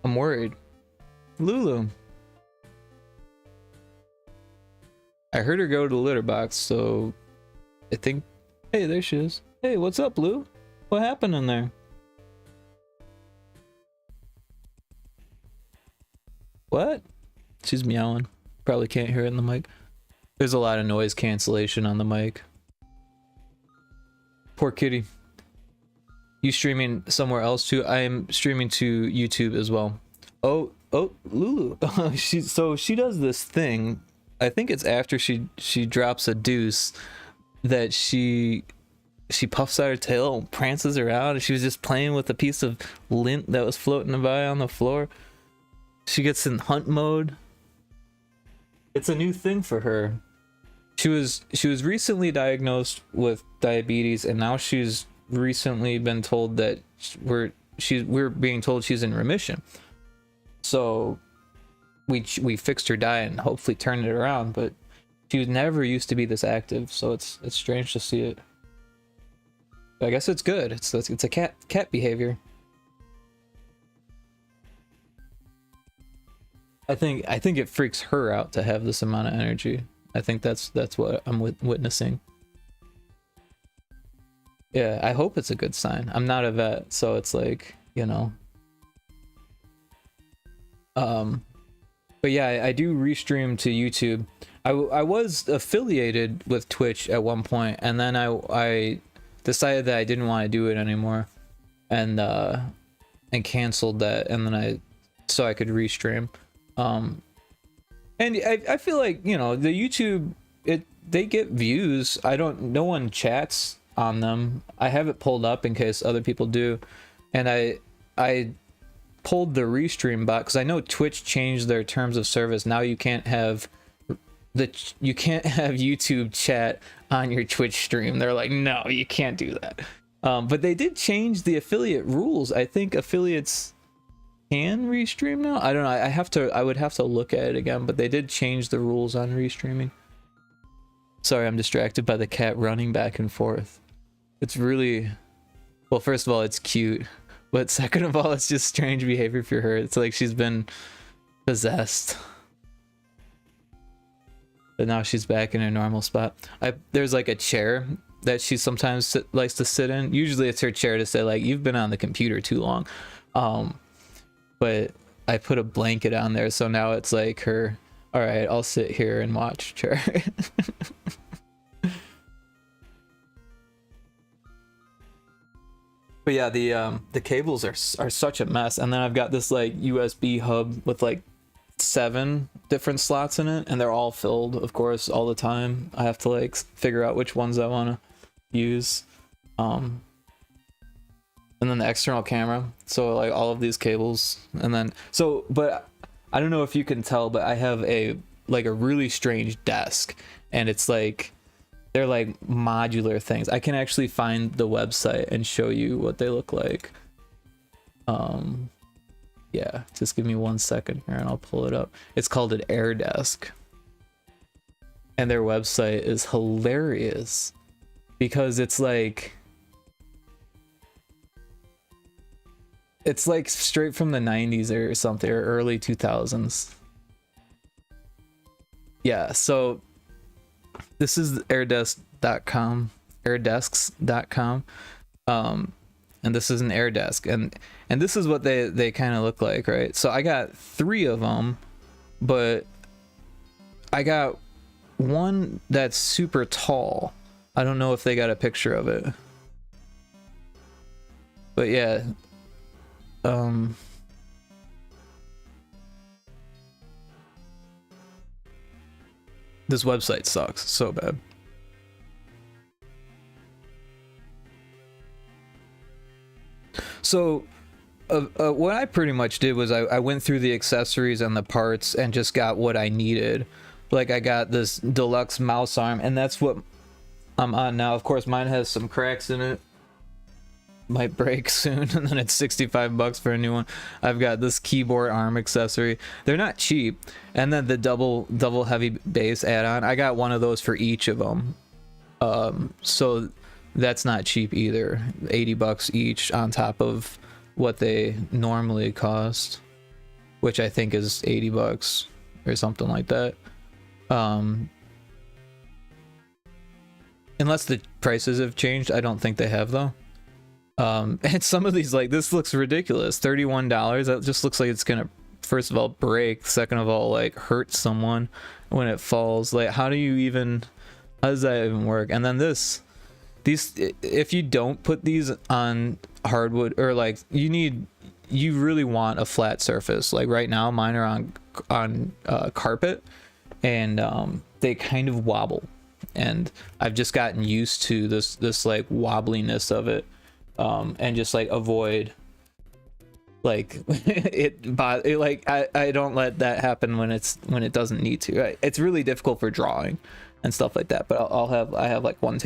[SPEAKER 1] I'm worried. Lulu. I heard her go to the litter box, so I think... Hey, there she is. Hey, what's up, Lou? What happened in there? What? She's meowing. Probably can't hear it in the mic. There's a lot of noise cancellation on the mic. Poor kitty. You streaming somewhere else too? I am streaming to YouTube as well. Oh, Lulu. She does this thing. I think it's after she drops a deuce that she puffs out her tail and prances around, and she was just playing with a piece of lint that was floating by on the floor. She gets in hunt mode. It's a new thing for her. She was recently diagnosed with diabetes, and now she's recently been told that we're being told she's in remission. So we fixed her diet and hopefully turned it around, but she was never used to be this active, so it's strange to see it. But I guess it's good. It's a cat behavior. I think it freaks her out to have this amount of energy. I think that's what I'm witnessing. Yeah, I hope it's a good sign. I'm not a vet, so it's like, you know. But yeah, I do restream to YouTube. I was affiliated with Twitch at one point, and then I decided that I didn't want to do it anymore, and canceled that, and then so I could restream. And I feel like, you know, the YouTube, they get views. No one chats on them. I have it pulled up in case other people do, and I pulled the restream bot because I know Twitch changed their terms of service. Now you can't have YouTube chat on your Twitch stream. They're like, no, you can't do that. But they did change the affiliate rules. I think affiliates can restream now. I don't know. I would have to look at it again, but they did change the rules on restreaming. Sorry, I'm distracted by the cat running back and forth. It's really, well, first of all, it's cute, but second of all, it's just strange behavior for her. It's like she's been possessed. But now she's back in her normal spot. There's like a chair that she sometimes likes to sit in. Usually it's her chair to say like, you've been on the computer too long. But I put a blanket on there, so now it's like her, all right, I'll sit here and watch chair. But yeah, the cables are such a mess, and then I've got this like USB hub with like 7 different slots in it, and they're all filled, of course, all the time. I have to like figure out which ones I want to use. And then the external camera, so like all of these cables, and then but I don't know if you can tell, but I have a really strange desk, and it's like they're like modular things. I can actually find the website and show you what they look like. Yeah, just give me 1 second here and I'll pull it up. It's called an Air Desk, and their website is hilarious because it's like straight from the 90s or something, or early 2000s. Yeah, so this is airdesks.com. And this is an Air Desk, and this is what they kind of look like, right? So I got 3 of them, but I got one that's super tall. I don't know if they got a picture of it, but yeah, this website sucks so bad. So what I pretty much did was I went through the accessories and the parts and just got what I needed. Like I got this deluxe mouse arm, and that's what I'm on now. Of course, mine has some cracks in it. Might break soon, and then it's $65 for a new one. I've got this keyboard arm accessory. They're not cheap. And then the double heavy bass add-on. I got one of those for each of them. So that's not cheap either. $80 each on top of what they normally cost, which I think is $80 or something like that. Unless the prices have changed, I don't think they have though. And some of these, like, this looks ridiculous. $31. That just looks like it's gonna, first of all, break. Second of all, like, hurt someone when it falls. Like, how does that even work? And then these, if you don't put these on hardwood, or like, you really want a flat surface. Like right now, mine are on carpet, and they kind of wobble. And I've just gotten used to this like wobbliness of it. And just like avoid like I don't let that happen when it doesn't need to. Right? It's really difficult for drawing and stuff like that, but I have like one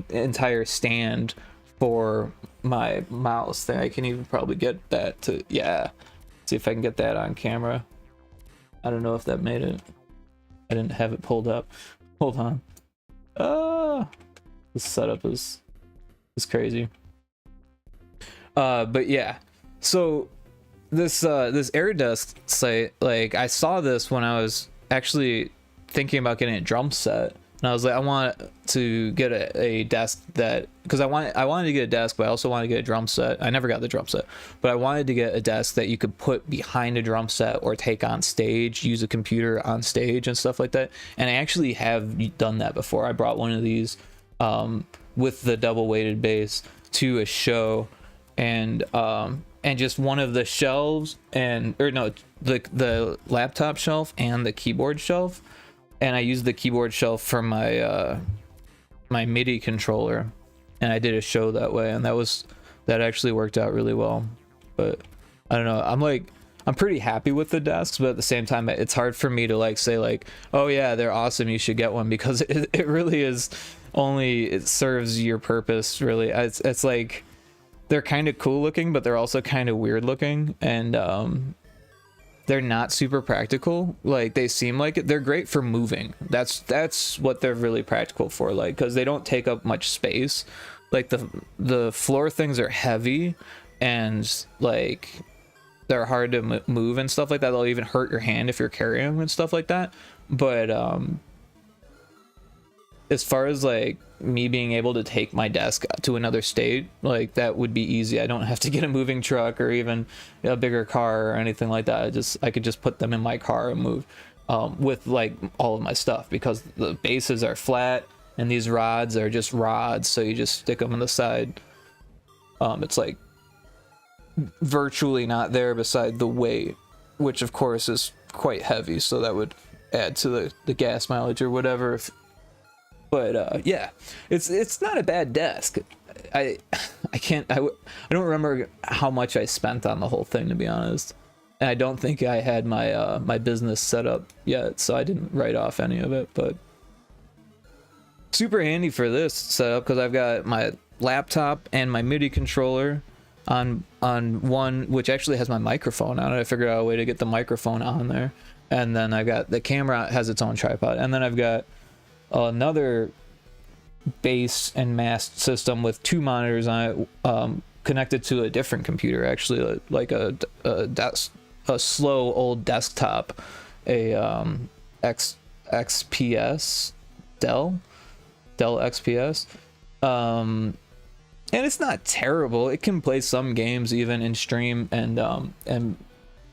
[SPEAKER 1] entire stand for my mouse thing. I can even probably get that to, yeah, see if I can get that on camera. I don't know if that made it. I didn't have it pulled up. Hold on. This setup is crazy. But yeah, so this Air Desk site, like, I saw this when I was actually thinking about getting a drum set, and I was like, I want to get a desk that, because I wanted to get a desk, but I also wanted to get a drum set. I never got the drum set, but I wanted to get a desk that you could put behind a drum set or take on stage, use a computer on stage and stuff like that. And I actually have done that before. I brought one of these with the double weighted bass to a show, and just one of the shelves, the laptop shelf and the keyboard shelf, and I used the keyboard shelf for my my MIDI controller, and I did a show that way, and that actually worked out really well. But I don't know, I'm pretty happy with the desks, but at the same time, it's hard for me to like say like, oh yeah, they're awesome, you should get one, because it really is only, it serves your purpose really. It's like, they're kind of cool looking, but they're also kind of weird looking, and they're not super practical. Like, they seem like it. They're great for moving. That's what they're really practical for, like, because they don't take up much space. Like the floor things are heavy, and like they're hard to move and stuff like that. They'll even hurt your hand if you're carrying them and stuff like that. But as far as like me being able to take my desk to another state, like, that would be easy. I don't have to get a moving truck or even a bigger car or anything like that. I could just put them in my car and move with like all of my stuff, because the bases are flat and these rods are just rods, so you just stick them on the side. It's like virtually not there beside the weight, which of course is quite heavy, so that would add to the gas mileage or whatever. But yeah, it's not a bad desk. I don't remember how much I spent on the whole thing, to be honest, and I don't think I had my my business set up yet, so I didn't write off any of it. But super handy for this setup because I've got my laptop and my MIDI controller on one, which actually has my microphone on it. I figured out a way to get the microphone on there, and then I got the camera has its own tripod, and then I've got another bass and mast system with 2 monitors on it, connected to a different computer, actually, like a slow old desktop, a XPS Dell XPS, and it's not terrible. It can play some games even in stream and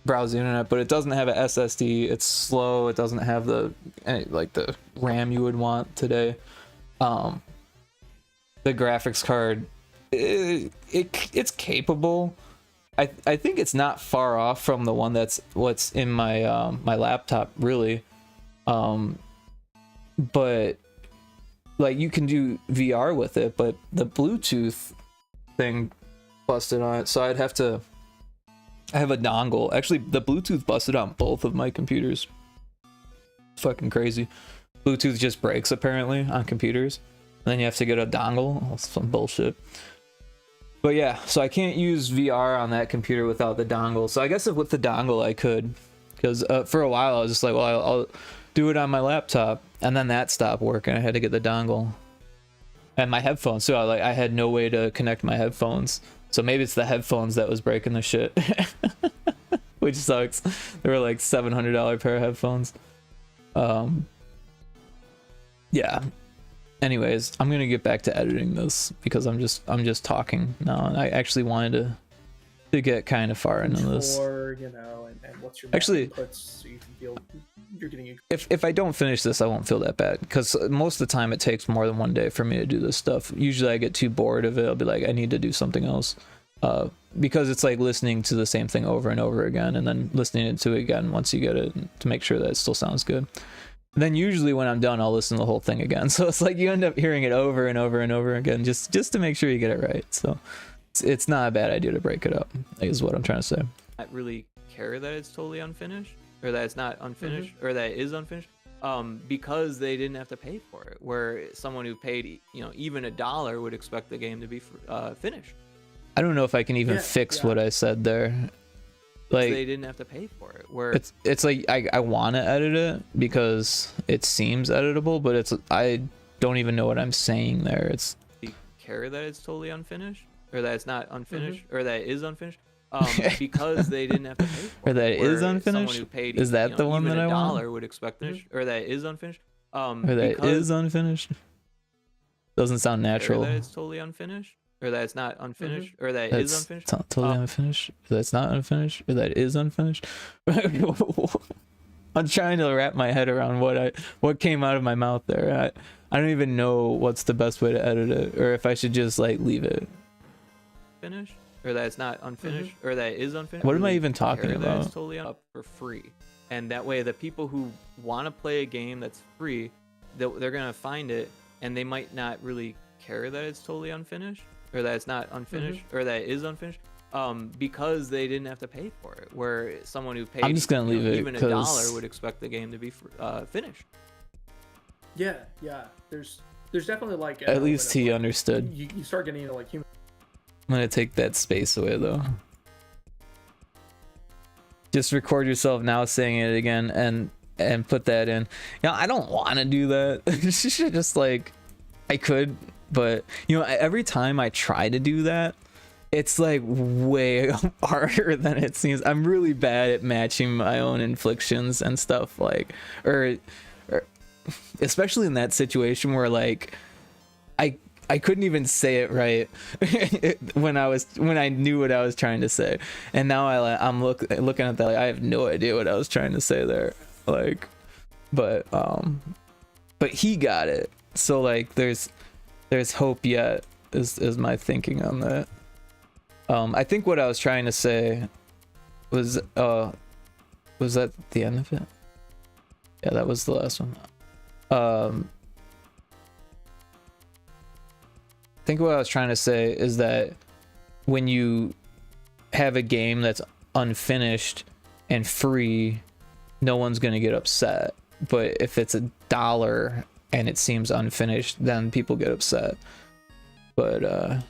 [SPEAKER 1] browse the internet, but it doesn't have a SSD. It's slow. It doesn't have the RAM you would want today. The graphics card, it's capable. I think it's not far off from the one what's in my my laptop, really. But like you can do VR with it, but the Bluetooth thing busted on it, so I have a dongle. Actually, the Bluetooth busted on both of my computers. Fucking crazy. Bluetooth just breaks apparently on computers, and then you have to get a dongle. That's some bullshit. But yeah, so I can't use VR on that computer without the dongle. So I guess if with the dongle I could, because for a while I was just like, well, I'll do it on my laptop, and then that stopped working. I had to get the dongle and my headphones. So I had no way to connect my headphones. So maybe it's the headphones that was breaking the shit, which sucks. They were like $700 pair of headphones. Yeah. Anyways, I'm gonna get back to editing this because I'm just talking now. I actually wanted to get kind of far into this.
[SPEAKER 3] You know, and what's your
[SPEAKER 1] actually
[SPEAKER 3] inputs so you can feel you're getting.
[SPEAKER 1] If I don't finish this, I won't feel that bad because most of the time it takes more than one day for me to do this stuff. Usually I get too bored of it. I'll be like, I need to do something else, because it's like listening to the same thing over and over again, and then listening to it again once you get it to make sure that it still sounds good. And then usually when I'm done, I'll listen to the whole thing again. So it's like you end up hearing it over and over and over again just to make sure you get it right. So it's not a bad idea to break it up, is what I'm trying to say.
[SPEAKER 2] Not really care that it's totally unfinished, or that it's not unfinished, or that it is unfinished, because they didn't have to pay for it. Where someone who paid, even $1 would expect the game to be finished.
[SPEAKER 1] I don't know if I can even fix what I said there. Like
[SPEAKER 2] they didn't have to pay for it. Where
[SPEAKER 1] it's like I want to edit it because it seems editable, but I don't even know what I'm saying there. It's
[SPEAKER 2] care that it's totally unfinished, or that it's not unfinished, or that it is unfinished, because they didn't have to pay for it.
[SPEAKER 1] Or that it is unfinished.
[SPEAKER 2] Who paid,
[SPEAKER 1] is that the one that I want?
[SPEAKER 2] $1 would expect finished, or that it is unfinished.
[SPEAKER 1] Or that it is unfinished. Doesn't sound natural.
[SPEAKER 2] That it's totally unfinished, or that it's not unfinished, or that it is unfinished.
[SPEAKER 1] Totally unfinished. Or that's not unfinished, or that it is unfinished. I'm trying to wrap my head around what came out of my mouth there. I don't even know what's the best way to edit it, or if I should just like leave it.
[SPEAKER 2] Finished, or that it's not unfinished, or that it is unfinished.
[SPEAKER 1] What am I even talking about?
[SPEAKER 2] That it's totally up for free, and that way the people who want to play a game that's free, they're gonna find it, and they might not really care that it's totally unfinished, or that it's not unfinished, or that it is unfinished, because they didn't have to pay for it. Where someone who paid,
[SPEAKER 1] I'm just gonna leave it,
[SPEAKER 2] even $1 would expect the game to be finished.
[SPEAKER 3] Yeah. There's definitely like
[SPEAKER 1] at least he understood.
[SPEAKER 3] You start getting into like human.
[SPEAKER 1] I'm gonna take that space away though. Just record yourself now saying it again and put that in. I don't want to do that. Just like I could, but every time I try to do that, it's like way harder than it seems. I'm really bad at matching my own inflections and stuff, like or especially in that situation where like I couldn't even say it right when I knew what I was trying to say, and now I'm looking at that like I have no idea what I was trying to say there, like, but he got it, so like there's hope yet is my thinking on that. I think what I was trying to say was Was that the end of it? Yeah, that was the last one. I think what I was trying to say is that when you have a game that's unfinished and free, no one's gonna get upset. But if it's $1 and it seems unfinished, then people get upset. But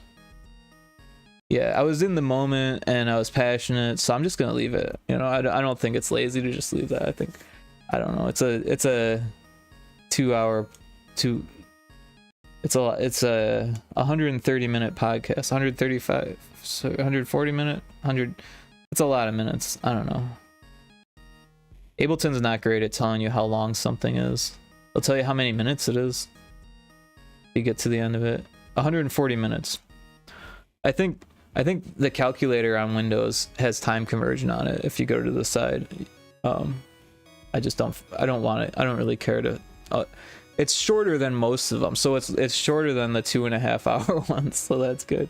[SPEAKER 1] yeah, I was in the moment and I was passionate, so I'm just gonna leave it. You know, I don't think it's lazy to just leave that. I think, I don't know, it's a 130-minute podcast, 135, so 140-minute, 100. It's a lot of minutes. I don't know. Ableton's not great at telling you how long something is. They'll tell you how many minutes it is. You get to the end of it. 140 minutes. I think the calculator on Windows has time conversion on it. If you go to the side, I don't want it. I don't really care to. It's shorter than most of them, so it's shorter than the 2.5 hour ones, so that's good.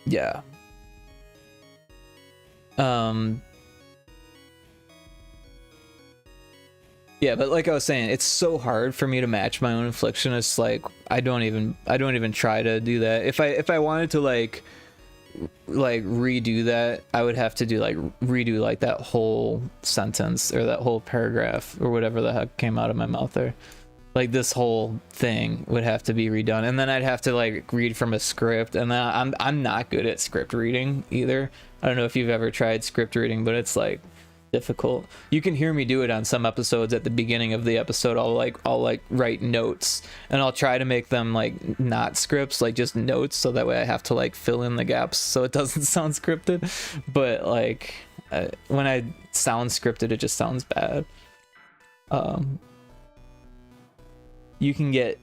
[SPEAKER 1] Yeah. Yeah, but like I was saying, it's so hard for me to match my own infliction. It's like I don't even try to do that. If I wanted to like redo that, I would have to redo like that whole sentence or that whole paragraph or whatever the heck came out of my mouth there. Like this whole thing would have to be redone, and then I'd have to like read from a script, and then I'm not good at script reading either. I don't know if you've ever tried script reading, but it's like difficult. You can hear me do it on some episodes. At the beginning of the episode, I'll write notes, and I'll try to make them like not scripts, like just notes, so that way I have to like fill in the gaps so it doesn't sound scripted. But like when I sound scripted, it just sounds bad. You can get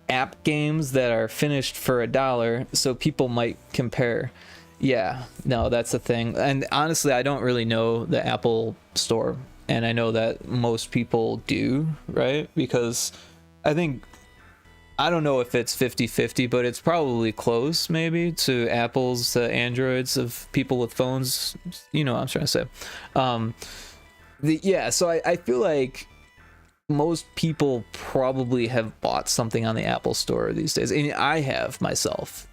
[SPEAKER 1] app games that are finished for $1, so people might compare. Yeah, no, that's the thing. And honestly, I don't really know the Apple Store, and I know that most people do, right? Because I don't know if it's 50-50, but it's probably close maybe to Apple's Androids of people with phones. You know what I'm trying to say. Yeah, so I feel like most people probably have bought something on the Apple Store these days, and I have myself.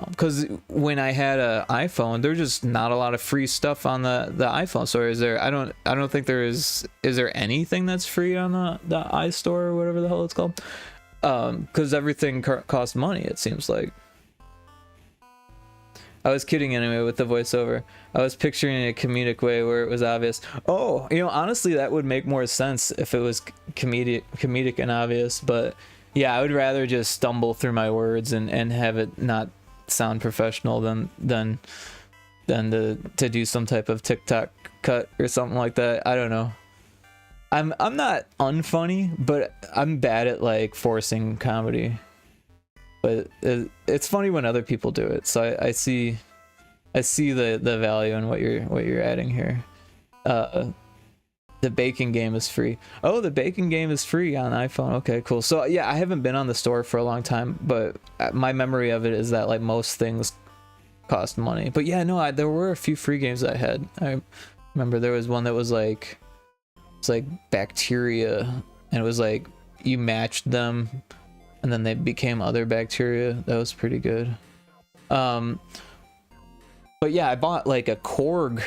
[SPEAKER 1] Because when I had an iPhone, there's just not a lot of free stuff on the iPhone store. Is there? I don't think there is. Is there anything that's free on the iStore or whatever the hell it's called? Because everything costs money, it seems like. I was kidding anyway with the voiceover. I was picturing it in a comedic way where it was obvious. Oh, you know, honestly, that would make more sense if it was comedic and obvious. But yeah, I would rather just stumble through my words and have it not sound professional than to do some type of TikTok cut or something like that. I don't know. I'm not unfunny, but I'm bad at like forcing comedy. But it's funny when other people do it, so I see the value in what you're adding here. The baking game is free. Oh, the baking game is free on iPhone. Okay, cool. So yeah, I haven't been on the store for a long time, but my memory of it is that like most things cost money. But yeah, no, there were a few free games I had. I remember there was one that was like, it's like bacteria, and it was like you matched them and then they became other bacteria. That was pretty good. But yeah, I bought like a Korg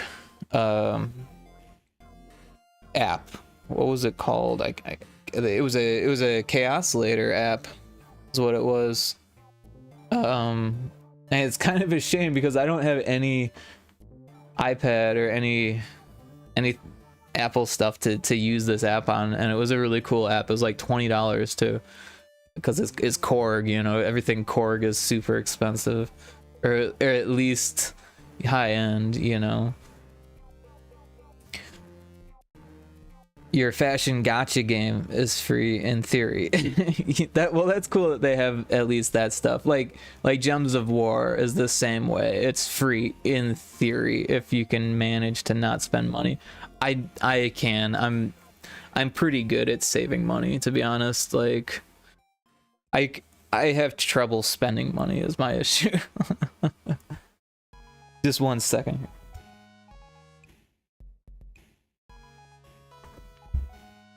[SPEAKER 1] app. What was it called? It was a Chaosolator app is what it was. And it's kind of a shame because I don't have any iPad or any Apple stuff to use this app on, and it was a really cool app. It was like $20 too, because it's Korg, you know, everything Korg is super expensive, or at least high end, you know. Your fashion gotcha game is free in theory. That's cool that they have at least that stuff. Like Gems of War is the same way. It's free in theory if you can manage to not spend money. I can. I'm pretty good at saving money, to be honest. Like I have trouble spending money is my issue. Just 1 second.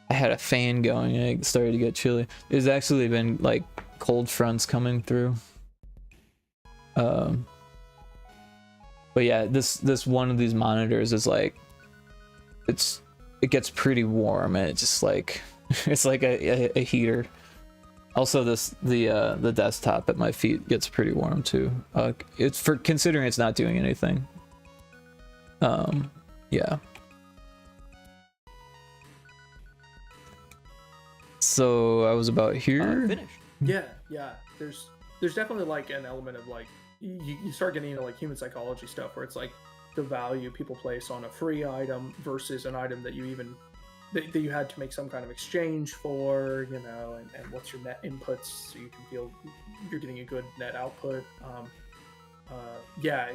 [SPEAKER 1] I had a fan going and it started to get chilly. There's actually been like cold fronts coming through. But yeah, this one of these monitors is like, it gets pretty warm, and it's just like it's like a heater. Also, the desktop at my feet gets pretty warm too. It's for considering it's not doing anything. Yeah. So I was about here.
[SPEAKER 2] Finished.
[SPEAKER 3] Yeah. There's definitely like an element of like you start getting into like human psychology stuff where it's like the value people place on a free item versus an item that you had to make some kind of exchange for, you know, and what's your net inputs so you can feel you're getting a good net output. Yeah,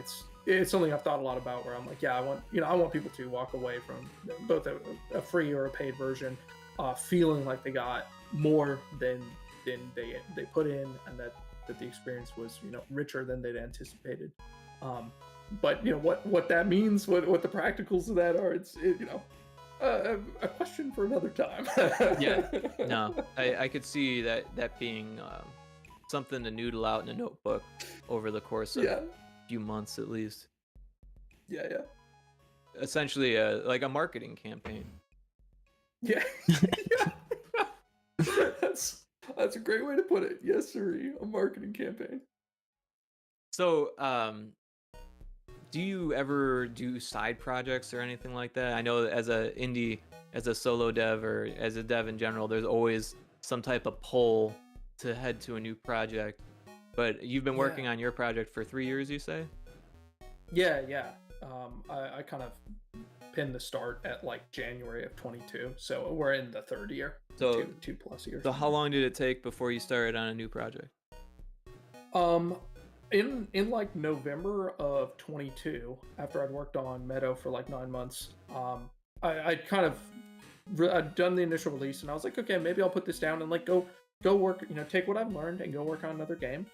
[SPEAKER 3] it's something I've thought a lot about where I'm like, yeah, I want people to walk away from both a free or a paid version feeling like they got more than they put in, and that the experience was, you know, richer than they'd anticipated. But you know what that means, what the practicals of that are, you know, a question for another time.
[SPEAKER 2] Yeah, no, I could see that being something to noodle out in a notebook over the course of a few months at least.
[SPEAKER 3] Yeah.
[SPEAKER 2] Essentially, like a marketing campaign.
[SPEAKER 3] Yeah. That's a great way to put it. Yes, sir. A marketing campaign.
[SPEAKER 2] So, do you ever do side projects or anything like that? I know as a solo dev, or as a dev in general, there's always some type of pull to head to a new project. But you've been working on your project for 3 years, you say?
[SPEAKER 3] Yeah. I kind of pinned the start at like January of 22, so we're in the third year.
[SPEAKER 2] So
[SPEAKER 3] 2+ years.
[SPEAKER 2] So how long did it take before you started on a new project?
[SPEAKER 3] In like November of 22, after I'd worked on Meadow for like 9 months, I'd done the initial release, and I was like, okay, maybe I'll put this down and like go work, you know, take what I've learned and go work on another game.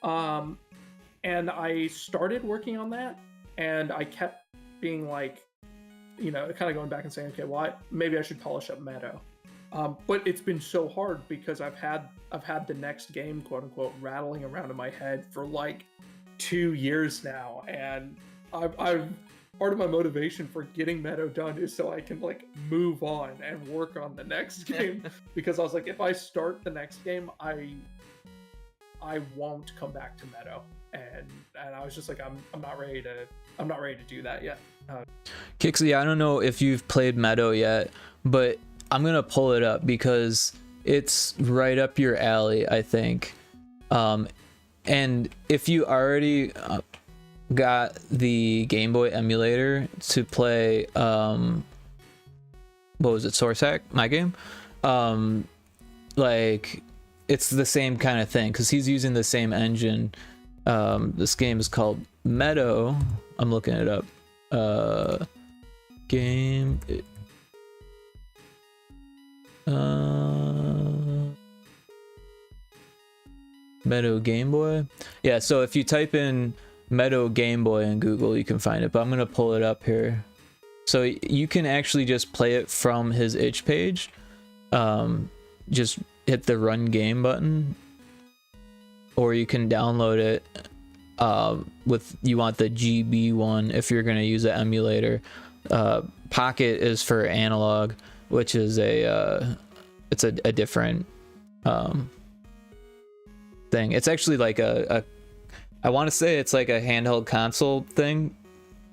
[SPEAKER 3] And I started working on that, and I kept being like, you know, kind of going back and saying, okay, well, maybe I should polish up Meadow. But it's been so hard because I've had the next game, quote unquote, rattling around in my head for like 2 years now, and I've part of my motivation for getting Meadow done is so I can like move on and work on the next game. Because I was like, if I start the next game, I won't come back to Meadow, and I was just like, I'm not ready to do that yet.
[SPEAKER 1] Kixley, I don't know if you've played Meadow yet, but I'm gonna pull it up because it's right up your alley, I think. And if you already got the Game Boy emulator to play, what was it, Source Hack, my game? Like, it's the same kind of thing because he's using the same engine. This game is called Meadow. I'm looking it up. Meadow Game Boy. Yeah, so if you type in Meadow Game Boy in Google, you can find it, but I'm gonna pull it up here. So you can actually just play it from his itch page. Just hit the run game button, or you can download it you want the GB one if you're going to use the emulator. Pocket is for analog, which is it's a different thing. It's actually like I want to say it's like a handheld console thing,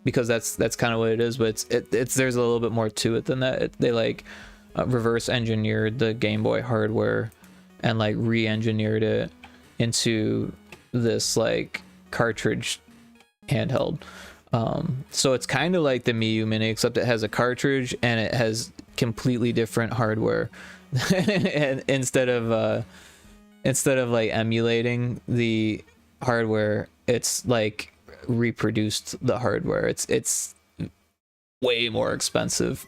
[SPEAKER 1] because that's kind of what it is, but it's there's a little bit more to it than that. They like reverse engineered the Game Boy hardware and like re-engineered it into this like cartridge handheld. So it's kind of like the Miu Mini, except it has a cartridge and it has completely different hardware. And instead of like emulating the hardware, it's like reproduced the hardware. It's way more expensive.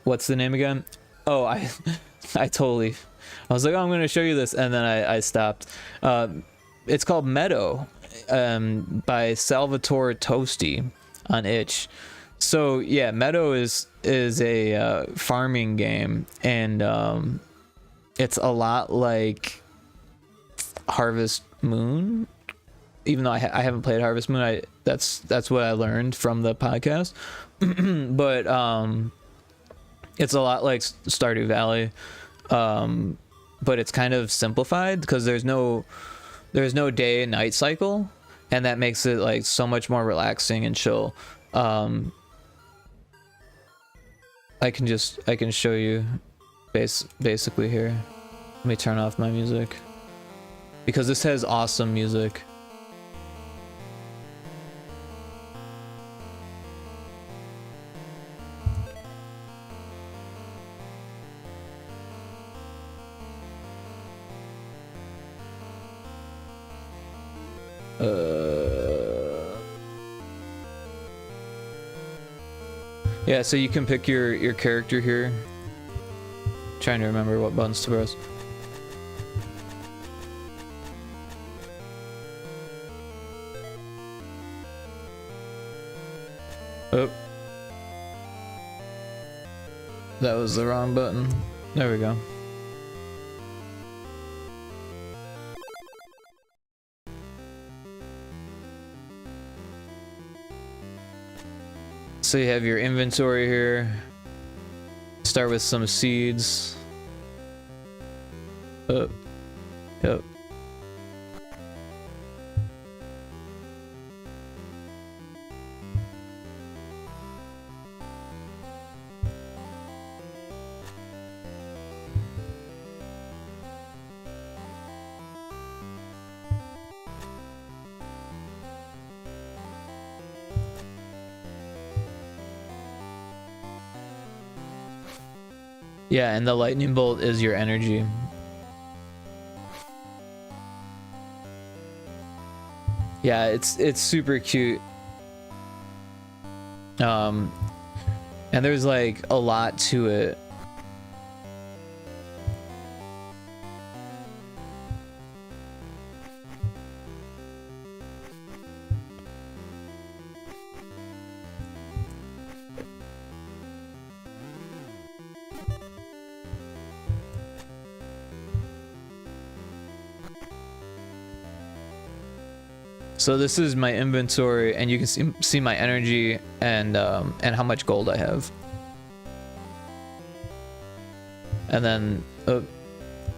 [SPEAKER 1] What's the name again? Oh, I was like, oh, I'm going to show you this, and then I stopped. It's called Meadow, by Sal Tosti on itch. So yeah, Meadow is a farming game, and it's a lot like Harvest Moon. Even though I haven't played Harvest Moon, that's what I learned from the podcast. But it's a lot like Stardew Valley, but it's kind of simplified because there's no day and night cycle, and that makes it like so much more relaxing and chill. I can show you basically here. Let me turn off my music because this has awesome music. Yeah, so you can pick your character here. Trying to remember what buttons to press. Oh. That was the wrong button. There we go. So you have your inventory here. Start with some seeds. Oh. Yep. Yeah, and the lightning bolt is your energy. Yeah, it's super cute. And there's like a lot to it. So this is my inventory, and you can see my energy and how much gold I have. And then, oh,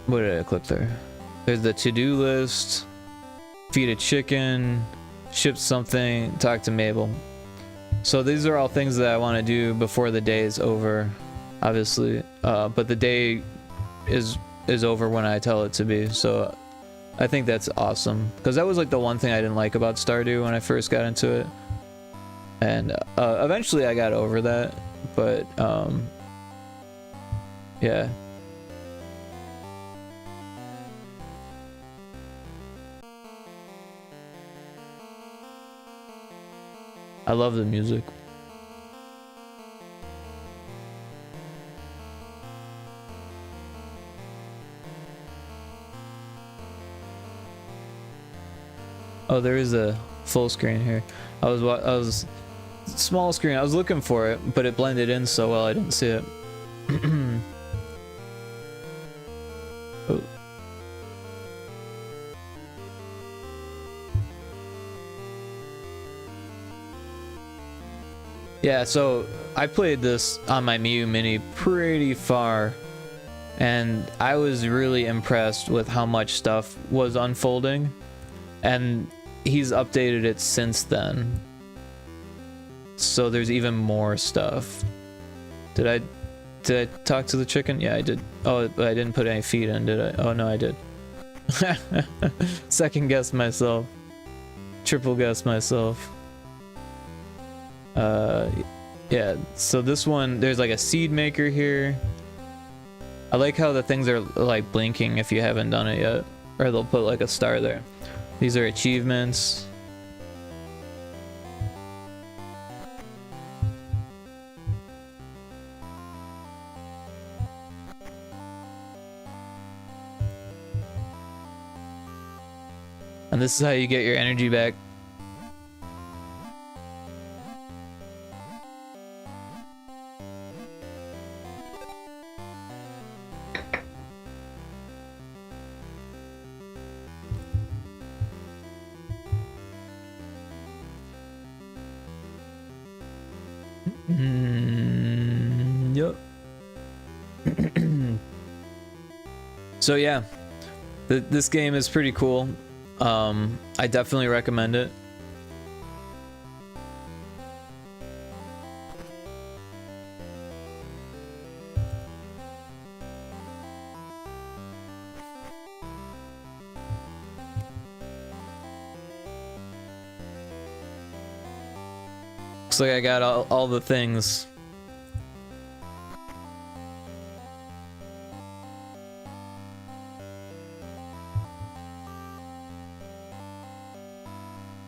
[SPEAKER 1] what did I click there? There's the to-do list, feed a chicken, ship something, talk to Mabel. So these are all things that I want to do before the day is over, obviously. But the day is over when I tell it to be. So I think that's awesome, because that was like the one thing I didn't like about Stardew when I first got into it, and eventually I got over that, but yeah. I love the music. Oh, there is a full screen here. I was small screen. I was looking for it, but it blended in so well I didn't see it. Oh. Yeah, so I played this on my Mew Mini pretty far, and I was really impressed with how much stuff was unfolding, and he's updated it since then, so there's even more stuff. Did I talk to the chicken? Yeah, I did. Oh, but I didn't put any feed in, did I? Oh no, I did. Second guess myself, triple guess myself. Yeah, so this one, there's like a seed maker here. I like how the things are like blinking if you haven't done it yet, or they'll put like a star there. These are achievements. And this is how you get your energy back. Yep. So yeah, this game is pretty cool. I definitely recommend it. Looks like I got all the things.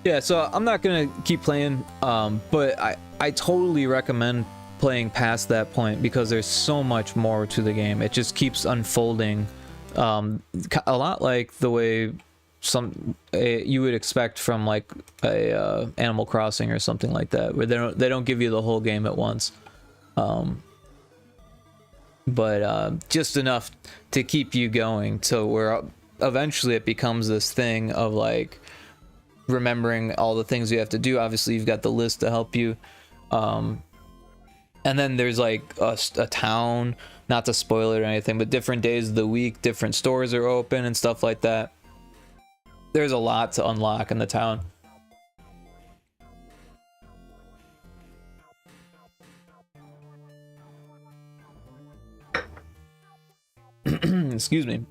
[SPEAKER 1] Yeah, so I'm not gonna keep playing, but I totally recommend playing past that point because there's so much more to the game. It just keeps unfolding, a lot like the way you would expect from like a Animal Crossing or something like that, where they don't give you the whole game at once, but just enough to keep you going to where eventually it becomes this thing of like remembering all the things you have to do. Obviously you've got the list to help you, and then there's like a town, not to spoil it or anything, but different days of the week different stores are open and stuff like that. There's a lot to unlock in the town. Excuse me.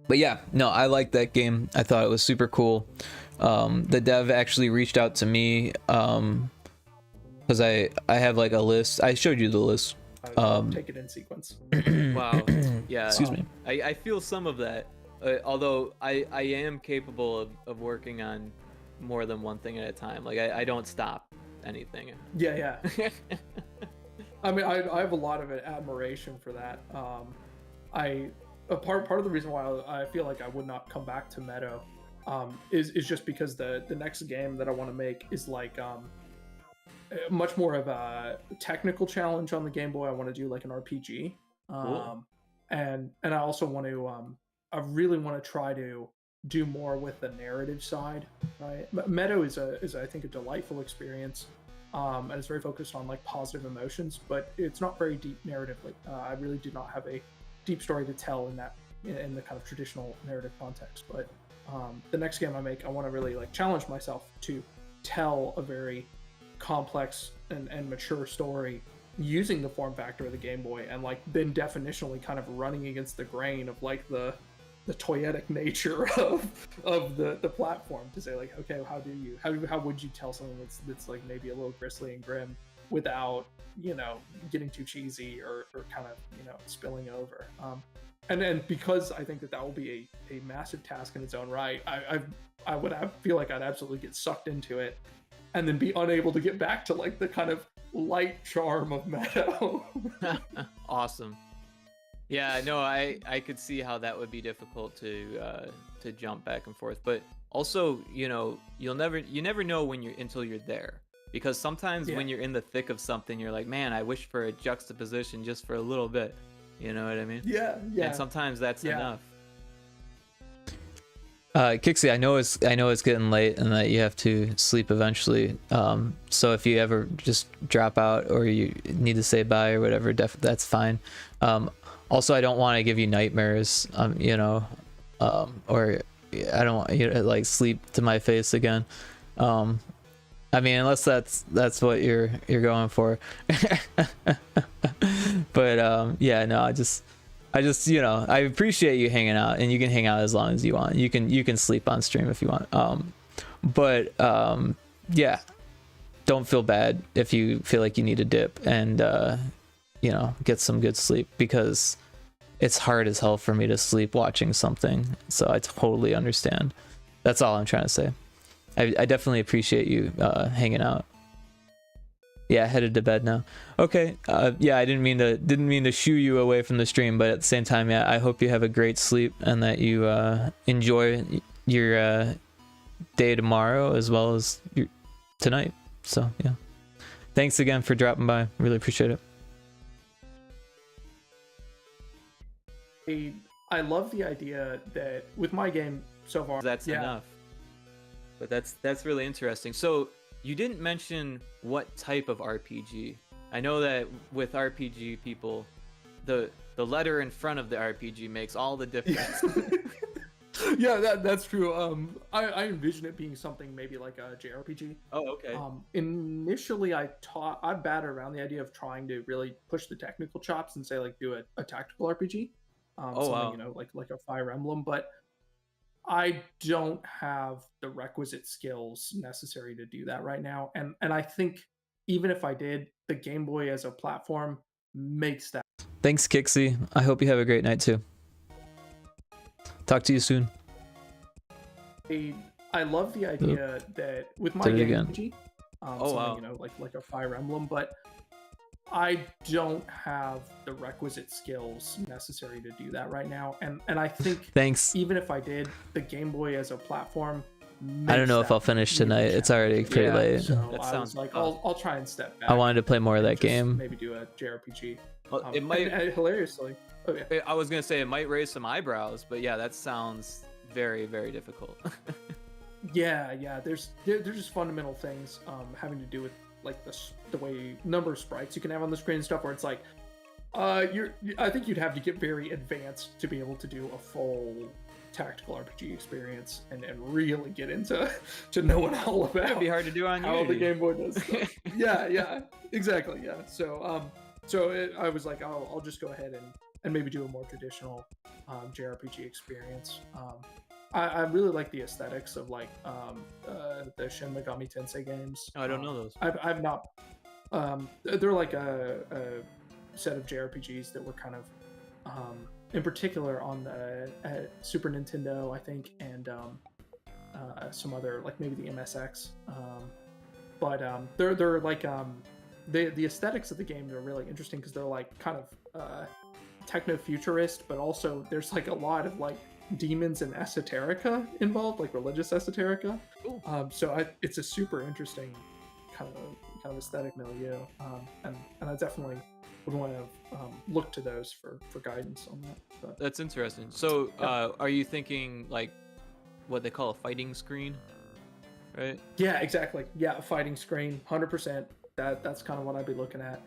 [SPEAKER 1] But yeah, no, I like that game. I thought it was super cool. The dev actually reached out to me because I have like a list. I showed you the list.
[SPEAKER 3] Take it in sequence.
[SPEAKER 2] Wow. Yeah.
[SPEAKER 1] Excuse me.
[SPEAKER 2] I feel some of that. Although I am capable of working on more than one thing at a time. Like I don't stop anything.
[SPEAKER 3] Yeah. I mean, I have a lot of admiration for that. Part of the reason why I feel like I would not come back to Meadow is just because the next game that I want to make is like much more of a technical challenge on the Game Boy. I want to do like an RPG,
[SPEAKER 2] Cool.
[SPEAKER 3] and I also want to I really want to try to do more with the narrative side. Right, Meadow is I think a delightful experience, and it's very focused on like positive emotions, but it's not very deep narratively. I really do not have a deep story to tell in the kind of traditional narrative context. But the next game I make, I want to really like challenge myself to tell a very complex and mature story using the form factor of the Game Boy, and like then definitionally kind of running against the grain of like the toyetic nature of the platform, to say like, okay, how would you tell something that's like maybe a little grisly and grim without, you know, getting too cheesy or kind of, you know, spilling over. And then because I think that will be a massive task in its own right, I would feel like I'd absolutely get sucked into it and then be unable to get back to like the kind of light charm of Meadow.
[SPEAKER 2] Awesome. Yeah, no, I could see how that would be difficult to jump back and forth, but also, you know, you never know until you're there, because sometimes when you're in the thick of something, you're like, man, I wish for a juxtaposition just for a little bit. You know what I mean?
[SPEAKER 3] Yeah.
[SPEAKER 2] And sometimes that's enough.
[SPEAKER 1] Kixie, I know it's getting late and that you have to sleep eventually. So if you ever just drop out or you need to say bye or whatever, that's fine. Also, I don't want to give you nightmares, you know, or I don't want you to like sleep to my face again. I mean, unless that's what you're going for. But yeah, no, I just you know, I appreciate you hanging out, and you can hang out as long as you want. You can sleep on stream if you want. But yeah, don't feel bad if you feel like you need a dip, and you know, get some good sleep, because it's hard as hell for me to sleep watching something. So I totally understand. That's all I'm trying to say. I definitely appreciate you hanging out. Yeah, headed to bed now. Okay. Yeah, I didn't mean to shoo you away from the stream, but at the same time, yeah, I hope you have a great sleep and that you enjoy your day tomorrow as well as tonight. So yeah, thanks again for dropping by. Really appreciate it.
[SPEAKER 3] I love the idea that with my game so far,
[SPEAKER 2] That's enough. But that's really interesting. So you didn't mention what type of RPG. I know that with RPG people, the letter in front of the RPG makes all the difference.
[SPEAKER 3] Yeah, that's true. I envision it being something maybe like a JRPG.
[SPEAKER 2] Oh, okay.
[SPEAKER 3] Initially, I batted around the idea of trying to really push the technical chops and say like do a tactical RPG. Something,
[SPEAKER 2] wow.
[SPEAKER 3] you know, like a Fire Emblem, but I don't have the requisite skills necessary to do that right now. And I think even if I did, the Game Boy as a platform makes that.
[SPEAKER 1] Thanks, Kixie. I hope you have a great night too. Talk to you soon.
[SPEAKER 3] I love the idea that with my game RPG, something, you know, like a Fire Emblem, but I don't have the requisite skills necessary to do that right now. And I think
[SPEAKER 1] thanks.
[SPEAKER 3] Even if I did, the Game Boy as a platform
[SPEAKER 1] I don't know if I'll finish tonight. It's already pretty late.
[SPEAKER 3] So I was like, I'll try and step back.
[SPEAKER 1] I wanted to play more of that game.
[SPEAKER 3] Maybe do a JRPG.
[SPEAKER 2] It might
[SPEAKER 3] hilariously. Oh, yeah.
[SPEAKER 2] I was gonna say it might raise some eyebrows, but yeah, that sounds very, very difficult.
[SPEAKER 3] Yeah. There's just fundamental things having to do with like the way number of sprites you can have on the screen and stuff, where it's like I think you'd have to get very advanced to be able to do a full tactical RPG experience and really get into to knowing all about
[SPEAKER 2] It'd be hard to do on
[SPEAKER 3] how
[SPEAKER 2] Unity.
[SPEAKER 3] the Game Boy does stuff. yeah, exactly. Yeah. So I was like, I'll just go ahead and maybe do a more traditional JRPG experience. I really like the aesthetics of like the Shin Megami Tensei games.
[SPEAKER 2] Oh, I don't know those.
[SPEAKER 3] I've not. They're like a set of JRPGs that were kind of, in particular on the Super Nintendo, I think, and some other like maybe the MSX. But they're like the aesthetics of the game are really interesting because they're like kind of techno-futurist, but also there's like a lot of like demons and esoterica involved, like religious esoterica. So it's a super interesting kind of aesthetic milieu, and I definitely would want to look to those for guidance on that. But,
[SPEAKER 2] that's interesting. So are you thinking like what they call a fighting screen, right?
[SPEAKER 3] Yeah, exactly. Yeah, a fighting screen, 100%. That's kind of what I'd be looking at.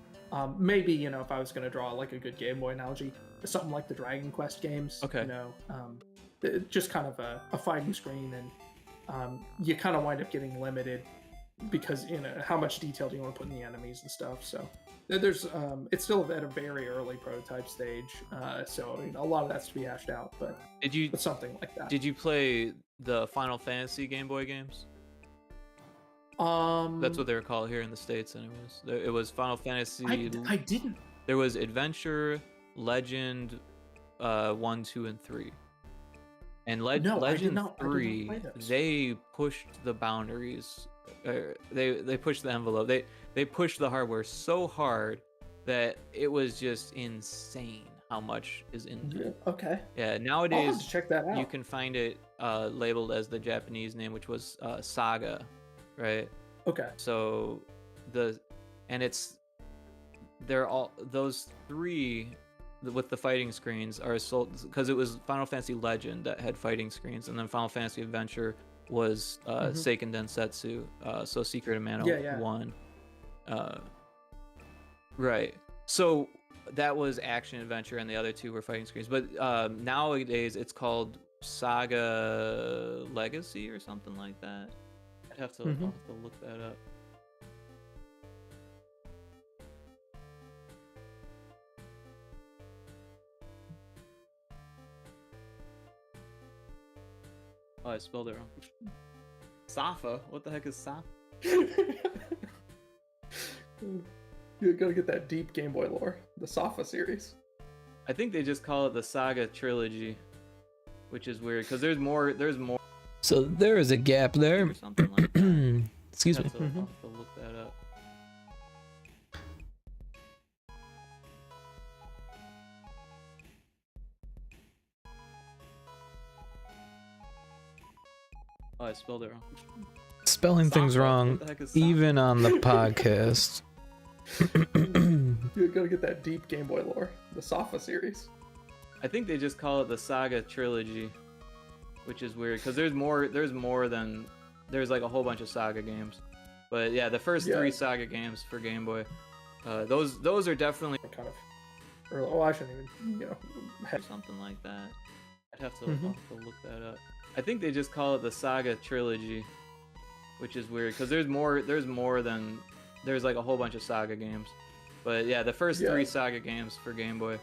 [SPEAKER 3] Maybe, you know, if I was going to draw like a good Game Boy analogy, something like the Dragon Quest games.
[SPEAKER 2] Okay.
[SPEAKER 3] You know, just kind of a fighting screen, and you kind of wind up getting limited because, you know, how much detail do you want to put in the enemies and stuff. So there's it's still at a very early prototype stage. So I mean, a lot of that's to be hashed out. But something like that.
[SPEAKER 2] Did you play the Final Fantasy Game Boy games? That's what they were called here in the States, anyways. It was Final Fantasy.
[SPEAKER 3] I didn't.
[SPEAKER 2] There was Adventure, Legend, 1, 2, and 3. And Legend 3, they pushed the boundaries. They pushed the envelope. They pushed the hardware so hard that it was just insane how much is in there.
[SPEAKER 3] Okay.
[SPEAKER 2] Yeah. Nowadays,
[SPEAKER 3] I'll have to check that out.
[SPEAKER 2] You can find it labeled as the Japanese name, which was Saga, right?
[SPEAKER 3] Okay.
[SPEAKER 2] So they're all those three with the fighting screens are sold because it was Final Fantasy Legend that had fighting screens, and then Final Fantasy Adventure was Seiken Densetsu, so Secret of Mana 1. Right. So that was action adventure, and the other two were fighting screens. But nowadays it's called Saga Legacy or something like that. I'll have to look that up. Oh, I spelled it wrong. Safa? What the heck is Safa?
[SPEAKER 3] You gotta get that deep Game Boy lore. The Safa series.
[SPEAKER 2] I think they just call it the Saga trilogy, which is weird because there's more.
[SPEAKER 1] So there is a gap there.
[SPEAKER 2] Or something like that.
[SPEAKER 1] Excuse me.
[SPEAKER 2] I'll have to look that up. Oh, I spelled it wrong.
[SPEAKER 1] Spelling things
[SPEAKER 2] Samba?
[SPEAKER 1] wrong,
[SPEAKER 2] What the heck is Samba?
[SPEAKER 1] even on the podcast.
[SPEAKER 3] You gotta get that deep Game Boy lore. The Safa series.
[SPEAKER 2] I think they just call it the Saga trilogy, which is weird because there's more than there's like a whole bunch of Saga games. But yeah, the first 3 Saga games for Game Boy, those are definitely
[SPEAKER 3] Kind of. Or, I shouldn't even,
[SPEAKER 2] something like that. I'd have to look that up. I think they just call it the Saga trilogy, which is weird because there's more than there's like a whole bunch of Saga games. But yeah, the first 3 Saga games for Game Boy,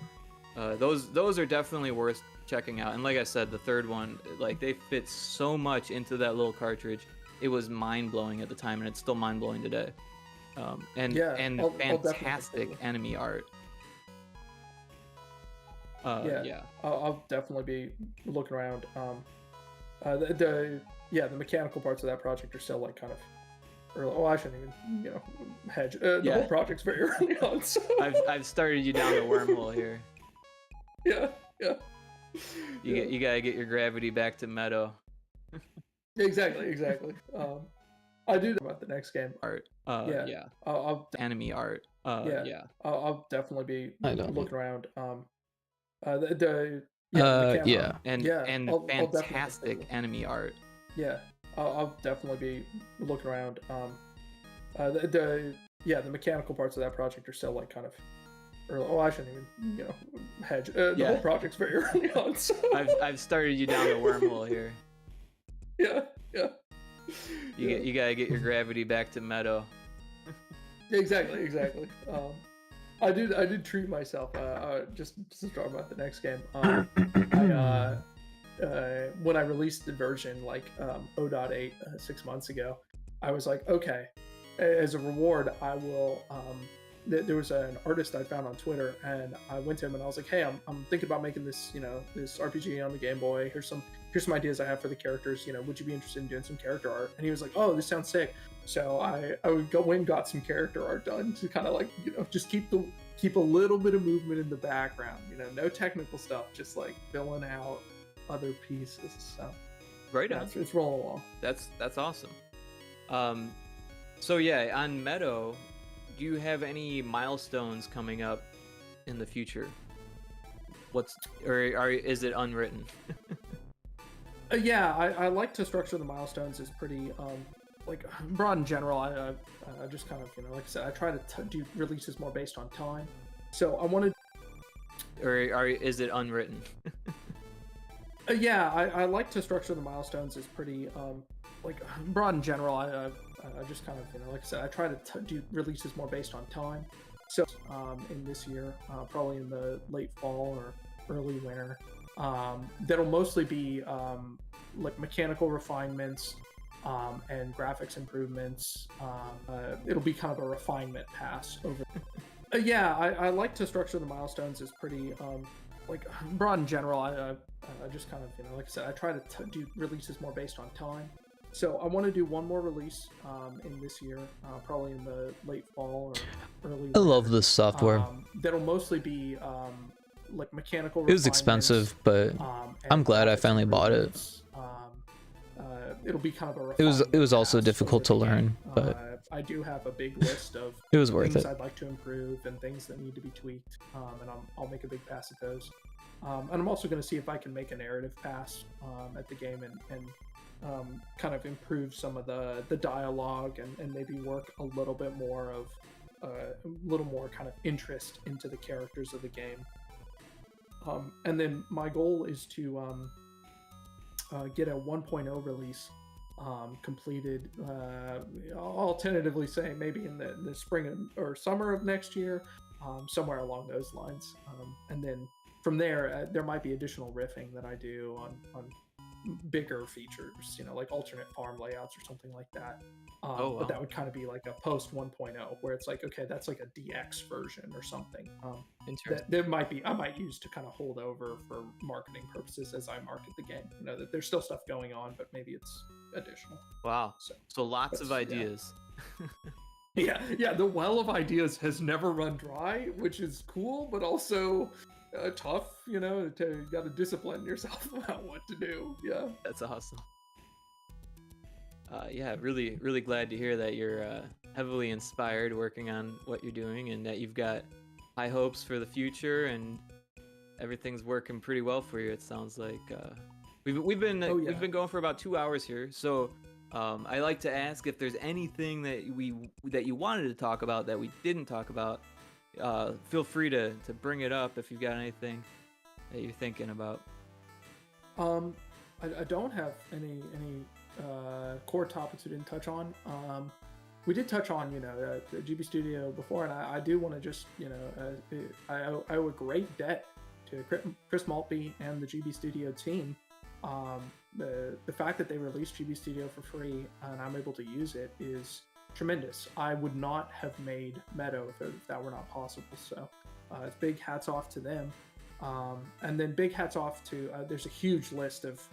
[SPEAKER 2] those are definitely worth checking out. And like I said, the third one, like they fit so much into that little cartridge. It was mind blowing at the time, and it's still mind blowing today. And fantastic enemy art.
[SPEAKER 3] I'll definitely be looking around. The mechanical parts of that project are still like kind of early. Oh, I shouldn't even hedge. The whole project's very early on. So
[SPEAKER 2] I've started you down the wormhole here.
[SPEAKER 3] Yeah.
[SPEAKER 2] You gotta get your gravity back to Meadow.
[SPEAKER 3] Exactly. I do about the next game.
[SPEAKER 2] Art.
[SPEAKER 3] I'll
[SPEAKER 2] enemy art.
[SPEAKER 3] I'll definitely be looking around.
[SPEAKER 2] And fantastic enemy art.
[SPEAKER 3] I'll definitely be looking around. The mechanical parts of that project are still like kind of early. Oh, I shouldn't even hedge. The whole project's very early on. So
[SPEAKER 2] I've started you down the wormhole here.
[SPEAKER 3] Yeah.
[SPEAKER 2] You gotta get your gravity back to Meadow.
[SPEAKER 3] Exactly. I did treat myself. Just to talk about the next game. When I released the version like 0.8 6 months ago, I was like, okay, as a reward, I will. There was an artist I found on Twitter, and I went to him and I was like, hey, I'm thinking about making this, this RPG on the Game Boy. Here's some ideas I have for the characters. Would you be interested in doing some character art? And he was like, oh, this sounds sick. So I would go in, got some character art done to kind of like, just keep a little bit of movement in the background. No technical stuff, just like filling out other pieces. So
[SPEAKER 2] right on.
[SPEAKER 3] It's rolling along.
[SPEAKER 2] That's awesome. So yeah, on Meadow, do you have any milestones coming up in the future? Is it unwritten?
[SPEAKER 3] I like to structure the milestones as pretty like broad in general. I just kind of like I said, I try to do releases more based on time. So I wanted.
[SPEAKER 2] Is it unwritten?
[SPEAKER 3] I like to structure the milestones as pretty like broad in general. I just kind of like I said, I try to do releases more based on time. So in this year, probably in the late fall or early winter, that'll mostly be like mechanical refinements and graphics improvements. It'll be kind of a refinement pass over. I like to structure the milestones as pretty like broad in general. I just kind of like I said, I try to do releases more based on time. So I want to do one more release in this year, probably in the late fall or early winter.
[SPEAKER 1] I love this software.
[SPEAKER 3] That'll mostly be like mechanical.
[SPEAKER 1] It was expensive, but I'm glad I finally bought it.
[SPEAKER 3] It'll be kind of a.
[SPEAKER 1] It was also difficult to learn, but
[SPEAKER 3] I do have a big list of.
[SPEAKER 1] It was worth
[SPEAKER 3] things
[SPEAKER 1] it.
[SPEAKER 3] I'd like to improve and things that need to be tweaked, and I'll make a big pass at those. And I'm also going to see if I can make a narrative pass at the game and kind of improve some of the dialogue and maybe work a little bit more of a little more kind of interest into the characters of the game. And then my goal is to get a 1.0 release completed. I'll tentatively say maybe in the spring or summer of next year, somewhere along those lines. And then from there, there might be additional riffing that I do on bigger features, like alternate farm layouts or something like that. But that would kind of be like a post 1.0 where it's like, okay, that's like a DX version or something. That I might use to kind of hold over for marketing purposes as I market the game. That there's still stuff going on, but maybe it's additional.
[SPEAKER 2] Wow. So lots of ideas.
[SPEAKER 3] Yeah. The well of ideas has never run dry, which is cool, but also tough. You got to discipline yourself about what to do. Yeah.
[SPEAKER 2] That's awesome. Yeah, really glad to hear that you're heavily inspired working on what you're doing, and that you've got high hopes for the future, and everything's working pretty well for you. It sounds like we've been
[SPEAKER 3] Oh
[SPEAKER 2] we've
[SPEAKER 3] yeah.
[SPEAKER 2] been going for about 2 hours here, so I like to ask if there's anything that you wanted to talk about that we didn't talk about. Feel free to bring it up if you've got anything that you're thinking about.
[SPEAKER 3] I don't have any core topics we didn't touch on. We did touch on, the GB Studio before, and I do want to just, I owe a great debt to Chris Maltby and the GB Studio team. The fact that they released GB Studio for free and I'm able to use it is tremendous. I would not have made Meadow if that were not possible. So it's big hats off to them. And then big hats off to, there's a huge list of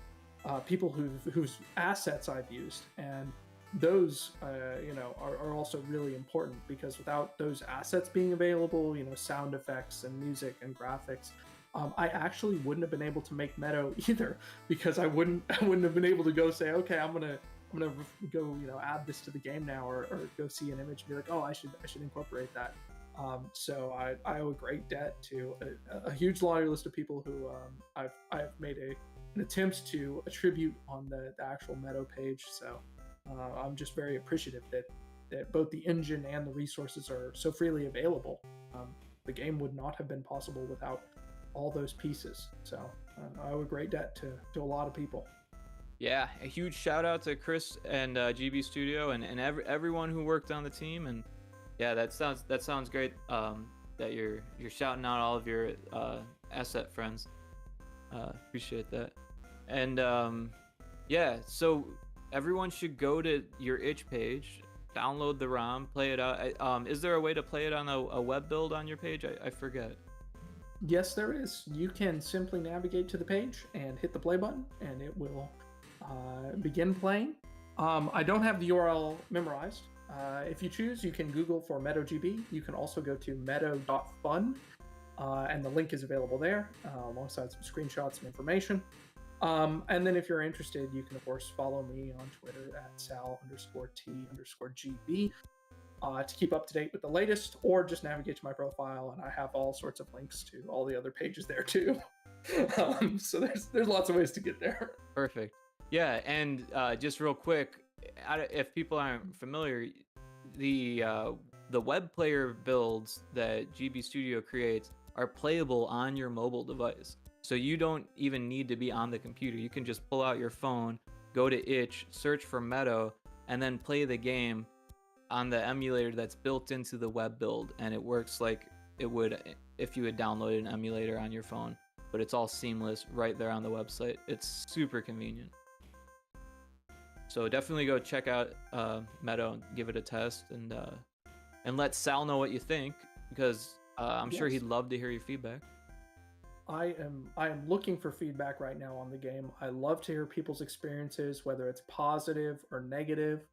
[SPEAKER 3] people whose assets I've used, and those are also really important, because without those assets being available, sound effects and music and graphics, I actually wouldn't have been able to make Meadow either, because I wouldn't have been able to go say, okay, I'm gonna go add this to the game now, or go see an image and be like, oh, I should incorporate that. So I owe a great debt to a huge laundry list of people who I've made an attempt to attribute on the actual Meadow page. So I'm just very appreciative that both the engine and the resources are so freely available. The game would not have been possible without all those pieces. So I owe a great debt to a lot of people.
[SPEAKER 2] Yeah, a huge shout out to Chris and GB Studio and everyone who worked on the team. And yeah, that sounds great. That you're shouting out all of your asset friends. Appreciate that. And yeah, so everyone should go to your itch page, download the ROM, play it out. Is there a way to play it on a web build on your page? I forget.
[SPEAKER 3] Yes, there is. You can simply navigate to the page and hit the play button, and it will begin playing. I don't have the URL memorized. If you choose, you can Google for Meadow GB. You can also go to meadow.fun, and the link is available there, alongside some screenshots and information. And then if you're interested, you can, of course, follow me on Twitter at Sal_T_GB to keep up to date with the latest, or just navigate to my profile, and I have all sorts of links to all the other pages there too. So there's lots of ways to get there.
[SPEAKER 2] Perfect. Yeah, and just real quick, if people aren't familiar, the web player builds that GB Studio creates are playable on your mobile device. So you don't even need to be on the computer. You can just pull out your phone, go to itch, search for Meadow, and then play the game on the emulator that's built into the web build, and it works like it would if you had downloaded an emulator on your phone. But it's all seamless right there on the website. It's super convenient. So definitely go check out Meadow and give it a test, and let Sal know what you think, because I'm sure he'd love to hear your feedback.
[SPEAKER 3] I am looking for feedback right now on the game. I love to hear people's experiences, whether it's positive or negative.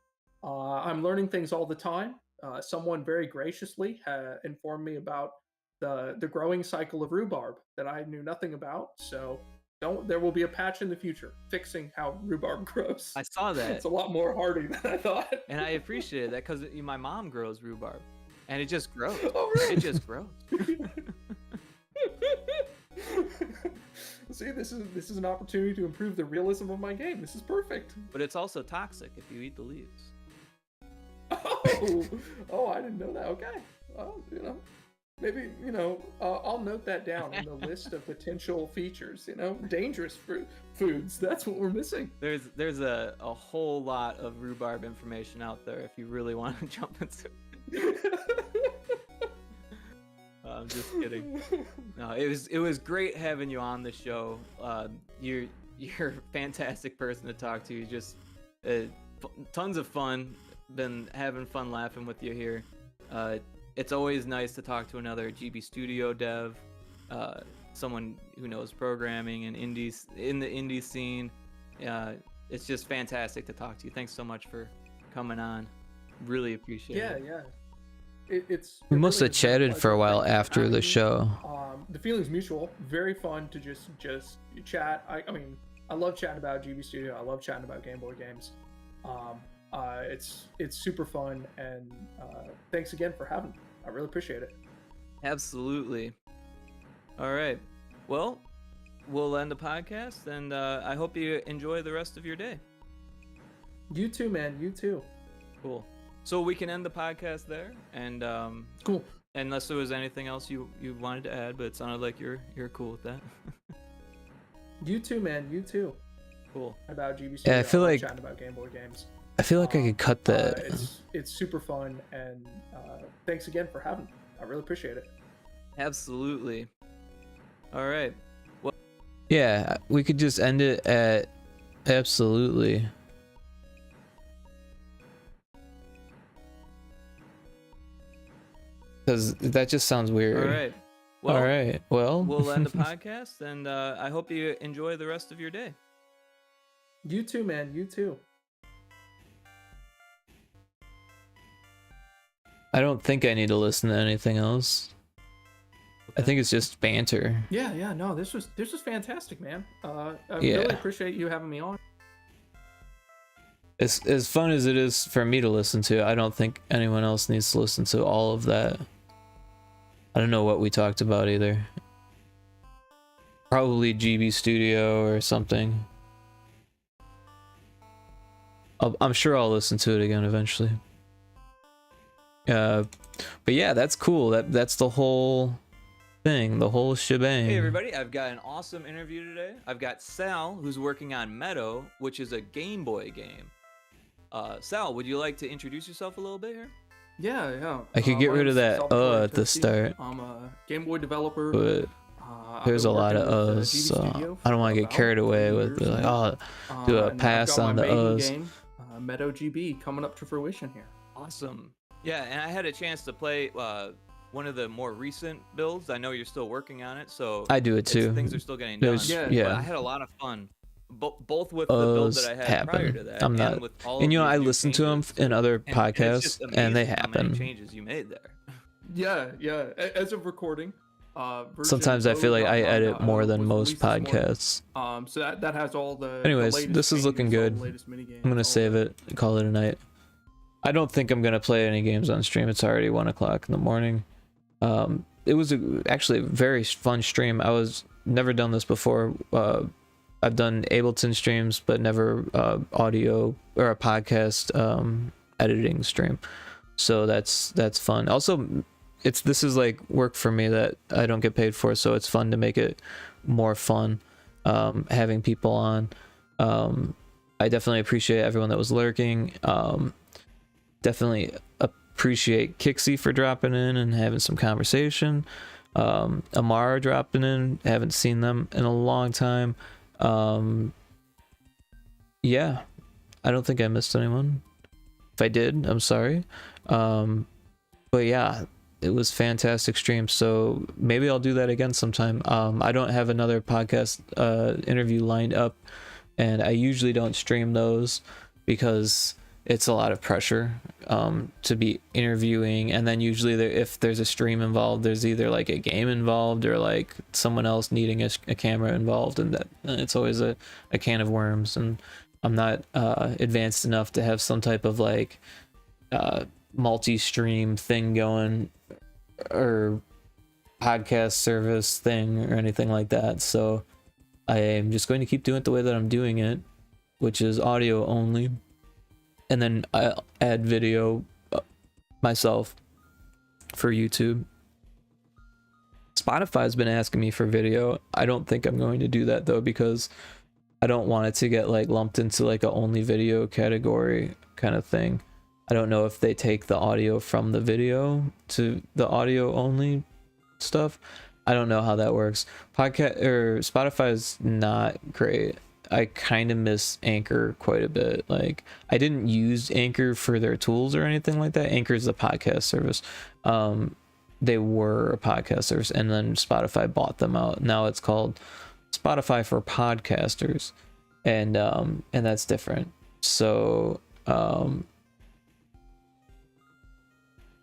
[SPEAKER 3] I'm learning things all the time. Someone very graciously informed me about the growing cycle of rhubarb that I knew nothing about. So there will be a patch in the future fixing how rhubarb grows.
[SPEAKER 2] I saw that.
[SPEAKER 3] It's a lot more hardy than I thought.
[SPEAKER 2] And I appreciated that, because my mom grows rhubarb, and it just grows.
[SPEAKER 3] Oh, really?
[SPEAKER 2] It just grows.
[SPEAKER 3] See, this is an opportunity to improve the realism of my game. This is perfect.
[SPEAKER 2] But it's also toxic if you eat the leaves.
[SPEAKER 3] Oh, I didn't know that. Okay. Well, maybe, I'll note that down in the list of potential features, dangerous foods. That's what we're missing.
[SPEAKER 2] There's a whole lot of rhubarb information out there if you really want to jump into it. I'm just kidding. No, it was great having you on the show. You're a fantastic person to talk to. You just tons of fun. Been having fun laughing with you here. It's always nice to talk to another GB Studio dev, someone who knows programming and in the indie scene. It's just fantastic to talk to you. Thanks so much for coming on. Really appreciate it.
[SPEAKER 3] Yeah.
[SPEAKER 1] We must have chatted for a while after the show.
[SPEAKER 3] The feeling's mutual. Very fun to just chat. I mean, I love chatting about GB Studio. I love chatting about Game Boy games. It's super fun, and thanks again for having me. I really appreciate it.
[SPEAKER 2] Absolutely. All right. Well, we'll end the podcast, and I hope you enjoy the rest of your day.
[SPEAKER 3] You too, man. You too.
[SPEAKER 2] Cool. So we can end the podcast there, and
[SPEAKER 3] Cool.
[SPEAKER 2] unless there was anything else you wanted to add, but it sounded like you're cool with that.
[SPEAKER 3] You too, man. You too.
[SPEAKER 2] Cool.
[SPEAKER 3] About GB Studio.
[SPEAKER 1] Yeah, I feel like
[SPEAKER 3] chatting about Game Boy games.
[SPEAKER 1] I feel like I could cut that.
[SPEAKER 3] It's super fun, and thanks again for having me. I really appreciate it.
[SPEAKER 2] Absolutely. All right. Well,
[SPEAKER 1] Yeah, we could just end it at absolutely. Because that just sounds weird.
[SPEAKER 2] all right. Well,
[SPEAKER 1] All right. Well,
[SPEAKER 2] we'll end the podcast, and I hope you enjoy the rest of your day.
[SPEAKER 3] You too, man. You too.
[SPEAKER 1] I don't think I need to listen to anything else. I think it's just banter.
[SPEAKER 3] Yeah. No, this was fantastic, man. I
[SPEAKER 1] Yeah.
[SPEAKER 3] really appreciate you having me on.
[SPEAKER 1] As fun as it is for me to listen to, I don't think anyone else needs to listen to all of that. I don't know what we talked about either. Probably GB Studio or something. I'm sure I'll listen to it again eventually. But yeah, that's cool. That's the whole thing, the whole shebang.
[SPEAKER 2] Hey everybody, I've got an awesome interview today. I've got Sal, who's working on Meadow, which is a Game Boy game. Sal, would you like to introduce yourself a little bit here?
[SPEAKER 3] Yeah.
[SPEAKER 1] I could get
[SPEAKER 3] my
[SPEAKER 1] rid of
[SPEAKER 3] name's
[SPEAKER 1] that
[SPEAKER 3] Sal
[SPEAKER 1] at the
[SPEAKER 3] Tosti.
[SPEAKER 1] start.
[SPEAKER 3] I'm a Game Boy developer.
[SPEAKER 1] But
[SPEAKER 3] I've
[SPEAKER 1] there's a
[SPEAKER 3] been
[SPEAKER 1] lot
[SPEAKER 3] working
[SPEAKER 1] of
[SPEAKER 3] with,
[SPEAKER 1] us,
[SPEAKER 3] GB
[SPEAKER 1] so
[SPEAKER 3] Studio
[SPEAKER 1] I don't want
[SPEAKER 3] for
[SPEAKER 1] to get
[SPEAKER 3] about
[SPEAKER 1] carried away
[SPEAKER 3] 3
[SPEAKER 1] with
[SPEAKER 3] years
[SPEAKER 1] like,
[SPEAKER 3] now.
[SPEAKER 1] oh, do a
[SPEAKER 3] And
[SPEAKER 1] pass
[SPEAKER 3] I've got
[SPEAKER 1] on
[SPEAKER 3] my
[SPEAKER 1] the
[SPEAKER 3] maiden
[SPEAKER 1] us.
[SPEAKER 3] game, Meadow GB, coming up to fruition here.
[SPEAKER 2] Awesome. Yeah, and I had a chance to play one of the more recent builds. I know you're still working on it, so
[SPEAKER 1] I do it too.
[SPEAKER 2] things are still getting done.
[SPEAKER 1] There's-
[SPEAKER 3] Yeah.
[SPEAKER 2] But I had a lot of fun, both with the build that I had prior to that,
[SPEAKER 1] I'm not-
[SPEAKER 2] and with all
[SPEAKER 1] And
[SPEAKER 2] of
[SPEAKER 1] you know,
[SPEAKER 2] these
[SPEAKER 1] I
[SPEAKER 2] new
[SPEAKER 1] listen to them
[SPEAKER 2] changes.
[SPEAKER 1] in other
[SPEAKER 2] And it's
[SPEAKER 1] podcasts,
[SPEAKER 2] just
[SPEAKER 1] and they
[SPEAKER 2] amazing how many
[SPEAKER 1] happen.
[SPEAKER 2] changes you made there.
[SPEAKER 3] Yeah. As of recording, version
[SPEAKER 1] Sometimes I feel like I edit more than
[SPEAKER 3] was
[SPEAKER 1] most
[SPEAKER 3] released this morning.
[SPEAKER 1] podcasts.
[SPEAKER 3] So that has all the.
[SPEAKER 1] Anyways,
[SPEAKER 3] the latest
[SPEAKER 1] this is looking
[SPEAKER 3] changes, all
[SPEAKER 1] good.
[SPEAKER 3] the latest minigames,
[SPEAKER 1] I'm gonna
[SPEAKER 3] all
[SPEAKER 1] save
[SPEAKER 3] that.
[SPEAKER 1] it and call it a night. I don't think I'm gonna play any games on stream. It's already 1 o'clock in the morning. It was actually a very fun stream. I was never done this before. I've done Ableton streams, but never audio or a podcast editing stream. So that's fun. Also, this is like work for me that I don't get paid for, so it's fun to make it more fun. Having people on. I definitely appreciate everyone that was lurking. Definitely appreciate Kixie for dropping in and having some conversation. Amara dropping in. Haven't seen them in a long time. Yeah, I don't think I missed anyone. If I did, I'm sorry. But yeah, it was fantastic stream. So maybe I'll do that again sometime. I don't have another podcast interview lined up, and I usually don't stream those because it's a lot of pressure to be interviewing, and then usually if there's a stream involved, there's either like a game involved or like someone else needing a camera involved, and that it's always a can of worms, and I'm not advanced enough to have some type of like multi-stream thing going or podcast service thing or anything like that. So I am just going to keep doing it the way that I'm doing it, which is audio only. And then I'll add video myself for YouTube. Spotify's been asking me for video. I don't think I'm going to do that though, because I don't want it to get like lumped into like a only video category kind of thing. I don't know if they take the audio from the video to the audio only stuff. I don't know how that works. Spotify is not great. I kind of miss Anchor quite a bit. Like, I didn't use Anchor for their tools or anything like that. Anchor is a podcast service. They were a podcast service, and then Spotify bought them out. Now it's called Spotify for Podcasters, and that's different. So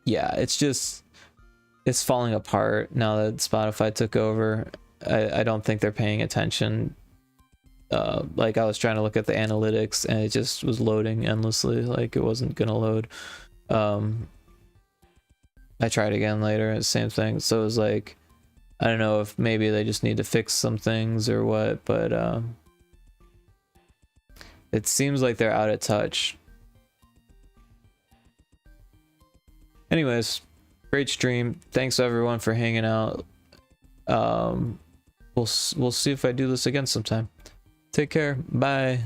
[SPEAKER 1] yeah, it's falling apart now that Spotify took over. I don't think they're paying attention like I was trying to look at the analytics and it just was loading endlessly, like it wasn't gonna load. I tried again later, same thing. So it was like, I don't know if maybe they just need to fix some things or what, but it seems like they're out of touch. Anyways, great stream. Thanks everyone for hanging out. We'll see if I do this again sometime. Take care. Bye.